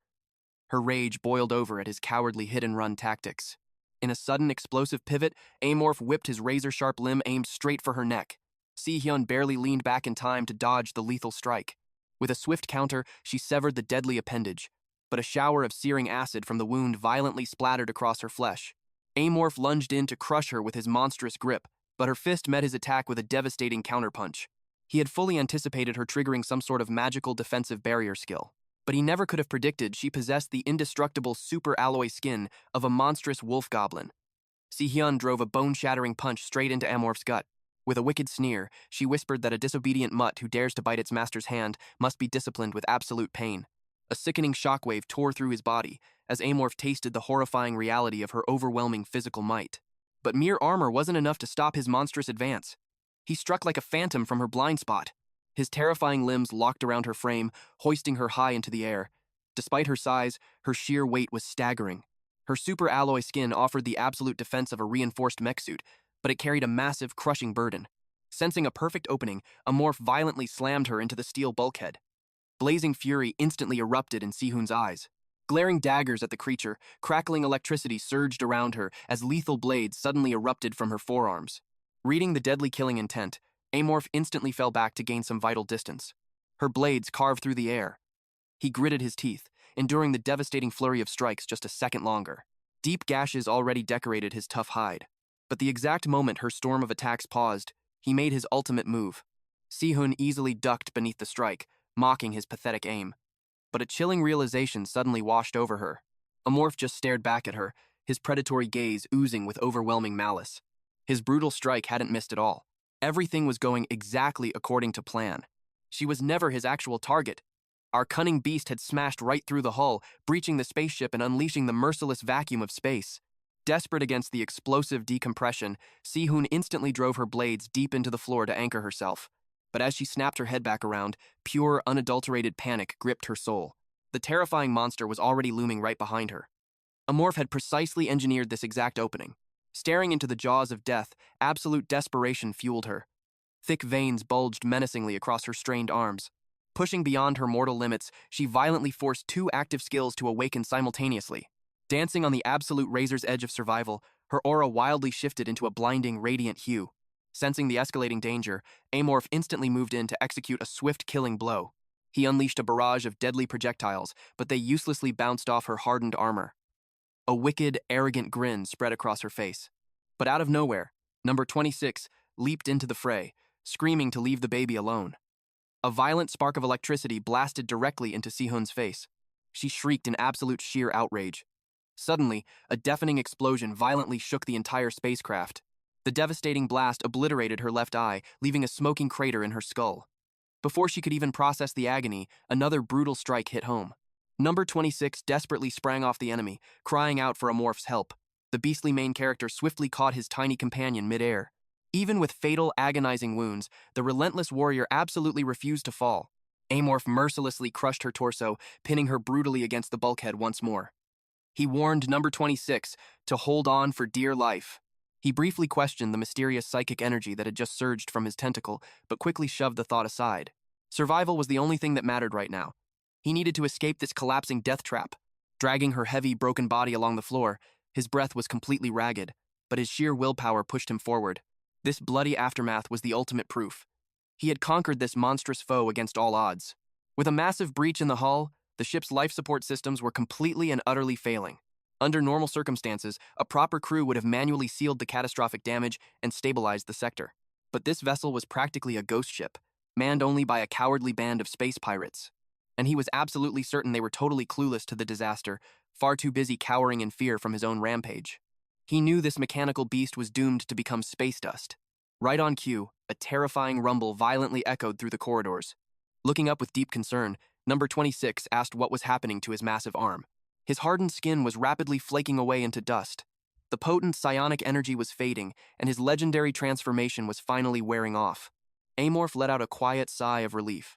Her rage boiled over at his cowardly hit-and-run tactics. In a sudden explosive pivot, Amorph whipped his razor-sharp limb aimed straight for her neck. Si-hyun barely leaned back in time to dodge the lethal strike. With a swift counter, she severed the deadly appendage, but a shower of searing acid from the wound violently splattered across her flesh. Amorph lunged in to crush her with his monstrous grip, but her fist met his attack with a devastating counterpunch. He had fully anticipated her triggering some sort of magical defensive barrier skill, but he never could have predicted she possessed the indestructible super alloy skin of a monstrous wolf goblin. Si-hyun drove a bone-shattering punch straight into Amorph's gut. With a wicked sneer, she whispered that a disobedient mutt who dares to bite its master's hand must be disciplined with absolute pain. A sickening shockwave tore through his body as Amorph tasted the horrifying reality of her overwhelming physical might. But mere armor wasn't enough to stop his monstrous advance. He struck like a phantom from her blind spot. His terrifying limbs locked around her frame, hoisting her high into the air. Despite her size, her sheer weight was staggering. Her super alloy skin offered the absolute defense of a reinforced mech suit, but it carried a massive, crushing burden. Sensing a perfect opening, Amorph violently slammed her into the steel bulkhead. Blazing fury instantly erupted in Si-hyun's eyes. Glaring daggers at the creature, crackling electricity surged around her as lethal blades suddenly erupted from her forearms. Reading the deadly killing intent, Amorph instantly fell back to gain some vital distance. Her blades carved through the air. He gritted his teeth, enduring the devastating flurry of strikes just a second longer. Deep gashes already decorated his tough hide. But the exact moment her storm of attacks paused, he made his ultimate move. Si-hyun easily ducked beneath the strike, mocking his pathetic aim. But a chilling realization suddenly washed over her. Amorph just stared back at her, his predatory gaze oozing with overwhelming malice. His brutal strike hadn't missed at all. Everything was going exactly according to plan. She was never his actual target. Our cunning beast had smashed right through the hull, breaching the spaceship and unleashing the merciless vacuum of space. Desperate against the explosive decompression, Si-hyun instantly drove her blades deep into the floor to anchor herself. But as she snapped her head back around, pure, unadulterated panic gripped her soul. The terrifying monster was already looming right behind her. Amorph had precisely engineered this exact opening. Staring into the jaws of death, absolute desperation fueled her. Thick veins bulged menacingly across her strained arms. Pushing beyond her mortal limits, she violently forced two active skills to awaken simultaneously. Dancing on the absolute razor's edge of survival, her aura wildly shifted into a blinding, radiant hue. Sensing the escalating danger, Amorph instantly moved in to execute a swift killing blow. He unleashed a barrage of deadly projectiles, but they uselessly bounced off her hardened armor. A wicked, arrogant grin spread across her face. But out of nowhere, number 26 leaped into the fray, screaming to leave the baby alone. A violent spark of electricity blasted directly into Si-hyun's face. She shrieked in absolute sheer outrage. Suddenly, a deafening explosion violently shook the entire spacecraft. The devastating blast obliterated her left eye, leaving a smoking crater in her skull. Before she could even process the agony, another brutal strike hit home. Number 26 desperately sprang off the enemy, crying out for Amorph's help. The beastly main character swiftly caught his tiny companion mid-air. Even with fatal, agonizing wounds, the relentless warrior absolutely refused to fall. Amorph mercilessly crushed her torso, pinning her brutally against the bulkhead once more. He warned number 26 to hold on for dear life. He briefly questioned the mysterious psychic energy that had just surged from his tentacle, but quickly shoved the thought aside. Survival was the only thing that mattered right now. He needed to escape this collapsing death trap. Dragging her heavy, broken body along the floor, his breath was completely ragged, but his sheer willpower pushed him forward. This bloody aftermath was the ultimate proof. He had conquered this monstrous foe against all odds. With a massive breach in the hull, the ship's life support systems were completely and utterly failing. Under normal circumstances, a proper crew would have manually sealed the catastrophic damage and stabilized the sector. But this vessel was practically a ghost ship, manned only by a cowardly band of space pirates. And he was absolutely certain they were totally clueless to the disaster, far too busy cowering in fear from his own rampage. He knew this mechanical beast was doomed to become space dust. Right on cue, a terrifying rumble violently echoed through the corridors. Looking up with deep concern, number 26 asked what was happening to his massive arm. His hardened skin was rapidly flaking away into dust. The potent psionic energy was fading, and his legendary transformation was finally wearing off. Amorph let out a quiet sigh of relief.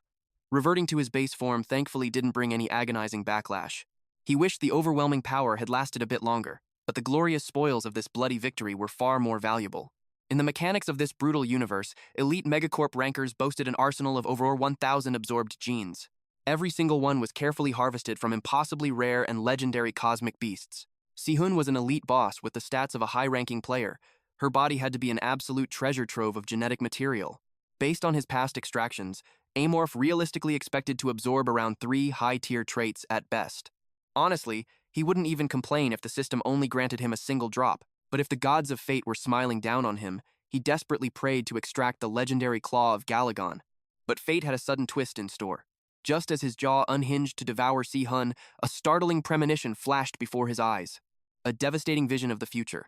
Reverting to his base form thankfully didn't bring any agonizing backlash. He wished the overwhelming power had lasted a bit longer, but the glorious spoils of this bloody victory were far more valuable. In the mechanics of this brutal universe, elite Megacorp rankers boasted an arsenal of over 1,000 absorbed genes. Every single one was carefully harvested from impossibly rare and legendary cosmic beasts. Sihun was an elite boss with the stats of a high-ranking player. Her body had to be an absolute treasure trove of genetic material. Based on his past extractions, Amorph realistically expected to absorb around 3 high-tier traits at best. Honestly, he wouldn't even complain if the system only granted him a single drop, but if the gods of fate were smiling down on him, he desperately prayed to extract the legendary claw of Galagon. But fate had a sudden twist in store. Just as his jaw unhinged to devour Sihun, a startling premonition flashed before his eyes. A devastating vision of the future.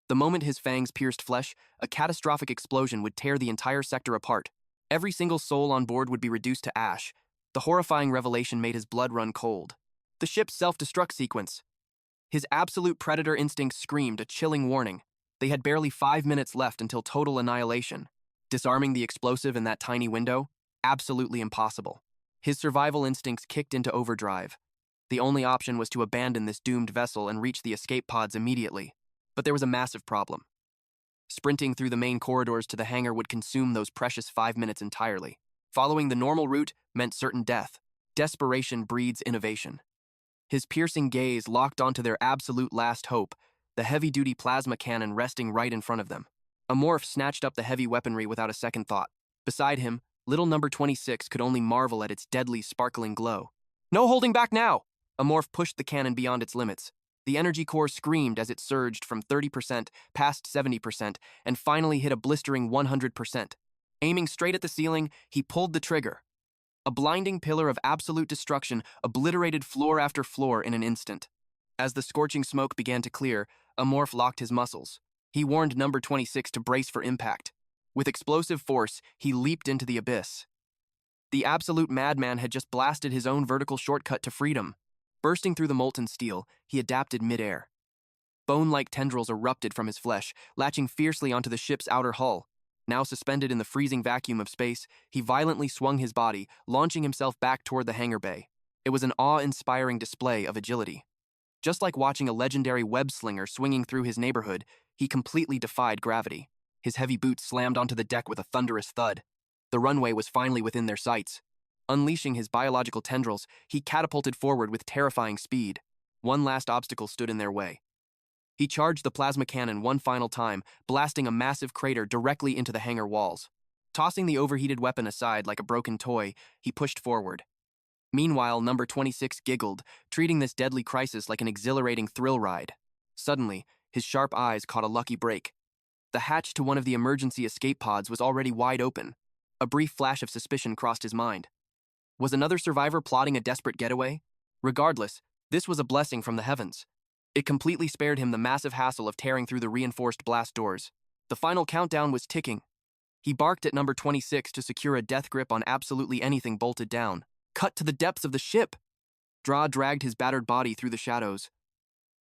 The moment his fangs pierced flesh, a catastrophic explosion would tear the entire sector apart. Every single soul on board would be reduced to ash. The horrifying revelation made his blood run cold. The ship's self-destruct sequence. His absolute predator instincts screamed a chilling warning. They had barely 5 minutes left until total annihilation. Disarming the explosive in that tiny window? Absolutely impossible. His survival instincts kicked into overdrive. The only option was to abandon this doomed vessel and reach the escape pods immediately. But there was a massive problem. Sprinting through the main corridors to the hangar would consume those precious 5 minutes entirely. Following the normal route meant certain death. Desperation breeds innovation. His piercing gaze locked onto their absolute last hope, the heavy-duty plasma cannon resting right in front of them. Amorph snatched up the heavy weaponry without a second thought. Beside him, little number 26 could only marvel at its deadly, sparkling glow. No holding back now! Amorph pushed the cannon beyond its limits. The energy core screamed as it surged from 30% past 70% and finally hit a blistering 100%. Aiming straight at the ceiling, he pulled the trigger. A blinding pillar of absolute destruction obliterated floor after floor in an instant. As the scorching smoke began to clear, Amorph locked his muscles. He warned number 26 to brace for impact. With explosive force, he leaped into the abyss. The absolute madman had just blasted his own vertical shortcut to freedom. Bursting through the molten steel, he adapted midair. Bone-like tendrils erupted from his flesh, latching fiercely onto the ship's outer hull. Now suspended in the freezing vacuum of space, he violently swung his body, launching himself back toward the hangar bay. It was an awe-inspiring display of agility. Just like watching a legendary web-slinger swinging through his neighborhood, he completely defied gravity. His heavy boots slammed onto the deck with a thunderous thud. The runway was finally within their sights. Unleashing his biological tendrils, he catapulted forward with terrifying speed. One last obstacle stood in their way. He charged the plasma cannon one final time, blasting a massive crater directly into the hangar walls. Tossing the overheated weapon aside like a broken toy, he pushed forward. Meanwhile, number 26 giggled, treating this deadly crisis like an exhilarating thrill ride. Suddenly, his sharp eyes caught a lucky break. The hatch to one of the emergency escape pods was already wide open. A brief flash of suspicion crossed his mind. Was another survivor plotting a desperate getaway? Regardless, this was a blessing from the heavens. It completely spared him the massive hassle of tearing through the reinforced blast doors. The final countdown was ticking. He barked at number 26 to secure a death grip on absolutely anything bolted down. Cut to the depths of the ship! Dra dragged his battered body through the shadows.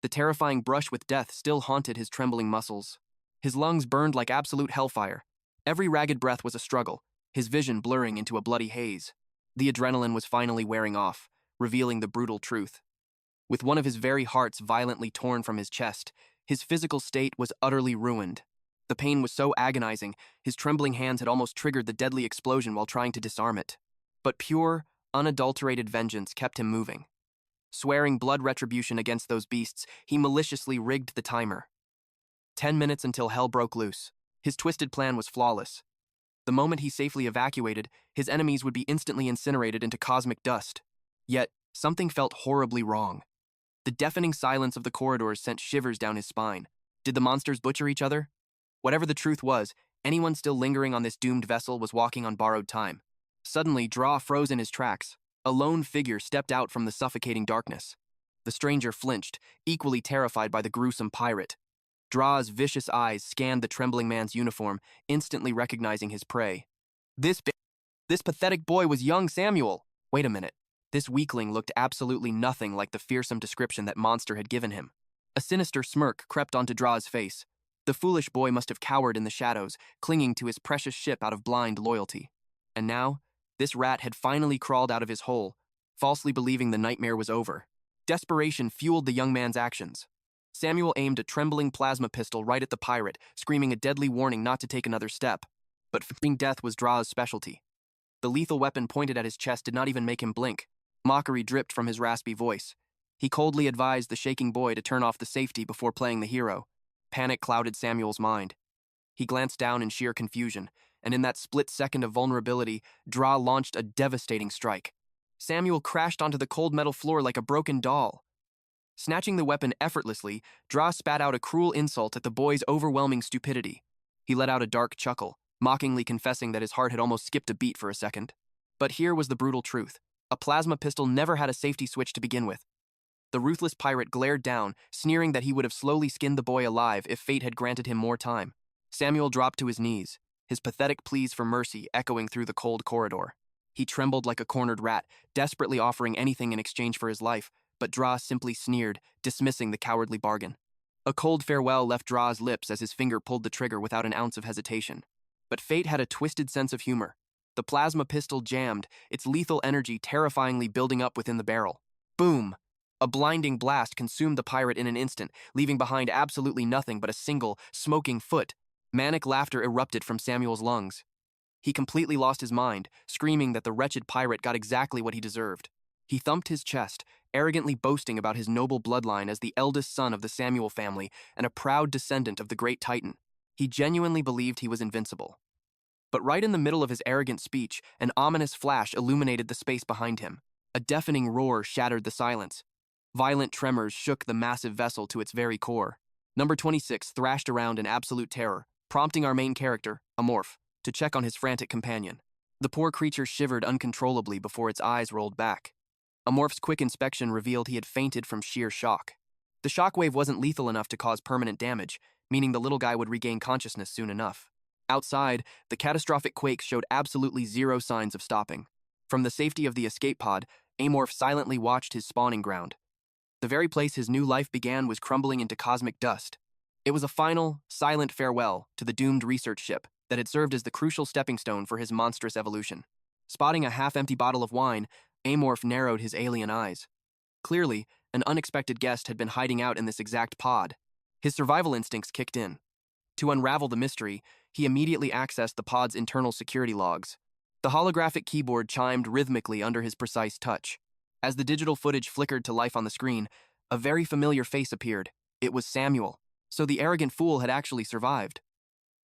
The terrifying brush with death still haunted his trembling muscles. His lungs burned like absolute hellfire. Every ragged breath was a struggle, his vision blurring into a bloody haze. The adrenaline was finally wearing off, revealing the brutal truth. With one of his very hearts violently torn from his chest, his physical state was utterly ruined. The pain was so agonizing, his trembling hands had almost triggered the deadly explosion while trying to disarm it. But pure, unadulterated vengeance kept him moving. Swearing blood retribution against those beasts, he maliciously rigged the timer. 10 minutes until hell broke loose. His twisted plan was flawless. The moment he safely evacuated, his enemies would be instantly incinerated into cosmic dust. Yet, something felt horribly wrong. The deafening silence of the corridors sent shivers down his spine. Did the monsters butcher each other? Whatever the truth was, anyone still lingering on this doomed vessel was walking on borrowed time. Suddenly, Dra froze in his tracks. A lone figure stepped out from the suffocating darkness. The stranger flinched, equally terrified by the gruesome pirate. Dra's vicious eyes scanned the trembling man's uniform, instantly recognizing his prey. This pathetic boy was young Samuel. Wait a minute. This weakling looked absolutely nothing like the fearsome description that monster had given him. A sinister smirk crept onto Dra's face. The foolish boy must have cowered in the shadows, clinging to his precious ship out of blind loyalty. And now, this rat had finally crawled out of his hole, falsely believing the nightmare was over. Desperation fueled the young man's actions. Samuel aimed a trembling plasma pistol right at the pirate, screaming a deadly warning not to take another step. But fearing death was Dra's specialty. The lethal weapon pointed at his chest did not even make him blink. Mockery dripped from his raspy voice. He coldly advised the shaking boy to turn off the safety before playing the hero. Panic clouded Samuel's mind. He glanced down in sheer confusion, and in that split second of vulnerability, Dra launched a devastating strike. Samuel crashed onto the cold metal floor like a broken doll. Snatching the weapon effortlessly, Dra spat out a cruel insult at the boy's overwhelming stupidity. He let out a dark chuckle, mockingly confessing that his heart had almost skipped a beat for a second. But here was the brutal truth. A plasma pistol never had a safety switch to begin with. The ruthless pirate glared down, sneering that he would have slowly skinned the boy alive if fate had granted him more time. Samuel dropped to his knees, his pathetic pleas for mercy echoing through the cold corridor. He trembled like a cornered rat, desperately offering anything in exchange for his life, but Dra simply sneered, dismissing the cowardly bargain. A cold farewell left Dra's lips as his finger pulled the trigger without an ounce of hesitation. But fate had a twisted sense of humor. The plasma pistol jammed, its lethal energy terrifyingly building up within the barrel. Boom! A blinding blast consumed the pirate in an instant, leaving behind absolutely nothing but a single, smoking foot. Manic laughter erupted from Samuel's lungs. He completely lost his mind, screaming that the wretched pirate got exactly what he deserved. He thumped his chest, arrogantly boasting about his noble bloodline as the eldest son of the Samuel family and a proud descendant of the great Titan. He genuinely believed he was invincible. But right in the middle of his arrogant speech, an ominous flash illuminated the space behind him. A deafening roar shattered the silence. Violent tremors shook the massive vessel to its very core. Number 26 thrashed around in absolute terror, prompting our main character, Amorph, to check on his frantic companion. The poor creature shivered uncontrollably before its eyes rolled back. Amorph's quick inspection revealed he had fainted from sheer shock. The shockwave wasn't lethal enough to cause permanent damage, meaning the little guy would regain consciousness soon enough. Outside, the catastrophic quake showed absolutely zero signs of stopping. From the safety of the escape pod, Amorph silently watched his spawning ground. The very place his new life began was crumbling into cosmic dust. It was a final, silent farewell to the doomed research ship that had served as the crucial stepping stone for his monstrous evolution. Spotting a half-empty bottle of wine, Amorph narrowed his alien eyes. Clearly, an unexpected guest had been hiding out in this exact pod. His survival instincts kicked in. To unravel the mystery, he immediately accessed the pod's internal security logs. The holographic keyboard chimed rhythmically under his precise touch. As the digital footage flickered to life on the screen, a very familiar face appeared. It was Samuel. So the arrogant fool had actually survived.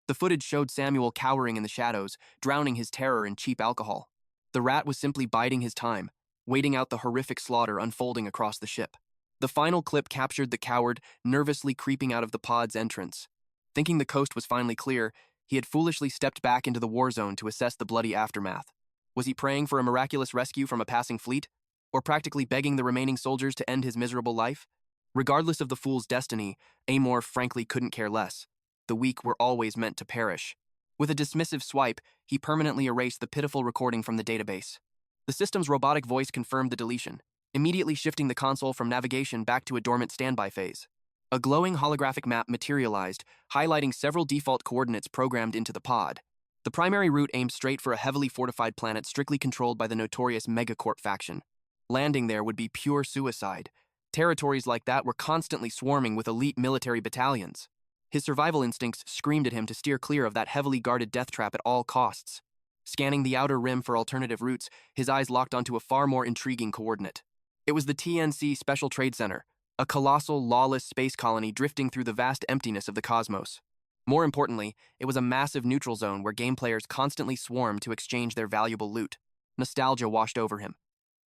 The footage showed Samuel cowering in the shadows, drowning his terror in cheap alcohol. The rat was simply biding his time, waiting out the horrific slaughter unfolding across the ship. The final clip captured the coward nervously creeping out of the pod's entrance. Thinking the coast was finally clear, he had foolishly stepped back into the war zone to assess the bloody aftermath. Was he praying for a miraculous rescue from a passing fleet? Or practically begging the remaining soldiers to end his miserable life? Regardless of the fool's destiny, Amorph frankly couldn't care less. The weak were always meant to perish. With a dismissive swipe, he permanently erased the pitiful recording from the database. The system's robotic voice confirmed the deletion, immediately shifting the console from navigation back to a dormant standby phase. A glowing holographic map materialized, highlighting several default coordinates programmed into the pod. The primary route aimed straight for a heavily fortified planet strictly controlled by the notorious Mega Cobb faction. Landing there would be pure suicide. Territories like that were constantly swarming with elite military battalions. His survival instincts screamed at him to steer clear of that heavily guarded death trap at all costs. Scanning the outer rim for alternative routes, his eyes locked onto a far more intriguing coordinate. It was the TNC Special Trade Center, a colossal, lawless space colony drifting through the vast emptiness of the cosmos. More importantly, it was a massive neutral zone where game players constantly swarmed to exchange their valuable loot. Nostalgia washed over him.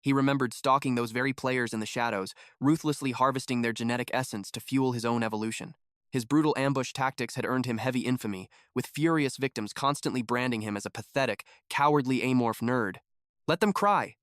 He remembered stalking those very players in the shadows, ruthlessly harvesting their genetic essence to fuel his own evolution. His brutal ambush tactics had earned him heavy infamy, with furious victims constantly branding him as a pathetic, cowardly Amorph nerd. Let them cry.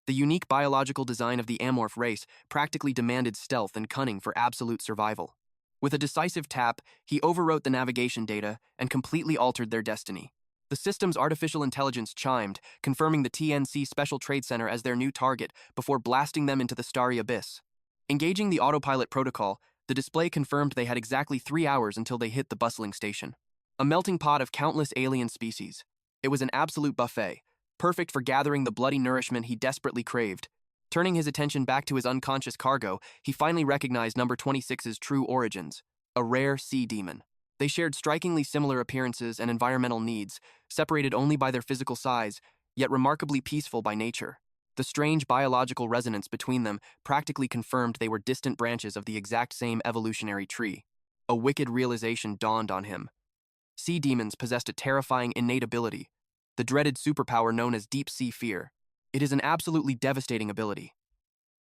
The unique biological design of the Amorph race practically demanded stealth and cunning for absolute survival. With a decisive tap, he overwrote the navigation data and completely altered their destiny. The system's artificial intelligence chimed, confirming the TNC Special Trade Center as their new target before blasting them into the starry abyss. Engaging the autopilot protocol, the display confirmed they had exactly 3 hours until they hit the bustling station. A melting pot of countless alien species. It was an absolute buffet, perfect for gathering the bloody nourishment he desperately craved. Turning his attention back to his unconscious cargo, he finally recognized number 26's true origins, a rare sea demon. They shared strikingly similar appearances and environmental needs, separated only by their physical size, yet remarkably peaceful by nature. The strange biological resonance between them practically confirmed they were distant branches of the exact same evolutionary tree. A wicked realization dawned on him. Sea demons possessed a terrifying innate ability, the dreaded superpower known as deep sea fear. It is an absolutely devastating ability.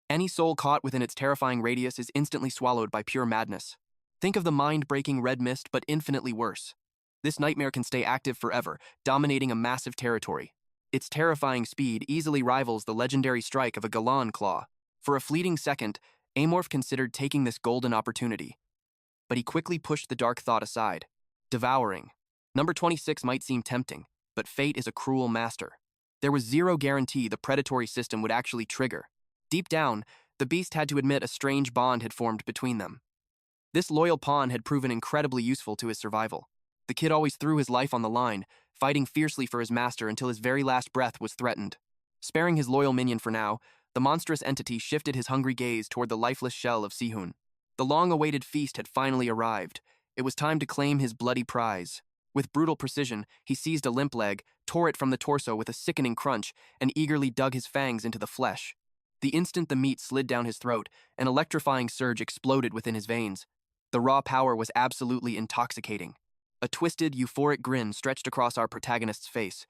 Any soul caught within its terrifying radius is instantly swallowed by pure madness. Think of the mind-breaking red mist, but infinitely worse. This nightmare can stay active forever, dominating a massive territory. Its terrifying speed easily rivals the legendary strike of a Galan claw. For a fleeting second, Amorph considered taking this golden opportunity. But he quickly pushed the dark thought aside. Devouring. Number 26 might seem tempting, but fate is a cruel master. There was zero guarantee the predatory system would actually trigger. Deep down, the beast had to admit a strange bond had formed between them. This loyal pawn had proven incredibly useful to his survival. The kid always threw his life on the line, fighting fiercely for his master until his very last breath was threatened. Sparing his loyal minion for now, the monstrous entity shifted his hungry gaze toward the lifeless shell of Sihun. The long-awaited feast had finally arrived. It was time to claim his bloody prize. With brutal precision, he seized a limp leg, tore it from the torso with a sickening crunch, and eagerly dug his fangs into the flesh. The instant the meat slid down his throat, an electrifying surge exploded within his veins. The raw power was absolutely intoxicating. A twisted, euphoric grin stretched across our protagonist's face.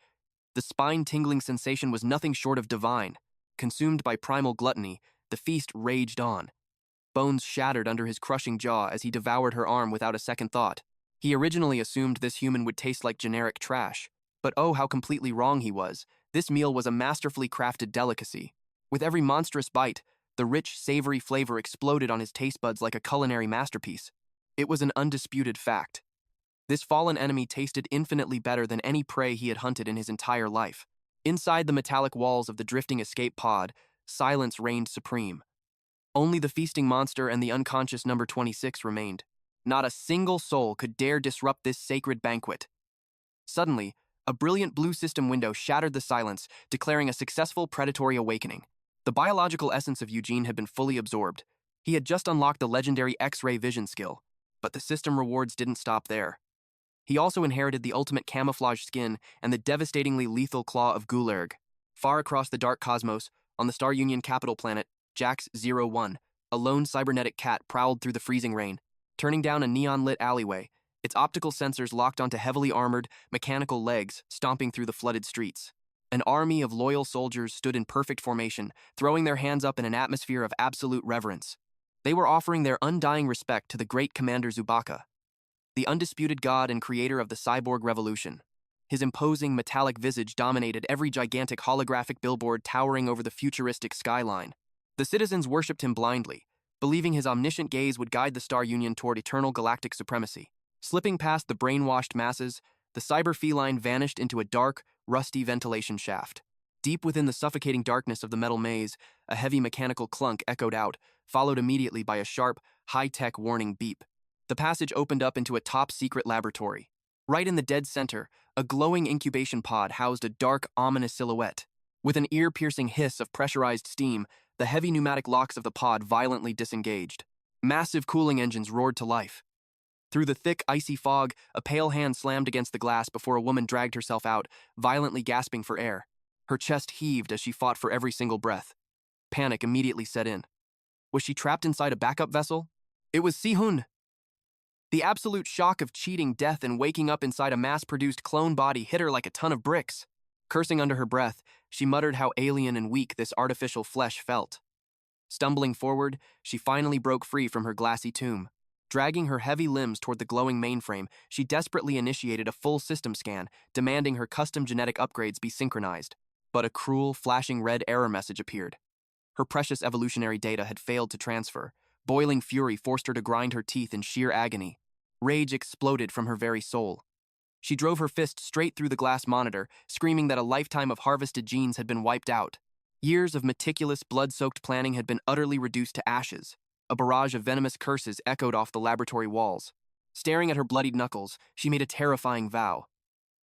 The spine-tingling sensation was nothing short of divine. Consumed by primal gluttony, the feast raged on. Bones shattered under his crushing jaw as he devoured her arm without a second thought. He originally assumed this human would taste like generic trash. But oh, how completely wrong he was. This meal was a masterfully crafted delicacy. With every monstrous bite, the rich, savory flavor exploded on his taste buds like a culinary masterpiece. It was an undisputed fact. This fallen enemy tasted infinitely better than any prey he had hunted in his entire life. Inside the metallic walls of the drifting escape pod, silence reigned supreme. Only the feasting monster and the unconscious number 26 remained. Not a single soul could dare disrupt this sacred banquet. Suddenly, a brilliant blue system window shattered the silence, declaring a successful predatory awakening. The biological essence of Eugene had been fully absorbed. He had just unlocked the legendary X-ray vision skill, but the system rewards didn't stop there. He also inherited the ultimate camouflage skin and the devastatingly lethal claw of Gulerg. Far across the dark cosmos, on the Star Union capital planet, Jax-01, a lone cybernetic cat prowled through the freezing rain. Turning down a neon-lit alleyway, its optical sensors locked onto heavily armored, mechanical legs stomping through the flooded streets. An army of loyal soldiers stood in perfect formation, throwing their hands up in an atmosphere of absolute reverence. They were offering their undying respect to the great Commander Zubaka, the undisputed god and creator of the cyborg revolution. His imposing metallic visage dominated every gigantic holographic billboard towering over the futuristic skyline. The citizens worshipped him blindly, believing his omniscient gaze would guide the Star Union toward eternal galactic supremacy. Slipping past the brainwashed masses, the cyber feline vanished into a dark, rusty ventilation shaft. Deep within the suffocating darkness of the metal maze, a heavy mechanical clunk echoed out, followed immediately by a sharp, high-tech warning beep. The passage opened up into a top-secret laboratory. Right in the dead center, a glowing incubation pod housed a dark, ominous silhouette. With an ear-piercing hiss of pressurized steam, the heavy pneumatic locks of the pod violently disengaged. Massive cooling engines roared to life. Through the thick, icy fog, a pale hand slammed against the glass before a woman dragged herself out, violently gasping for air. Her chest heaved as she fought for every single breath. Panic immediately set in. Was she trapped inside a backup vessel? It was Si-hun! The absolute shock of cheating death and waking up inside a mass-produced clone body hit her like a ton of bricks. Cursing under her breath, she muttered how alien and weak this artificial flesh felt. Stumbling forward, she finally broke free from her glassy tomb. Dragging her heavy limbs toward the glowing mainframe, she desperately initiated a full system scan, demanding her custom genetic upgrades be synchronized. But a cruel, flashing red error message appeared. Her precious evolutionary data had failed to transfer. Boiling fury forced her to grind her teeth in sheer agony. Rage exploded from her very soul. She drove her fist straight through the glass monitor, screaming that a lifetime of harvested genes had been wiped out. Years of meticulous, blood-soaked planning had been utterly reduced to ashes. A barrage of venomous curses echoed off the laboratory walls. Staring at her bloodied knuckles, she made a terrifying vow.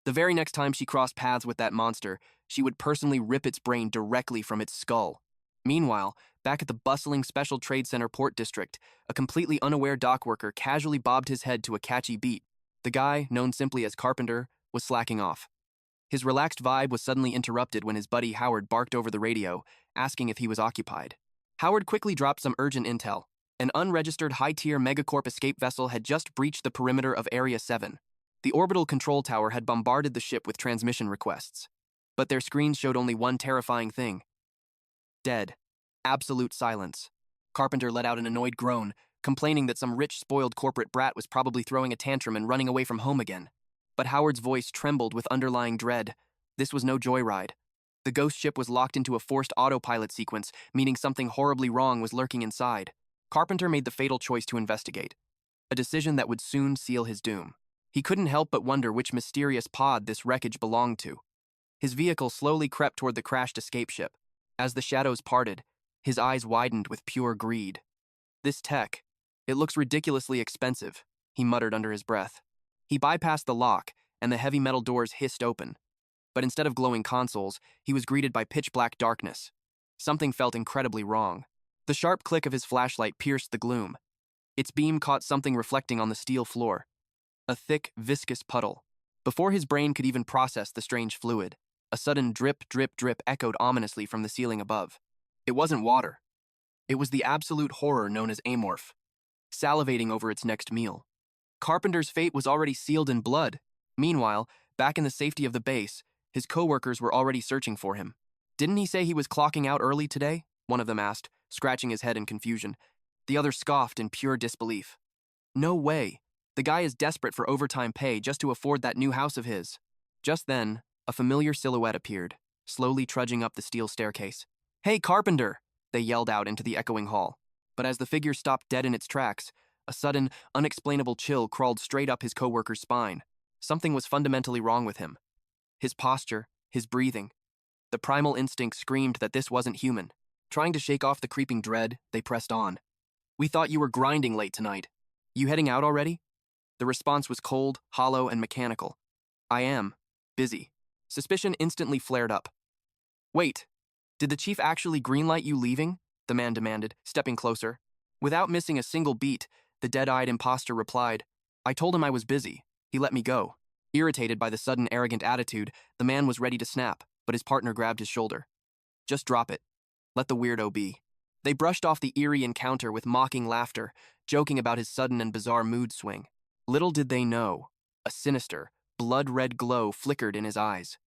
The very next time she crossed paths with that monster, she would personally rip its brain directly from its skull. Meanwhile, back at the bustling Special Trade Center Port District, a completely unaware dock worker casually bobbed his head to a catchy beat. The guy, known simply as Carpenter, was slacking off. His relaxed vibe was suddenly interrupted when his buddy Howard barked over the radio, asking if he was occupied. Howard quickly dropped some urgent intel. An unregistered high-tier Mega Cobb escape vessel had just breached the perimeter of Area 7. The orbital control tower had bombarded the ship with transmission requests. But their screens showed only one terrifying thing. Dead. Absolute silence. Carpenter let out an annoyed groan, complaining that some rich, spoiled corporate brat was probably throwing a tantrum and running away from home again. But Howard's voice trembled with underlying dread. This was no joyride. The ghost ship was locked into a forced autopilot sequence, meaning something horribly wrong was lurking inside. Carpenter made the fatal choice to investigate, a decision that would soon seal his doom. He couldn't help but wonder which mysterious pod this wreckage belonged to. His vehicle slowly crept toward the crashed escape ship. As the shadows parted, his eyes widened with pure greed. This tech, it looks ridiculously expensive, he muttered under his breath. He bypassed the lock, and the heavy metal doors hissed open. But instead of glowing consoles, he was greeted by pitch-black darkness. Something felt incredibly wrong. The sharp click of his flashlight pierced the gloom. Its beam caught something reflecting on the steel floor. A thick, viscous puddle. Before his brain could even process the strange fluid, a sudden drip, drip, drip echoed ominously from the ceiling above. It wasn't water. It was the absolute horror known as Amorph, salivating over its next meal. Carpenter's fate was already sealed in blood. Meanwhile, back in the safety of the base, his co-workers were already searching for him. Didn't he say he was clocking out early today? One of them asked, scratching his head in confusion. The other scoffed in pure disbelief. No way. The guy is desperate for overtime pay just to afford that new house of his. Just then, a familiar silhouette appeared, slowly trudging up the steel staircase. "Hey, Carpenter!" they yelled out into the echoing hall. But as the figure stopped dead in its tracks, a sudden, unexplainable chill crawled straight up his co-worker's spine. Something was fundamentally wrong with him. His posture, his breathing. The primal instinct screamed that this wasn't human. Trying to shake off the creeping dread, they pressed on. "We thought you were grinding late tonight. You heading out already?" The response was cold, hollow, and mechanical. "I am. Busy." Suspicion instantly flared up. "Wait, did the chief actually greenlight you leaving?" the man demanded, stepping closer. Without missing a single beat, the dead-eyed imposter replied, "I told him I was busy. He let me go." Irritated by the sudden arrogant attitude, the man was ready to snap, but his partner grabbed his shoulder. "Just drop it. Let the weirdo be." They brushed off the eerie encounter with mocking laughter, joking about his sudden and bizarre mood swing. Little did they know, a sinister, blood-red glow flickered in his eyes.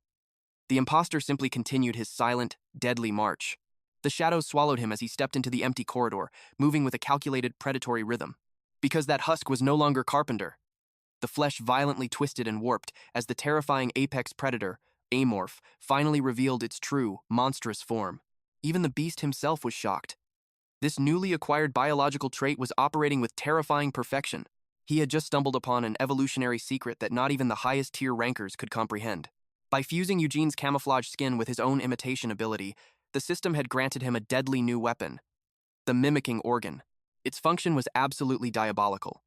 The imposter simply continued his silent, deadly march. The shadows swallowed him as he stepped into the empty corridor, moving with a calculated, predatory rhythm. Because that husk was no longer Carpenter. The flesh violently twisted and warped as the terrifying apex predator, Amorph, finally revealed its true, monstrous form. Even the beast himself was shocked. This newly acquired biological trait was operating with terrifying perfection. He had just stumbled upon an evolutionary secret that not even the highest-tier rankers could comprehend. By fusing Eugene's camouflage skin with his own imitation ability, the system had granted him a deadly new weapon. The mimicking organ. Its function was absolutely diabolical.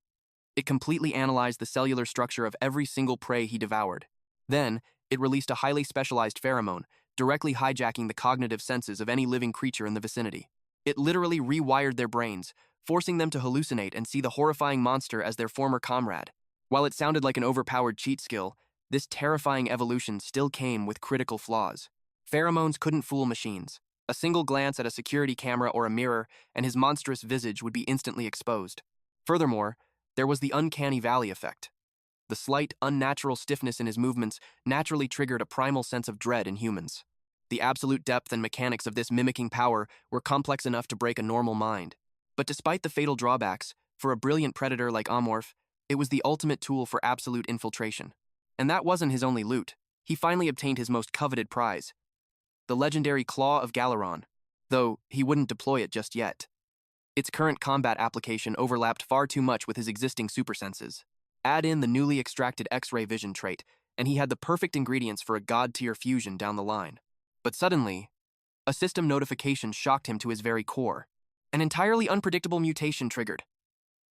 It completely analyzed the cellular structure of every single prey he devoured. Then, it released a highly specialized pheromone, directly hijacking the cognitive senses of any living creature in the vicinity. It literally rewired their brains, forcing them to hallucinate and see the horrifying monster as their former comrade. While it sounded like an overpowered cheat skill, this terrifying evolution still came with critical flaws. Pheromones couldn't fool machines. A single glance at a security camera or a mirror, and his monstrous visage would be instantly exposed. Furthermore, there was the uncanny valley effect. The slight, unnatural stiffness in his movements naturally triggered a primal sense of dread in humans. The absolute depth and mechanics of this mimicking power were complex enough to break a normal mind. But despite the fatal drawbacks, for a brilliant predator like Amorph, it was the ultimate tool for absolute infiltration. And that wasn't his only loot. He finally obtained his most coveted prize, the legendary Claw of Galeron, though he wouldn't deploy it just yet. Its current combat application overlapped far too much with his existing super senses. Add in the newly extracted X-ray vision trait, and he had the perfect ingredients for a god-tier fusion down the line. But suddenly, a system notification shocked him to his very core. An entirely unpredictable mutation triggered.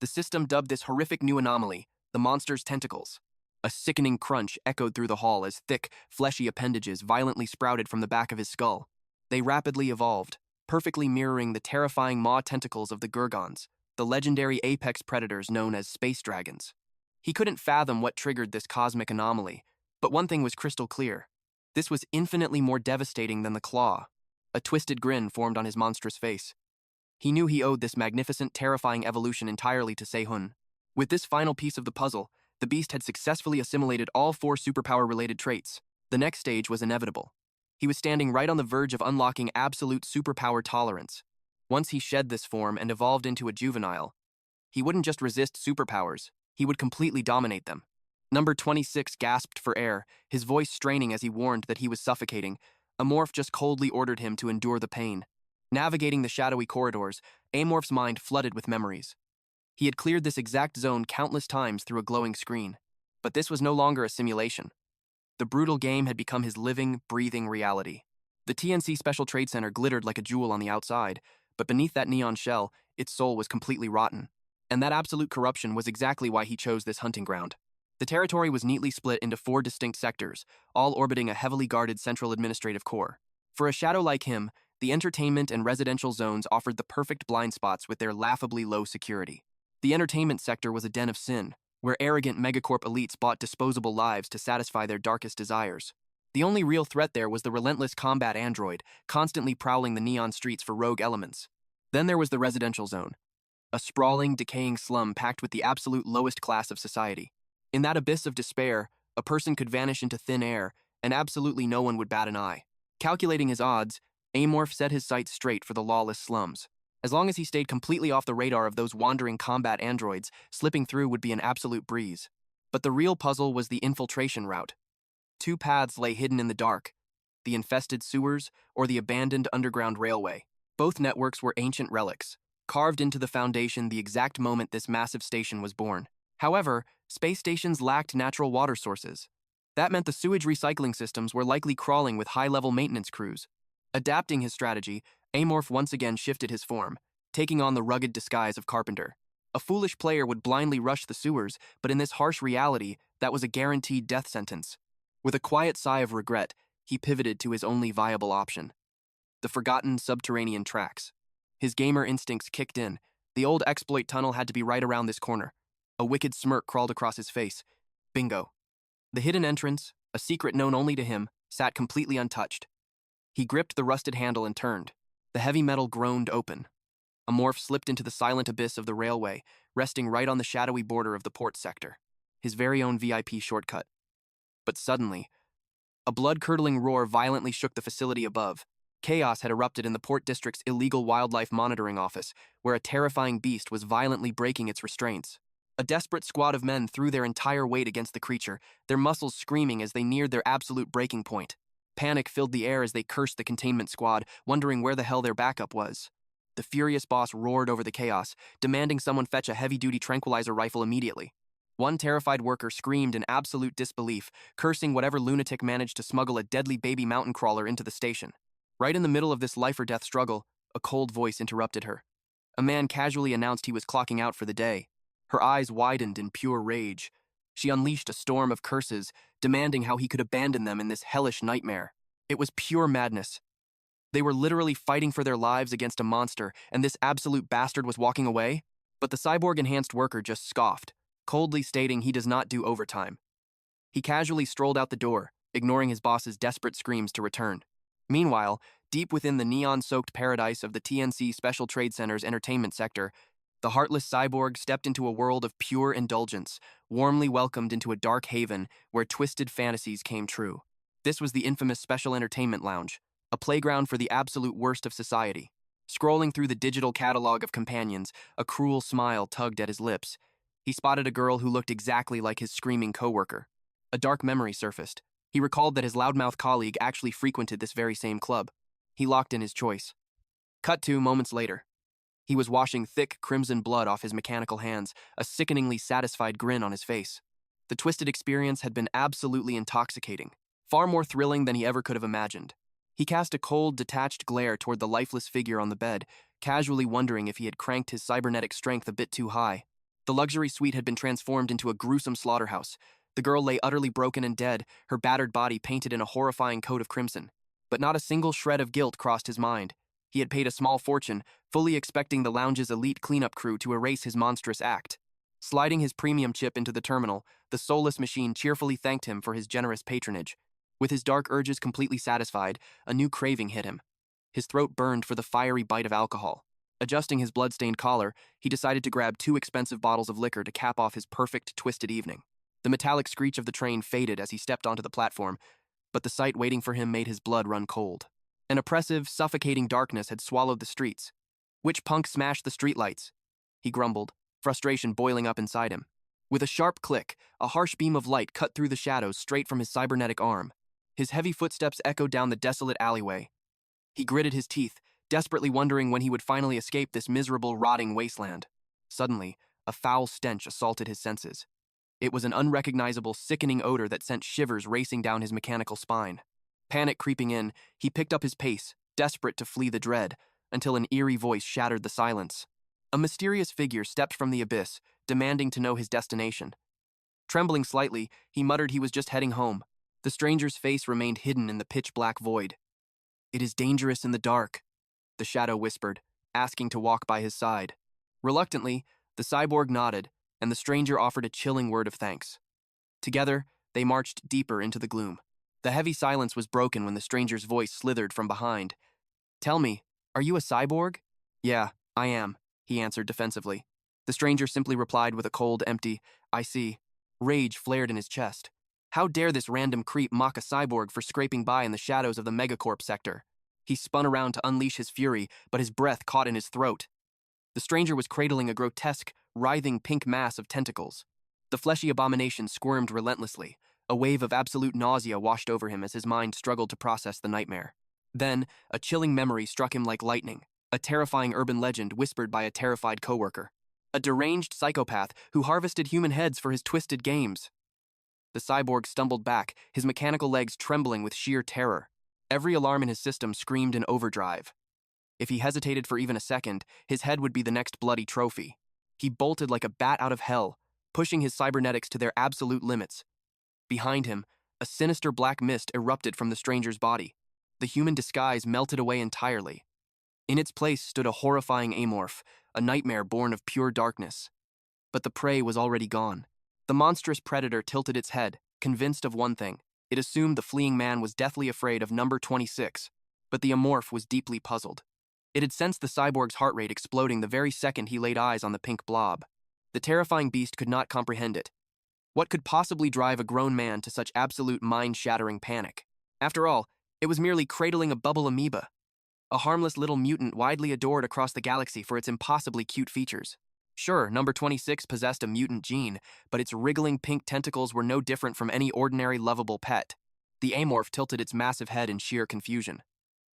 The system dubbed this horrific new anomaly the monster's tentacles. A sickening crunch echoed through the hall as thick, fleshy appendages violently sprouted from the back of his skull. They rapidly evolved, perfectly mirroring the terrifying maw tentacles of the Gorgons, the legendary apex predators known as space dragons. He couldn't fathom what triggered this cosmic anomaly, but one thing was crystal clear. This was infinitely more devastating than the claw. A twisted grin formed on his monstrous face. He knew he owed this magnificent, terrifying evolution entirely to Sehun. With this final piece of the puzzle, the beast had successfully assimilated all 4 superpower-related traits. The next stage was inevitable. He was standing right on the verge of unlocking absolute superpower tolerance. Once he shed this form and evolved into a juvenile, he wouldn't just resist superpowers, he would completely dominate them. Number 26 gasped for air, his voice straining as he warned that he was suffocating. Amorph just coldly ordered him to endure the pain. Navigating the shadowy corridors, Amorph's mind flooded with memories. He had cleared this exact zone countless times through a glowing screen. But this was no longer a simulation. The brutal game had become his living, breathing reality. The TNC Special Trade Center glittered like a jewel on the outside, but beneath that neon shell, its soul was completely rotten. And that absolute corruption was exactly why he chose this hunting ground. The territory was neatly split into 4 distinct sectors, all orbiting a heavily guarded central administrative core. For a shadow like him, the entertainment and residential zones offered the perfect blind spots with their laughably low security. The entertainment sector was a den of sin, where arrogant megacorp elites bought disposable lives to satisfy their darkest desires. The only real threat there was the relentless combat android, constantly prowling the neon streets for rogue elements. Then there was the residential zone, a sprawling, decaying slum packed with the absolute lowest class of society. In that abyss of despair, a person could vanish into thin air, and absolutely no one would bat an eye. Calculating his odds, Amorph set his sights straight for the lawless slums. As long as he stayed completely off the radar of those wandering combat androids, slipping through would be an absolute breeze. But the real puzzle was the infiltration route. 2 paths lay hidden in the dark, the infested sewers or the abandoned underground railway. Both networks were ancient relics, carved into the foundation the exact moment this massive station was born. However, space stations lacked natural water sources. That meant the sewage recycling systems were likely crawling with high-level maintenance crews. Adapting his strategy, Amorph once again shifted his form, taking on the rugged disguise of carpenter. A foolish player would blindly rush the sewers, but in this harsh reality, that was a guaranteed death sentence. With a quiet sigh of regret, he pivoted to his only viable option: the forgotten subterranean tracks. His gamer instincts kicked in. The old exploit tunnel had to be right around this corner. A wicked smirk crawled across his face. Bingo. The hidden entrance, a secret known only to him, sat completely untouched. He gripped the rusted handle and turned. The heavy metal groaned open. Amorph slipped into the silent abyss of the railway, resting right on the shadowy border of the port sector, his very own VIP shortcut. But suddenly, a blood-curdling roar violently shook the facility above. Chaos had erupted in the Port District's illegal wildlife monitoring office, where a terrifying beast was violently breaking its restraints. A desperate squad of men threw their entire weight against the creature, their muscles screaming as they neared their absolute breaking point. Panic filled the air as they cursed the containment squad, wondering where the hell their backup was. The furious boss roared over the chaos, demanding someone fetch a heavy-duty tranquilizer rifle immediately. One terrified worker screamed in absolute disbelief, cursing whatever lunatic managed to smuggle a deadly baby mountain crawler into the station. Right in the middle of this life-or-death struggle, a cold voice interrupted her. A man casually announced he was clocking out for the day. Her eyes widened in pure rage. She unleashed a storm of curses, demanding how he could abandon them in this hellish nightmare. It was pure madness. They were literally fighting for their lives against a monster, and this absolute bastard was walking away? But the cyborg-enhanced worker just scoffed, coldly stating he does not do overtime. He casually strolled out the door, ignoring his boss's desperate screams to return. Meanwhile, deep within the neon-soaked paradise of the TNC Special Trade Center's entertainment sector, the heartless cyborg stepped into a world of pure indulgence, warmly welcomed into a dark haven where twisted fantasies came true. This was the infamous Special Entertainment Lounge, a playground for the absolute worst of society. Scrolling through the digital catalog of companions, a cruel smile tugged at his lips. He spotted a girl who looked exactly like his screaming coworker. A dark memory surfaced. He recalled that his loudmouth colleague actually frequented this very same club. He locked in his choice. Cut to moments later. He was washing thick, crimson blood off his mechanical hands, a sickeningly satisfied grin on his face. The twisted experience had been absolutely intoxicating, far more thrilling than he ever could have imagined. He cast a cold, detached glare toward the lifeless figure on the bed, casually wondering if he had cranked his cybernetic strength a bit too high. The luxury suite had been transformed into a gruesome slaughterhouse. The girl lay utterly broken and dead, her battered body painted in a horrifying coat of crimson. But not a single shred of guilt crossed his mind. He had paid a small fortune, fully expecting the lounge's elite cleanup crew to erase his monstrous act. Sliding his premium chip into the terminal, the soulless machine cheerfully thanked him for his generous patronage. With his dark urges completely satisfied, a new craving hit him. His throat burned for the fiery bite of alcohol. Adjusting his blood-stained collar, he decided to grab 2 expensive bottles of liquor to cap off his perfect, twisted evening. The metallic screech of the train faded as he stepped onto the platform, but the sight waiting for him made his blood run cold. An oppressive, suffocating darkness had swallowed the streets. "Which punk smashed the streetlights?" he grumbled, frustration boiling up inside him. With a sharp click, a harsh beam of light cut through the shadows straight from his cybernetic arm. His heavy footsteps echoed down the desolate alleyway. He gritted his teeth, desperately wondering when he would finally escape this miserable, rotting wasteland. Suddenly, a foul stench assaulted his senses. It was an unrecognizable, sickening odor that sent shivers racing down his mechanical spine. Panic creeping in, he picked up his pace, desperate to flee the dread, until an eerie voice shattered the silence. A mysterious figure stepped from the abyss, demanding to know his destination. Trembling slightly, he muttered he was just heading home. The stranger's face remained hidden in the pitch-black void. "It is dangerous in the dark," the shadow whispered, asking to walk by his side. Reluctantly, the cyborg nodded, and the stranger offered a chilling word of thanks. Together, they marched deeper into the gloom. The heavy silence was broken when the stranger's voice slithered from behind. "Tell me, are you a cyborg?" "Yeah, I am," he answered defensively. The stranger simply replied with a cold, empty, "I see." Rage flared in his chest. How dare this random creep mock a cyborg for scraping by in the shadows of the Mega Cobb sector? He spun around to unleash his fury, but his breath caught in his throat. The stranger was cradling a grotesque, writhing pink mass of tentacles. The fleshy abomination squirmed relentlessly. A wave of absolute nausea washed over him as his mind struggled to process the nightmare. Then, a chilling memory struck him like lightning, a terrifying urban legend whispered by a terrified coworker. A deranged psychopath who harvested human heads for his twisted games. The cyborg stumbled back, his mechanical legs trembling with sheer terror. Every alarm in his system screamed in overdrive. If he hesitated for even a second, his head would be the next bloody trophy. He bolted like a bat out of hell, pushing his cybernetics to their absolute limits. Behind him, a sinister black mist erupted from the stranger's body. The human disguise melted away entirely. In its place stood a horrifying Amorph, a nightmare born of pure darkness. But the prey was already gone. The monstrous predator tilted its head, convinced of one thing. It assumed the fleeing man was deathly afraid of number 26, but the Amorph was deeply puzzled. It had sensed the cyborg's heart rate exploding the very second he laid eyes on the pink blob. The terrifying beast could not comprehend it. What could possibly drive a grown man to such absolute mind-shattering panic? After all, it was merely cradling a bubble amoeba, a harmless little mutant widely adored across the galaxy for its impossibly cute features. Sure, number 26 possessed a mutant gene, but its wriggling pink tentacles were no different from any ordinary lovable pet. The Amorph tilted its massive head in sheer confusion.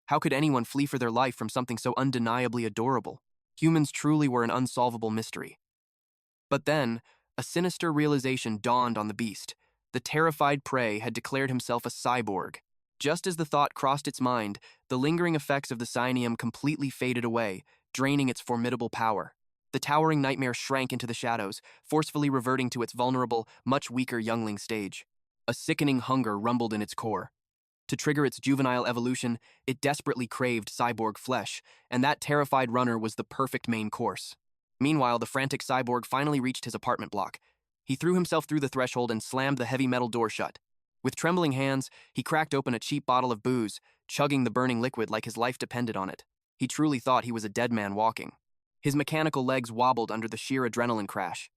How could anyone flee for their life from something so undeniably adorable? Humans truly were an unsolvable mystery. But then, a sinister realization dawned on the beast. The terrified prey had declared himself a cyborg. Just as the thought crossed its mind, the lingering effects of the cyanium completely faded away, draining its formidable power. The towering nightmare shrank into the shadows, forcefully reverting to its vulnerable, much weaker youngling stage. A sickening hunger rumbled in its core. To trigger its juvenile evolution, it desperately craved cyborg flesh, and that terrified runner was the perfect main course. Meanwhile, the frantic cyborg finally reached his apartment block. He threw himself through the threshold and slammed the heavy metal door shut. With trembling hands, he cracked open a cheap bottle of booze, chugging the burning liquid like his life depended on it. He truly thought he was a dead man walking. His mechanical legs wobbled under the sheer adrenaline crash.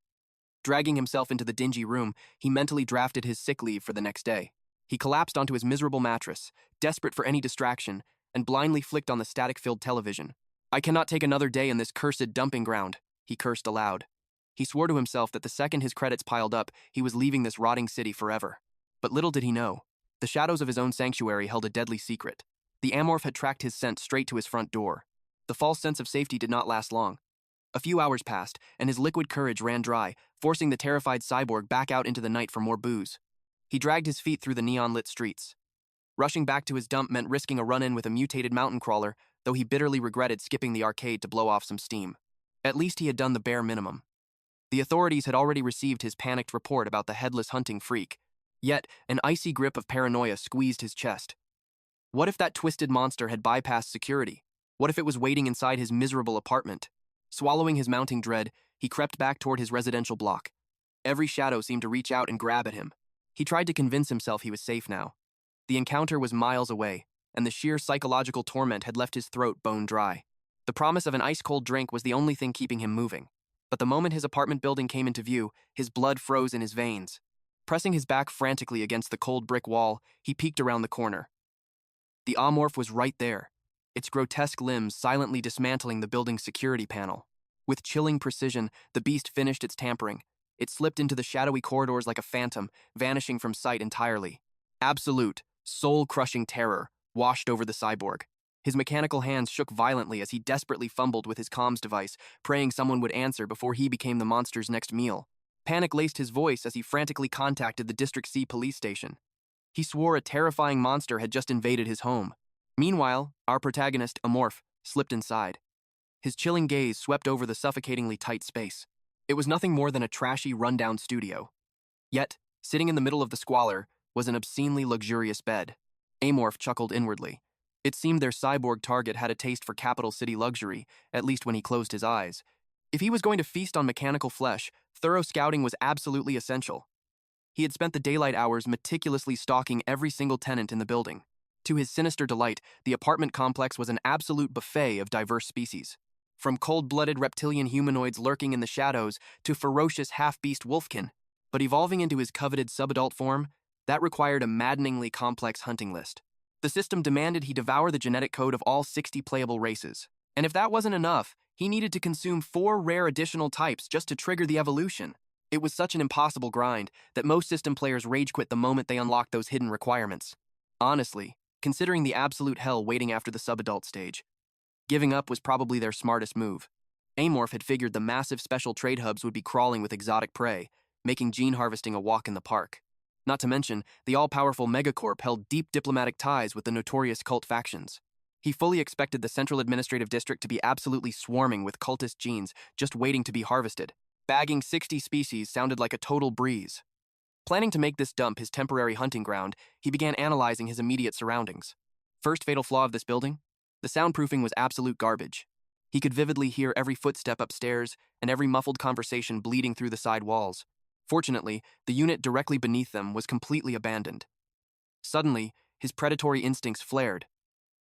Dragging himself into the dingy room, he mentally drafted his sick leave for the next day. He collapsed onto his miserable mattress, desperate for any distraction, and blindly flicked on the static-filled television. "I cannot take another day in this cursed dumping ground," he cursed aloud. He swore to himself that the second his credits piled up, he was leaving this rotting city forever. But little did he know, the shadows of his own sanctuary held a deadly secret. The Amorph had tracked his scent straight to his front door. The false sense of safety did not last long. A few hours passed, and his liquid courage ran dry, forcing the terrified cyborg back out into the night for more booze. He dragged his feet through the neon-lit streets. Rushing back to his dump meant risking a run-in with a mutated mountain crawler, though he bitterly regretted skipping the arcade to blow off some steam. At least he had done the bare minimum. The authorities had already received his panicked report about the headless hunting freak. Yet, an icy grip of paranoia squeezed his chest. What if that twisted monster had bypassed security? What if it was waiting inside his miserable apartment? Swallowing his mounting dread, he crept back toward his residential block. Every shadow seemed to reach out and grab at him. He tried to convince himself he was safe now. The encounter was miles away, and the sheer psychological torment had left his throat bone dry. The promise of an ice-cold drink was the only thing keeping him moving. But the moment his apartment building came into view, his blood froze in his veins. Pressing his back frantically against the cold brick wall, he peeked around the corner. The Amorph was right there, its grotesque limbs silently dismantling the building's security panel. With chilling precision, the beast finished its tampering. It slipped into the shadowy corridors like a phantom, vanishing from sight entirely. Absolute, soul-crushing terror washed over the cyborg. His mechanical hands shook violently as he desperately fumbled with his comms device, praying someone would answer before he became the monster's next meal. Panic laced his voice as he frantically contacted the District C police station. He swore a terrifying monster had just invaded his home. Meanwhile, our protagonist, Amorph, slipped inside. His chilling gaze swept over the suffocatingly tight space. It was nothing more than a trashy, rundown studio. Yet, sitting in the middle of the squalor, was an obscenely luxurious bed. Amorph chuckled inwardly. It seemed their cyborg target had a taste for capital city luxury, at least when he closed his eyes. If he was going to feast on mechanical flesh, thorough scouting was absolutely essential. He had spent the daylight hours meticulously stalking every single tenant in the building. To his sinister delight, the apartment complex was an absolute buffet of diverse species. From cold-blooded reptilian humanoids lurking in the shadows to ferocious half-beast wolfkin. But evolving into his coveted subadult form, that required a maddeningly complex hunting list. The system demanded he devour the genetic code of all 60 playable races. And if that wasn't enough, he needed to consume 4 rare additional types just to trigger the evolution. It was such an impossible grind that most system players rage quit the moment they unlocked those hidden requirements. Honestly, considering the absolute hell waiting after the subadult stage, giving up was probably their smartest move. Amorph had figured the massive special trade hubs would be crawling with exotic prey, making gene harvesting a walk in the park. Not to mention, the all-powerful Mega Cobb held deep diplomatic ties with the notorious cult factions. He fully expected the Central Administrative District to be absolutely swarming with cultist genes just waiting to be harvested. Bagging 60 species sounded like a total breeze. Planning to make this dump his temporary hunting ground, he began analyzing his immediate surroundings. First fatal flaw of this building? The soundproofing was absolute garbage. He could vividly hear every footstep upstairs and every muffled conversation bleeding through the side walls. Fortunately, the unit directly beneath them was completely abandoned. Suddenly, his predatory instincts flared.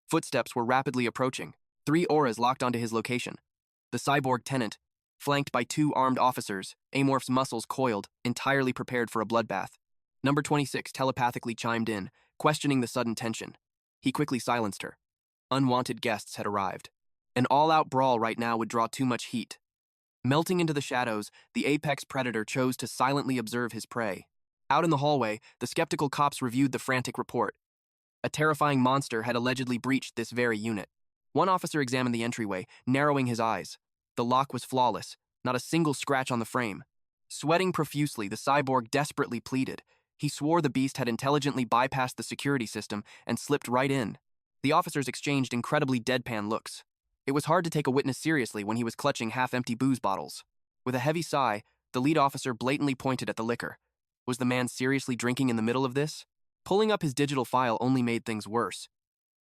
Footsteps were rapidly approaching. 3 auras locked onto his location. The cyborg tenant, flanked by 2 armed officers, Amorph's muscles coiled, entirely prepared for a bloodbath. Number 26 telepathically chimed in, questioning the sudden tension. He quickly silenced her. Unwanted guests had arrived. An all-out brawl right now would draw too much heat. Melting into the shadows, the apex predator chose to silently observe his prey. Out in the hallway, the skeptical cops reviewed the frantic report. A terrifying monster had allegedly breached this very unit. One officer examined the entryway, narrowing his eyes. The lock was flawless, not a single scratch on the frame. Sweating profusely, the cyborg desperately pleaded. He swore the beast had intelligently bypassed the security system and slipped right in. The officers exchanged incredibly deadpan looks. It was hard to take a witness seriously when he was clutching half-empty booze bottles. With a heavy sigh, the lead officer blatantly pointed at the liquor. Was the man seriously drinking in the middle of this? Pulling up his digital file only made things worse.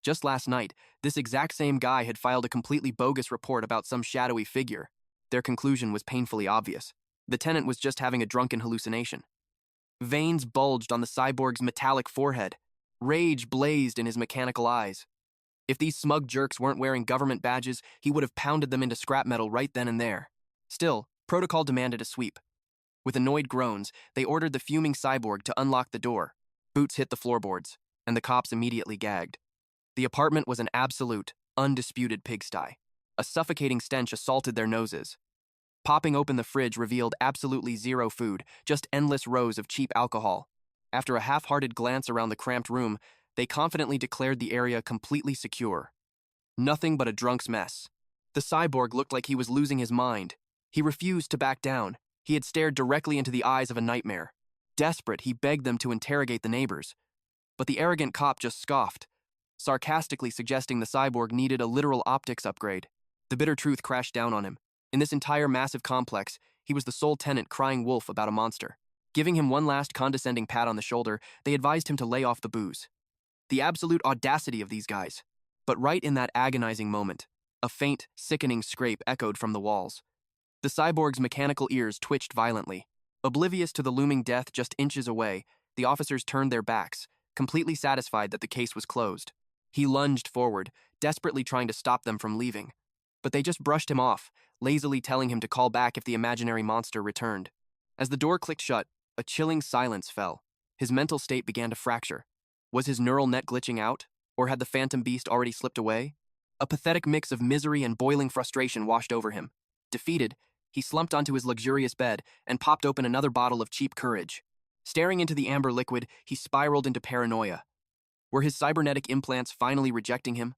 Just last night, this exact same guy had filed a completely bogus report about some shadowy figure. Their conclusion was painfully obvious. The tenant was just having a drunken hallucination. Veins bulged on the cyborg's metallic forehead. Rage blazed in his mechanical eyes. If these smug jerks weren't wearing government badges, he would have pounded them into scrap metal right then and there. Still, protocol demanded a sweep. With annoyed groans, they ordered the fuming cyborg to unlock the door. Boots hit the floorboards, and the cops immediately gagged. The apartment was an absolute, undisputed pigsty. A suffocating stench assaulted their noses. Popping open the fridge revealed absolutely zero food, just endless rows of cheap alcohol. After a half-hearted glance around the cramped room, they confidently declared the area completely secure. Nothing but a drunk's mess. The cyborg looked like he was losing his mind. He refused to back down. He had stared directly into the eyes of a nightmare. Desperate, he begged them to interrogate the neighbors. But the arrogant cop just scoffed, sarcastically suggesting the cyborg needed a literal optics upgrade. The bitter truth crashed down on him. In this entire massive complex, he was the sole tenant crying wolf about a monster. Giving him one last condescending pat on the shoulder, they advised him to lay off the booze. The absolute audacity of these guys. But right in that agonizing moment, a faint, sickening scrape echoed from the walls. The cyborg's mechanical ears twitched violently. Oblivious to the looming death just inches away, the officers turned their backs, completely satisfied that the case was closed. He lunged forward, desperately trying to stop them from leaving. But they just brushed him off, lazily telling him to call back if the imaginary monster returned. As the door clicked shut, a chilling silence fell. His mental state began to fracture. Was his neural net glitching out, or had the phantom beast already slipped away? A pathetic mix of misery and boiling frustration washed over him. Defeated, he slumped onto his luxurious bed and popped open another bottle of cheap courage. Staring into the amber liquid, he spiraled into paranoia. Were his cybernetic implants finally rejecting him?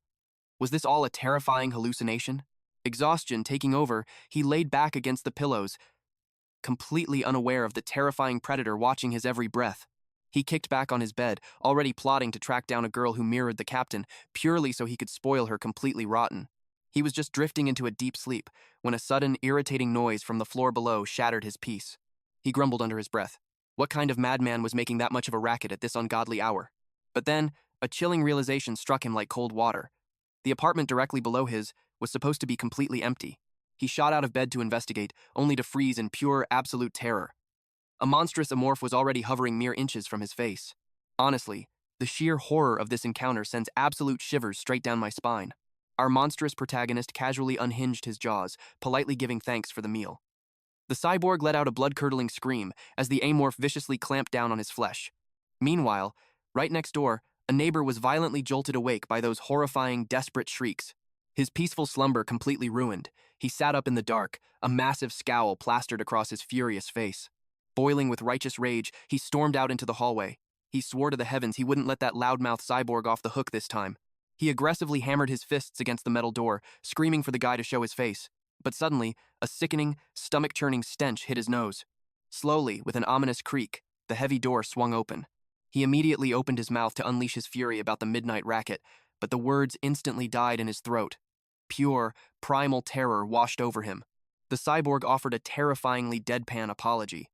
Was this all a terrifying hallucination? Exhaustion taking over, he laid back against the pillows, completely unaware of the terrifying predator watching his every breath. He kicked back on his bed, already plotting to track down a girl who mirrored the captain, purely so he could spoil her completely rotten. He was just drifting into a deep sleep when a sudden, irritating noise from the floor below shattered his peace. He grumbled under his breath. What kind of madman was making that much of a racket at this ungodly hour? But then, a chilling realization struck him like cold water. The apartment directly below his was supposed to be completely empty. He shot out of bed to investigate, only to freeze in pure, absolute terror. A monstrous Amorph was already hovering mere inches from his face. Honestly, the sheer horror of this encounter sends absolute shivers straight down my spine. Our monstrous protagonist casually unhinged his jaws, politely giving thanks for the meal. The cyborg let out a blood-curdling scream as the Amorph viciously clamped down on his flesh. Meanwhile, right next door, a neighbor was violently jolted awake by those horrifying, desperate shrieks. His peaceful slumber completely ruined, he sat up in the dark, a massive scowl plastered across his furious face. Boiling with righteous rage, he stormed out into the hallway. He swore to the heavens he wouldn't let that loudmouth cyborg off the hook this time. He aggressively hammered his fists against the metal door, screaming for the guy to show his face. But suddenly, a sickening, stomach-churning stench hit his nose. Slowly, with an ominous creak, the heavy door swung open. He immediately opened his mouth to unleash his fury about the midnight racket, but the words instantly died in his throat. Pure, primal terror washed over him. The cyborg offered a terrifyingly deadpan apology.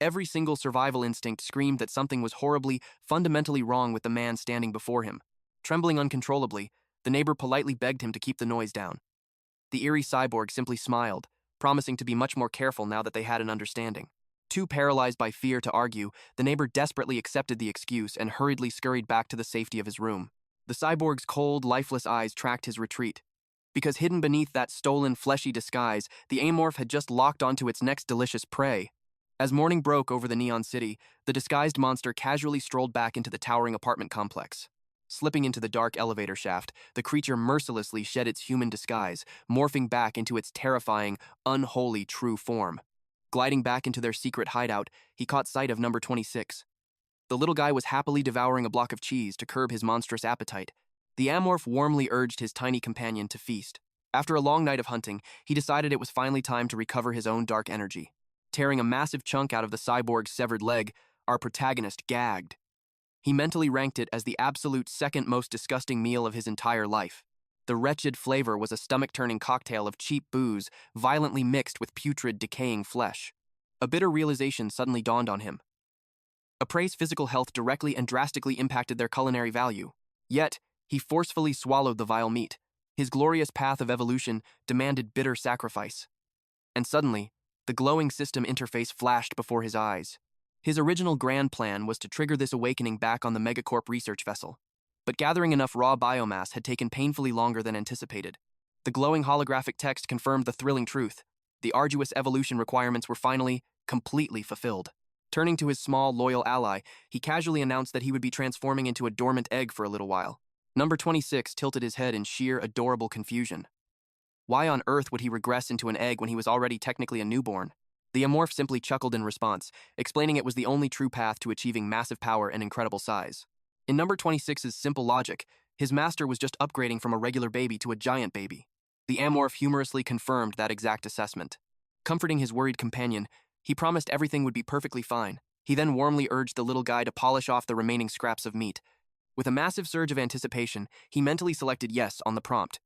Every single survival instinct screamed that something was horribly, fundamentally wrong with the man standing before him. Trembling uncontrollably, the neighbor politely begged him to keep the noise down. The eerie cyborg simply smiled, promising to be much more careful now that they had an understanding. Too paralyzed by fear to argue, the neighbor desperately accepted the excuse and hurriedly scurried back to the safety of his room. The cyborg's cold, lifeless eyes tracked his retreat. Because hidden beneath that stolen, fleshy disguise, the Amorph had just locked onto its next delicious prey. As morning broke over the neon city, the disguised monster casually strolled back into the towering apartment complex. Slipping into the dark elevator shaft, the creature mercilessly shed its human disguise, morphing back into its terrifying, unholy true form. Gliding back into their secret hideout, he caught sight of number 26. The little guy was happily devouring a block of cheese to curb his monstrous appetite. The Amorph warmly urged his tiny companion to feast. After a long night of hunting, he decided it was finally time to recover his own dark energy. Tearing a massive chunk out of the cyborg's severed leg, our protagonist gagged. He mentally ranked it as the absolute second most disgusting meal of his entire life. The wretched flavor was a stomach-turning cocktail of cheap booze, violently mixed with putrid, decaying flesh. A bitter realization suddenly dawned on him. A prey's physical health directly and drastically impacted their culinary value. Yet, he forcefully swallowed the vile meat. His glorious path of evolution demanded bitter sacrifice. And suddenly, the glowing system interface flashed before his eyes. His original grand plan was to trigger this awakening back on the Mega Cobb research vessel. But gathering enough raw biomass had taken painfully longer than anticipated. The glowing holographic text confirmed the thrilling truth. The arduous evolution requirements were finally, completely fulfilled. Turning to his small, loyal ally, he casually announced that he would be transforming into a dormant egg for a little while. Number 26 tilted his head in sheer, adorable confusion. Why on earth would he regress into an egg when he was already technically a newborn? The Amorph simply chuckled in response, explaining it was the only true path to achieving massive power and incredible size. In number 26's simple logic, his master was just upgrading from a regular baby to a giant baby. The Amorph humorously confirmed that exact assessment. Comforting his worried companion, he promised everything would be perfectly fine. He then warmly urged the little guy to polish off the remaining scraps of meat. With a massive surge of anticipation, he mentally selected yes on the prompt.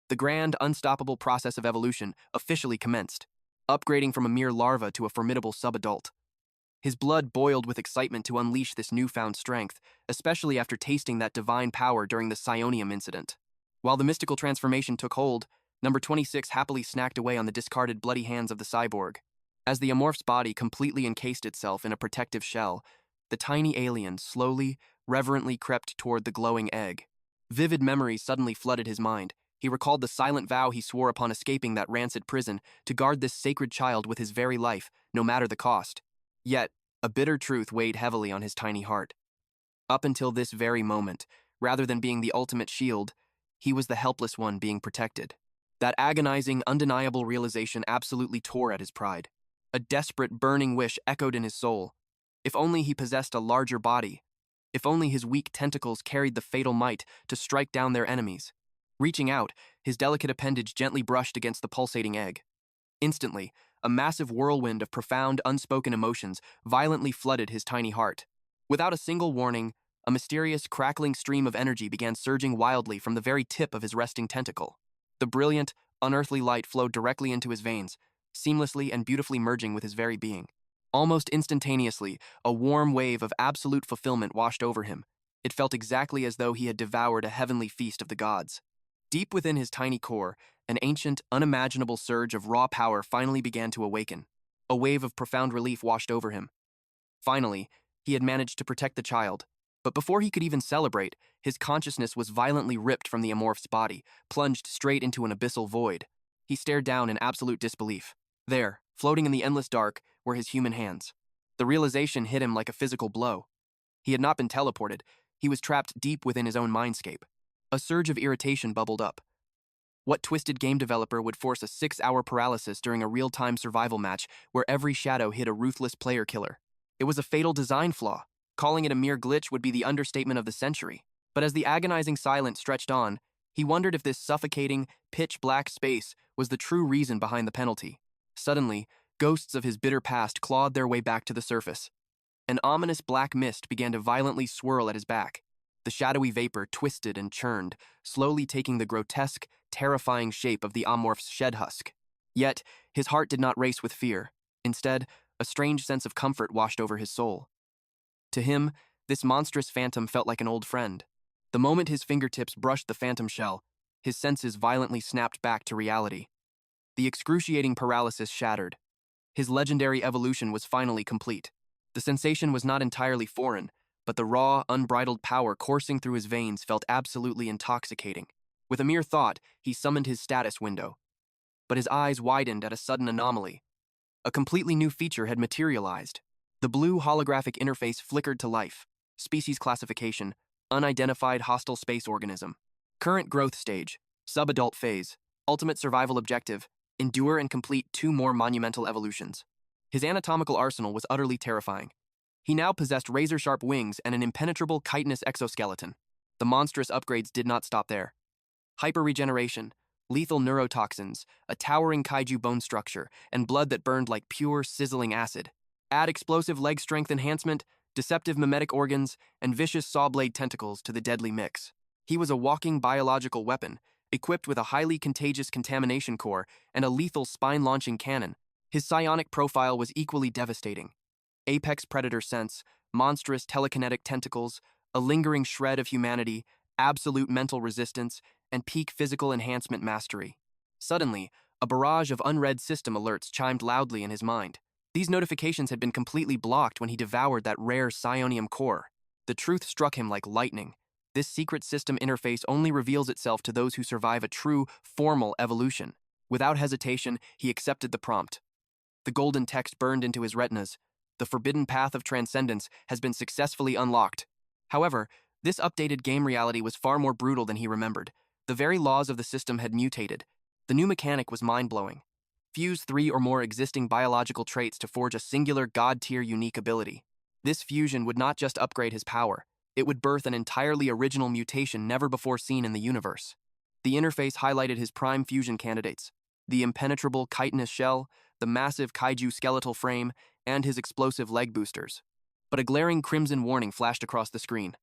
The grand, unstoppable process of evolution officially commenced, upgrading from a mere larva to a formidable subadult. His blood boiled with excitement to unleash this newfound strength, especially after tasting that divine power during the psionium incident. While the mystical transformation took hold, number 26 happily snacked away on the discarded bloody hands of the cyborg. As the Amorph's body completely encased itself in a protective shell, the tiny alien slowly, reverently crept toward the glowing egg. Vivid memories suddenly flooded his mind. He recalled the silent vow he swore upon escaping that rancid prison to guard this sacred child with his very life, no matter the cost. Yet, a bitter truth weighed heavily on his tiny heart. Up until this very moment, rather than being the ultimate shield, he was the helpless one being protected. That agonizing, undeniable realization absolutely tore at his pride. A desperate, burning wish echoed in his soul. If only he possessed a larger body. If only his weak tentacles carried the fatal might to strike down their enemies. Reaching out, his delicate appendage gently brushed against the pulsating egg. Instantly, a massive whirlwind of profound, unspoken emotions violently flooded his tiny heart. Without a single warning, a mysterious, crackling stream of energy began surging wildly from the very tip of his resting tentacle. The brilliant, unearthly light flowed directly into his veins, seamlessly and beautifully merging with his very being. Almost instantaneously, a warm wave of absolute fulfillment washed over him. It felt exactly as though he had devoured a heavenly feast of the gods. Deep within his tiny core, an ancient, unimaginable surge of raw power finally began to awaken. A wave of profound relief washed over him. Finally, he had managed to protect the child. But before he could even celebrate, his consciousness was violently ripped from the Amorph's body, plunged straight into an abyssal void. He stared down in absolute disbelief. There, floating in the endless dark, were his human hands. The realization hit him like a physical blow. He had not been teleported. He was trapped deep within his own mindscape. A surge of irritation bubbled up. What twisted game developer would force a 6-hour paralysis during a real-time survival match where every shadow hid a ruthless player killer? It was a fatal design flaw. Calling it a mere glitch would be the understatement of the century. But as the agonizing silence stretched on, he wondered if this suffocating, pitch-black space was the true reason behind the penalty. Suddenly, ghosts of his bitter past clawed their way back to the surface. An ominous black mist began to violently swirl at his back. The shadowy vapor twisted and churned, slowly taking the grotesque, terrifying shape of the Amorph's shed husk. Yet, his heart did not race with fear. Instead, a strange sense of comfort washed over his soul. To him, this monstrous phantom felt like an old friend. The moment his fingertips brushed the phantom shell, his senses violently snapped back to reality. The excruciating paralysis shattered. His legendary evolution was finally complete. The sensation was not entirely foreign, but the raw, unbridled power coursing through his veins felt absolutely intoxicating. With a mere thought, he summoned his status window. But his eyes widened at a sudden anomaly. A completely new feature had materialized. The blue holographic interface flickered to life. Species classification: unidentified hostile space organism. Current growth stage: subadult phase. Ultimate survival objective: endure and complete 2 more monumental evolutions. His anatomical arsenal was utterly terrifying. He now possessed razor-sharp wings and an impenetrable chitinous exoskeleton. The monstrous upgrades did not stop there. Hyper-regeneration, lethal neurotoxins, a towering kaiju bone structure, and blood that burned like pure, sizzling acid. Add explosive leg strength enhancement, deceptive mimetic organs, and vicious saw blade tentacles to the deadly mix. He was a walking biological weapon, Equipped with a highly contagious contamination core and a lethal spine-launching cannon, his psionic profile was equally devastating. Apex predator sense, monstrous telekinetic tentacles, a lingering shred of humanity, absolute mental resistance, and peak physical enhancement mastery. Suddenly, a barrage of unread system alerts chimed loudly in his mind. These notifications had been completely blocked when he devoured that rare psionium core. The truth struck him like lightning. This secret system interface only reveals itself to those who survive a true, formal evolution. Without hesitation, he accepted the prompt. The golden text burned into his retinas. The forbidden path of transcendence has been successfully unlocked. However, this updated game reality was far more brutal than he remembered. The very laws of the system had mutated. The new mechanic was mind-blowing. Fuse 3 or more existing biological traits to forge a singular god-tier unique ability. This fusion would not just upgrade his power, it would birth an entirely original mutation never before seen in the universe. The interface highlighted his prime fusion candidates: the impenetrable chitinous shell, the massive kaiju skeletal frame, and his explosive leg boosters. But a glaring crimson warning flashed across the screen.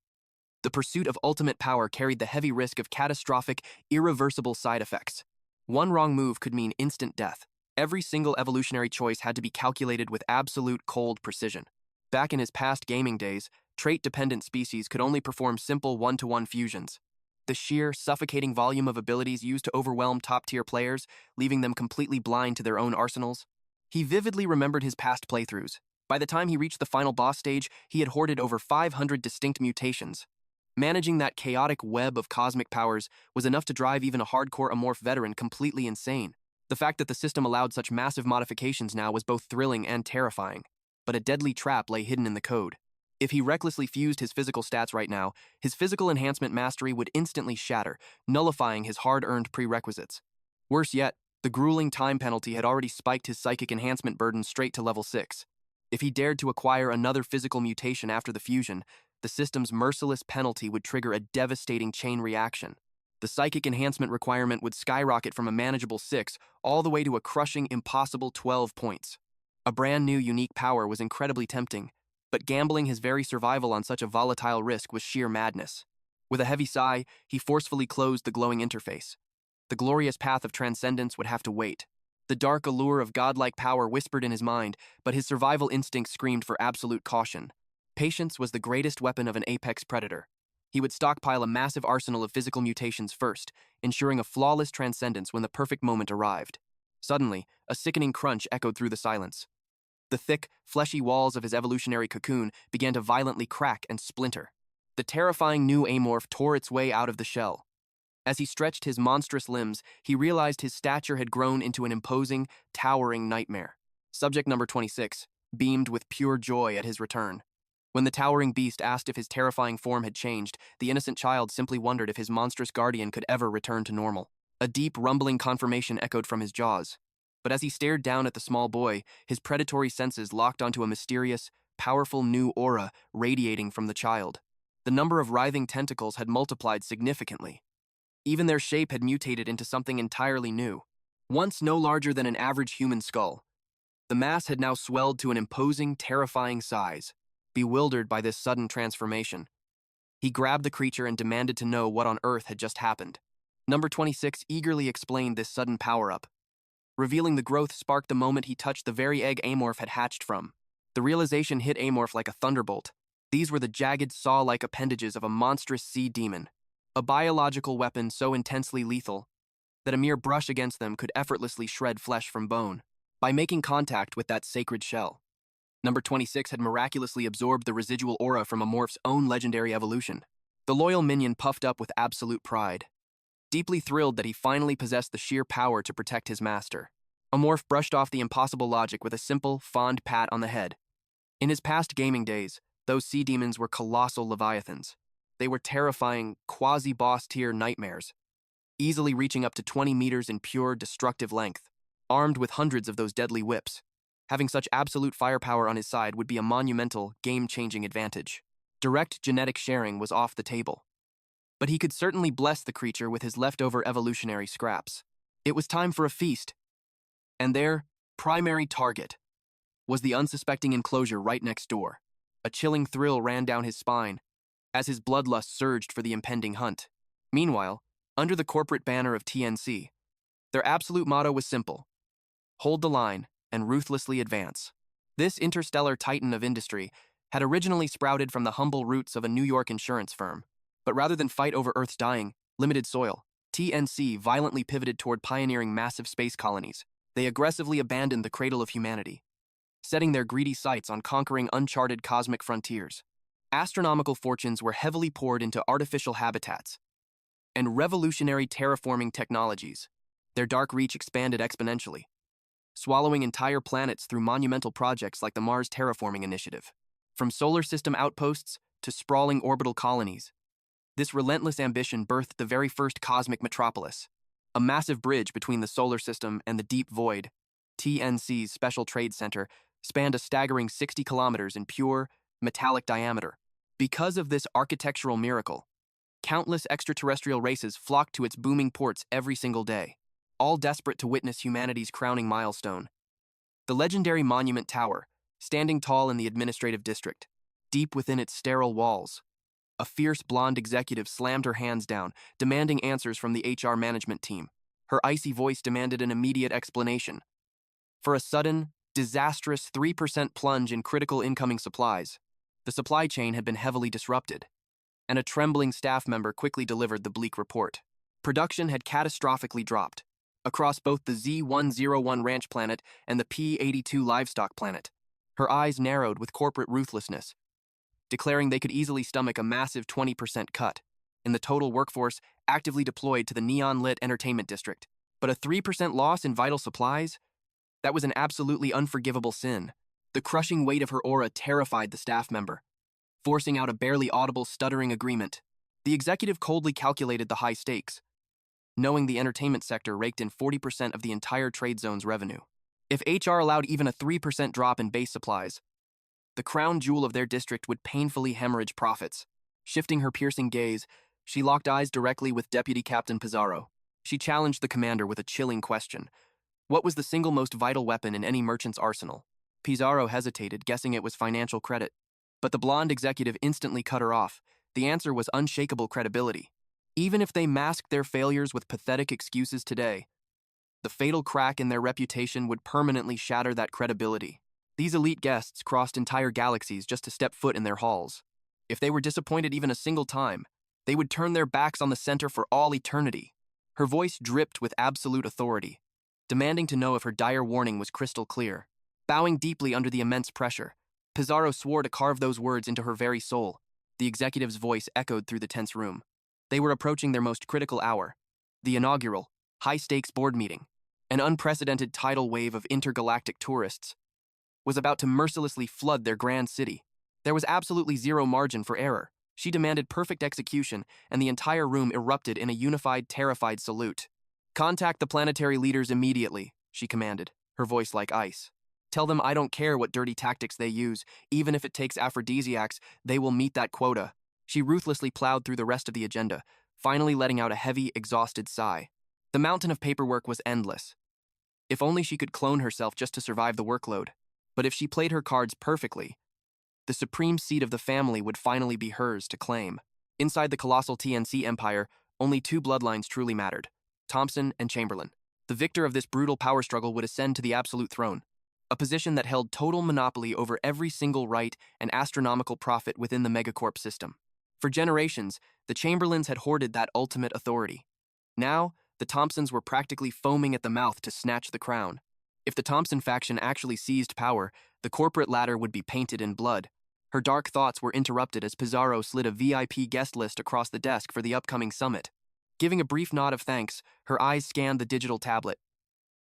The pursuit of ultimate power carried the heavy risk of catastrophic, irreversible side effects. One wrong move could mean instant death. Every single evolutionary choice had to be calculated with absolute cold precision. Back in his past gaming days, trait-dependent species could only perform simple one-to-one fusions. The sheer, suffocating volume of abilities used to overwhelm top-tier players, leaving them completely blind to their own arsenals. He vividly remembered his past playthroughs. By the time he reached the final boss stage, he had hoarded over 500 distinct mutations. Managing that chaotic web of cosmic powers was enough to drive even a hardcore Amorph veteran completely insane. The fact that the system allowed such massive modifications now was both thrilling and terrifying. But a deadly trap lay hidden in the code. If he recklessly fused his physical stats right now, his physical enhancement mastery would instantly shatter, nullifying his hard-earned prerequisites. Worse yet, the grueling time penalty had already spiked his psychic enhancement burden straight to level 6. If he dared to acquire another physical mutation after the fusion, the system's merciless penalty would trigger a devastating chain reaction. The psychic enhancement requirement would skyrocket from a manageable 6 all the way to a crushing, impossible 12 points. A brand new, unique power was incredibly tempting, but gambling his very survival on such a volatile risk was sheer madness. With a heavy sigh, he forcefully closed the glowing interface. The glorious path of transcendence would have to wait. The dark allure of godlike power whispered in his mind, but his survival instinct screamed for absolute caution. Patience was the greatest weapon of an apex predator. He would stockpile a massive arsenal of physical mutations first, ensuring a flawless transcendence when the perfect moment arrived. Suddenly, a sickening crunch echoed through the silence. The thick, fleshy walls of his evolutionary cocoon began to violently crack and splinter. The terrifying new Amorph tore its way out of the shell. As he stretched his monstrous limbs, he realized his stature had grown into an imposing, towering nightmare. Subject number 26 beamed with pure joy at his return. When the towering beast asked if his terrifying form had changed, the innocent child simply wondered if his monstrous guardian could ever return to normal. A deep, rumbling confirmation echoed from his jaws. But as he stared down at the small boy, his predatory senses locked onto a mysterious, powerful new aura radiating from the child. The number of writhing tentacles had multiplied significantly. Even their shape had mutated into something entirely new. Once no larger than an average human skull, the mass had now swelled to an imposing, terrifying size. Bewildered by this sudden transformation, he grabbed the creature and demanded to know what on earth had just happened. Number 26 eagerly explained this sudden power-up. Revealing the growth sparked the moment he touched the very egg Amorph had hatched from. The realization hit Amorph like a thunderbolt. These were the jagged, saw-like appendages of a monstrous sea demon, a biological weapon so intensely lethal that a mere brush against them could effortlessly shred flesh from bone. By making contact with that sacred shell, Number 26 had miraculously absorbed the residual aura from Amorph's own legendary evolution. The loyal minion puffed up with absolute pride, deeply thrilled that he finally possessed the sheer power to protect his master. Amorph brushed off the impossible logic with a simple, fond pat on the head. In his past gaming days, those sea demons were colossal leviathans. They were terrifying, quasi-boss-tier nightmares, easily reaching up to 20 meters in pure, destructive length, armed with hundreds of those deadly whips. Having such absolute firepower on his side would be a monumental, game-changing advantage. Direct genetic sharing was off the table. But he could certainly bless the creature with his leftover evolutionary scraps. It was time for a feast. And their primary target was the unsuspecting enclosure right next door. A chilling thrill ran down his spine as his bloodlust surged for the impending hunt. Meanwhile, under the corporate banner of TNC. Their absolute motto was simple: hold the line and ruthlessly advance. This interstellar titan of industry had originally sprouted from the humble roots of a New York insurance firm. But rather than fight over Earth's dying, limited soil, TNC violently pivoted toward pioneering massive space colonies. They aggressively abandoned the cradle of humanity, setting their greedy sights on conquering uncharted cosmic frontiers. Astronomical fortunes were heavily poured into artificial habitats and revolutionary terraforming technologies. Their dark reach expanded exponentially, swallowing entire planets through monumental projects like the Mars Terraforming Initiative. From solar system outposts to sprawling orbital colonies, this relentless ambition birthed the very first cosmic metropolis, a massive bridge between the solar system and the deep void. TNC's Special Trade Center spanned a staggering 60 kilometers in pure, metallic diameter. Because of this architectural miracle, countless extraterrestrial races flocked to its booming ports every single day, all desperate to witness humanity's crowning milestone. The legendary Monument Tower, standing tall in the administrative district, deep within its sterile walls. A fierce blonde executive slammed her hands down, demanding answers from the HR management team. Her icy voice demanded an immediate explanation. For a sudden, disastrous 3% plunge in critical incoming supplies, the supply chain had been heavily disrupted, and a trembling staff member quickly delivered the bleak report. Production had catastrophically dropped across both the Z101 ranch planet and the P82 livestock planet. Her eyes narrowed with corporate ruthlessness, declaring they could easily stomach a massive 20% cut in the total workforce actively deployed to the neon-lit entertainment district. But a 3% loss in vital supplies? That was an absolutely unforgivable sin. The crushing weight of her aura terrified the staff member, forcing out a barely audible stuttering agreement. The executive coldly calculated the high stakes, knowing the entertainment sector raked in 40% of the entire trade zone's revenue. If HR allowed even a 3% drop in base supplies, the crown jewel of their district would painfully hemorrhage profits. Shifting her piercing gaze, she locked eyes directly with Deputy Captain Pizarro. She challenged the commander with a chilling question. What was the single most vital weapon in any merchant's arsenal? Pizarro hesitated, guessing it was financial credit. But the blonde executive instantly cut her off. The answer was unshakable credibility. Even if they masked their failures with pathetic excuses today, the fatal crack in their reputation would permanently shatter that credibility. These elite guests crossed entire galaxies just to step foot in their halls. If they were disappointed even a single time, they would turn their backs on the center for all eternity. Her voice dripped with absolute authority, demanding to know if her dire warning was crystal clear. Bowing deeply under the immense pressure, Pizarro swore to carve those words into her very soul. The executive's voice echoed through the tense room. They were approaching their most critical hour, the inaugural, high-stakes board meeting. An unprecedented tidal wave of intergalactic tourists was about to mercilessly flood their grand city. There was absolutely zero margin for error. She demanded perfect execution, and the entire room erupted in a unified, terrified salute. "Contact the planetary leaders immediately," she commanded, her voice like ice. "Tell them I don't care what dirty tactics they use. Even if it takes aphrodisiacs, they will meet that quota." She ruthlessly plowed through the rest of the agenda, finally letting out a heavy, exhausted sigh. The mountain of paperwork was endless. If only she could clone herself just to survive the workload. But if she played her cards perfectly, the supreme seat of the family would finally be hers to claim. Inside the colossal TNC empire, only two bloodlines truly mattered: Thompson and Chamberlain. The victor of this brutal power struggle would ascend to the absolute throne, a position that held total monopoly over every single right and astronomical profit within the Mega Cobb system. For generations, the Chamberlains had hoarded that ultimate authority. Now, the Thompsons were practically foaming at the mouth to snatch the crown. If the Thompson faction actually seized power, the corporate ladder would be painted in blood. Her dark thoughts were interrupted as Pizarro slid a VIP guest list across the desk for the upcoming summit. Giving a brief nod of thanks, her eyes scanned the digital tablet.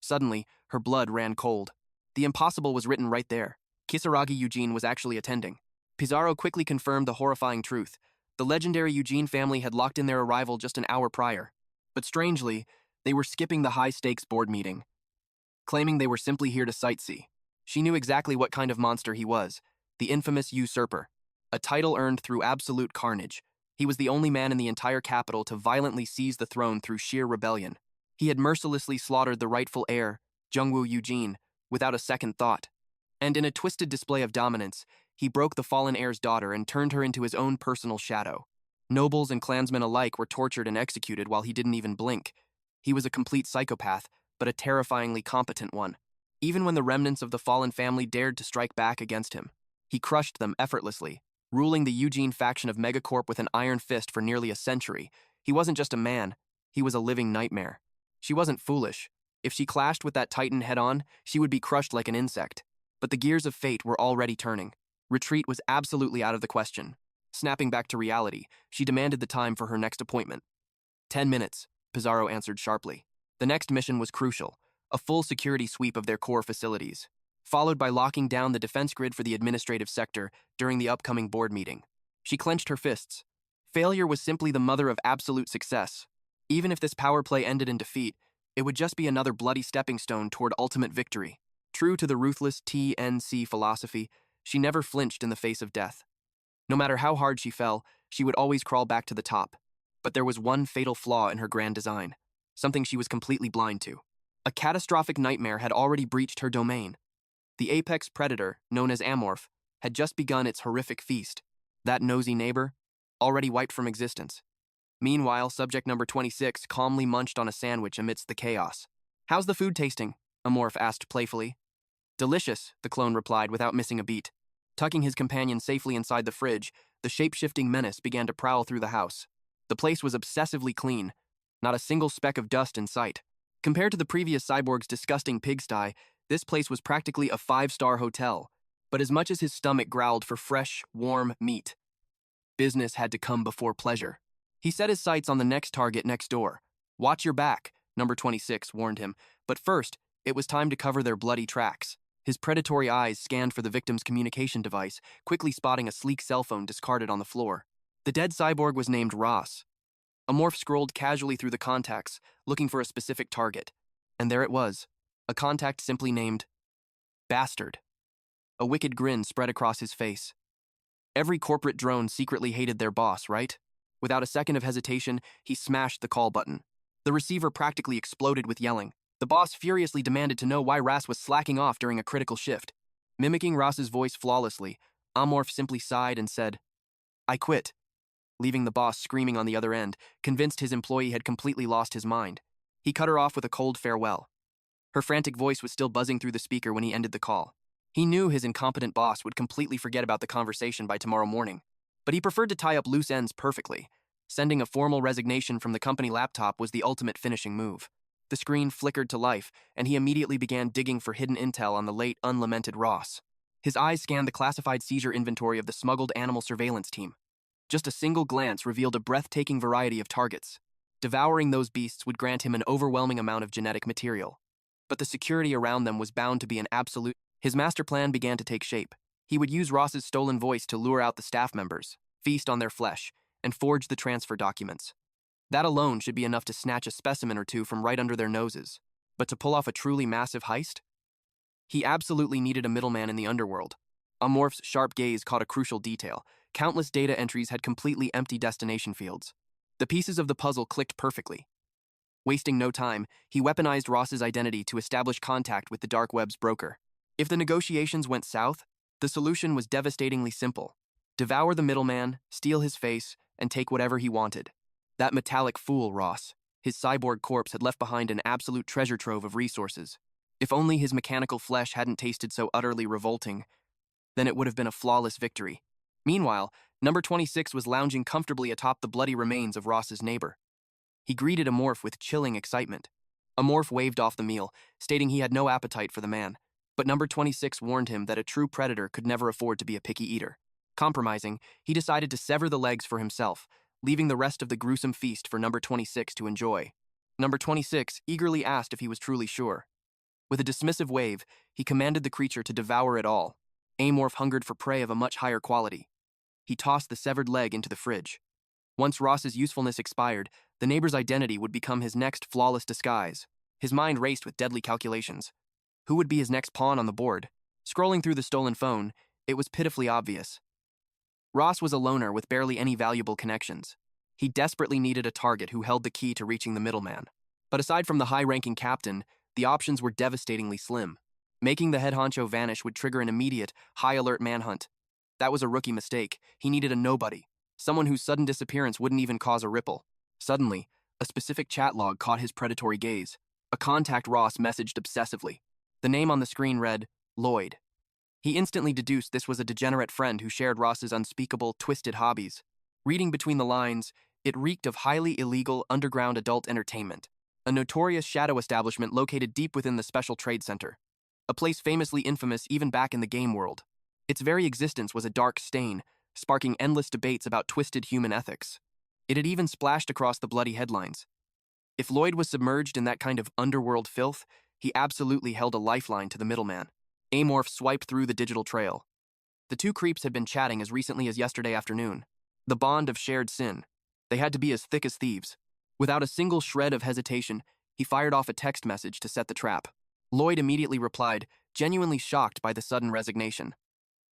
Suddenly, her blood ran cold. The impossible was written right there. Kisaragi Eugene was actually attending. Pizarro quickly confirmed the horrifying truth. The legendary Eugene family had locked in their arrival just an hour prior. But strangely, they were skipping the high-stakes board meeting, claiming they were simply here to sightsee. She knew exactly what kind of monster he was, the infamous usurper, a title earned through absolute carnage. He was the only man in the entire capital to violently seize the throne through sheer rebellion. He had mercilessly slaughtered the rightful heir, Jungwoo Eugene, without a second thought. And in a twisted display of dominance, he broke the fallen heir's daughter and turned her into his own personal shadow. Nobles and clansmen alike were tortured and executed while he didn't even blink. He was a complete psychopath, but a terrifyingly competent one. Even when the remnants of the fallen family dared to strike back against him, he crushed them effortlessly, ruling the Eugene faction of Mega Corp with an iron fist for nearly a century. He wasn't just a man, he was a living nightmare. She wasn't foolish. If she clashed with that titan head-on, she would be crushed like an insect. But the gears of fate were already turning. Retreat was absolutely out of the question. Snapping back to reality, she demanded the time for her next appointment. 10 minutes, Pizarro answered sharply. The next mission was crucial, a full security sweep of their core facilities, followed by locking down the defense grid for the administrative sector during the upcoming board meeting. She clenched her fists. Failure was simply the mother of absolute success. Even if this power play ended in defeat, it would just be another bloody stepping stone toward ultimate victory. True to the ruthless TNC philosophy, she never flinched in the face of death. No matter how hard she fell, she would always crawl back to the top. But there was one fatal flaw in her grand design, something she was completely blind to. A catastrophic nightmare had already breached her domain. The apex predator, known as Amorph, had just begun its horrific feast. That nosy neighbor, already wiped from existence. Meanwhile, subject number 26 calmly munched on a sandwich amidst the chaos. "How's the food tasting?" Amorph asked playfully. "Delicious," the clone replied without missing a beat. Tucking his companion safely inside the fridge, the shape-shifting menace began to prowl through the house. The place was obsessively clean, not a single speck of dust in sight. Compared to the previous cyborg's disgusting pigsty, this place was practically a 5-star hotel. But as much as his stomach growled for fresh, warm meat, business had to come before pleasure. He set his sights on the next target next door. "Watch your back," number 26 warned him. But first, it was time to cover their bloody tracks. His predatory eyes scanned for the victim's communication device, quickly spotting a sleek cell phone discarded on the floor. The dead cyborg was named Ross. Amorph scrolled casually through the contacts, looking for a specific target. And there it was, a contact simply named Bastard. A wicked grin spread across his face. Every corporate drone secretly hated their boss, right? Without a second of hesitation, he smashed the call button. The receiver practically exploded with yelling. The boss furiously demanded to know why Ross was slacking off during a critical shift. Mimicking Ross's voice flawlessly, Amorph simply sighed and said, "I quit," leaving the boss screaming on the other end, convinced his employee had completely lost his mind. He cut her off with a cold farewell. Her frantic voice was still buzzing through the speaker when he ended the call. He knew his incompetent boss would completely forget about the conversation by tomorrow morning. But he preferred to tie up loose ends perfectly. Sending a formal resignation from the company laptop was the ultimate finishing move. The screen flickered to life, and he immediately began digging for hidden intel on the late, unlamented Ross. His eyes scanned the classified seizure inventory of the smuggled animal surveillance team. Just a single glance revealed a breathtaking variety of targets. Devouring those beasts would grant him an overwhelming amount of genetic material. But the security around them was bound to be an absolute. His master plan began to take shape. He would use Ross's stolen voice to lure out the staff members, feast on their flesh, and forge the transfer documents. That alone should be enough to snatch a specimen or two from right under their noses. But to pull off a truly massive heist? He absolutely needed a middleman in the underworld. Amorph's sharp gaze caught a crucial detail. Countless data entries had completely empty destination fields. The pieces of the puzzle clicked perfectly. Wasting no time, he weaponized Ross's identity to establish contact with the dark web's broker. If the negotiations went south, the solution was devastatingly simple. Devour the middleman, steal his face, and take whatever he wanted. That metallic fool, Ross. His cyborg corpse had left behind an absolute treasure trove of resources. If only his mechanical flesh hadn't tasted so utterly revolting, then it would have been a flawless victory. Meanwhile, number 26 was lounging comfortably atop the bloody remains of Ross's neighbor. He greeted Amorph with chilling excitement. Amorph waved off the meal, stating he had no appetite for the man. But number 26 warned him that a true predator could never afford to be a picky eater. Compromising, he decided to sever the legs for himself, leaving the rest of the gruesome feast for number 26 to enjoy. Number 26 eagerly asked if he was truly sure. With a dismissive wave, he commanded the creature to devour it all. Amorph hungered for prey of a much higher quality. He tossed the severed leg into the fridge. Once Ross's usefulness expired, the neighbor's identity would become his next flawless disguise. His mind raced with deadly calculations. Who would be his next pawn on the board? Scrolling through the stolen phone, it was pitifully obvious. Ross was a loner with barely any valuable connections. He desperately needed a target who held the key to reaching the middleman. But aside from the high-ranking captain, the options were devastatingly slim. Making the head honcho vanish would trigger an immediate, high-alert manhunt. That was a rookie mistake. He needed a nobody. Someone whose sudden disappearance wouldn't even cause a ripple. Suddenly, a specific chat log caught his predatory gaze. A contact Ross messaged obsessively. The name on the screen read, Lloyd. He instantly deduced this was a degenerate friend who shared Ross's unspeakable, twisted hobbies. Reading between the lines, it reeked of highly illegal underground adult entertainment, a notorious shadow establishment located deep within the Special Trade Center, a place famously infamous even back in the game world. Its very existence was a dark stain, sparking endless debates about twisted human ethics. It had even splashed across the bloody headlines. If Lloyd was submerged in that kind of underworld filth, he absolutely held a lifeline to the middleman. Amorph swiped through the digital trail. The two creeps had been chatting as recently as yesterday afternoon. The bond of shared sin. They had to be as thick as thieves. Without a single shred of hesitation, he fired off a text message to set the trap. Lloyd immediately replied, genuinely shocked by the sudden resignation.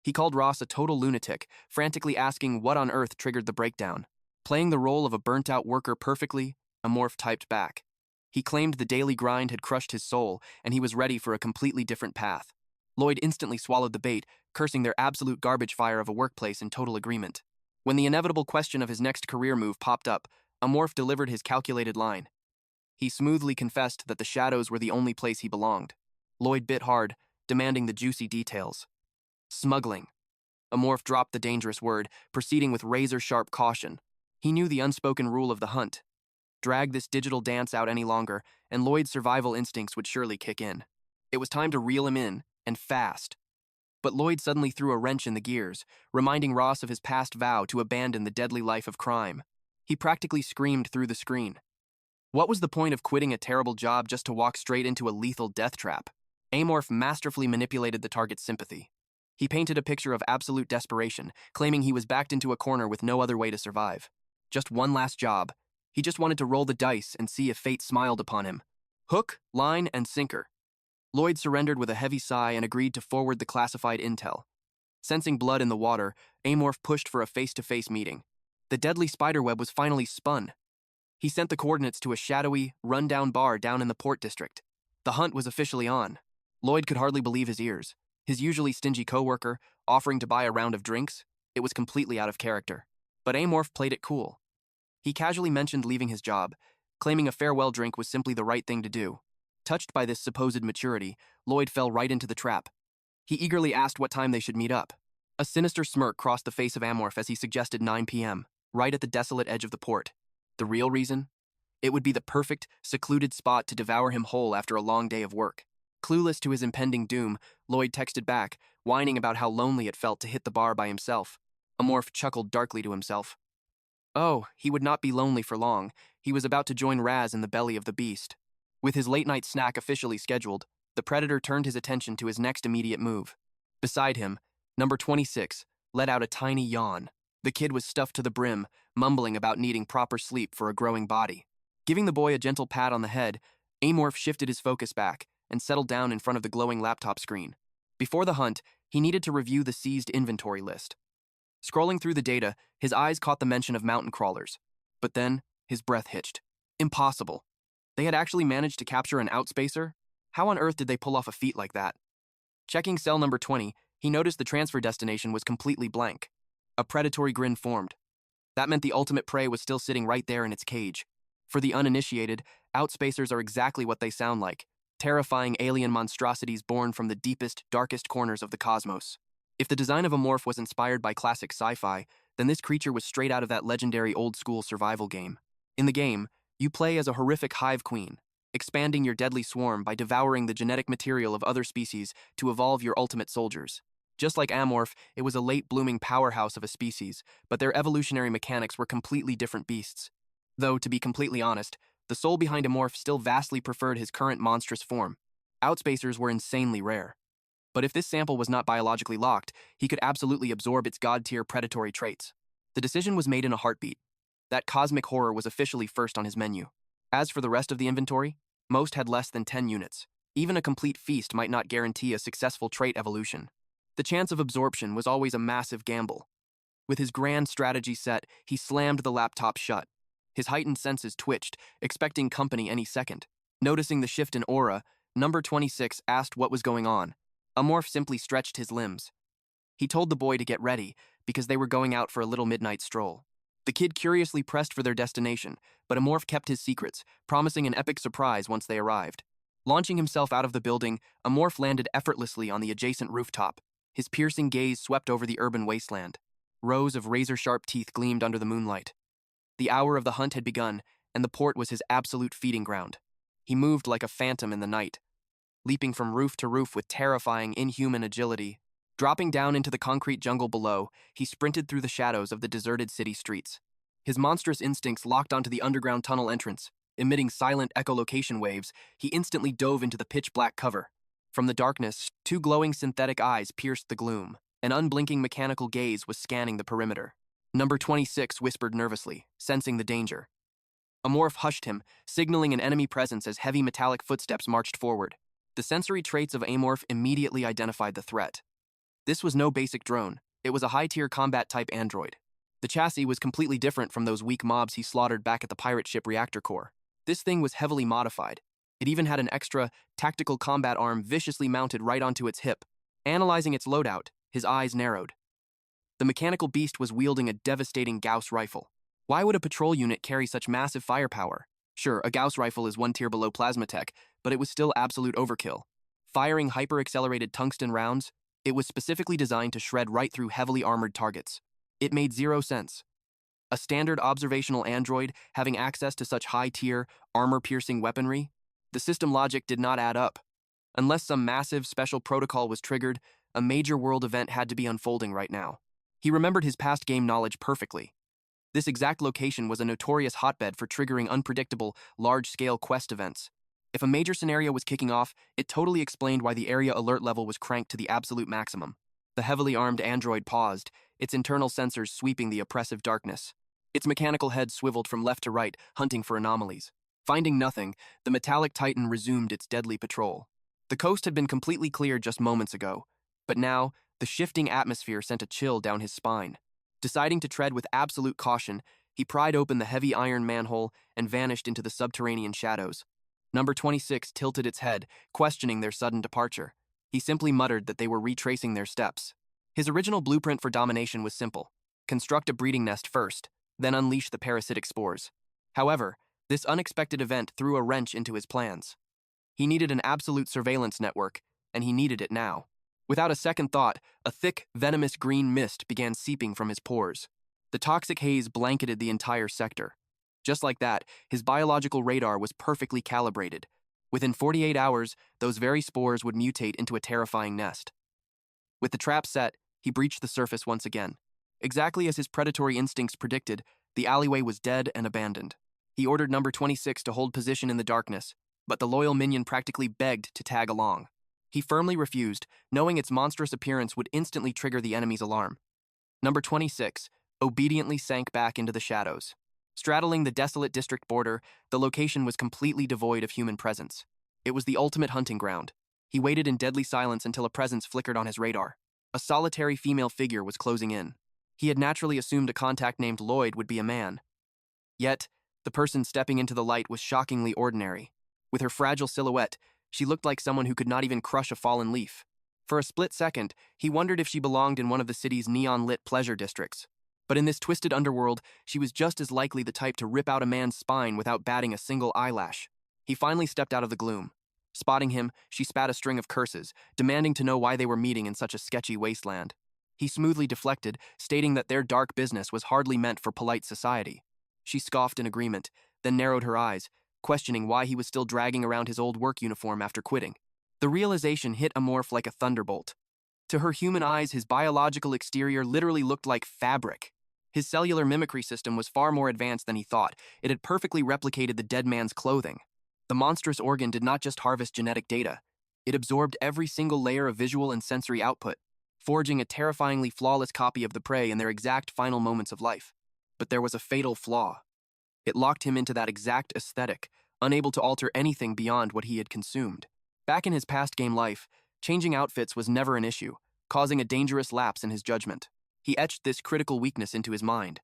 He called Ross a total lunatic, frantically asking what on earth triggered the breakdown. Playing the role of a burnt-out worker perfectly, Amorph typed back. He claimed the daily grind had crushed his soul, and he was ready for a completely different path. Lloyd instantly swallowed the bait, cursing their absolute garbage fire of a workplace in total agreement. When the inevitable question of his next career move popped up, Amorph delivered his calculated line. He smoothly confessed that the shadows were the only place he belonged. Lloyd bit hard, demanding the juicy details. Smuggling. Amorph dropped the dangerous word, proceeding with razor-sharp caution. He knew the unspoken rule of the hunt. Drag this digital dance out any longer, and Lloyd's survival instincts would surely kick in. It was time to reel him in, and fast. But Lloyd suddenly threw a wrench in the gears, reminding Ross of his past vow to abandon the deadly life of crime. He practically screamed through the screen. What was the point of quitting a terrible job just to walk straight into a lethal death trap? Amorph masterfully manipulated the target's sympathy. He painted a picture of absolute desperation, claiming he was backed into a corner with no other way to survive. Just one last job. He just wanted to roll the dice and see if fate smiled upon him. Hook, line, and sinker. Lloyd surrendered with a heavy sigh and agreed to forward the classified intel. Sensing blood in the water, Amorph pushed for a face-to-face meeting. The deadly spiderweb was finally spun. He sent the coordinates to a shadowy, run-down bar down in the Port District. The hunt was officially on. Lloyd could hardly believe his ears. His usually stingy coworker, offering to buy a round of drinks, it was completely out of character. But Amorph played it cool. He casually mentioned leaving his job, claiming a farewell drink was simply the right thing to do. Touched by this supposed maturity, Lloyd fell right into the trap. He eagerly asked what time they should meet up. A sinister smirk crossed the face of Amorph as he suggested 9 p.m., right at the desolate edge of the port. The real reason? It would be the perfect, secluded spot to devour him whole after a long day of work. Clueless to his impending doom, Lloyd texted back, whining about how lonely it felt to hit the bar by himself. Amorph chuckled darkly to himself. Oh, he would not be lonely for long. He was about to join Raz in the belly of the beast. With his late-night snack officially scheduled, the Predator turned his attention to his next immediate move. Beside him, number 26 let out a tiny yawn. The kid was stuffed to the brim, mumbling about needing proper sleep for a growing body. Giving the boy a gentle pat on the head, Amorph shifted his focus back and settled down in front of the glowing laptop screen. Before the hunt, he needed to review the seized inventory list. Scrolling through the data, his eyes caught the mention of mountain crawlers. But then, his breath hitched. Impossible. They had actually managed to capture an outspacer? How on earth did they pull off a feat like that? Checking cell number 20, he noticed the transfer destination was completely blank. A predatory grin formed. That meant the ultimate prey was still sitting right there in its cage. For the uninitiated, outspacers are exactly what they sound like. Terrifying alien monstrosities born from the deepest, darkest corners of the cosmos. If the design of Amorph was inspired by classic sci-fi, then this creature was straight out of that legendary old-school survival game. In the game, you play as a horrific hive queen, expanding your deadly swarm by devouring the genetic material of other species to evolve your ultimate soldiers. Just like Amorph, it was a late-blooming powerhouse of a species, but their evolutionary mechanics were completely different beasts. Though, to be completely honest, the soul behind Amorph still vastly preferred his current monstrous form. Outspacers were insanely rare. But if this sample was not biologically locked, he could absolutely absorb its god-tier predatory traits. The decision was made in a heartbeat. That cosmic horror was officially first on his menu. As for the rest of the inventory, most had less than 10 units. Even a complete feast might not guarantee a successful trait evolution. The chance of absorption was always a massive gamble. With his grand strategy set, he slammed the laptop shut. His heightened senses twitched, expecting company any second. Noticing the shift in aura, number 26 asked what was going on. Amorph simply stretched his limbs. He told the boy to get ready, because they were going out for a little midnight stroll. The kid curiously pressed for their destination, but Amorph kept his secrets, promising an epic surprise once they arrived. Launching himself out of the building, Amorph landed effortlessly on the adjacent rooftop. His piercing gaze swept over the urban wasteland. Rows of razor-sharp teeth gleamed under the moonlight. The hour of the hunt had begun, and the port was his absolute feeding ground. He moved like a phantom in the night, leaping from roof to roof with terrifying, inhuman agility. Dropping down into the concrete jungle below, he sprinted through the shadows of the deserted city streets. His monstrous instincts locked onto the underground tunnel entrance. Emitting silent echolocation waves, he instantly dove into the pitch-black cover. From the darkness, two glowing synthetic eyes pierced the gloom. An unblinking mechanical gaze was scanning the perimeter. Number 26 whispered nervously, sensing the danger. Amorph hushed him, signaling an enemy presence as heavy metallic footsteps marched forward. The sensory traits of Amorph immediately identified the threat. This was no basic drone. It was a high-tier combat-type android. The chassis was completely different from those weak mobs he slaughtered back at the pirate ship reactor core. This thing was heavily modified. It even had an extra, tactical combat arm viciously mounted right onto its hip. Analyzing its loadout, his eyes narrowed. The mechanical beast was wielding a devastating Gauss rifle. Why would a patrol unit carry such massive firepower? Sure, a Gauss rifle is one tier below plasma tech, but it was still absolute overkill. Firing hyper-accelerated tungsten rounds, it was specifically designed to shred right through heavily armored targets. It made zero sense. A standard observational android having access to such high-tier, armor-piercing weaponry? The system logic did not add up. Unless some massive special protocol was triggered, a major world event had to be unfolding right now. He remembered his past game knowledge perfectly. This exact location was a notorious hotbed for triggering unpredictable, large-scale quest events. If a major scenario was kicking off, it totally explained why the area alert level was cranked to the absolute maximum. The heavily armed android paused, its internal sensors sweeping the oppressive darkness. Its mechanical head swiveled from left to right, hunting for anomalies. Finding nothing, the metallic titan resumed its deadly patrol. The coast had been completely cleared just moments ago, but now, the shifting atmosphere sent a chill down his spine. Deciding to tread with absolute caution, he pried open the heavy iron manhole and vanished into the subterranean shadows. Number 26 tilted its head, questioning their sudden departure. He simply muttered that they were retracing their steps. His original blueprint for domination was simple. Construct a breeding nest first, then unleash the parasitic spores. However, this unexpected event threw a wrench into his plans. He needed an absolute surveillance network, and he needed it now. Without a second thought, a thick, venomous green mist began seeping from his pores. The toxic haze blanketed the entire sector. Just like that, his biological radar was perfectly calibrated. Within 48 hours, those very spores would mutate into a terrifying nest. With the trap set, he breached the surface once again. Exactly as his predatory instincts predicted, the alleyway was dead and abandoned. He ordered number 26 to hold position in the darkness, but the loyal minion practically begged to tag along. He firmly refused, knowing its monstrous appearance would instantly trigger the enemy's alarm. Number 26 obediently sank back into the shadows. Straddling the desolate district border, the location was completely devoid of human presence. It was the ultimate hunting ground. He waited in deadly silence until a presence flickered on his radar. A solitary female figure was closing in. He had naturally assumed a contact named Lloyd would be a man. Yet, the person stepping into the light was shockingly ordinary. With her fragile silhouette, she looked like someone who could not even crush a fallen leaf. For a split second, he wondered if she belonged in one of the city's neon-lit pleasure districts. But in this twisted underworld, she was just as likely the type to rip out a man's spine without batting a single eyelash. He finally stepped out of the gloom. Spotting him, she spat a string of curses, demanding to know why they were meeting in such a sketchy wasteland. He smoothly deflected, stating that their dark business was hardly meant for polite society. She scoffed in agreement, then narrowed her eyes, questioning why he was still dragging around his old work uniform after quitting. The realization hit Amorph like a thunderbolt. To her human eyes, his biological exterior literally looked like fabric. His cellular mimicry system was far more advanced than he thought. It had perfectly replicated the dead man's clothing. The monstrous organ did not just harvest genetic data. It absorbed every single layer of visual and sensory output, forging a terrifyingly flawless copy of the prey in their exact final moments of life. But there was a fatal flaw. It locked him into that exact aesthetic, unable to alter anything beyond what he had consumed. Back in his past game life, changing outfits was never an issue, causing a dangerous lapse in his judgment. He etched this critical weakness into his mind.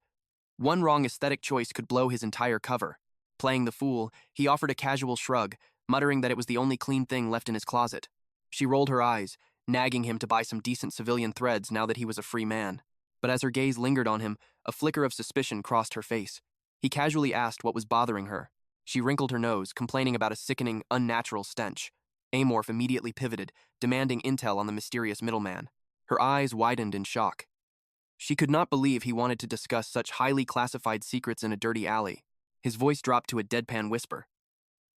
One wrong aesthetic choice could blow his entire cover. Playing the fool, he offered a casual shrug, muttering that it was the only clean thing left in his closet. She rolled her eyes, nagging him to buy some decent civilian threads now that he was a free man. But as her gaze lingered on him, A flicker of suspicion crossed her face. He casually asked what was bothering her. She wrinkled her nose, complaining about a sickening, unnatural stench. Amorph immediately pivoted, demanding intel on the mysterious middleman. Her eyes widened in shock. She could not believe he wanted to discuss such highly classified secrets in a dirty alley. His voice dropped to a deadpan whisper.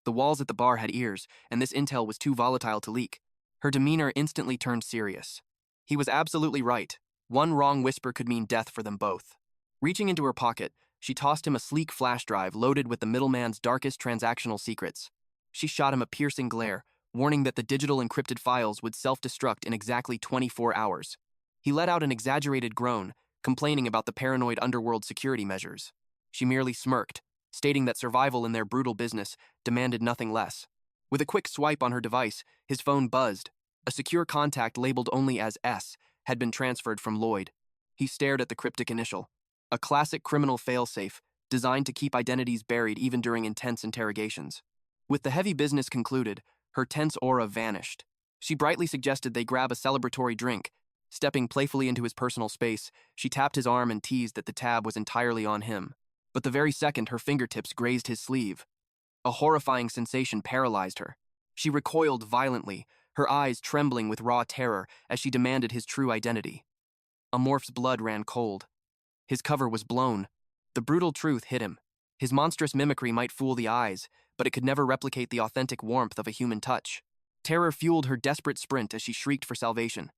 The walls at the bar had ears, and this intel was too volatile to leak. Her demeanor instantly turned serious. He was absolutely right. One wrong whisper could mean death for them both. Reaching into her pocket, she tossed him a sleek flash drive loaded with the middleman's darkest transactional secrets. She shot him a piercing glare, warning that the digital encrypted files would self-destruct in exactly 24 hours. He let out an exaggerated groan, complaining about the paranoid underworld security measures. She merely smirked, stating that survival in their brutal business demanded nothing less. With a quick swipe on her device, his phone buzzed. A secure contact labeled only as S had been transferred from Lloyd. He stared at the cryptic initial. A classic criminal failsafe, designed to keep identities buried even during intense interrogations. With the heavy business concluded, her tense aura vanished. She brightly suggested they grab a celebratory drink. Stepping playfully into his personal space, she tapped his arm and teased that the tab was entirely on him. But the very second her fingertips grazed his sleeve, a horrifying sensation paralyzed her. She recoiled violently, her eyes trembling with raw terror as she demanded his true identity. Amorph's blood ran cold. His cover was blown. The brutal truth hit him. His monstrous mimicry might fool the eyes, but it could never replicate the authentic warmth of a human touch. Terror fueled her desperate sprint as she shrieked for salvation.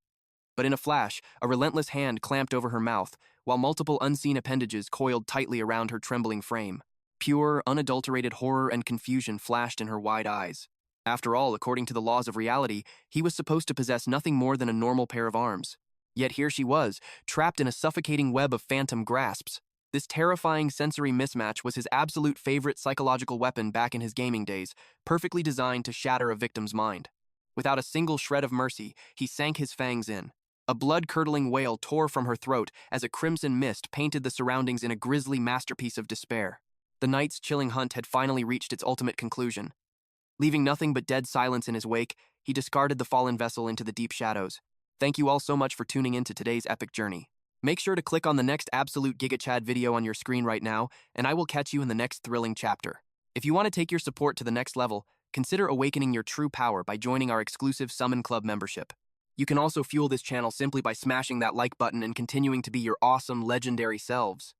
But in a flash, a relentless hand clamped over her mouth, while multiple unseen appendages coiled tightly around her trembling frame. Pure, unadulterated horror and confusion flashed in her wide eyes. After all, according to the laws of reality, he was supposed to possess nothing more than a normal pair of arms. Yet here she was, trapped in a suffocating web of phantom grasps. This terrifying sensory mismatch was his absolute favorite psychological weapon back in his gaming days, perfectly designed to shatter a victim's mind. Without a single shred of mercy, he sank his fangs in. A blood-curdling wail tore from her throat as a crimson mist painted the surroundings in a grisly masterpiece of despair. The night's chilling hunt had finally reached its ultimate conclusion. Leaving nothing but dead silence in his wake, he discarded the fallen vessel into the deep shadows. Thank you all so much for tuning in to today's epic journey. Make sure to click on the next Absolute GigaChad video on your screen right now, and I will catch you in the next thrilling chapter. If you want to take your support to the next level, consider awakening your true power by joining our exclusive Summon Club membership. You can also fuel this channel simply by smashing that like button and continuing to be your awesome, legendary selves.